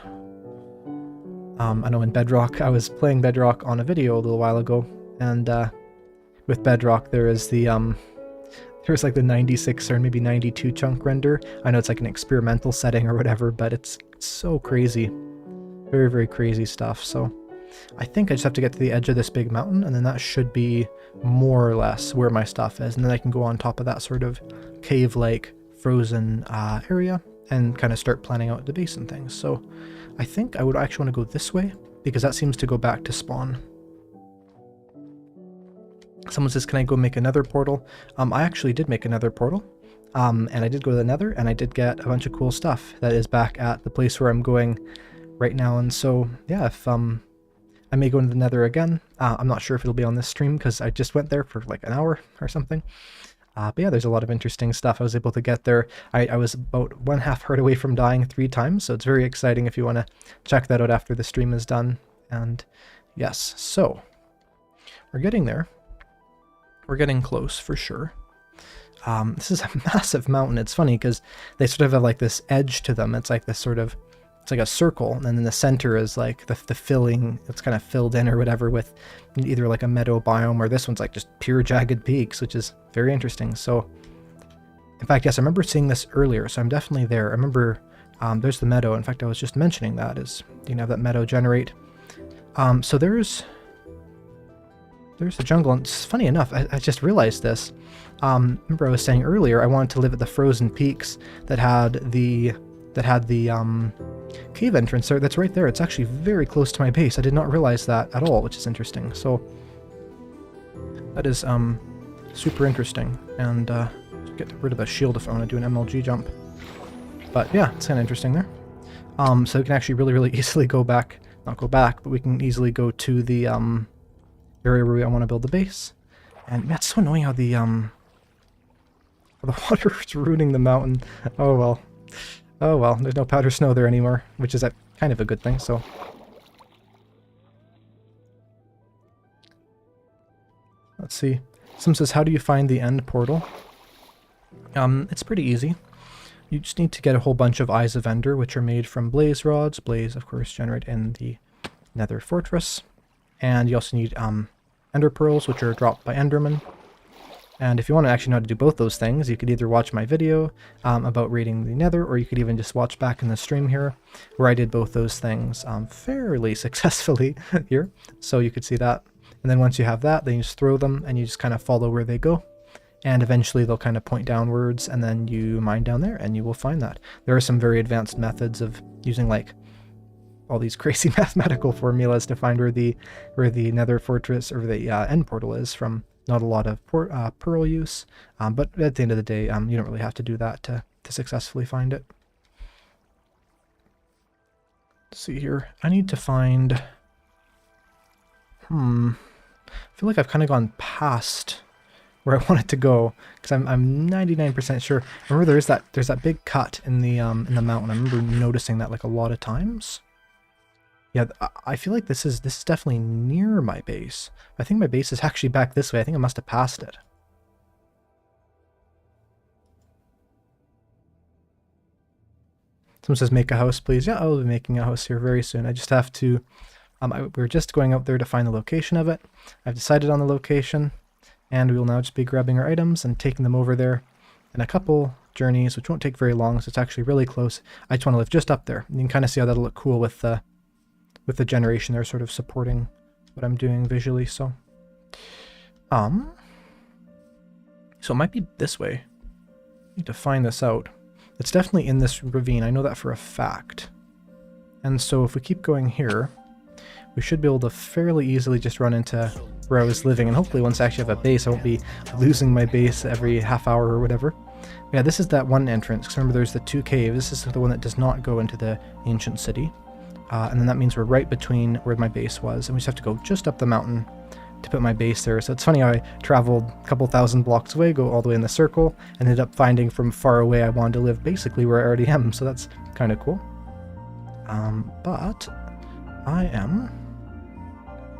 I know in Bedrock, I was playing Bedrock on a video a little while ago, and with Bedrock there is the there's like the 96 or maybe 92 chunk render. I know it's like an experimental setting or whatever, but it's so crazy. Very, very crazy stuff. So I think I just have to get to the edge of this big mountain, and then that should be more or less where my stuff is. And then I can go on top of that sort of cave-like frozen area and kind of start planning out the base and things. So I think I would actually want to go this way, because that seems to go back to spawn. Someone says, can I go make another portal? I actually did make another portal, and I did go to the nether, and I did get a bunch of cool stuff that is back at the place where I'm going right now. And so, yeah, if I may go into the nether again. I'm not sure if it'll be on this stream, because I just went there for like an hour or something. But yeah, there's a lot of interesting stuff. I was able to get there. I was about 1/2 heart away from dying 3 times, so it's very exciting if you want to check that out after the stream is done. And yes, so we're getting there. We're getting close for sure. This is a massive mountain. It's funny because they sort of have like this edge to them. It's like this sort of, it's like a circle, and then in the center is like the filling. It's kind of filled in or whatever with either like a meadow biome, or this one's like just pure jagged peaks, which is very interesting. So in fact, yes, I remember seeing this earlier, so I'm definitely there. I remember there's the meadow. In fact, I was just mentioning that, is you can have that meadow generate. So there's the jungle, and it's funny enough, I just realized this. Remember I was saying earlier I wanted to live at the frozen peaks that had the cave entrance there. That's right there. It's actually very close to my base. I did not realize that at all, which is interesting. So that is super interesting. And get rid of the shield if I want to do an MLG jump. But yeah, it's kind of interesting there. So we can actually really easily go back, not go back, but we can easily go to the area where I want to build the base. And that's so annoying how the water is ruining the mountain. Oh well. Oh well, there's no powder snow there anymore, which is kind of a good thing, so. Let's see. Someone says, how do you find the end portal? It's pretty easy. You just need to get a whole bunch of Eyes of Ender, which are made from blaze rods. Blaze, of course, generate in the Nether Fortress. And you also need Ender Pearls, which are dropped by Enderman. And if you want to actually know how to do both those things, you could either watch my video about raiding the Nether, or you could even just watch back in the stream here, where I did both those things fairly successfully here. So you could see that. And then once you have that, then you just throw them, and you just kind of follow where they go. And eventually they'll kind of point downwards, and then you mine down there, and you will find that. There are some very advanced methods of using like all these crazy mathematical formulas to find where the Nether Fortress or the end portal is from. Not a lot of pearl use, but at the end of the day, you don't really have to do that to successfully find it. Let's see here. I need to find... I feel like I've kind of gone past where I wanted to go, because I'm 99% sure. Remember, there's that big cut in the mountain. I remember noticing that like a lot of times. Yeah, I feel like this is definitely near my base. I think my base is actually back this way. I think I must have passed it. Someone says, make a house, please. Yeah, I'll be making a house here very soon. I just have to... we're just going out there to find the location of it. I've decided on the location, and we will now just be grabbing our items and taking them over there in a couple journeys, which won't take very long, so it's actually really close. I just want to live just up there. You can kind of see how that'll look cool with the generation there sort of supporting what I'm doing visually. So so it might be this way. I need to find this out. It's definitely in this ravine. I know that for a fact. And so if we keep going here, we should be able to fairly easily just run into where I was living, and hopefully once I actually have a base, I won't be losing my base every half hour or whatever. Yeah, this is that one entrance, because remember there's the 2 caves. This is the one that does not go into the ancient city. And then that means we're right between where my base was, and we just have to go just up the mountain to put my base there. So it's funny how I traveled a couple thousand blocks away, go all the way in the circle, and ended up finding from far away I wanted to live basically where I already am, so that's kind of cool. But I am...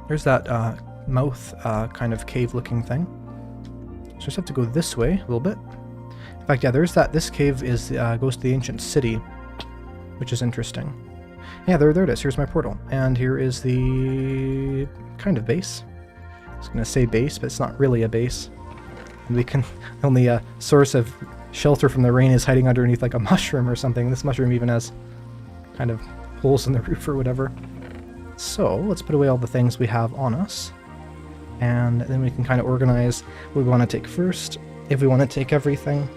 There's that mouth kind of cave-looking thing. So I just have to go this way a little bit. In fact, yeah, there's that. This cave is goes to the ancient city, which is interesting. Yeah, there it is. Here's my portal. And here is the kind of base. I was going to say base, but it's not really a base. And we can, only source of shelter from the rain is hiding underneath like a mushroom or something. This mushroom even has kind of holes in the roof or whatever. So let's put away all the things we have on us. And then we can kind of organize what we want to take first. If we want to take everything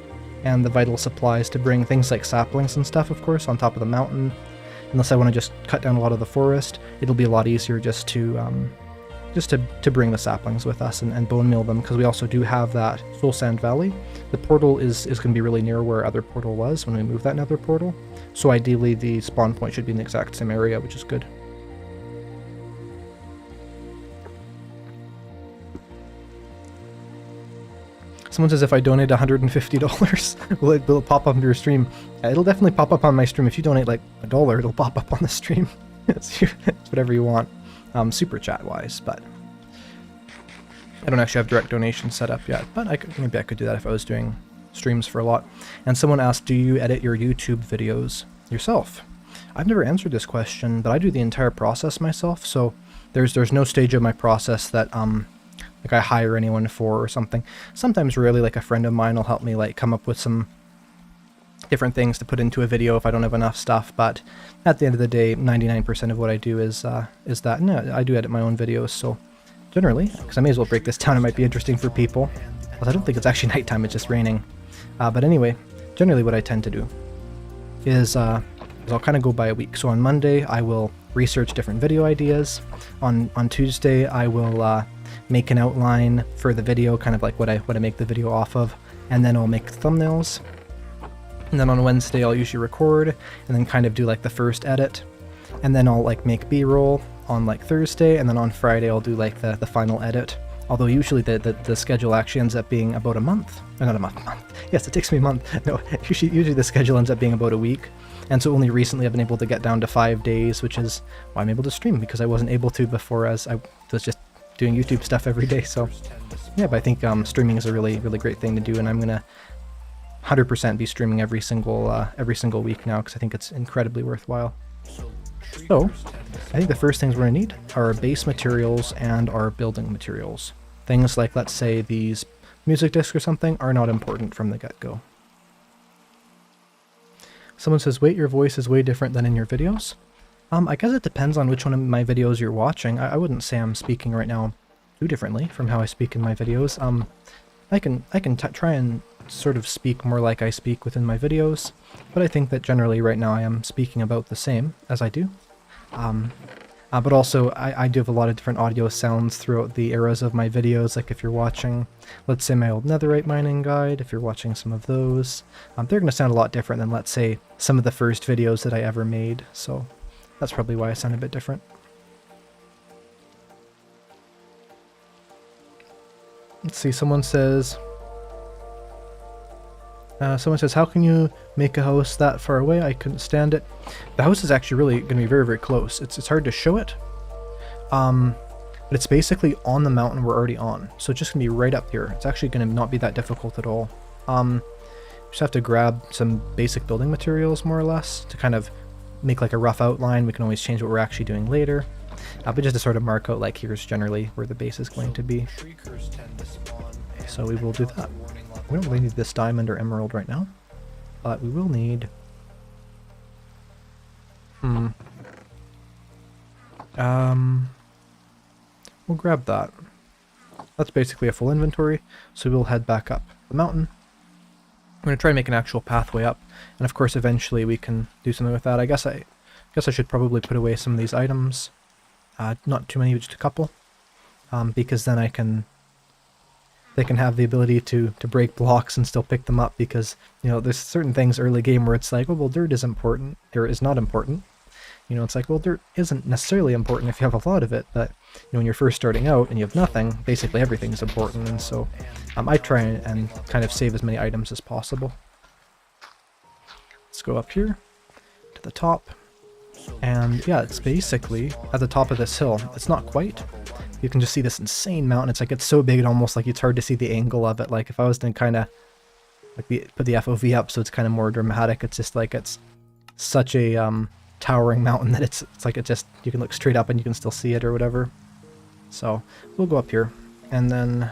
and the vital supplies to bring things like saplings and stuff, of course, on top of the mountain. Unless I want to just cut down a lot of the forest, it'll be a lot easier just to bring the saplings with us and bone meal them, because we also do have that Soul Sand Valley. The portal is going to be really near where other portal was when we move that nether portal. So ideally the spawn point should be in the exact same area, which is good. Someone says if I donate $150, will it pop up on your stream? It'll definitely pop up on my stream. If you donate like $1, it'll pop up on the stream. It's whatever you want, super chat wise, but I don't actually have direct donation set up yet, but maybe I could do that if I was doing streams for a lot. And someone asked, do you edit your YouTube videos yourself? I've never answered this question, but I do the entire process myself, so there's no stage of my process that like I hire anyone for or something. Sometimes really like a friend of mine will help me like come up with some different things to put into a video if I don't have enough stuff, but at the end of the day 99% of what I do is that. No, I do edit my own videos, so generally, because I may as well break this down, it might be interesting for people. Well, I don't think it's actually nighttime, it's just raining. But anyway, generally what I tend to do is I'll kind of go by a week. So on Monday I will research different video ideas. On Tuesday I will make an outline for the video, kind of like what I make the video off of, and then I'll make thumbnails. And then on Wednesday I'll usually record and then kind of do like the first edit, and then I'll like make B-roll on like Thursday, and then on Friday I'll do like the final edit. Although usually the schedule actually ends up being about a month. Or not a month. Yes, it takes me a month. No, usually the schedule ends up being about a week. And so only recently I've been able to get down to 5 days, which is why I'm able to stream, because I wasn't able to before, as I was just doing YouTube stuff every day. So yeah, but I think streaming is a really great thing to do, and I'm gonna 100% be streaming every single week now, because I think it's incredibly worthwhile. So I think the first things we're gonna need are our base materials and our building materials. Things like, let's say, these music discs or something are not important from the get-go. Someone says, wait, your voice is way different than in your videos. I guess it depends on which one of my videos you're watching. I wouldn't say I'm speaking right now too differently from how I speak in my videos. I can try and sort of speak more like I speak within my videos, but I think that generally right now I am speaking about the same as I do. But also I do have a lot of different audio sounds throughout the eras of my videos. Like if you're watching, let's say, my old netherite mining guide, if you're watching some of those, they're going to sound a lot different than, let's say, some of the first videos that I ever made. So that's probably why I sound a bit different. Let's see, someone says, how can you make a house that far away? I couldn't stand it. The house is actually really going to be very close. It's hard to show it, but it's basically on the mountain we're already on. So it's just going to be right up here. It's actually going to not be that difficult at all. Just have to grab some basic building materials, more or less, to kind of make like a rough outline. We can always change what we're actually doing later. But just to sort of mark out, like, here's generally where the base is going to be. So we will do that. We don't really need this diamond or emerald right now, but we will need... We'll grab that. That's basically a full inventory, so we'll head back up the mountain. I'm going to try and make an actual pathway up, and of course eventually we can do something with that. I guess I should probably put away some of these items. Not too many, just a couple, because then they can have the ability to break blocks and still pick them up, because, you know, there's certain things early game where it's like, oh, well, dirt is important, or is not important. You know, it's like, well, dirt isn't necessarily important if you have a lot of it, but, you know, when you're first starting out and you have nothing, basically everything's important, and so I try and kind of save as many items as possible. Let's go up here to the top, and yeah, it's basically at the top of this hill. It's not quite. You can just see this insane mountain. It's like, it's so big, it almost like it's hard to see the angle of it. Like if I was to kind of like put the FOV up so it's kind of more dramatic, it's just like, it's such a towering mountain that it's like it just, you can look straight up and you can still see it or whatever. So we'll go up here, and then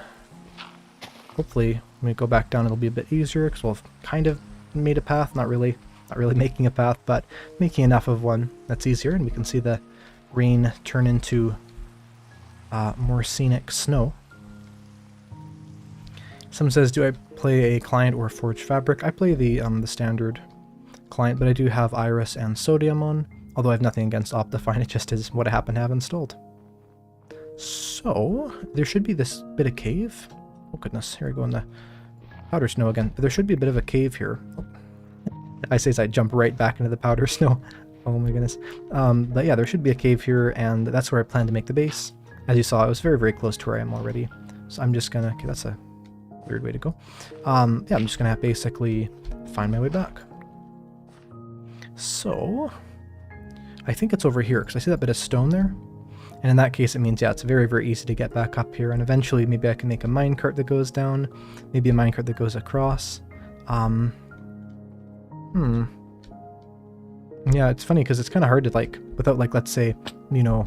hopefully when we go back down it'll be a bit easier, because we'll have kind of made a path, not really making a path, but making enough of one that's easier, and we can see the rain turn into more scenic snow. Someone says, do I play a client or Forge Fabric? I play the standard client, but I do have Iris and Sodium on, although I have nothing against Optifine, it just is what I happen to have installed. So, there should be this bit of cave. Oh goodness, here we go in the powder snow again. But there should be a bit of a cave here. Oh. I say as I jump right back into the powder snow. Oh my goodness. But yeah, there should be a cave here, and that's where I plan to make the base. As you saw, it was very, very close to where I am already. So I'm just gonna, okay, that's a weird way to go. Yeah, I'm just gonna have basically find my way back. So, I think it's over here, because I see that bit of stone there. And in that case, it means, yeah, it's very, very easy to get back up here. And eventually, maybe I can make a minecart that goes down. Maybe a minecart that goes across. Yeah, it's funny, because it's kind of hard to, like, without, like, let's say, you know,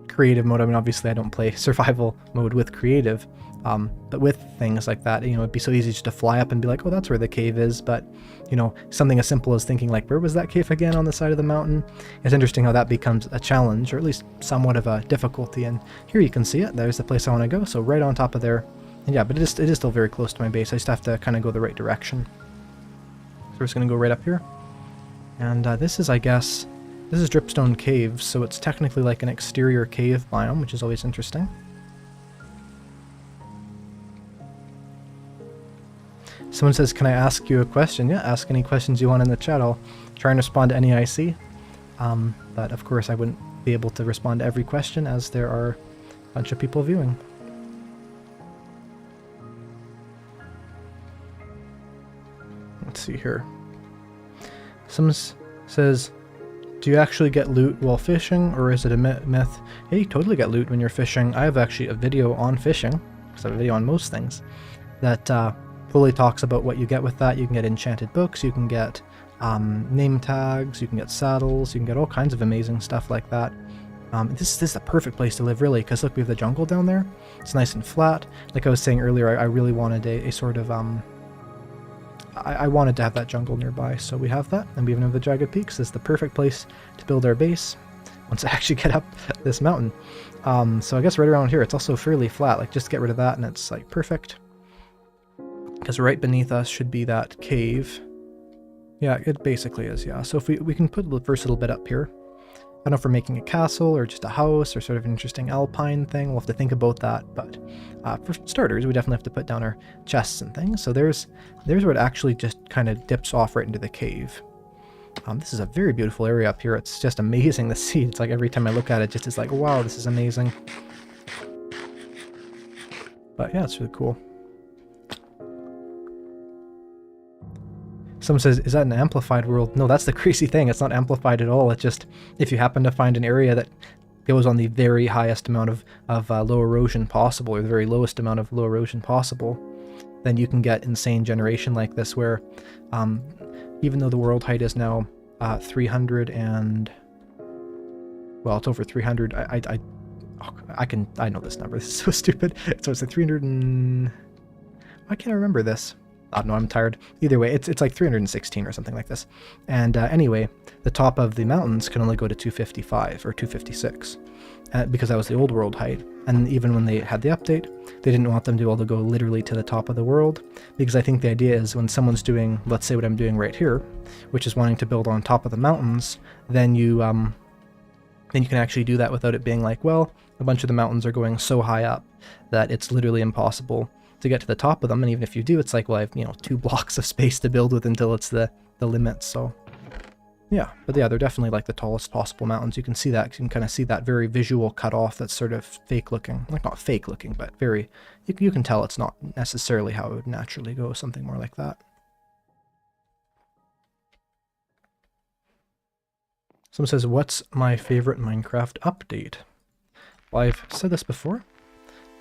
creative mode. I mean, obviously, I don't play survival mode with creative. But with things like that, you know, it'd be so easy just to fly up and be like, oh, that's where the cave is. But, you know, something as simple as thinking like, where was that cave again on the side of the mountain? It's interesting how that becomes a challenge, or at least somewhat of a difficulty. And here you can see it. There's the place I want to go. So right on top of there. And yeah, but it is still very close to my base. I just have to kind of go the right direction. So we're just going to go right up here. And this is, I guess, this is Dripstone Caves. So it's technically like an exterior cave biome, which is always interesting. Someone says, can I ask you a question? Yeah, ask any questions you want in the chat. I'll try and respond to any I see. But of course I wouldn't be able to respond to every question, as there are a bunch of people viewing. Let's see here. Someone says, do you actually get loot while fishing, or is it a myth? Yeah, you totally get loot when you're fishing. I have actually a video on fishing, because I have a video on most things, that fully talks about what you get with that. You can get enchanted books, you can get name tags, you can get saddles, you can get all kinds of amazing stuff like that. This is the perfect place to live, really, because look, we have the jungle down there. It's nice and flat. Like I was saying earlier, I really wanted a sort of I wanted to have that jungle nearby, so we have that, and we even have the Jagged Peaks. This is the perfect place to build our base once I actually get up this mountain. So I guess right around here, it's also fairly flat. Like, just get rid of that, and it's like perfect. Because right beneath us should be that cave. Yeah, it basically is, yeah. So if we can put the first little bit up here. I don't know if we're making a castle or just a house or sort of an interesting alpine thing. We'll have to think about that. But for starters, we definitely have to put down our chests and things. So there's where it actually just kind of dips off right into the cave. This is a very beautiful area up here. It's just amazing to see. It's like every time I look at it, just it's like, wow, this is amazing. But yeah, it's really cool. Someone says, is that an amplified world? No, that's the crazy thing. It's not amplified at all. It's just, if you happen to find an area that goes on the very highest amount of low erosion possible, or the very lowest amount of low erosion possible, then you can get insane generation like this, where even though the world height is now 300 and, well, it's over 300. I know this number. This is so stupid. So it's like 300 and... Why can't I remember this? I don't know, I'm tired. Either way, it's like 316 or something like this. And anyway, the top of the mountains can only go to 255 or 256 because that was the old world height. And even when they had the update, they didn't want them to be able to go literally to the top of the world, because I think the idea is when someone's doing, let's say what I'm doing right here, which is wanting to build on top of the mountains, then you can actually do that without it being like, well, a bunch of the mountains are going so high up that it's literally impossible to get to the top of them. And even if you do, it's like, well, I have, 2 blocks of space to build with until it's the limit. So yeah, but yeah, they're definitely like the tallest possible mountains. You can see that, you can kind of see that very visual cutoff that's sort of fake looking, like not fake looking, but very, you can tell it's not necessarily how it would naturally go, something more like that. Someone says, what's my favorite Minecraft update? Well, I've said this before,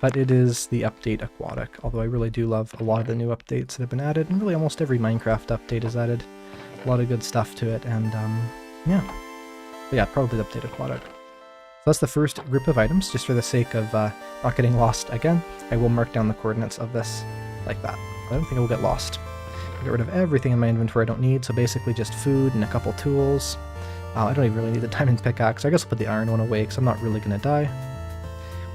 but it is the update Aquatic, although I really do love a lot of the new updates that have been added, and really almost every Minecraft update has added a lot of good stuff to it, and Yeah. But yeah, probably the updated aquatic. So that's the first group of items, just for the sake of not getting lost again. I will mark down the coordinates of this like that. I don't think I will get lost. I'll get rid of everything in my inventory I don't need, so basically just food and a couple tools. I don't even really need the diamond pickaxe, so I guess I'll put the iron one away because I'm not really going to die.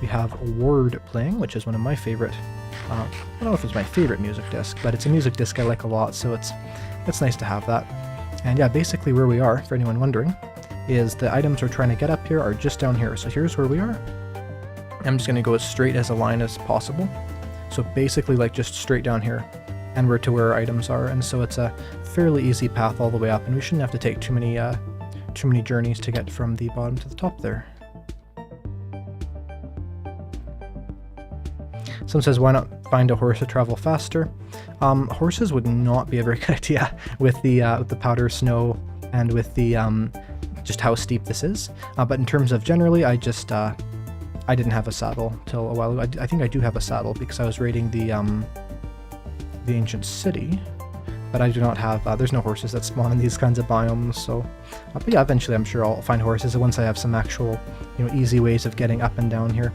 We have Word playing, which is one of my favorite, I don't know if it's my favorite music disc, but it's a music disc I like a lot, so it's nice to have that. And yeah, basically where we are, for anyone wondering, is the items we're trying to get up here are just down here. So here's where we are. I'm just going to go as straight as a line as possible. So basically like just straight down here, and we're to where our items are, and so it's a fairly easy path all the way up, and we shouldn't have to take too many journeys to get from the bottom to the top there. Someone says, why not find a horse to travel faster? Horses would not be a very good idea with the powder snow and with the just how steep this is. But in terms of generally, I didn't have a saddle till a while ago. I think I do have a saddle because I was raiding the ancient city, but I do not have. There's no horses that spawn in these kinds of biomes. So, but yeah, eventually I'm sure I'll find horses once I have some actual, easy ways of getting up and down here.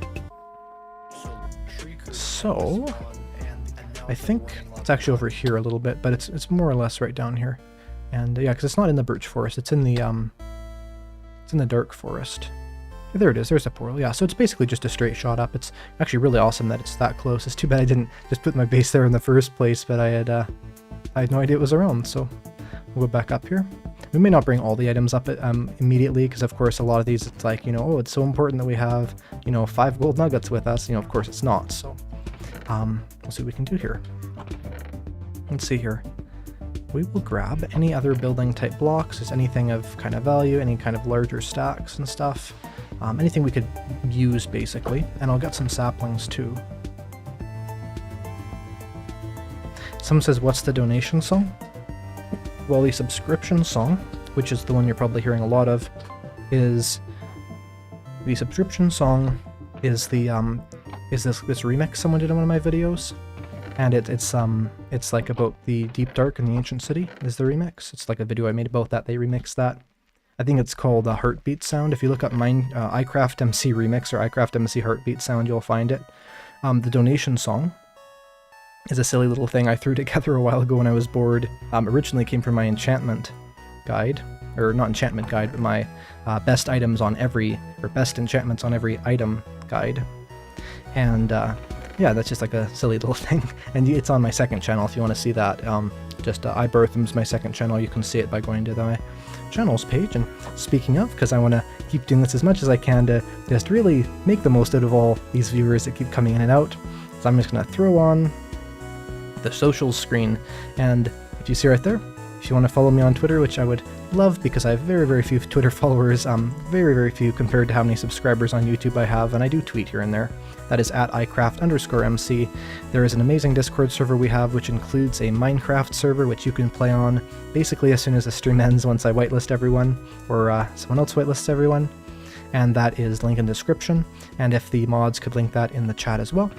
So, I think it's actually over here a little bit, but it's more or less right down here. And yeah, because it's not in the birch forest, it's in the dark forest. There it is, there's a portal. Yeah, so it's basically just a straight shot up. It's actually really awesome that it's that close. It's too bad I didn't just put my base there in the first place, but I had no idea it was around, so we'll go back up here. We may not bring all the items up immediately, because of course a lot of these, it's like, oh, it's so important that we have, 5 gold nuggets with us. Of course it's not, so we'll see what we can do here. Let's see here. We will grab any other building type blocks, is anything of kind of value, any kind of larger stacks and stuff. Anything we could use basically, and I'll get some saplings too. Someone says, what's the donation song? Well, the subscription song, which is the one you're probably hearing a lot of, is the subscription song is the is this remix someone did in one of my videos, and it's like about the deep dark in the ancient city is the remix. It's like a video I made about that. They remixed that. I think it's called a Heartbeat Sound. If you look up Eyecraftmc remix or Eyecraftmc Heartbeat Sound, you'll find it. The donation song is a silly little thing I threw together a while ago when I was bored. Originally came from my enchantment guide, or not enchantment guide, but my best items on every, or best enchantments on every item guide. And yeah, that's just like a silly little thing. And it's on my second channel if you want to see that. Eyecraftmc's my second channel. You can see it by going to my channels page. And speaking of, because I want to keep doing this as much as I can to just really make the most out of all these viewers that keep coming in and out, so I'm just going to throw on the socials screen, and if you see right there, if you want to follow me on Twitter, which I would love because I have very, very few Twitter followers, very, very few compared to how many subscribers on YouTube I have, and I do tweet here and there. That is at Eyecraft_MC. There is an amazing Discord server we have, which includes a Minecraft server, which you can play on basically as soon as the stream ends, once I whitelist everyone, or someone else whitelists everyone. And that is linked in the description, and if the mods could link that in the chat as well.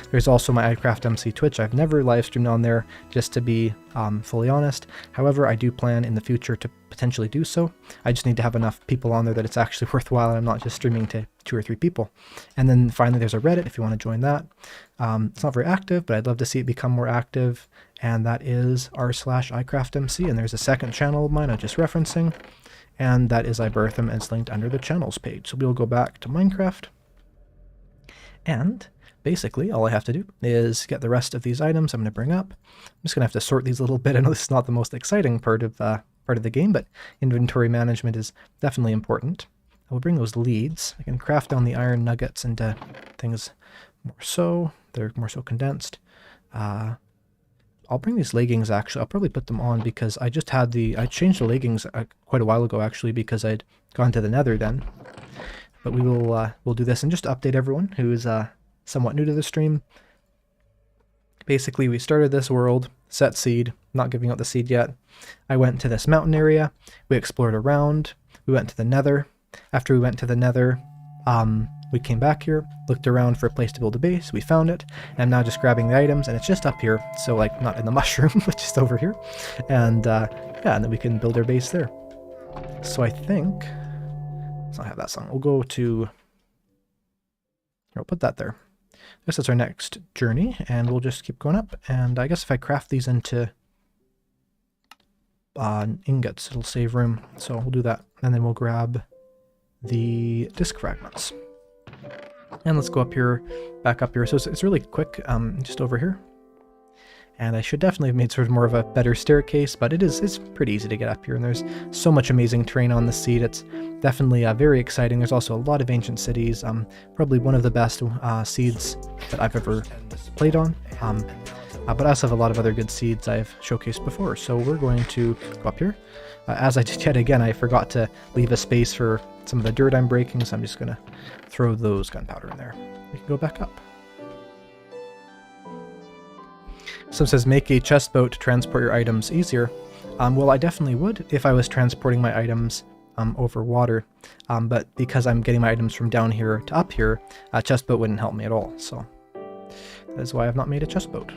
There's also my Eyecraftmc Twitch. I've never live streamed on there, just to be fully honest. However, I do plan in the future to potentially do so. I just need to have enough people on there that it's actually worthwhile and I'm not just streaming to 2 or 3 people. And then finally there's a Reddit if you want to join that. It's not very active, but I'd love to see it become more active, and that is r/Eyecraftmc, and there's a second channel of mine I'm just referencing, and that is Eyecraftmc, and it's linked under the channels page. So we'll go back to Minecraft, and basically all I have to do is get the rest of these items I'm going to bring up. I'm just going to have to sort these a little bit. I know this is not the most exciting part of the game, but inventory management is definitely important. I will bring those leads. I can craft down the iron nuggets into things more so. They're more so condensed. I'll bring these leggings actually. I'll probably put them on because I just had I changed the leggings quite a while ago actually because I'd gone to the nether then. But we will we'll do this and just update everyone who is somewhat new to the stream. Basically, we started this world, set seed, not giving out the seed yet. I went to this mountain area, we explored around, we went to the nether. After we went to the nether, we came back here, looked around for a place to build a base, we found it, and I'm now just grabbing the items, and it's just up here, so like not in the mushroom, but just over here. And yeah, and then we can build our base there. So I think, let's not have that song. We'll go to, here, we'll put that there. This is our next journey, and we'll just keep going up. And I guess if I craft these into ingots, it'll save room. So we'll do that, and then we'll grab the disc fragments. And let's go up here, back up here. So it's really quick, just over here. And I should definitely have made sort of more of a better staircase, but it's pretty easy to get up here, and there's so much amazing terrain on the seed. It's definitely very exciting. There's also a lot of ancient cities, probably one of the best seeds that I've ever played on. But I also have a lot of other good seeds I've showcased before, so we're going to go up here. As I did yet again, I forgot to leave a space for some of the dirt I'm breaking, so I'm just going to throw those gunpowder in there. We can go back up. So it says, make a chest boat to transport your items easier. Well, I definitely would if I was transporting my items over water, but because I'm getting my items from down here to up here, a chest boat wouldn't help me at all, so that is why I've not made a chest boat.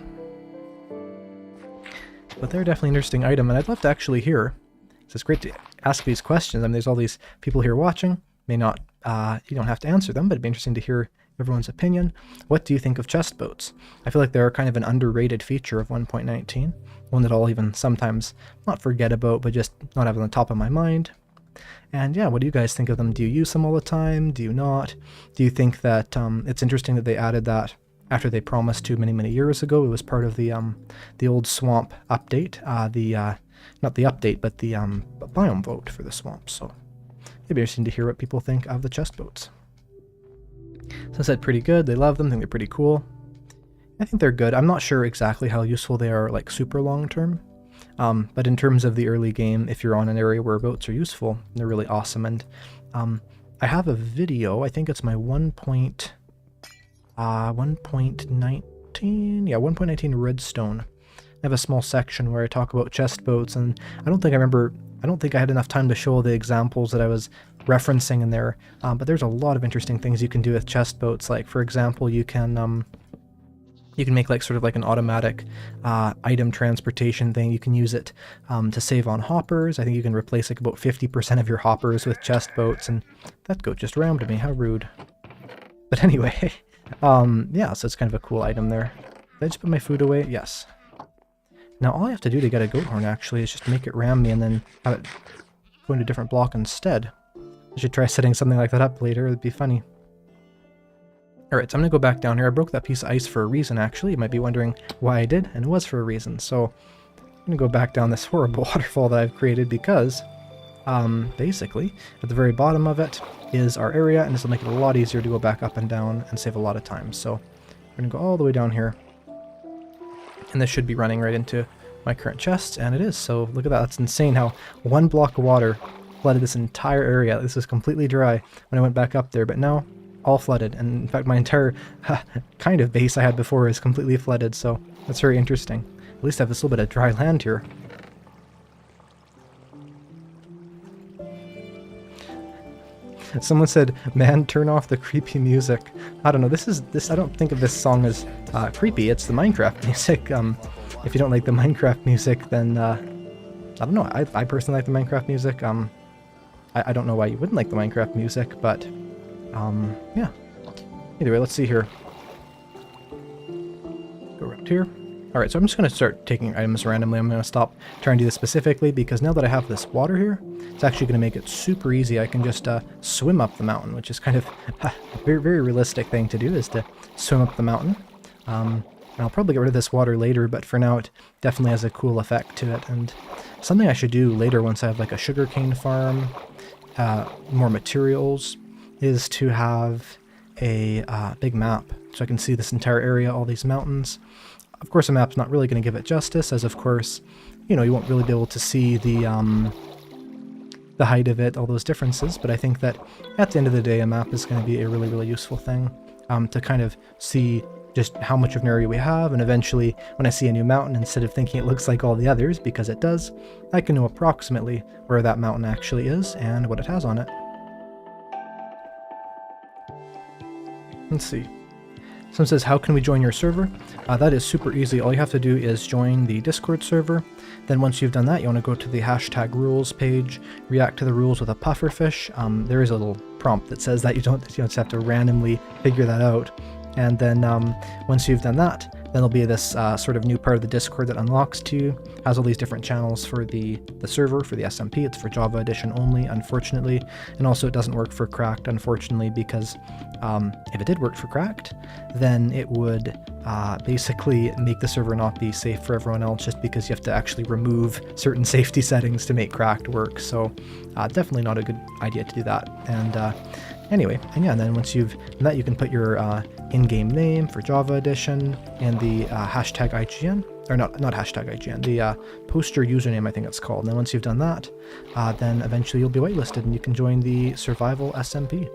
But they're definitely an interesting item, and I'd love to actually hear, so it's great to ask these questions. I mean, there's all these people here watching, may not, you don't have to answer them, but it'd be interesting to hear everyone's opinion. What do you think of chest boats? I feel like they're kind of an underrated feature of 1.19, one that I'll even sometimes not forget about, but just not have on the top of my mind. And yeah, what do you guys think of them? Do you use them all the time? Do you not? Do you think that it's interesting that they added that after they promised to many years ago? It was part of the old swamp update, not the update, but the biome vote for the swamp. So it'd be interesting to hear what people think of the chest boats. So I said pretty good. They love them. Think they're pretty cool. I think they're good. I'm not sure exactly how useful they are, like super long term. But in terms of the early game, if you're on an area where boats are useful, they're really awesome. And I have a video. I think it's my 1.19. Yeah, 1.19 redstone. I have a small section where I talk about chest boats, and I don't think I had enough time to show all the examples that I was referencing in there, but there's a lot of interesting things you can do with chest boats. Like, for example, you can make like sort of like an automatic item transportation thing. You can use it to save on hoppers. I think you can replace like about 50% of your hoppers with chest boats, and that goat just rammed me. How rude. But anyway, yeah, so it's kind of a cool item there. Did I just put my food away? Yes. Now all I have to do to get a goat horn actually is just make it ram me and then have it go into a different block instead. I should try setting something like that up later. It'd be funny. Alright, so I'm going to go back down here. I broke that piece of ice for a reason, actually. You might be wondering why I did, and it was for a reason. So I'm going to go back down this horrible waterfall that I've created because, basically, at the very bottom of it is our area, and this will make it a lot easier to go back up and down and save a lot of time. So we're going to go all the way down here, and this should be running right into my current chest, and it is. So look at that. That's insane how one block of water flooded this entire area. This was completely dry when I went back up there, but now all flooded, and in fact my entire kind of base I had before is completely flooded, so that's very interesting. At least I have this little bit of dry land here. Someone said, man, turn off the creepy music. I don't know, this I don't think of this song as creepy. It's the Minecraft music. If you don't like the Minecraft music, then I don't know. I personally like the Minecraft music. I don't know why you wouldn't like the Minecraft music, but yeah. Either way, let's see here. Go around here. Alright, so I'm just going to start taking items randomly. I'm going to stop trying to do this specifically because now that I have this water here, it's actually going to make it super easy. I can just swim up the mountain, which is kind of a very realistic thing to do, is to swim up the mountain. And I'll probably get rid of this water later, but for now it definitely has a cool effect to it. And something I should do later once I have like a sugarcane farm, more materials, is to have a big map so I can see this entire area, all these mountains. Of course, a map's not really going to give it justice, as of course, you know, you won't really be able to see the height of it, all those differences, but I think that at the end of the day, a map is going to be a really useful thing to kind of see just how much of an area we have, and eventually, when I see a new mountain, instead of thinking it looks like all the others, because it does, I can know approximately where that mountain actually is and what it has on it. Let's see. Someone says, how can we join your server? That is super easy. All you have to do is join the Discord server. Then once you've done that, you want to go to the hashtag rules page, react to the rules with a pufferfish. There is a little prompt that says that you don't just have to randomly figure that out. And then once you've done that, then there'll be this sort of new part of the Discord that unlocks to you. Has all these different channels for the server, for the SMP. It's for Java Edition only, unfortunately. And also it doesn't work for Cracked, unfortunately, because if it did work for Cracked, then it would basically make the server not be safe for everyone else, just because you have to actually remove certain safety settings to make Cracked work. So definitely not a good idea to do that. And anyway, and yeah, and then once you've done that, you can put your in-game name for Java Edition and the hashtag IGN, or not hashtag IGN, the poster username, I think it's called. And then once you've done that, then eventually you'll be whitelisted and you can join the Survival SMP.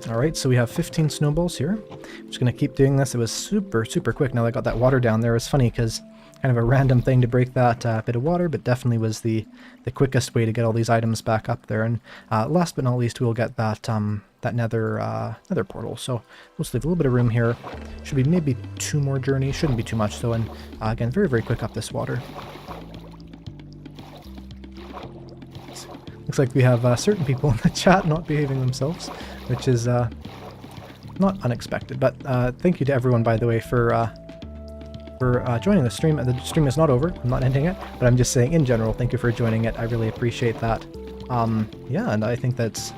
Alright, so we have 15 snowballs here. I'm just going to keep doing this. It was super quick now that I got that water down there. It was funny because kind of a random thing to break that bit of water, but definitely was the quickest way to get all these items back up there. And last but not least, we'll get that that nether portal. So we'll just leave a little bit of room here. Should be maybe 2 more journeys. Shouldn't be too much though. And again, very quick up this water. Looks like we have certain people in the chat not behaving themselves, which is not unexpected. But thank you to everyone, by the way, for joining the stream. The stream is not over. I'm not ending it, but I'm just saying in general, thank you for joining it. I really appreciate that. Yeah, and I think that's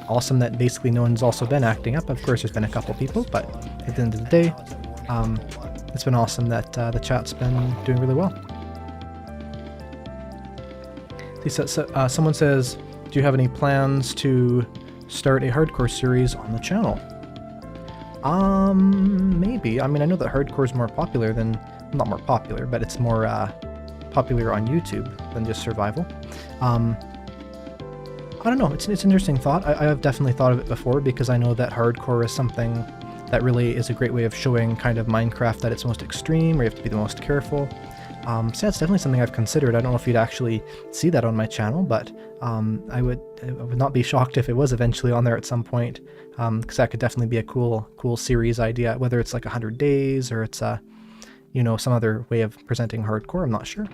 awesome that basically no one's also been acting up. Of course, there's been a couple people, but at the end of the day, it's been awesome that the chat's been doing really well. Someone says, do you have any plans to start a hardcore series on the channel? Maybe. I mean, I know that hardcore is more popular than, not more popular, but it's more popular on YouTube than just survival. I don't know, it's an interesting thought. I have definitely thought of it before because I know that hardcore is something that really is a great way of showing kind of Minecraft at its most extreme, where you have to be the most careful. So yeah, it's definitely something I've considered. I don't know if you'd actually see that on my channel, but I would not be shocked if it was eventually on there at some point, because that could definitely be a cool series idea, whether it's like 100 days or it's you know, some other way of presenting hardcore, I'm not sure.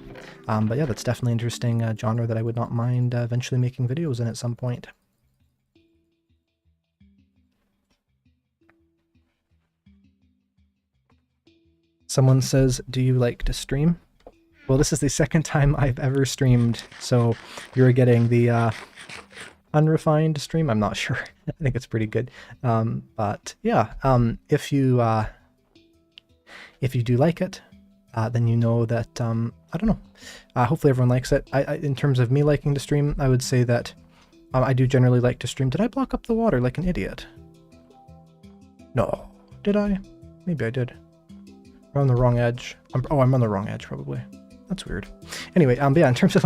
But yeah, that's definitely an interesting genre that I would not mind eventually making videos in at some point. Someone says, do you like to stream? Well, this is the second time I've ever streamed, so you're getting the unrefined stream. I'm not sure. I think it's pretty good. But yeah, if you do like it, then you know that, I don't know, hopefully everyone likes it. In terms of me liking to stream, I would say that I do generally like to stream. Did I block up the water like an idiot? No. Did I? Maybe I did. I'm on the wrong edge. I'm on the wrong edge, probably. That's weird. Anyway, but yeah, in terms of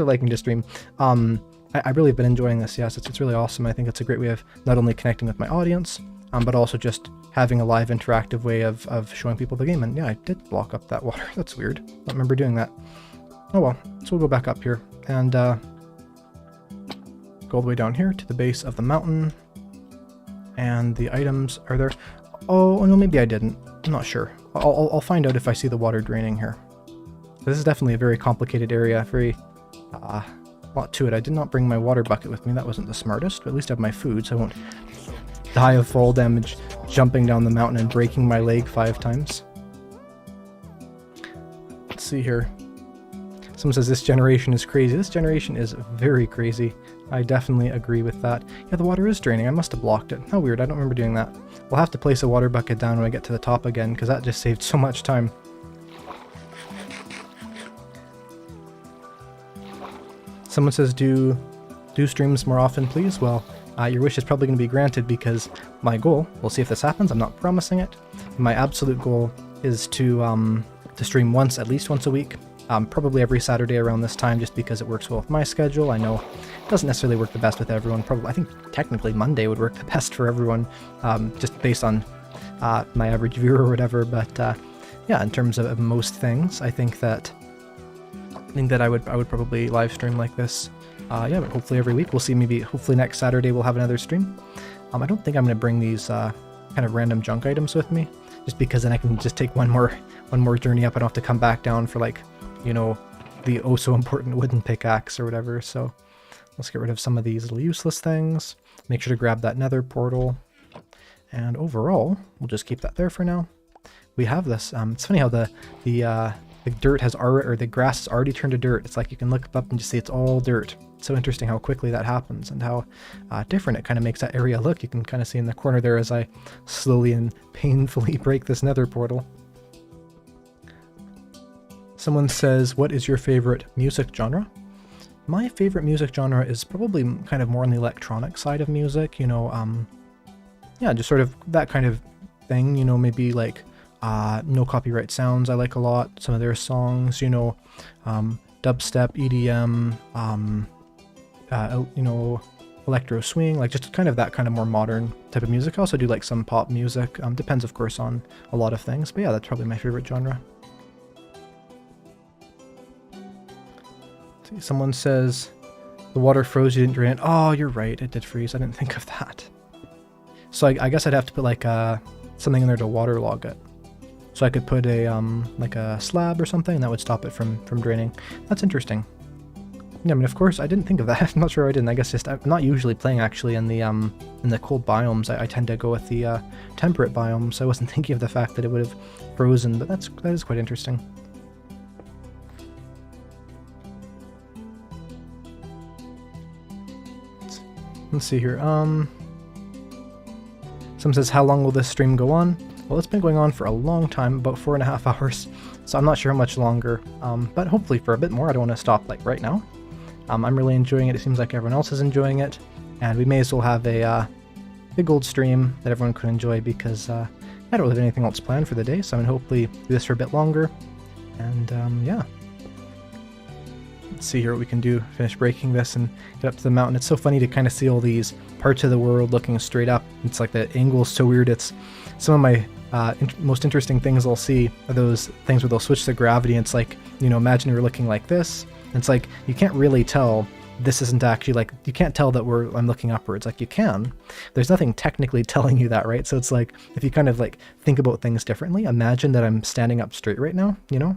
liking to stream, I really have been enjoying this. Yes, it's really awesome. I think it's a great way of not only connecting with my audience, but also just having a live interactive way of showing people the game. And yeah, I did block up that water. That's weird. I don't remember doing that. Oh well, so we'll go back up here and go all the way down here to the base of the mountain. And the items are there. Oh no, maybe I didn't. I'm not sure. I'll find out if I see the water draining here. This is definitely a very complicated area. Very lot to it. I did not bring my water bucket with me. That wasn't the smartest. But at least I have my food, so I won't die of fall damage jumping down the mountain and breaking my leg 5 times. Let's see here. Someone says this generation is crazy. This generation is very crazy. I definitely agree with that. Yeah, the water is draining. I must have blocked it. How weird. I don't remember doing that. We'll have to place a water bucket down when I get to the top again, because that just saved so much time. Someone says, do streams more often, please? Well, your wish is probably going to be granted, because my goal, we'll see if this happens, I'm not promising it, my absolute goal is to stream at least once a week, probably every Saturday around this time, just because it works well with my schedule. I know it doesn't necessarily work the best with everyone. Probably, I think technically Monday would work the best for everyone, just based on my average viewer or whatever, but yeah, in terms of most things, I think that I would probably live stream like this. Yeah, but hopefully every week. We'll see. Maybe hopefully next Saturday we'll have another stream. I don't think I'm going to bring these kind of random junk items with me, just because then I can just take one more journey up. I don't have to come back down for, like, you know, the oh so important wooden pickaxe or whatever. So let's get rid of some of these little useless things. Make sure to grab that nether portal. And overall, we'll just keep that there for now. We have this. It's funny how the dirt has already, or the grass has already turned to dirt. It's like you can look up and just see it's all dirt. It's so interesting how quickly that happens and how different it kind of makes that area look. You can kind of see in the corner there as I slowly and painfully break this nether portal. Someone says, what is your favorite music genre? My favorite music genre is probably kind of more on the electronic side of music, you know, yeah, just sort of that kind of thing, you know, maybe like no copyright sounds I like a lot, some of their songs, you know, dubstep, EDM, you know, electro swing, like just kind of that kind of more modern type of music. I also do like some pop music, depends of course on a lot of things, but yeah, that's probably my favorite genre. See, someone says, the water froze, you didn't drain it. Oh, you're right, it did freeze, I didn't think of that. So I guess I'd have to put like something in there to waterlog it. So I could put a like a slab or something that would stop it from draining. That's interesting. Yeah, I mean, of course I didn't think of that. I'm not sure I didn't. I guess just I'm not usually playing actually in the cold biomes. I tend to go with the temperate biomes. So I wasn't thinking of the fact that it would have frozen, but that is quite interesting. Let's see here. Someone says, how long will this stream go on? Well, it's been going on for a long time, about 4.5 hours, so I'm not sure how much longer, but hopefully for a bit more. I don't want to stop like right now. I'm really enjoying it. It seems like everyone else is enjoying it, and we may as well have a big old stream that everyone could enjoy, because I don't really have anything else planned for the day, so I'm going to hopefully do this for a bit longer, and yeah. Let's see here what we can do. Finish breaking this and get up to the mountain. It's so funny to kind of see all these parts of the world looking straight up. It's like the angle is so weird. It's some of my most interesting things I'll see are those things where they'll switch the gravity. And it's like, you know, imagine you're looking like this. And it's like you can't really tell. This isn't actually like, you can't tell that I'm looking upwards. Like you can. There's nothing technically telling you that, right? So it's like if you kind of like think about things differently, imagine that I'm standing up straight right now, you know?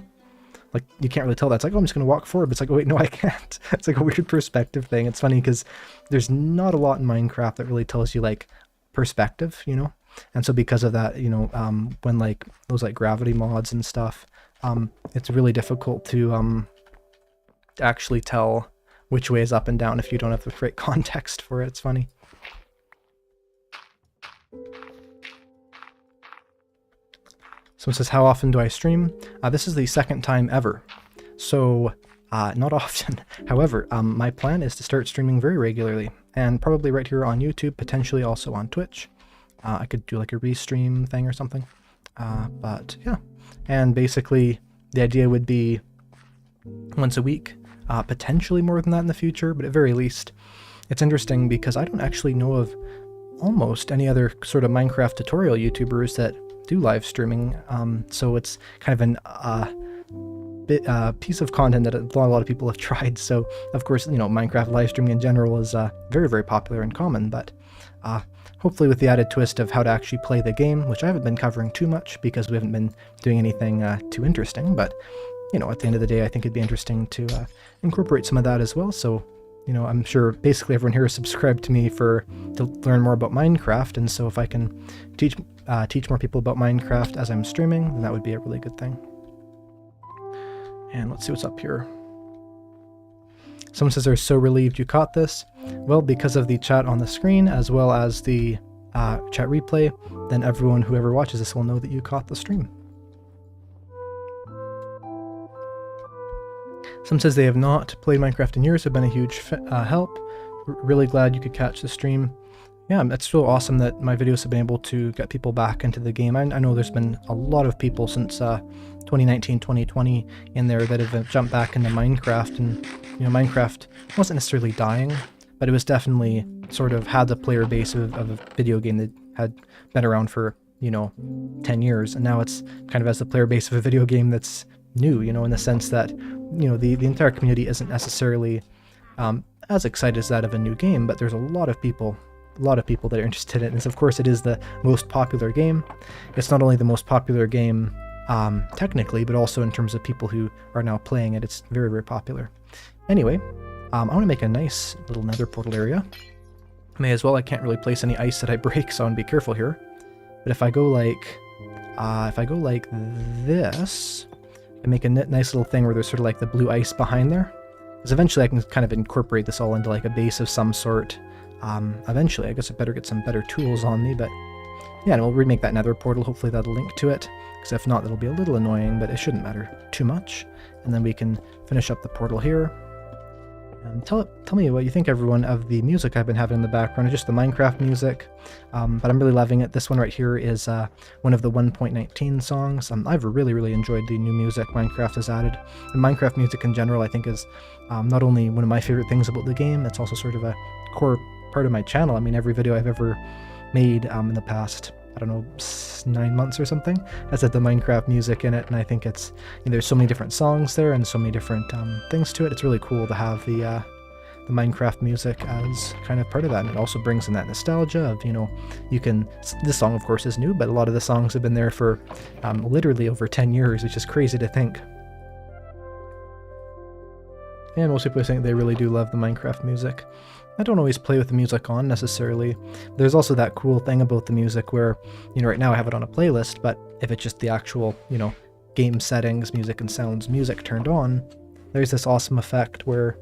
Like, you can't really tell that. It's like, oh, I'm just going to walk forward. But it's like, oh, wait, no, I can't. It's like a weird perspective thing. It's funny because there's not a lot in Minecraft that really tells you, like, perspective, you know? And so because of that, you know, when, like, those, like, gravity mods and stuff, it's really difficult to actually tell which way is up and down if you don't have the right context for it. It's funny. Someone says, how often do I stream? This is the second time ever, so not often. However, my plan is to start streaming very regularly, and probably right here on YouTube, potentially also on Twitch. I could do like a restream thing or something, but yeah. And basically, the idea would be once a week, potentially more than that in the future, but at very least. It's interesting because I don't actually know of almost any other sort of Minecraft tutorial YouTubers that do live streaming, so it's kind of an piece of content that a lot of people have tried. So of course, you know, Minecraft live streaming in general is very, very popular and common, but hopefully with the added twist of how to actually play the game, which I haven't been covering too much because we haven't been doing anything too interesting, but you know, at the end of the day, I think it'd be interesting to incorporate some of that as well. So, you know, I'm sure basically everyone here is subscribed to me to learn more about Minecraft, and so if I can teach more people about Minecraft as I'm streaming, then that would be a really good thing. And let's see what's up here. Someone says they're so relieved you caught this. Well, because of the chat on the screen as well as the chat replay, then everyone whoever watches this will know that you caught the stream. Someone says they have not played Minecraft in years, have been a huge help. Really glad you could catch the stream. Yeah, it's so awesome that my videos have been able to get people back into the game. I know there's been a lot of people since 2019, 2020 in there that have jumped back into Minecraft, and you know, Minecraft wasn't necessarily dying, but it was definitely sort of had the player base of a video game that had been around for, you know, 10 years, and now it's kind of as the player base of a video game that's new, you know, in the sense that, you know, the entire community isn't necessarily as excited as that of a new game, but there's a lot of people a lot of people that are interested in it. Of course, it is the most popular game. It's not only the most popular game technically, but also in terms of people who are now playing it. It's very, very popular. Anyway, I want to make a nice little nether portal area. May as well. I can't really place any ice that I break, so I want to be careful here. But if I go like this, and make a nice little thing where there's sort of like the blue ice behind there, because eventually I can kind of incorporate this all into like a base of some sort. Eventually, I guess I better get some better tools on me, but yeah, and we'll remake that nether portal. Hopefully that'll link to it, because if not, that'll be a little annoying, but it shouldn't matter too much. And then we can finish up the portal here. And tell me what you think, everyone, of the music I've been having in the background, just the Minecraft music, but I'm really loving it. This one right here is one of the 1.19 songs. I've really, really enjoyed the new music Minecraft has added. And Minecraft music in general, I think, is not only one of my favorite things about the game, it's also sort of a core part of my channel. I mean, every video I've ever made in the past, I don't know, 9 months or something, has had the Minecraft music in it, and I think it's, there's so many different songs there and so many different things to it. It's really cool to have the Minecraft music as kind of part of that, and it also brings in that nostalgia of, this song of course is new, but a lot of the songs have been there for literally over 10 years, which is crazy to think. And most people think they really do love the Minecraft music. I don't always play with the music on necessarily. There's also that cool thing about the music where, right now I have it on a playlist, but if it's just the actual, game settings, music and sounds, music turned on, there's this awesome effect where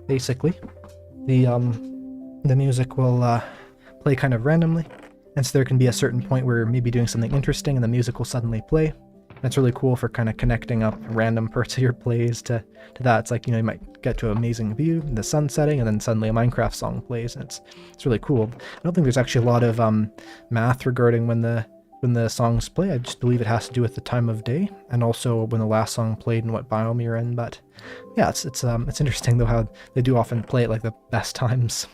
basically the music will play kind of randomly. And so there can be a certain point where you're maybe doing something interesting and the music will suddenly play. That's really cool for kind of connecting up random parts of your plays to that. It's like, you might get to an amazing view, the sun setting, and then suddenly a Minecraft song plays, and it's really cool. I don't think there's actually a lot of math regarding when the songs play. I just believe it has to do with the time of day, and also when the last song played and what biome you're in. But yeah, it's interesting though how they do often play it like the best times.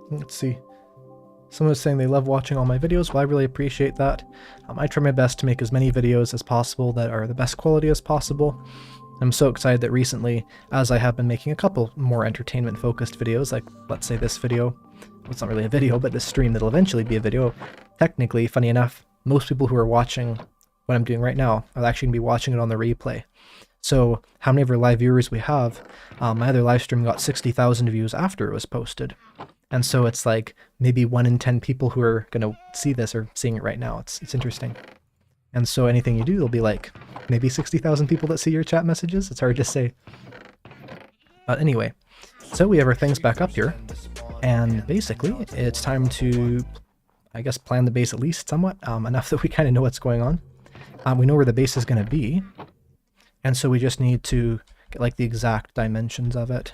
Let's see. Someone was saying they love watching all my videos. Well, I really appreciate that. I try my best to make as many videos as possible that are the best quality as possible. I'm so excited that recently, as I have been making a couple more entertainment-focused videos, like, let's say this video. Well, it's not really a video, but this stream that'll eventually be a video. Technically, funny enough, most people who are watching what I'm doing right now are actually going to be watching it on the replay. So, how many of our live viewers we have? My other live stream got 60,000 views after it was posted. And so it's like maybe 1 in 10 people who are going to see this are seeing it right now. It's interesting. And so anything you do, there'll be like maybe 60,000 people that see your chat messages. It's hard to say. But anyway, so we have our things back up here. And basically, it's time to, I guess, plan the base at least somewhat, enough that we kind of know what's going on. We know where the base is going to be. And so we just need to get like the exact dimensions of it.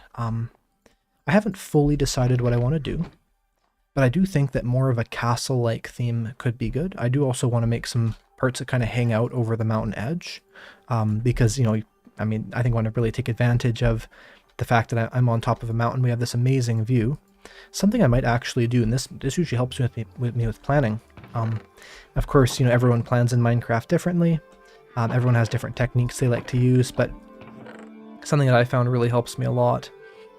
I haven't fully decided what I want to do, but I do think that more of a castle-like theme could be good. I do also want to make some parts that kind of hang out over the mountain edge, because, I think I want to really take advantage of the fact that I'm on top of a mountain. We have this amazing view. Something I might actually do, and this usually helps me with planning. Of course, everyone plans in Minecraft differently. Everyone has different techniques they like to use, but something that I found really helps me a lot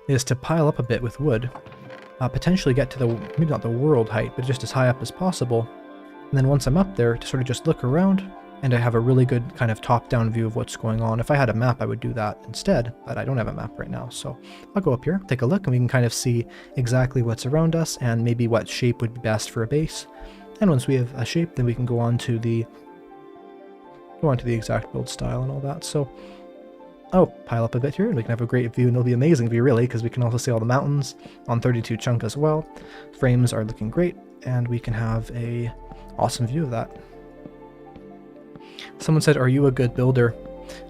is to pile up a bit with wood, potentially get to maybe not the world height, but just as high up as possible. And then once I'm up there, to sort of just look around, and I have a really good kind of top-down view of what's going on. If I had a map, I would do that instead, but I don't have a map right now. So I'll go up here, take a look, and we can kind of see exactly what's around us, and maybe what shape would be best for a base. And once we have a shape, then we can go on to the exact build style and all that. So I'll pile up a bit here, and we can have a great view, and it'll be an amazing view, really, because we can also see all the mountains on 32 chunk as well. Frames are looking great, and we can have a awesome view of that. Someone said, are you a good builder?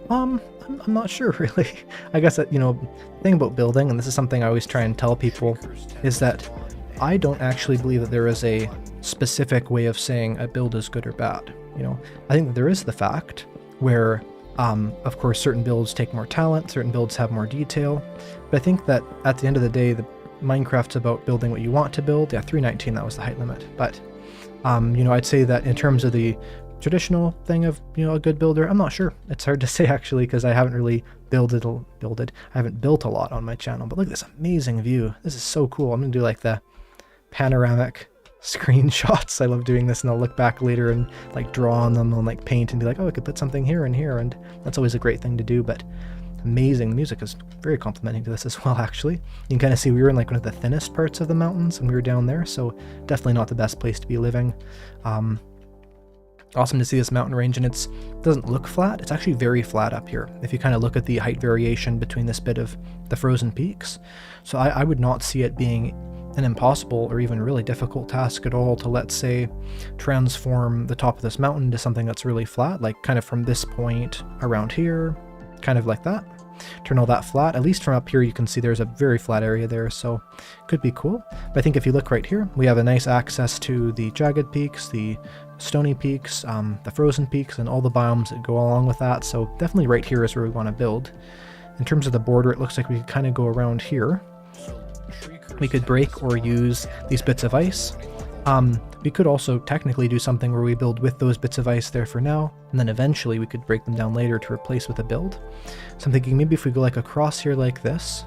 I'm not sure, really. I guess that, the thing about building, and this is something I always try and tell people, is that I don't actually believe that there is a specific way of saying a build is good or bad. I think that there is the fact where of course, certain builds take more talent, certain builds have more detail, but I think that at the end of the day, Minecraft's about building what you want to build. Yeah, 319, that was the height limit. But, I'd say that in terms of the traditional thing of, you know, a good builder? I'm not sure. It's hard to say actually, because I haven't really I haven't built a lot on my channel. But look at this amazing view. This is so cool. I'm gonna do like the panoramic screenshots. I love doing this, and I'll look back later and like draw on them on like paint and be like, oh, I could put something here and here, and that's always a great thing to do. But amazing. The music is very complimenting to this as well, actually. You can kind of see we were in like one of the thinnest parts of the mountains when we were down there, so definitely not the best place to be living. Awesome to see this mountain range, and it doesn't look flat. It's actually very flat up here if you kind of look at the height variation between this bit of the frozen peaks. So I would not see it being an impossible or even really difficult task at all to, let's say, transform the top of this mountain into something that's really flat, like kind of from this point around here, kind of like that. Turn all that flat. At least from up here you can see there's a very flat area there, so could be cool. But I think if you look right here, we have a nice access to the jagged peaks, the stony peaks, the frozen peaks, and all the biomes that go along with that. So definitely right here is where we want to build. In terms of the border, it looks like we could kind of go around here. We could break or use these bits of ice. We could also technically do something where we build with those bits of ice there for now, and then eventually we could break them down later to replace with a build. So I'm thinking maybe if we go like across here like this,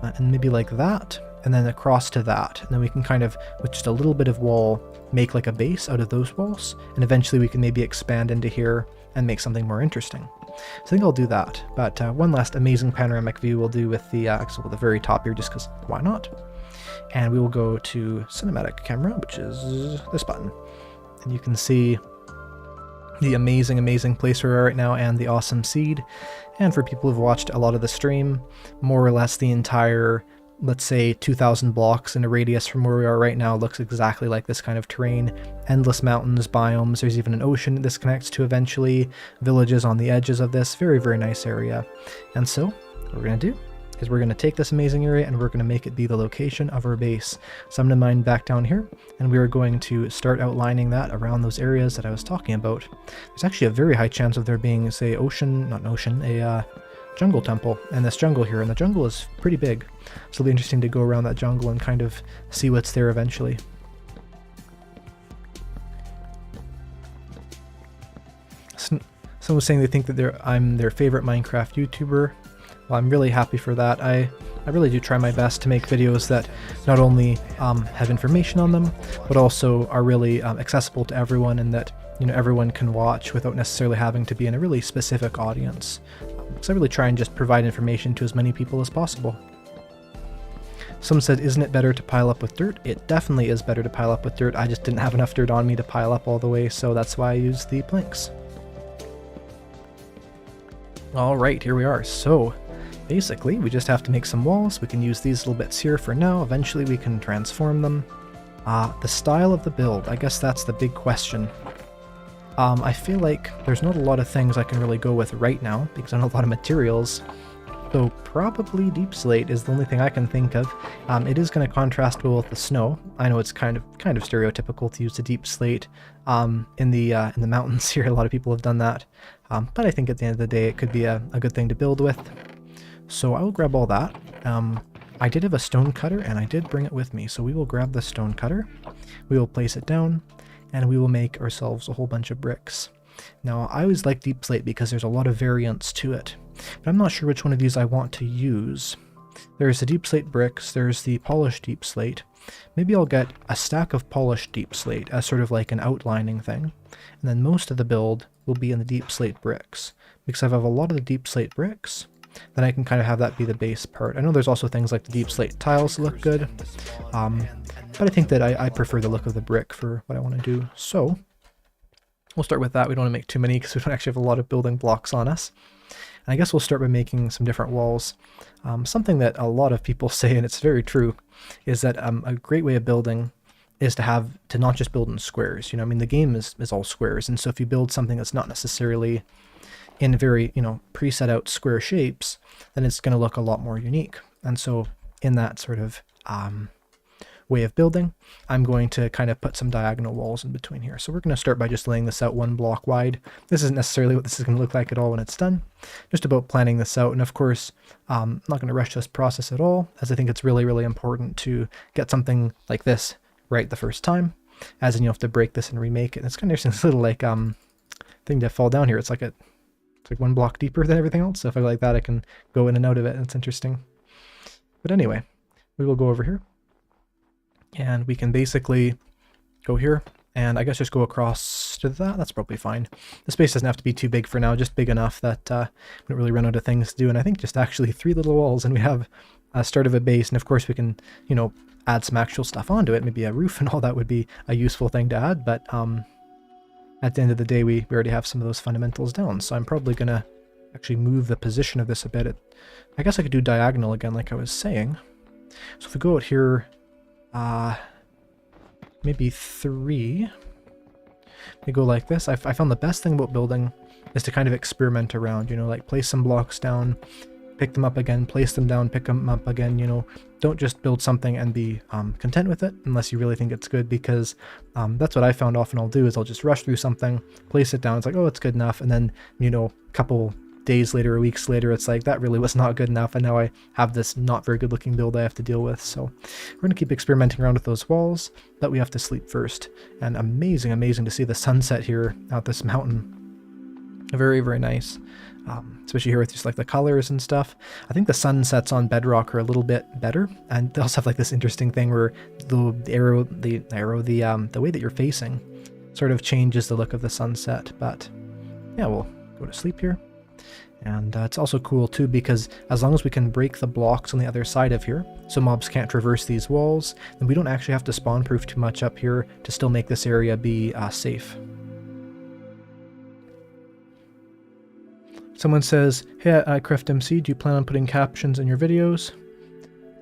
and maybe like that, and then across to that, and then we can kind of, with just a little bit of wall, make like a base out of those walls, and eventually we can maybe expand into here and make something more interesting. So I think I'll do that, but one last amazing panoramic view we'll do with the the very top here, just because why not? And we will go to cinematic camera, which is this button, and you can see the amazing place we are right now and the awesome seed. And for people who've watched a lot of the stream, more or less the entire, let's say, 2,000 blocks in a radius from where we are right now looks exactly like this kind of terrain. Endless mountains, biomes, there's even an ocean this connects to eventually, villages on the edges of this, very nice area. And so, what we're going to do is we're going to take this amazing area and we're going to make it be the location of our base. So I'm going to mine back down here, and we are going to start outlining that around those areas that I was talking about. There's actually a very high chance of there being, say, a jungle temple in this jungle here, and the jungle is pretty big. So it'll be interesting to go around that jungle and kind of see what's there eventually. Someone was saying they think that I'm their favorite Minecraft YouTuber. Well, I'm really happy for that. I really do try my best to make videos that not only have information on them, but also are really accessible to everyone, and that, you know, everyone can watch without necessarily having to be in a really specific audience. So I really try and just provide information to as many people as possible. Someone said, isn't it better to pile up with dirt? It definitely is better to pile up with dirt. I just didn't have enough dirt on me to pile up all the way, so that's why I used the planks. Alright, here we are. So basically, we just have to make some walls. We can use these little bits here for now. Eventually we can transform them. The style of the build, I guess that's the big question. I feel like there's not a lot of things I can really go with right now, because I don't have a lot of materials. So probably deep slate is the only thing I can think of. It is going to contrast well with the snow. I know it's kind of stereotypical to use the deep slate in the mountains here. A lot of people have done that. But I think at the end of the day it could be a good thing to build with. So I will grab all that. I did have a stone cutter and I did bring it with me, so we will grab the stone cutter, we will place it down, and we will make ourselves a whole bunch of bricks. Now I always like deep slate because there's a lot of variance to it, but I'm not sure which one of these I want to use. There's the deep slate bricks, there's the polished deep slate. Maybe I'll get a stack of polished deep slate as sort of like an outlining thing, and then most of the build will be in the deep slate bricks, because I have a lot of the deep slate bricks. Then I can kind of have that be the base part. I know there's also things like the deep slate tiles that look good, but I think that I prefer the look of the brick for what I want to do. So we'll start with that. We don't want to make too many because we don't actually have a lot of building blocks on us. And I guess we'll start by making some different walls. Something that a lot of people say, and it's very true, is that a great way of building is to not just build in squares. You know, I mean, the game is all squares, and so if you build something that's not necessarily in very, preset out square shapes, then it's going to look a lot more unique. And so in that sort of way of building, I'm going to kind of put some diagonal walls in between here. So we're going to start by just laying this out 1 block wide. This isn't necessarily what this is going to look like at all when it's done, just about planning this out. And of course, I'm not going to rush this process at all, as I think it's really important to get something like this right the first time. as in you have to break this and remake it. And it's kind of interesting, this little like thing to fall down here. It's like one block deeper than everything else. So if I go like that, I can go in and out of it, and it's interesting. But anyway, we will go over here, and we can basically go here, and I guess just go across to that. That's probably fine. The space doesn't have to be too big for now, just big enough that we don't really run out of things to do. And I think just actually 3 little walls, and we have a start of a base. And of course we can, you know, add some actual stuff onto it. Maybe a roof and all that would be a useful thing to add. But at the end of the day, we already have some of those fundamentals down. So I'm probably going to actually move the position of this a bit. I guess I could do diagonal again, like I was saying. So if we go out here, maybe 3. We go like this. I found the best thing about building is to kind of experiment around, you know, like place some blocks down, pick them up again, place them down, pick them up again, you know. Don't just build something and be content with it unless you really think it's good, because that's what I found often I'll do is I'll just rush through something, place it down, it's like, oh, it's good enough, and then, you know, a couple days later or weeks later, it's like, that really was not good enough, and now I have this not very good looking build I have to deal with. So we're going to keep experimenting around with those walls, but we have to sleep first. And amazing to see the sunset here out this mountain. Very, very nice. Especially here with just like the colors and stuff. I think the sunsets on Bedrock are a little bit better, and they also have like this interesting thing where the way that you're facing sort of changes the look of the sunset. But yeah, we'll go to sleep here. And it's also cool too, because as long as we can break the blocks on the other side of here, so mobs can't traverse these walls, then we don't actually have to spawn proof too much up here to still make this area be safe. Someone says, hey, Eyecraftmc, do you plan on putting captions in your videos?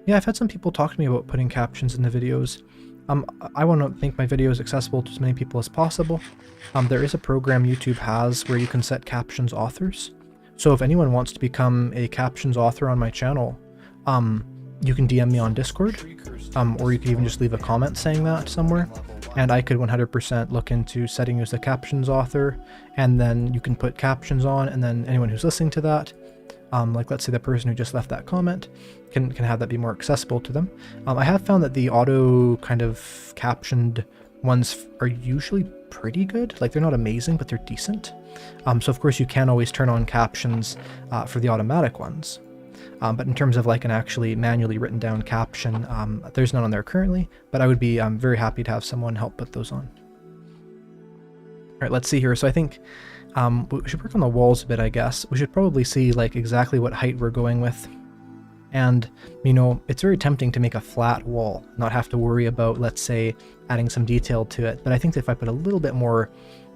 Yeah, I've had some people talk to me about putting captions in the videos. I want to make my videos accessible to as many people as possible. There is a program YouTube has where you can set captions authors. So if anyone wants to become a captions author on my channel, you can DM me on Discord, or you can even just leave a comment saying that somewhere, and I could 100% look into setting you as a captions author, and then you can put captions on, and then anyone who's listening to that, like let's say the person who just left that comment, can have that be more accessible to them. I have found that the auto kind of captioned ones are usually pretty good. Like, they're not amazing, but they're decent. So of course you can always turn on captions for the automatic ones. But in terms of like an actually manually written down caption, there's none on there currently, but I would be very happy to have someone help put those on. All right, let's see here. So I think we should work on the walls a bit, I guess. We should probably see like exactly what height we're going with. And, you know, it's very tempting to make a flat wall, not have to worry about, let's say, adding some detail to it. But I think that if I put a little bit more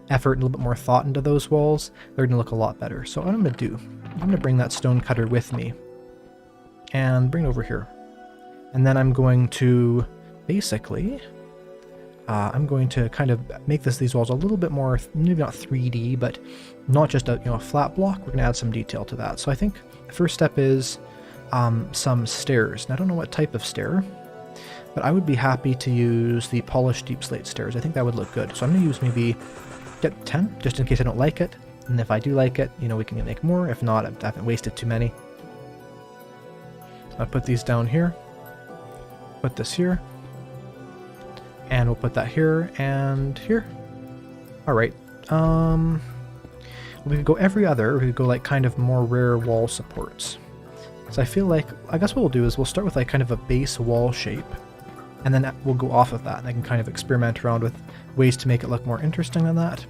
effort and a little bit more thought into those walls, they're going to look a lot better. So what I'm going to do, I'm going to bring that stone cutter with me and bring it over here. And then I'm going to basically, I'm going to kind of make these walls a little bit more, maybe not 3D, but not just a flat block. We're going to add some detail to that. So I think the first step is some stairs. And I don't know what type of stair, but I would be happy to use the polished deep slate stairs. I think that would look good. So I'm going to use maybe get 10, just in case I don't like it. And if I do like it, you know, we can make more. If not, I haven't wasted too many. So I'll put these down here. Put this here. And we'll put that here and here. All right. We could go every other. We could go like kind of more rare wall supports. So I feel like, I guess what we'll do is we'll start with like kind of a base wall shape, and then we'll go off of that, and I can kind of experiment around with ways to make it look more interesting than that.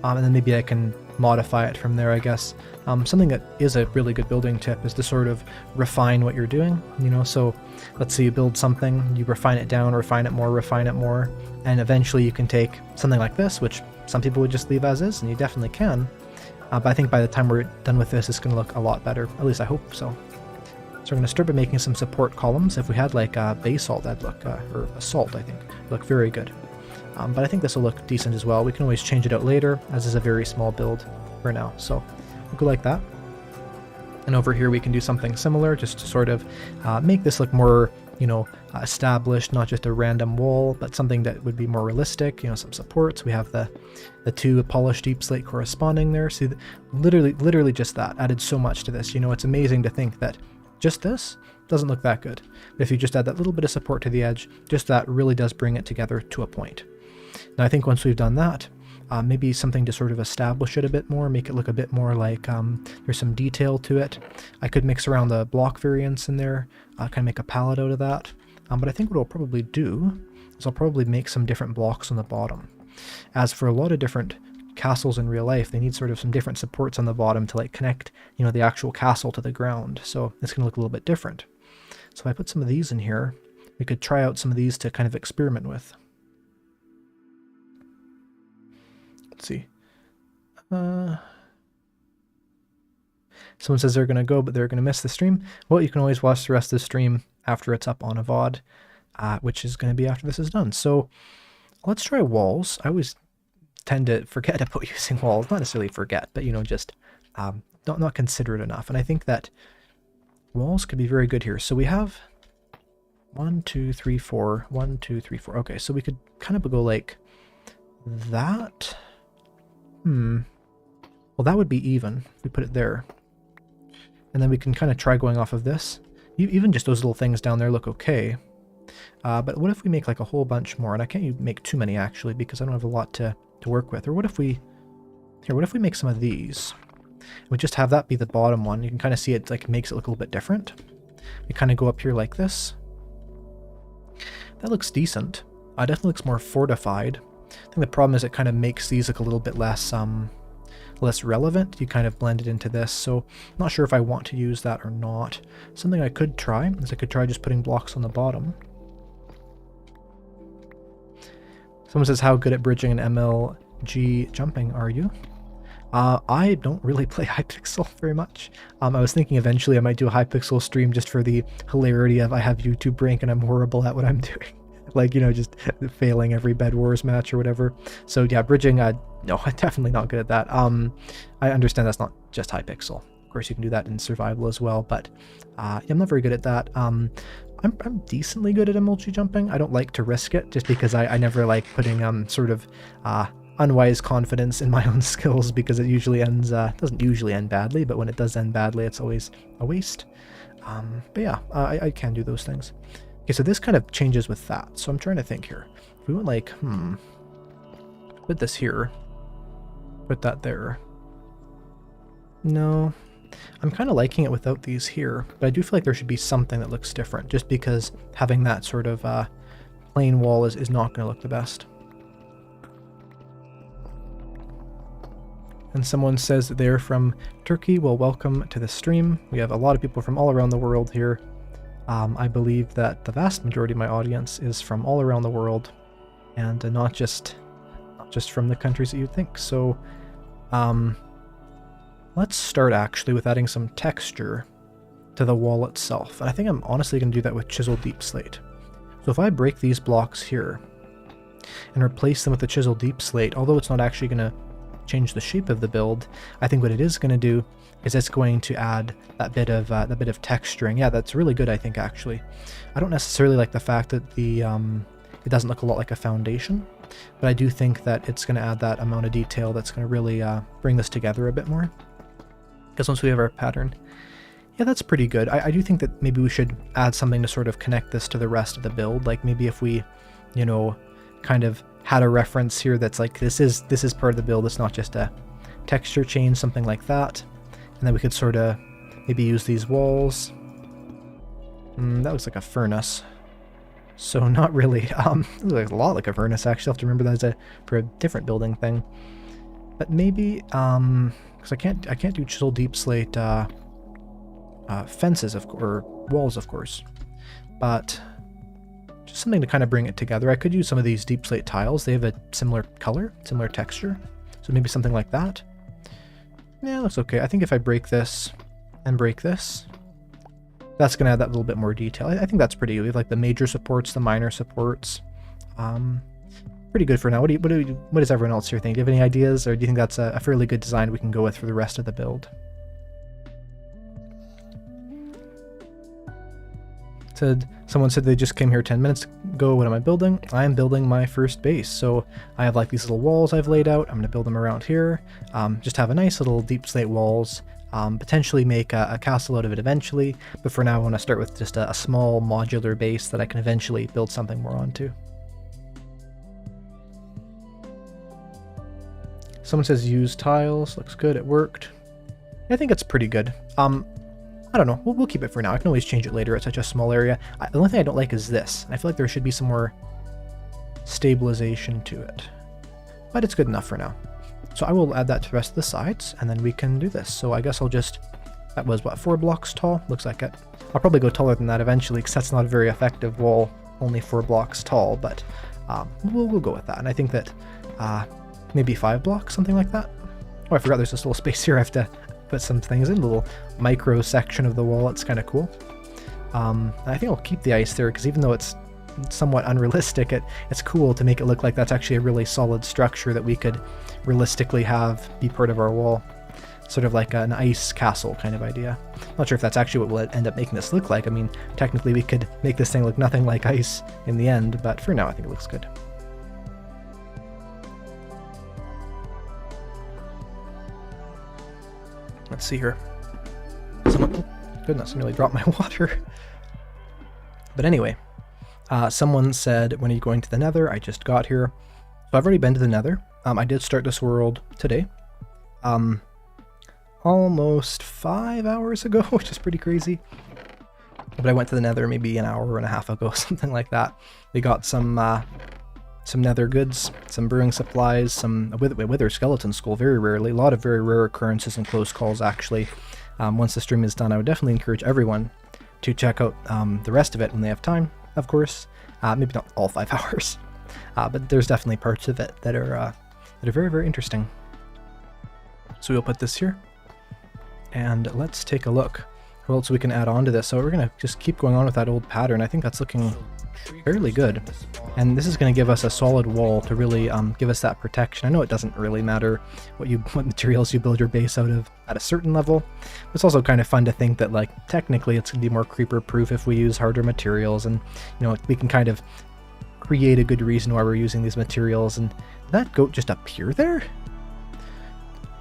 And then maybe I can modify it from there, I guess. Something that is a really good building tip is to sort of refine what you're doing, you know. So let's say you build something, you refine it down, refine it more, and eventually you can take something like this, which some people would just leave as is, and you definitely can. But I think by the time we're done with this, it's going to look a lot better. At least I hope so. So we're going to start by making some support columns. If we had like a basalt, that'd look, or assault, I think, look very good. But I think this will look decent as well. We can always change it out later, as is a very small build for now. So we'll go like that. And over here we can do something similar, just to sort of make this look more, you know, established, not just a random wall, but something that would be more realistic. You know, some supports. We have the two polished deep slate corresponding there. See, literally just that added so much to this. You know, it's amazing to think that just this doesn't look that good. But if you just add that little bit of support to the edge, just that really does bring it together to a point. Now I think once we've done that, maybe something to sort of establish it a bit more, make it look a bit more like there's some detail to it. I could mix around the block variants in there, kind of make a palette out of that. But I think what I'll probably do is I'll probably make some different blocks on the bottom. As for a lot of different castles in real life, they need sort of some different supports on the bottom to like connect, you know, the actual castle to the ground. So it's going to look a little bit different. So if I put some of these in here, we could try out some of these to kind of experiment with. Let's see. Someone says they're going to go, but they're going to miss the stream. Well, you can always watch the rest of the stream after it's up on a VOD, which is going to be after this is done. So let's try walls. I always tend to forget about using walls. Not necessarily forget, but, you know, just not consider it enough. And I think that walls could be very good here. So we have 1, 2, 3, 4. 1, 2, 3, 4. Okay, so we could kind of go like that. Well, that would be even if we put it there. And then we can kind of try going off of this. Even just those little things down there look okay. But what if we make like a whole bunch more? And I can't make too many actually because I don't have a lot to work with. Or what if we... Here, what if we make some of these? We just have that be the bottom one. You can kind of see it like makes it look a little bit different. We kind of go up here like this. That looks decent. Definitely looks more fortified. I think the problem is it kind of makes these look a little bit less relevant. You kind of blend it into this, so I'm not sure if I want to use that or not. Something I could try is I could try just putting blocks on the bottom. Someone says, how good at bridging and MLG jumping are you? I don't really play Hypixel very much. I was thinking eventually I might do a Hypixel stream just for the hilarity of I have YouTube rank and I'm horrible at what I'm doing. Like, you know, just failing every Bed Wars match or whatever. So yeah, bridging, no, I'm definitely not good at that. I understand that's not just Hypixel. Of course, you can do that in Survival as well, but yeah, I'm not very good at that. I'm decently good at MLG jumping. I don't like to risk it just because I never like putting sort of unwise confidence in my own skills because it usually ends, doesn't usually end badly, but when it does end badly, it's always a waste. But yeah, I can do those things. Okay, so this kind of changes with that. So I'm trying to think here. If we went like, put this here, put that there. No, I'm kind of liking it without these here, but I do feel like there should be something that looks different just because having that sort of plain wall is not going to look the best. And someone says that they're from Turkey. Well, welcome to the stream. We have a lot of people from all around the world here. I believe that the vast majority of my audience is from all around the world, and not just from the countries that you'd think. So let's start actually with adding some texture to the wall itself. And I think I'm honestly going to do that with Chisel Deep Slate. So if I break these blocks here and replace them with the Chisel Deep Slate, although it's not actually going to change the shape of the build, I think what it is going to do is it's going to add that bit of texturing. Yeah, that's really good, I think, actually. I don't necessarily like the fact that the it doesn't look a lot like a foundation, but I do think that it's going to add that amount of detail that's going to really bring this together a bit more. Because once we have our pattern, yeah, that's pretty good. I do think that maybe we should add something to sort of connect this to the rest of the build. Like maybe if we, you know, kind of had a reference here that's like this is part of the build. It's not just a texture change, something like that. And then we could sort of maybe use these walls. That looks like a furnace. So not really. It looks like a lot like a furnace, actually. I'll have to remember that for a different building thing. But maybe, because I can't do Chisel Deep Slate fences, or walls, of course. But just something to kind of bring it together. I could use some of these Deep Slate tiles. They have a similar color, similar texture. So maybe something like that. Yeah, looks okay. I think if I break this and break this, that's going to add that little bit more detail. I think that's pretty good. We have like the major supports, the minor supports. Pretty good for now. What does everyone else here think? Do you have any ideas, or do you think that's a fairly good design we can go with for the rest of the build? Someone said they just came here 10 minutes ago. What am I building? I am building my first base. So I have like these little walls I've laid out. I'm going to build them around here. Just have a nice little deep slate walls. Potentially make a castle out of it eventually. But for now I want to start with just a small modular base that I can eventually build something more onto. Someone says use tiles. Looks good. It worked. I think it's pretty good. I don't know. We'll keep it for now. I can always change it later. It's such a small area. The only thing I don't like is this. I feel like there should be some more stabilization to it. But it's good enough for now. So I will add that to the rest of the sides, and then we can do this. So I guess I'll just... That was, what, 4 blocks tall? Looks like it. I'll probably go taller than that eventually, because that's not a very effective wall, only 4 blocks tall, but we'll go with that. And I think that maybe 5 blocks, something like that. Oh, I forgot there's this little space here I have to put some things in, a little micro section of the wall. It's kind of cool. I think I'll keep the ice there, because even though it's somewhat unrealistic, it's cool to make it look like that's actually a really solid structure that we could realistically have be part of our wall. Sort of like an ice castle kind of idea. Not sure if that's actually what will end up making this look like. I mean, technically we could make this thing look nothing like ice in the end, but for now I think it looks good. Let's see here. Oh, goodness, I nearly dropped my water. But anyway, someone said, when are you going to the Nether? I just got here. So I've already been to the Nether. I did start this world today. Almost 5 hours ago, which is pretty crazy. But I went to the Nether maybe an hour and a half ago, something like that. We got some Nether goods, some brewing supplies, some wither skeleton skull, very rarely. A lot of very rare occurrences and close calls, actually. Once the stream is done, I would definitely encourage everyone to check out the rest of it when they have time, of course. Maybe not all 5 hours, but there's definitely parts of it that are very, very interesting. So we'll put this here. And let's take a look what else we can add on to this. So we're going to just keep going on with that old pattern. I think that's looking fairly good. And this is going to give us a solid wall to really give us that protection. I know it doesn't really matter what materials you build your base out of at a certain level. But it's also kind of fun to think that, like, technically it's going to be more creeper proof if we use harder materials. And, you know, we can kind of create a good reason why we're using these materials. And did that goat just appear there?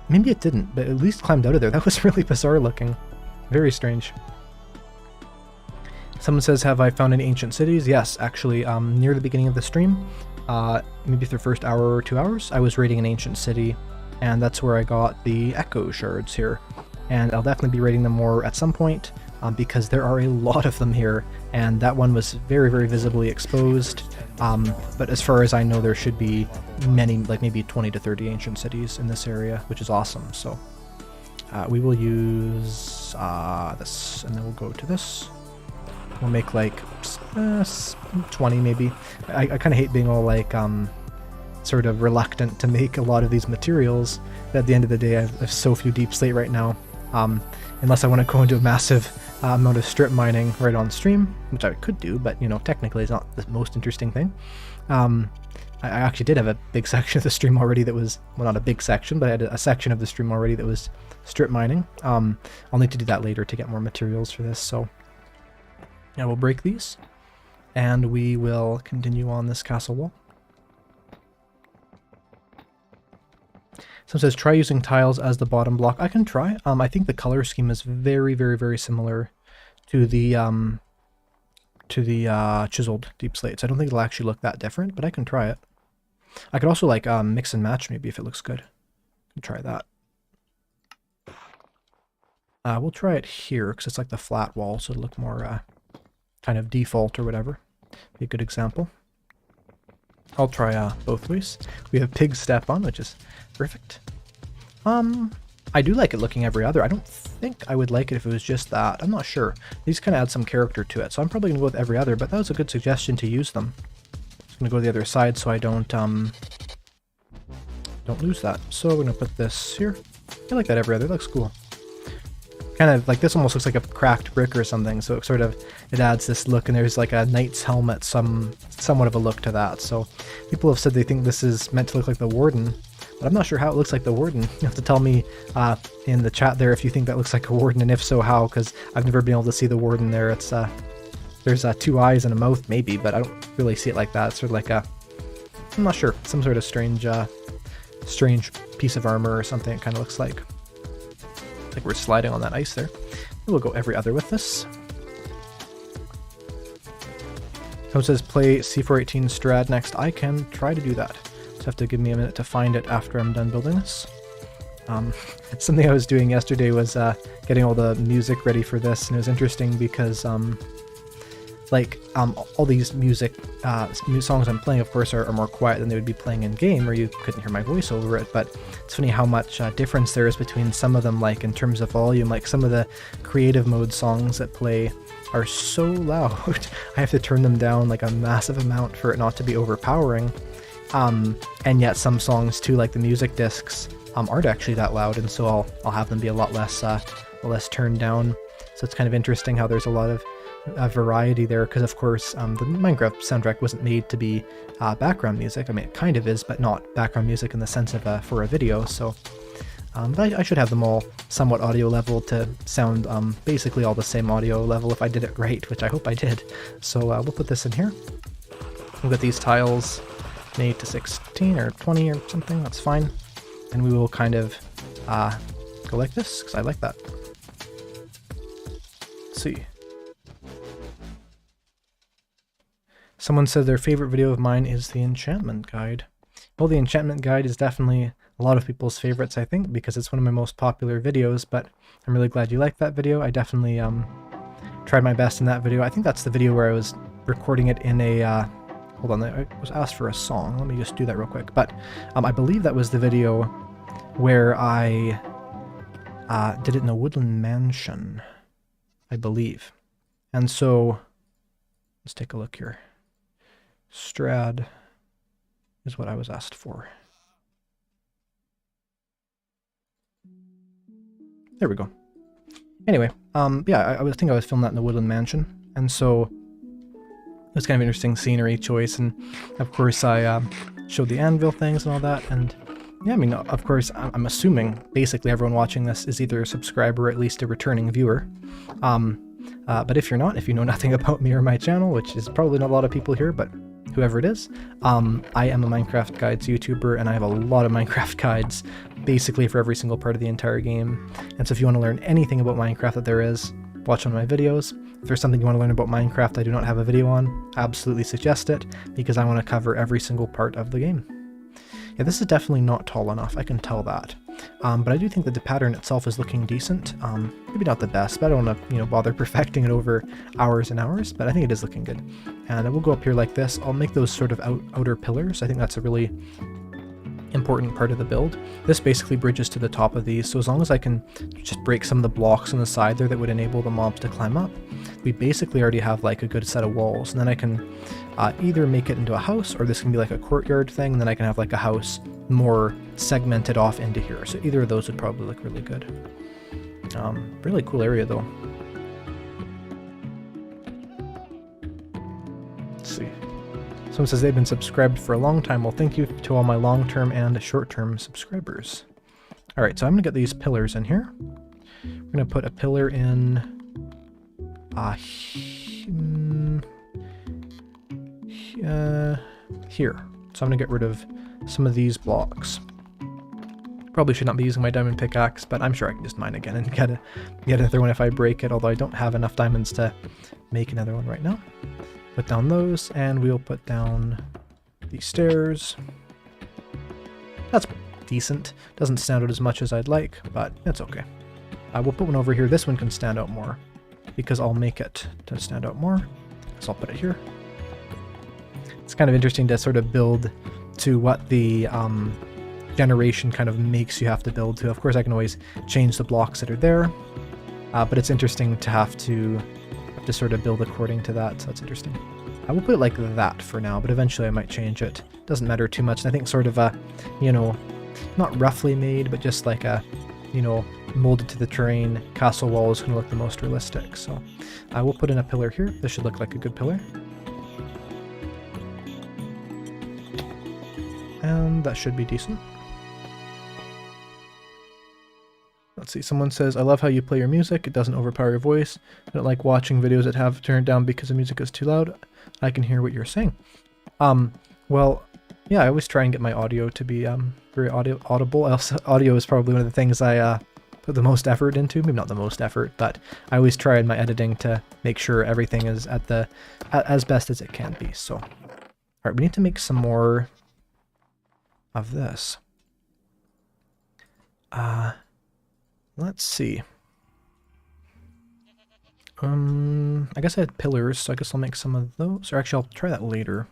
Maybe it didn't, but at least climbed out of there. That was really bizarre looking. Very strange. Someone says, have I found any ancient cities? Yes, actually, near the beginning of the stream, maybe for the first hour or 2 hours, I was raiding an ancient city, and that's where I got the echo shards here. And I'll definitely be raiding them more at some point, because there are a lot of them here, and that one was very, very visibly exposed. But as far as I know, there should be many, like maybe 20 to 30 ancient cities in this area, which is awesome. So we will use this, and then we'll go to this. We'll make like 20 maybe. I kind of hate being all like sort of reluctant to make a lot of these materials, but at the end of the day I have so few deep slate right now, unless I want to go into a massive amount of strip mining right on stream, which I could do, but you know, technically it's not the most interesting thing. I actually did have a big section of the stream already that was, well, not a big section, but I had a section of the stream already that was strip mining. I'll need to do that later to get more materials for this, so yeah, we'll break these and we will continue on this castle wall. Someone says, try using tiles as the bottom block. I can try. I think the color scheme is very, very, very similar to the chiseled deep slates. I don't think it'll actually look that different, but I can try it. I could also like mix and match maybe if it looks good. I can try that. We'll try it here because it's like the flat wall, so it'll look more kind of default or whatever. Be a good example. I'll try both ways. We have pig step on, which is perfect. I do like it looking every other. I don't think I would like it if it was just that. I'm not sure. These kind of add some character to it, so I'm probably going to go with every other, but that was a good suggestion to use them. I'm going to go to the other side so I don't lose that. So we're going to put this here. I like that every other. It looks cool. Kind of like this almost looks like a cracked brick or something, so it sort of, it adds this look, and there's like a knight's helmet, somewhat of a look to that. So people have said they think this is meant to look like the warden, but I'm not sure how it looks like the warden. You have to tell me in the chat there if you think that looks like a warden, and if so, how, because I've never been able to see the warden there. It's there's 2 eyes and a mouth maybe, but I don't really see it like that. It's sort of like a, I'm not sure, some sort of strange piece of armor or something it kind of looks like. Like we're sliding on that ice there. We'll go every other with this. Someone says play C418 Strad next. I can try to do that. Just have to give me a minute to find it after I'm done building this. Something I was doing yesterday was getting all the music ready for this, and it was interesting because all these music songs I'm playing, of course, are more quiet than they would be playing in game, or you couldn't hear my voice over it. But it's funny how much difference there is between some of them, like in terms of volume. Like some of the creative mode songs that play are so loud. I have to turn them down like a massive amount for it not to be overpowering. And yet some songs too, like the music discs, aren't actually that loud, and so I'll have them be a lot less turned down. So it's kind of interesting how there's a lot of variety there, because of course the Minecraft soundtrack wasn't made to be background music. I mean, it kind of is, but not background music in the sense of for a video. So but I should have them all somewhat audio level to sound basically all the same audio level if I did it right, which I hope I did. So we'll put this in here. We'll get these tiles made to 16 or 20 or something, that's fine. And we will kind of go like this, because I like that. Let's see. Someone said their favorite video of mine is the enchantment guide. Well, the enchantment guide is definitely a lot of people's favorites, I think, because it's one of my most popular videos, but I'm really glad you liked that video. I definitely tried my best in that video. I think that's the video where I was recording it in a... hold on, I was asked for a song. Let me just do that real quick. But I believe that was the video where I did it in a woodland mansion, I believe. And so, let's take a look here. Strad is what I was asked for. There we go. Anyway, yeah, I think I was filming that in the woodland mansion, and so it was kind of interesting scenery choice, and of course I showed the anvil things and all that, and yeah, I mean, of course, I'm assuming basically everyone watching this is either a subscriber or at least a returning viewer. But if you're not, if you know nothing about me or my channel, which is probably not a lot of people here, but whoever it is, I am a Minecraft Guides YouTuber, and I have a lot of Minecraft guides basically for every single part of the entire game. And so if you want to learn anything about Minecraft that there is, watch one of my videos. If there's something you want to learn about Minecraft I do not have a video on, absolutely suggest it, because I want to cover every single part of the game. Yeah, this is definitely not tall enough, I can tell that. But I do think that the pattern itself is looking decent. Maybe not the best, but I don't want to, bother perfecting it over hours and hours, but I think it is looking good. And I will go up here like this. I'll make those sort of outer pillars. I think that's a really important part of the build. This basically bridges to the top of these, so as long as I can just break some of the blocks on the side there that would enable the mobs to climb up, we basically already have like a good set of walls, and then I can either make it into a house, or this can be like a courtyard thing, and then I can have like a house more segmented off into here. So either of those would probably look really good. Really cool area though. Let's see. Someone says they've been subscribed for a long time. Well, thank you to all my long-term and short-term subscribers. Alright, so I'm going to get these pillars in here. We're going to put a pillar in here. So I'm going to get rid of some of these blocks. Probably should not be using my diamond pickaxe, but I'm sure I can just mine again and get another one if I break it, although I don't have enough diamonds to make another one right now. Put down those, and we'll put down these stairs. That's decent. Doesn't stand out as much as I'd like, but that's okay. We'll put one over here. This one can stand out more, because I'll make it to stand out more. So I'll put it here. It's kind of interesting to sort of build to what the generation kind of makes you have to build to. Of course, I can always change the blocks that are there, but it's interesting to have to sort of build according to that, so that's interesting. I will put it like that for now, but eventually I might change it. Doesn't matter too much, and I think sort of a, not roughly made, but just like a, molded to the terrain castle wall is going to look the most realistic. So I will put in a pillar here. This should look like a good pillar. And that should be decent. Let's see, someone says, I love how you play your music. It doesn't overpower your voice. I don't like watching videos that have turned down because the music is too loud. I can hear what you're saying. Well, yeah, I always try and get my audio to be very audible. Also, audio is probably one of the things I put the most effort into. Maybe not the most effort, but I always try in my editing to make sure everything is at as best as it can be. So, all right, we need to make some more of this. Let's see. I guess I had pillars, so I guess I'll make some of those. Or actually, I'll try that later.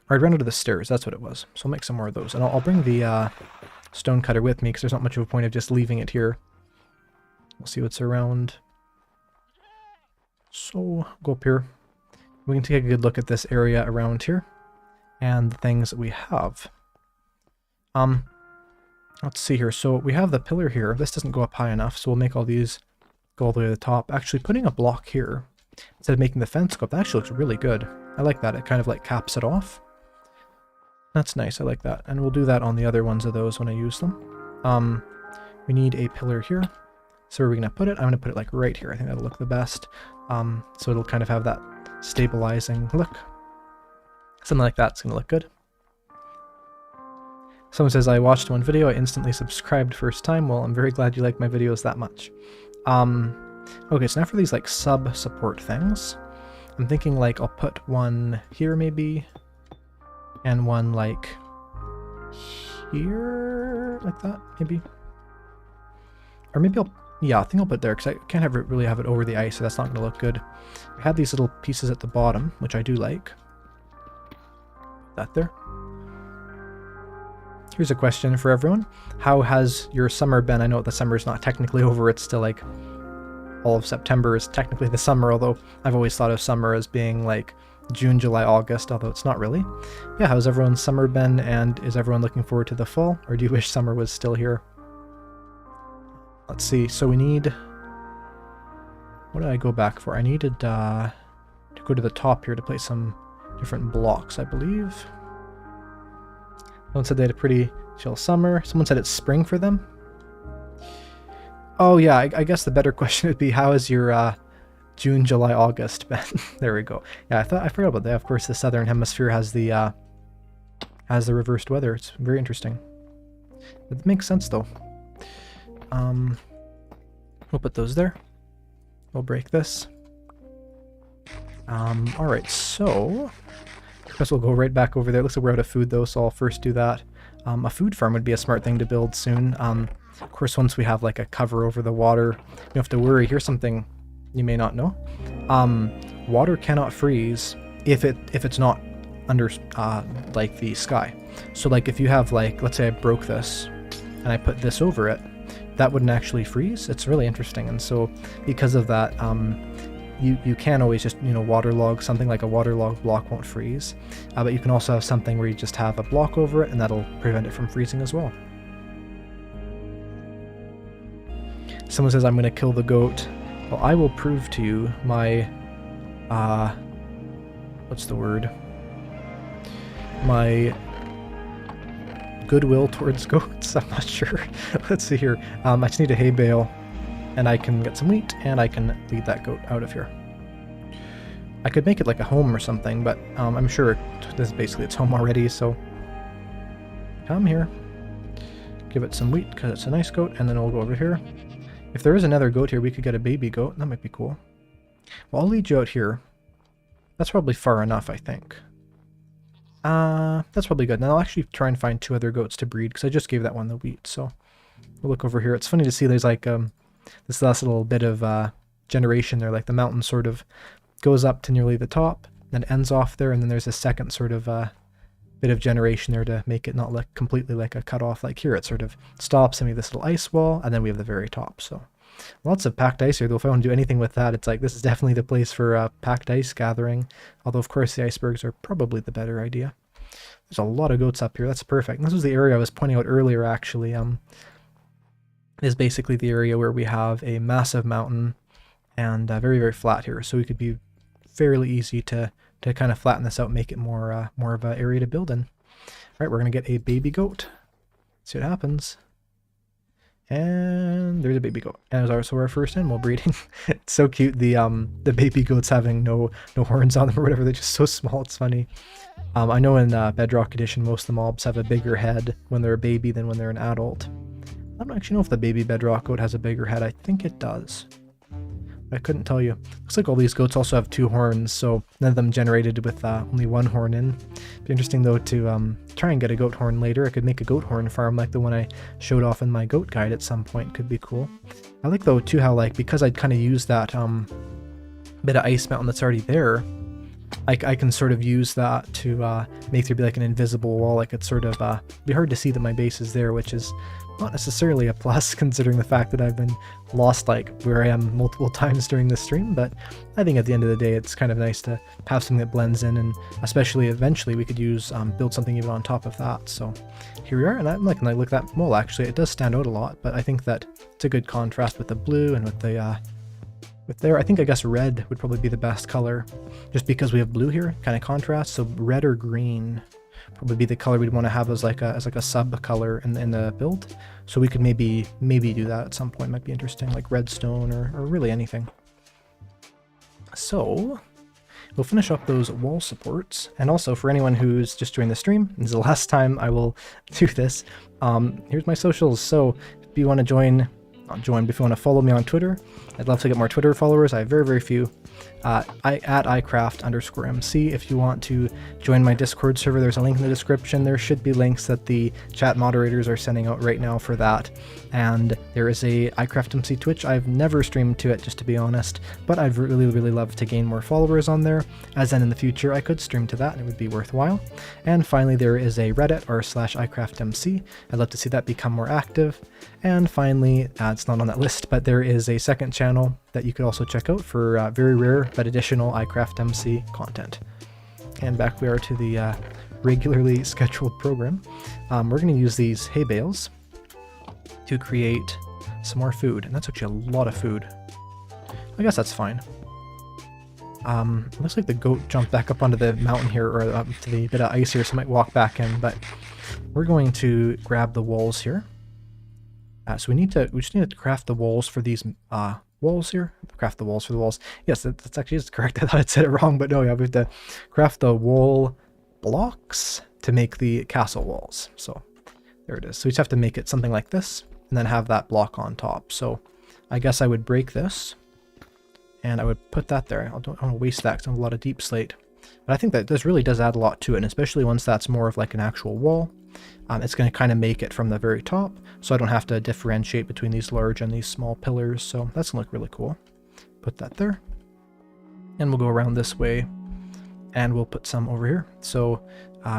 Or I'd run under the stairs, that's what it was. So I'll make some more of those. And I'll bring the stone cutter with me, because there's not much of a point of just leaving it here. We'll see what's around. So, go up here. We can take a good look at this area around here. And the things that we have. Let's see here. So we have the pillar here. This doesn't go up high enough, so we'll make all these go all the way to the top. Actually, putting a block here, instead of making the fence go up, that actually looks really good. I like that. It kind of like caps it off. That's nice. I like that. And we'll do that on the other ones of those when I use them. We need a pillar here. So where are we going to put it? I'm going to put it like right here. I think that'll look the best. So it'll kind of have that stabilizing look. Something like that's going to look good. Someone says, I watched one video, I instantly subscribed first time. Well, I'm very glad you like my videos that much. Okay, so now for these like sub-support things. I'm thinking like I'll put one here maybe, and one like here, like that, maybe. Or maybe yeah, I think I'll put it there, because I can't really have it over the ice, so that's not going to look good. I had these little pieces at the bottom, which I do like. That there. Here's a question for everyone. How has your summer been? I know the summer's not technically over, it's still like all of September is technically the summer, although I've always thought of summer as being like June, July, August, although it's not really. Yeah, how's everyone's summer been, and is everyone looking forward to the fall, or do you wish summer was still here? Let's see, so we need... What did I go back for? I needed to go to the top here to place some different blocks, I believe. Someone said they had a pretty chill summer. Someone said it's spring for them. Oh yeah, I guess the better question would be, how has your June, July, August been? There we go. Yeah, I forgot about that. Of course, the southern hemisphere has the reversed weather. It's very interesting. It makes sense though. We'll put those there. We'll break this. Alright, so I guess we'll go right back over there. Looks like we're out of food though, so I'll first do that. A food farm would be a smart thing to build soon. Of course, once we have like a cover over the water, you don't have to worry. Here's something you may not know. Water cannot freeze if it's not under like the sky. So like if you have like, let's say I broke this and I put this over it, that wouldn't actually freeze. It's really interesting. And so because of that, you can always just, waterlog something. Like a waterlogged block won't freeze. But you can also have something where you just have a block over it and that'll prevent it from freezing as well. Someone says, I'm going to kill the goat. Well, I will prove to you my, what's the word? My goodwill towards goats. I'm not sure. Let's see here. I just need a hay bale, and I can get some wheat, and I can lead that goat out of here. I could make it like a home or something, but I'm sure this is basically its home already, so come here. Give it some wheat, because it's a nice goat, and then we'll go over here. If there is another goat here, we could get a baby goat. That might be cool. Well, I'll lead you out here. That's probably far enough, I think. That's probably good. Now I'll actually try and find 2 other goats to breed, because I just gave that one the wheat, so we'll look over here. It's funny to see there's like this last little bit of generation there, like the mountain sort of goes up to nearly the top, then ends off there, and then there's a second sort of bit of generation there to make it not look completely like a cutoff. Like here, it sort of stops, and we have this little ice wall, and then we have the very top. So lots of packed ice here, though. If I want to do anything with that, it's like this is definitely the place for packed ice gathering. Although, of course, the icebergs are probably the better idea. There's a lot of goats up here. That's perfect. And this was the area I was pointing out earlier, actually. Is basically the area where we have a massive mountain and very, very flat here. So we could be fairly easy to kind of flatten this out, make it more of an area to build in. All right, we're going to get a baby goat. See what happens. And there's a baby goat. And it was also our first animal breeding. It's so cute. The baby goats having no horns on them or whatever. They're just so small. It's funny. I know in Bedrock Edition, most of the mobs have a bigger head when they're a baby than when they're an adult. I don't actually know if the baby Bedrock goat has a bigger head. I think it does. I couldn't tell you. Looks like all these goats also have 2 horns, so none of them generated with only 1 horn in. Be interesting though to try and get a goat horn later. I could make a goat horn farm like the one I showed off in my goat guide at some point. Could be cool. I like though too how, like, because I'd kind of used that bit of ice mountain that's already there, I can sort of use that to make there be like an invisible wall. Like it's sort of be hard to see that my base is there, which is not necessarily a plus considering the fact that I've been lost like where I am multiple times during the stream, but I think at the end of the day it's kind of nice to have something that blends in, and especially eventually we could use build something even on top of that. So here we are, and I'm liking, like, look at that mole. Actually, it does stand out a lot, but I think that it's a good contrast with the blue and with the with there. I think, I guess red would probably be the best color just because we have blue here, kind of contrast. So red or green probably be the color we'd want to have as like a sub color in the build. So we could maybe do that at some point. Might be interesting, like redstone or really anything. So we'll finish up those wall supports. And also for anyone who's just joined the stream, this is the last time I will do this. Here's my socials. So if you want to join, not join, but if you want to follow me on Twitter, I'd love to get more Twitter followers. I have very few. At Eyecraft_MC. If you want to join my Discord server, there's a link in the description. There should be links that the chat moderators are sending out right now for that. And there is a Eyecraftmc Twitch. I've never streamed to it, just to be honest, but I'd really love to gain more followers on there, as then in the future I could stream to that and it would be worthwhile. And finally, there is a Reddit r/Eyecraftmc. I'd love to see that become more active. And finally, it's not on that list, but there is a second channel that you could also check out for very rare but additional Eyecraftmc content. And back we are to the regularly scheduled program. We're going to use these hay bales to create some more food, and that's actually a lot of food. I guess that's fine. Looks like the goat jumped back up onto the mountain here, or up to the bit of ice here, so I might walk back in, but we're going to grab the walls here. So we just need to craft the walls for these walls here. Craft the walls for the walls. Yes, that's actually is correct. I thought I'd said it wrong, but no, yeah, we have to craft the wall blocks to make the castle walls. So there it is. So we just have to make it something like this, and then have that block on top. So I guess I would break this, and I would put that there. I don't want to waste that because I have a lot of deep slate. But I think that this really does add a lot to it, and especially once that's more of like an actual wall. It's going to kind of make it from the very top, so I don't have to differentiate between these large and these small pillars, so that's going to look really cool. Put that there. And we'll go around this way, and we'll put some over here. So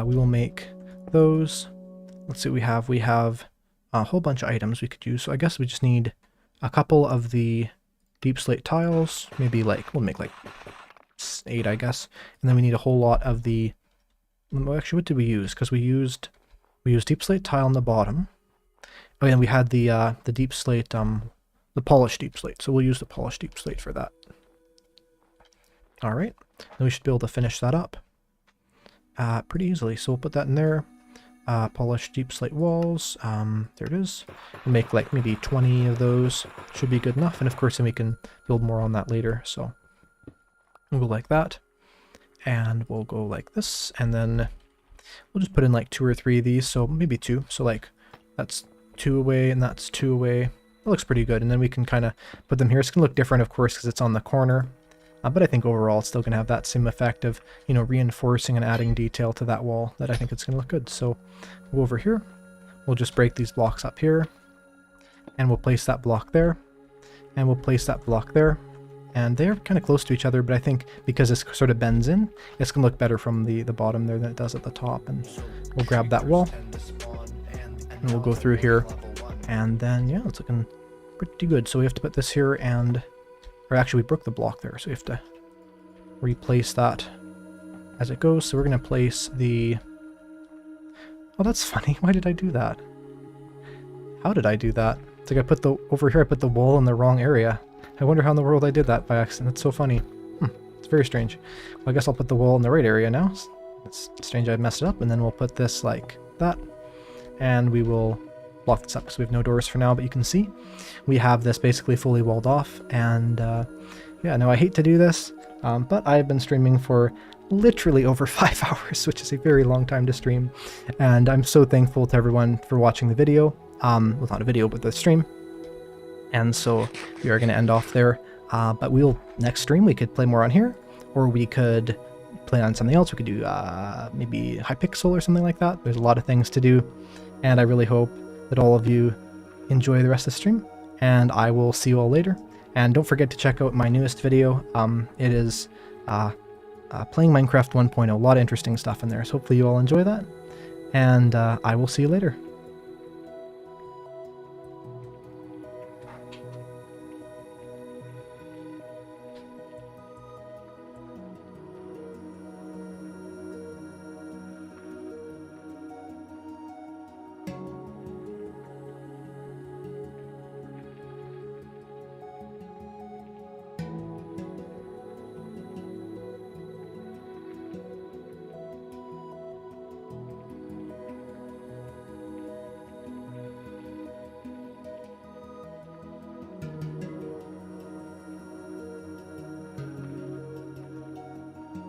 we will make those. Let's see what we have. We have a whole bunch of items we could use, so I guess we just need a couple of the deep slate tiles, maybe like, we'll make like 8, I guess. And then we need a whole lot of the, well, actually, what did we use? Because we used deep slate tile on the bottom. Oh, and we had the deep slate, the polished deep slate. So we'll use the polished deep slate for that. All right, then we should be able to finish that up pretty easily. So we'll put that in there. Polished deep slate walls. There it is. We'll make like maybe 20 of those. Should be good enough. And of course, then we can build more on that later. So we'll go like that, and we'll go like this, and then we'll just put in like 2 or 3 of these, so maybe 2. So like that's 2 away and that's 2 away. That looks pretty good. And then we can kind of put them here. It's going to look different, of course, because it's on the corner. But I think overall it's still going to have that same effect of, you know, reinforcing and adding detail to that wall that I think it's going to look good. So we'll go over here. We'll just break these blocks up here. And we'll place that block there. And we'll place that block there. And they're kind of close to each other, but I think because this sort of bends in, it's going to look better from the bottom there than it does at the top. And we'll grab that wall, and we'll go through here, and then, yeah, it's looking pretty good. So we have to put this here, and, or actually we broke the block there, so we have to replace that as it goes. So we're going to place the, oh, that's funny. Why did I do that? How did I do that? It's like I put the, over here I put the wall in the wrong area. I wonder how in the world I did that by accident. It's so funny. It's very strange. Well, I guess I'll put the wall in the right area now. It's strange I messed it up, and then we'll put this like that. And we will block this up because we have no doors for now, but you can see we have this basically fully walled off. And yeah, no, I hate to do this, but I've been streaming for literally over 5 hours, which is a very long time to stream. And I'm so thankful to everyone for watching the video. Well, not a video, but the stream. And so we are going to end off there. But next stream we could play more on here, or we could play on something else. We could do maybe Hypixel or something like that. There's a lot of things to do, and I really hope that all of you enjoy the rest of the stream, and I will see you all later. And don't forget to check out my newest video. It is playing Minecraft 1.0. A lot of interesting stuff in there, so hopefully you all enjoy that, and I will see you later.